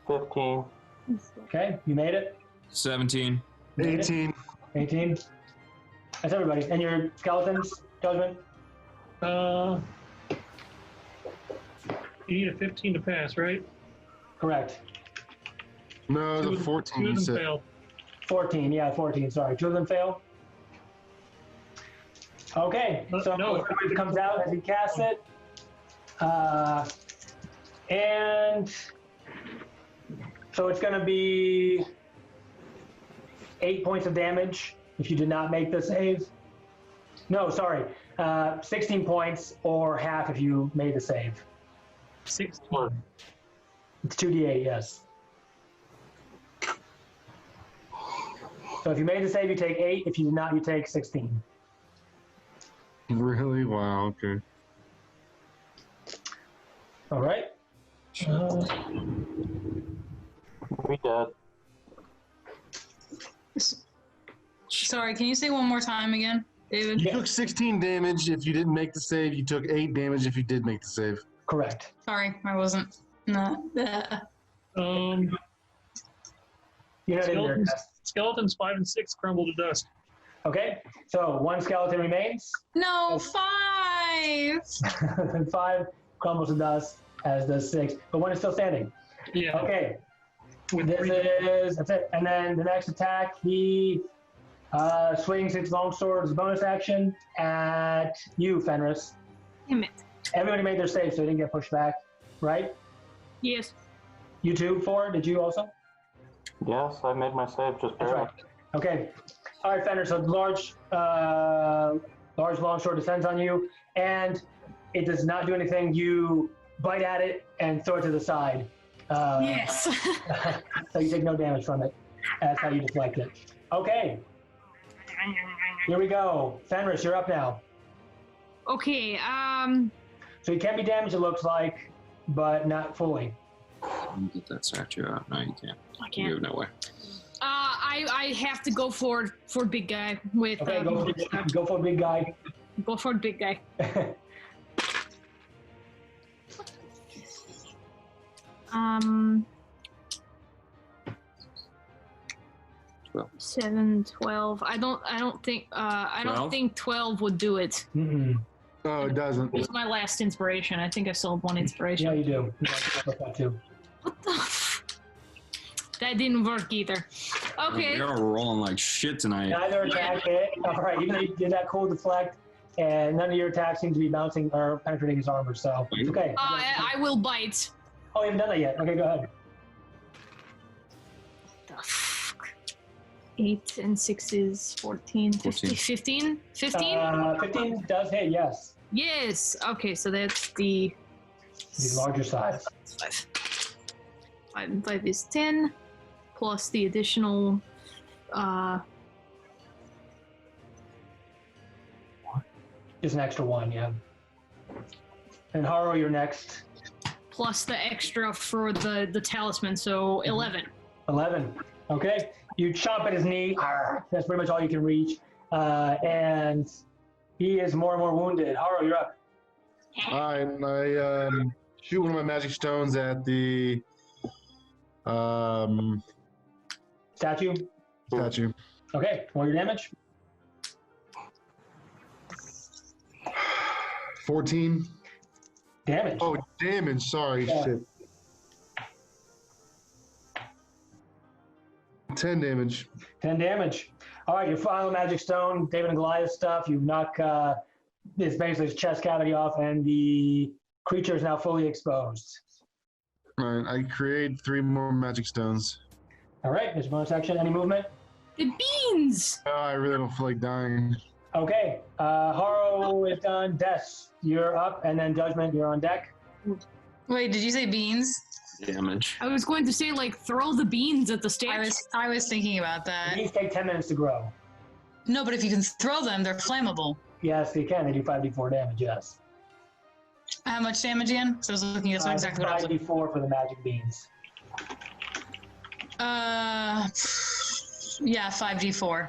15. Okay. You made it. 17. You made it? 18. 18. That's everybody. And your skeletons. Judgment? You need a 15 to pass, right? Correct. No, Two the of 14 two you of them said. failed. 14, yeah, 14, sorry. 2 of them fail? Okay, so No. it comes out as he casts it. And so it's going to be 8 points of damage if you did not make the save. No, sorry. 16 points or half if you made the save. 16. It's 2d8, yes. So if you made the save, you take 8. If you did not, you take 16. Really? Wow, okay. All right. We dead. Sorry, can you say one more time again, David? You took 16 damage if you didn't make the save. You took 8 damage if you did make the save. Correct. Sorry, I wasn't. No. You're not in there. Skeletons 5 and 6 crumble to dust. Okay, so 1 skeleton remains. No, 5! 5 crumbles to dust, as does 6, but 1 is still standing. Yeah. Okay, that's it. And then the next attack, he swings its longsword as a bonus action at you, Fenris. Damn it. Everybody made their save, so they didn't get pushed back, right? Yes. You too, 4, did you also? Yes, I made my save just That's barely. right. Okay. All right, Fenris, so large longsword descends on you, and it does not do anything. You bite at it and throw it to the side. Yes. So you take no damage from it. That's how you deflect it. Okay. Here we go. Fenris, you're up now. Okay, So you can be damaged, it looks like, but not fully. Let me get that statue out. No, you can't. I can't. You have no way. I have to go for big guy with. Okay, go for big guy. Go for big guy. 7, 12. I don't think 12 would do it. Mm-mm. No, it doesn't. It's my last inspiration. I think I still have 1 inspiration. Yeah, you do. You got that too. What the? That didn't work either. Okay. We are rolling like shit tonight. Neither attack hit. All right, even though you did that cool deflect, and none of your attacks seem to be bouncing or penetrating his armor, so it's okay. I will bite. Oh, you haven't done that yet. Okay, go ahead. The fuck? 8 and 6 is 14, 15. 15? 15 does hit, yes. Yes. Okay, so that's the larger size. 5. 5 and 5 is 10, plus the additional. Just an extra 1, yeah. And Haro, you're next. Plus the extra for the talisman, so 11. 11. Okay. You chomp at his knee. Arr, that's pretty much all you can reach. And he is more and more wounded. Haro, you're up. Alright, I shoot one of my magic stones at the Statue. Okay, roll your damage. 14. Damage. Oh, damage. Sorry. Yeah. Shit. 10 damage. 10 damage. All right, your final magic stone, David and Goliath stuff. You knock this basically his chest cavity off, and the creature is now fully exposed. Alright, I create 3 more magic stones. All right, there's a bonus action. Any movement? The beans! Oh, I really don't feel like dying. Okay, Haro is done. Des, you're up, and then Judgment, you're on deck. Wait, did you say beans? Damage. I was going to say, like, throw the beans at the statue. I was thinking about that. These take 10 minutes to grow. No, but if you can throw them, they're flammable. Yes, they can. They do 5d4 damage, yes. How much damage again? So I was looking at exactly what I was looking 5d4 for the magic beans. Yeah, 5d4.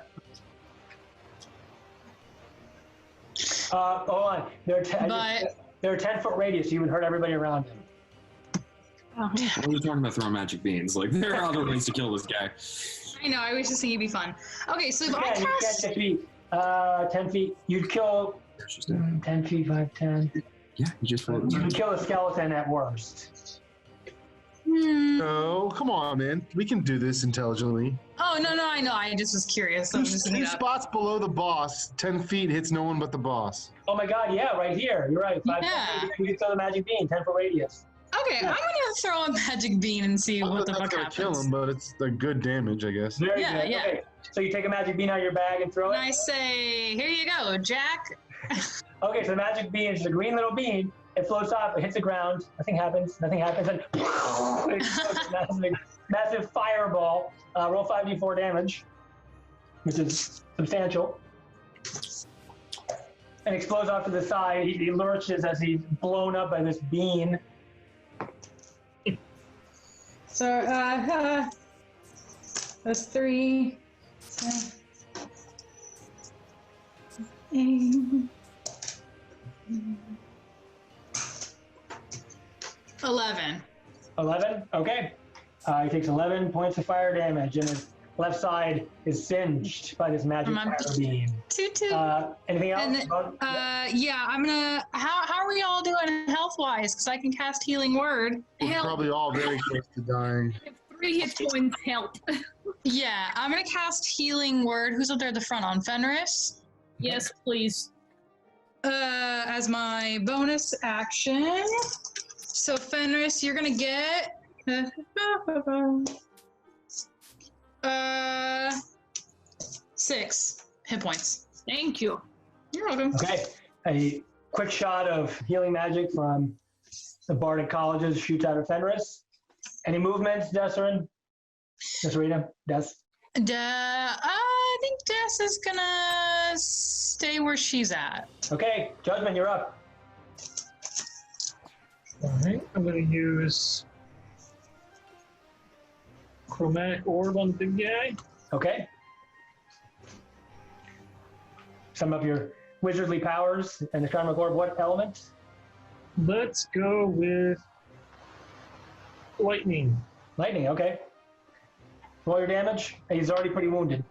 Hold on. They're But- 10-foot radius. You would hurt everybody around him. What are you talking about throwing magic beans? Like, there are other ways to kill this guy. I know, I was just thinking it'd be fun. Okay, so if I You can't cast... just be 10 feet. You'd kill 10 feet, 5, 10. Yeah, you just You'd kill a skeleton at worst. No, come on, man. We can do this intelligently. Oh, no, I know. I just was curious. I'm just Two spots below the boss, 10 feet hits no one but the boss. Oh my god, yeah, right here. You're right. 5 Yeah. You can throw the magic beam, 10 foot radius. Okay, I'm gonna throw a magic beam and see what the fuck happens. Kill him, but it's a good damage, I guess. Very Yeah, good. yeah. Okay. So you take a magic beam out of your bag and throw it? And I say, here you go, Jack. Okay, so the magic beam is a green little beam. It floats off, it hits the ground, nothing happens, and it explodes a massive fireball. Roll 5d4 damage, which is substantial. And explodes off to the side. He lurches as he's blown up by this beam. So, that's 3. 11. 11? Okay. He takes 11 points of fire damage, and his left side is singed by this magic fire beam. Toot. Anything else? And, yeah, I'm gonna. How are we all doing health wise? Because I can cast Healing Word. We're probably all very close to dying. 3 hit points help. Yeah, I'm gonna cast Healing Word. Who's up there at the front? On Fenris? Yes, please. As my bonus action. So Fenris, you're gonna get 6 hit points. Thank you. You're welcome. Okay. A quick shot of healing magic from the Bardic Colleges shoots out of Fenris. Any movements, Desrin? Desrita? Des? I think Des is gonna stay where she's at. Okay, Judgment, you're up. Alright, I'm going to use Chromatic Orb on the big guy. Okay. Some of your wizardly powers and the Chromatic Orb, what element? Let's go with Lightning. Lightning, okay. Roll your damage. He's already pretty wounded.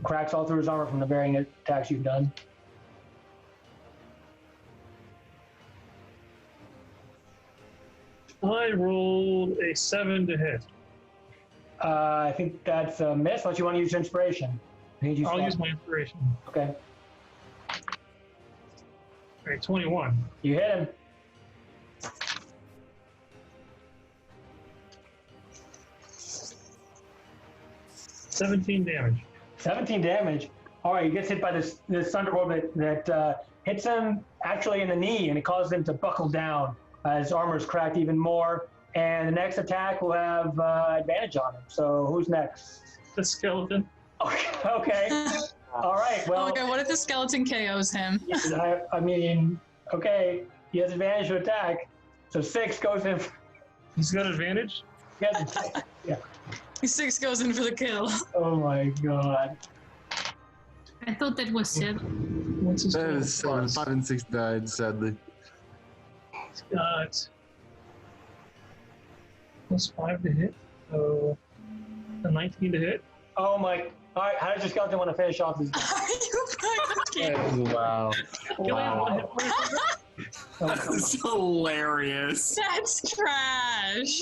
Cracks all through his armor from the varying attacks you've done. I rolled a 7 to hit. I think that's a miss, unless you want to use inspiration. I'll use my inspiration. Okay. Alright, 21. You hit him. $17 damage. 17 damage. All right, he gets hit by this thunder orb that hits him actually in the knee, and it causes him to buckle down. His armor is cracked even more, and the next attack will have advantage on him. So who's next? The skeleton. Okay. All right. Well. Okay. What if the skeleton KOs him? I mean, okay. He has advantage to attack, so 6 goes in. He's got advantage. Yeah. 6 goes in for the kill. Oh my god. I thought that was 7. What's his That name? is 7. 5 and 6 died, sadly. He's got +5 to hit. So a 19 to hit. Oh my. All right. How does your skeleton want to finish off this? Are you fucking kidding? Wow. Wow. That's hilarious. That's trash.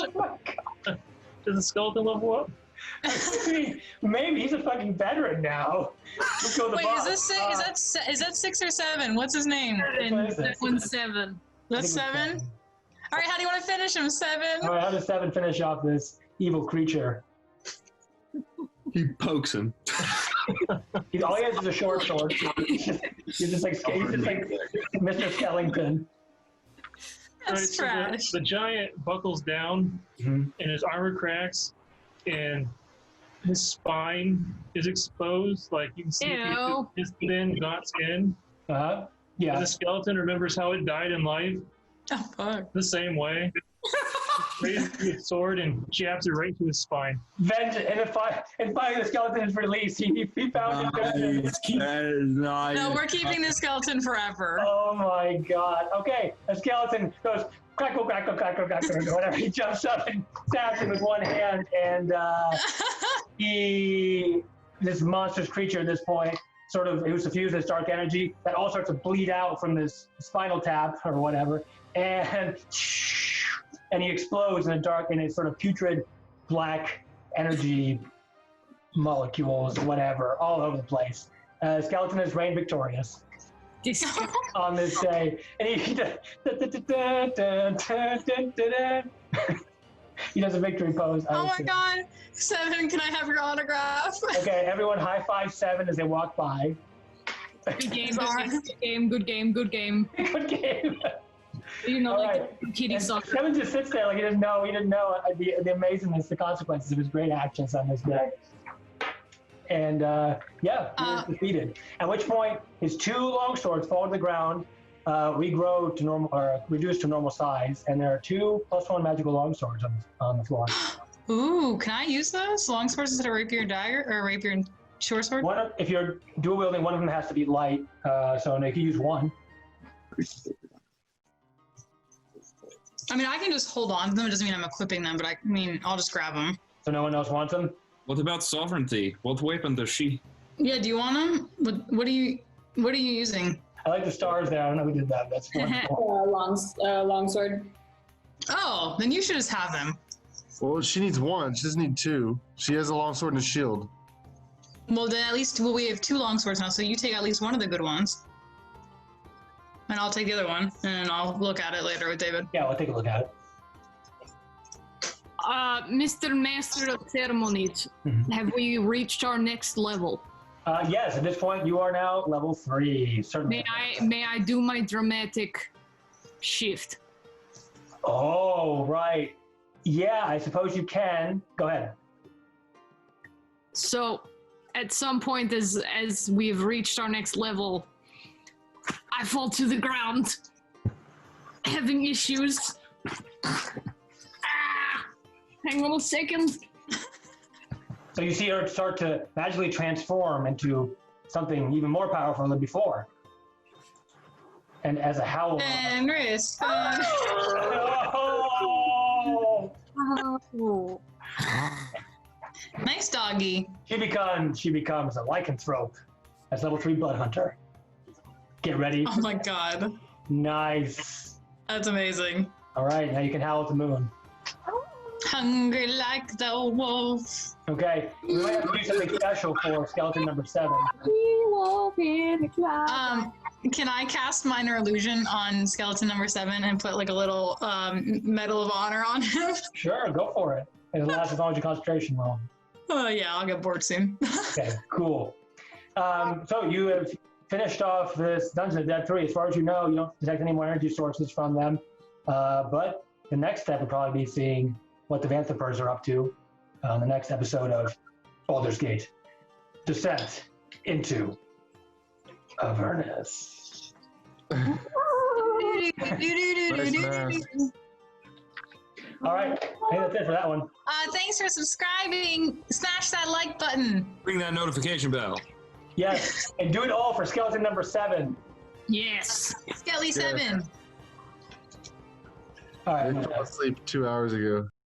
Does the skeleton level up? Maybe he's a fucking veteran now. Let's go to the Wait, boss. is that 6 or 7? What's his name? That one's 7. That's 7? All right, how do you want to finish him? 7? All right, how does 7 finish off this evil creature? He pokes him. All he has is a short sword. He's just like Mr. Skellington. That's Alright, trash. so the giant buckles down, and his armor cracks, and his spine is exposed. Like you can see Ew. his thin, gaunt skin. Yeah. The skeleton remembers how it died in life Oh, fuck. the same way. Raises his sword and jabs it right to his spine. Vengeance. And finally the skeleton is released. He found him. Nice. No, we're keeping the skeleton forever. Oh my god. Okay, the skeleton goes crackle, crackle, crackle, crackle, whatever. He jumps up and stabs him with one hand, and this monstrous creature at this point, sort of, it was suffused with this dark energy that all starts to bleed out from this spinal tap or whatever, and he explodes in the dark, and it's sort of putrid black energy molecules, whatever, all over the place. Skeleton has reigned victorious on this day, and he he does a victory pose. Oh my god. 7, can I have your autograph? Okay, everyone high five 7 as they walk by. Good game, good game, good game, good game. Good game. You know, All like right. kitty And soccer. 7 just sits there like he didn't know the amazingness, the consequences of his great actions on this day. And he was defeated. At which point, his 2 long swords fall to the ground, regrow to normal, or reduce to normal size, and there are 2 +1 magical long swords on the floor. Ooh, can I use those? Long swords instead of rapier and dagger? Or rapier and short sword? If you're dual wielding, one of them has to be light, so you can use one. I mean, I can just hold on to them. It doesn't mean I'm equipping them, but I mean, I'll just grab them. So no one else wants them? What about sovereignty? What weapon does she? Yeah, do you want them? What are you using? I like the stars there. I don't know who did that. That's wonderful. Long sword. Oh, then you should just have them. Well, she needs 1. She doesn't need 2. She has a long sword and a shield. Well, then at least we have 2 long swords now, so you take at least one of the good ones. And I'll take the other one, and I'll look at it later with David. Yeah, we'll take a look at it. Mr. Master of Ceremonies, have we reached our next level? Yes, at this point you are now level 3. Certainly. May I do my dramatic shift? Oh, right. Yeah, I suppose you can. Go ahead. So, at some point as we've reached our next level, I fall to the ground, having issues. Hang on a second. So you see her start to magically transform into something even more powerful than before. And as a howl. Fenris. Oh! Nice doggy. She becomes a lycanthrope as level 3 blood hunter. Get ready. Oh my god. Nice. That's amazing. All right, now you can howl at the moon. Hungry like the wolf. Okay, we might have to do something special for skeleton number 7. Can I cast minor illusion on skeleton number 7 and put like a little medal of honor on him? Sure, go for it. It'll last as long as your concentration roll. Oh yeah, I'll get bored soon. Okay, cool. So you have finished off this Dungeon of Dead 3. As far as you know, you don't detect any more energy sources from them. But the next step would probably be seeing what the Vanthropers are up to on the next episode of Baldur's Gate. Descent into Avernus. Nice math. All right, I think that's it for that one. Thanks for subscribing. Smash that like button. Ring that notification bell. Yes, and do it all for skeleton number 7. Yes. Skelly 7. All I right. fell asleep 2 hours ago.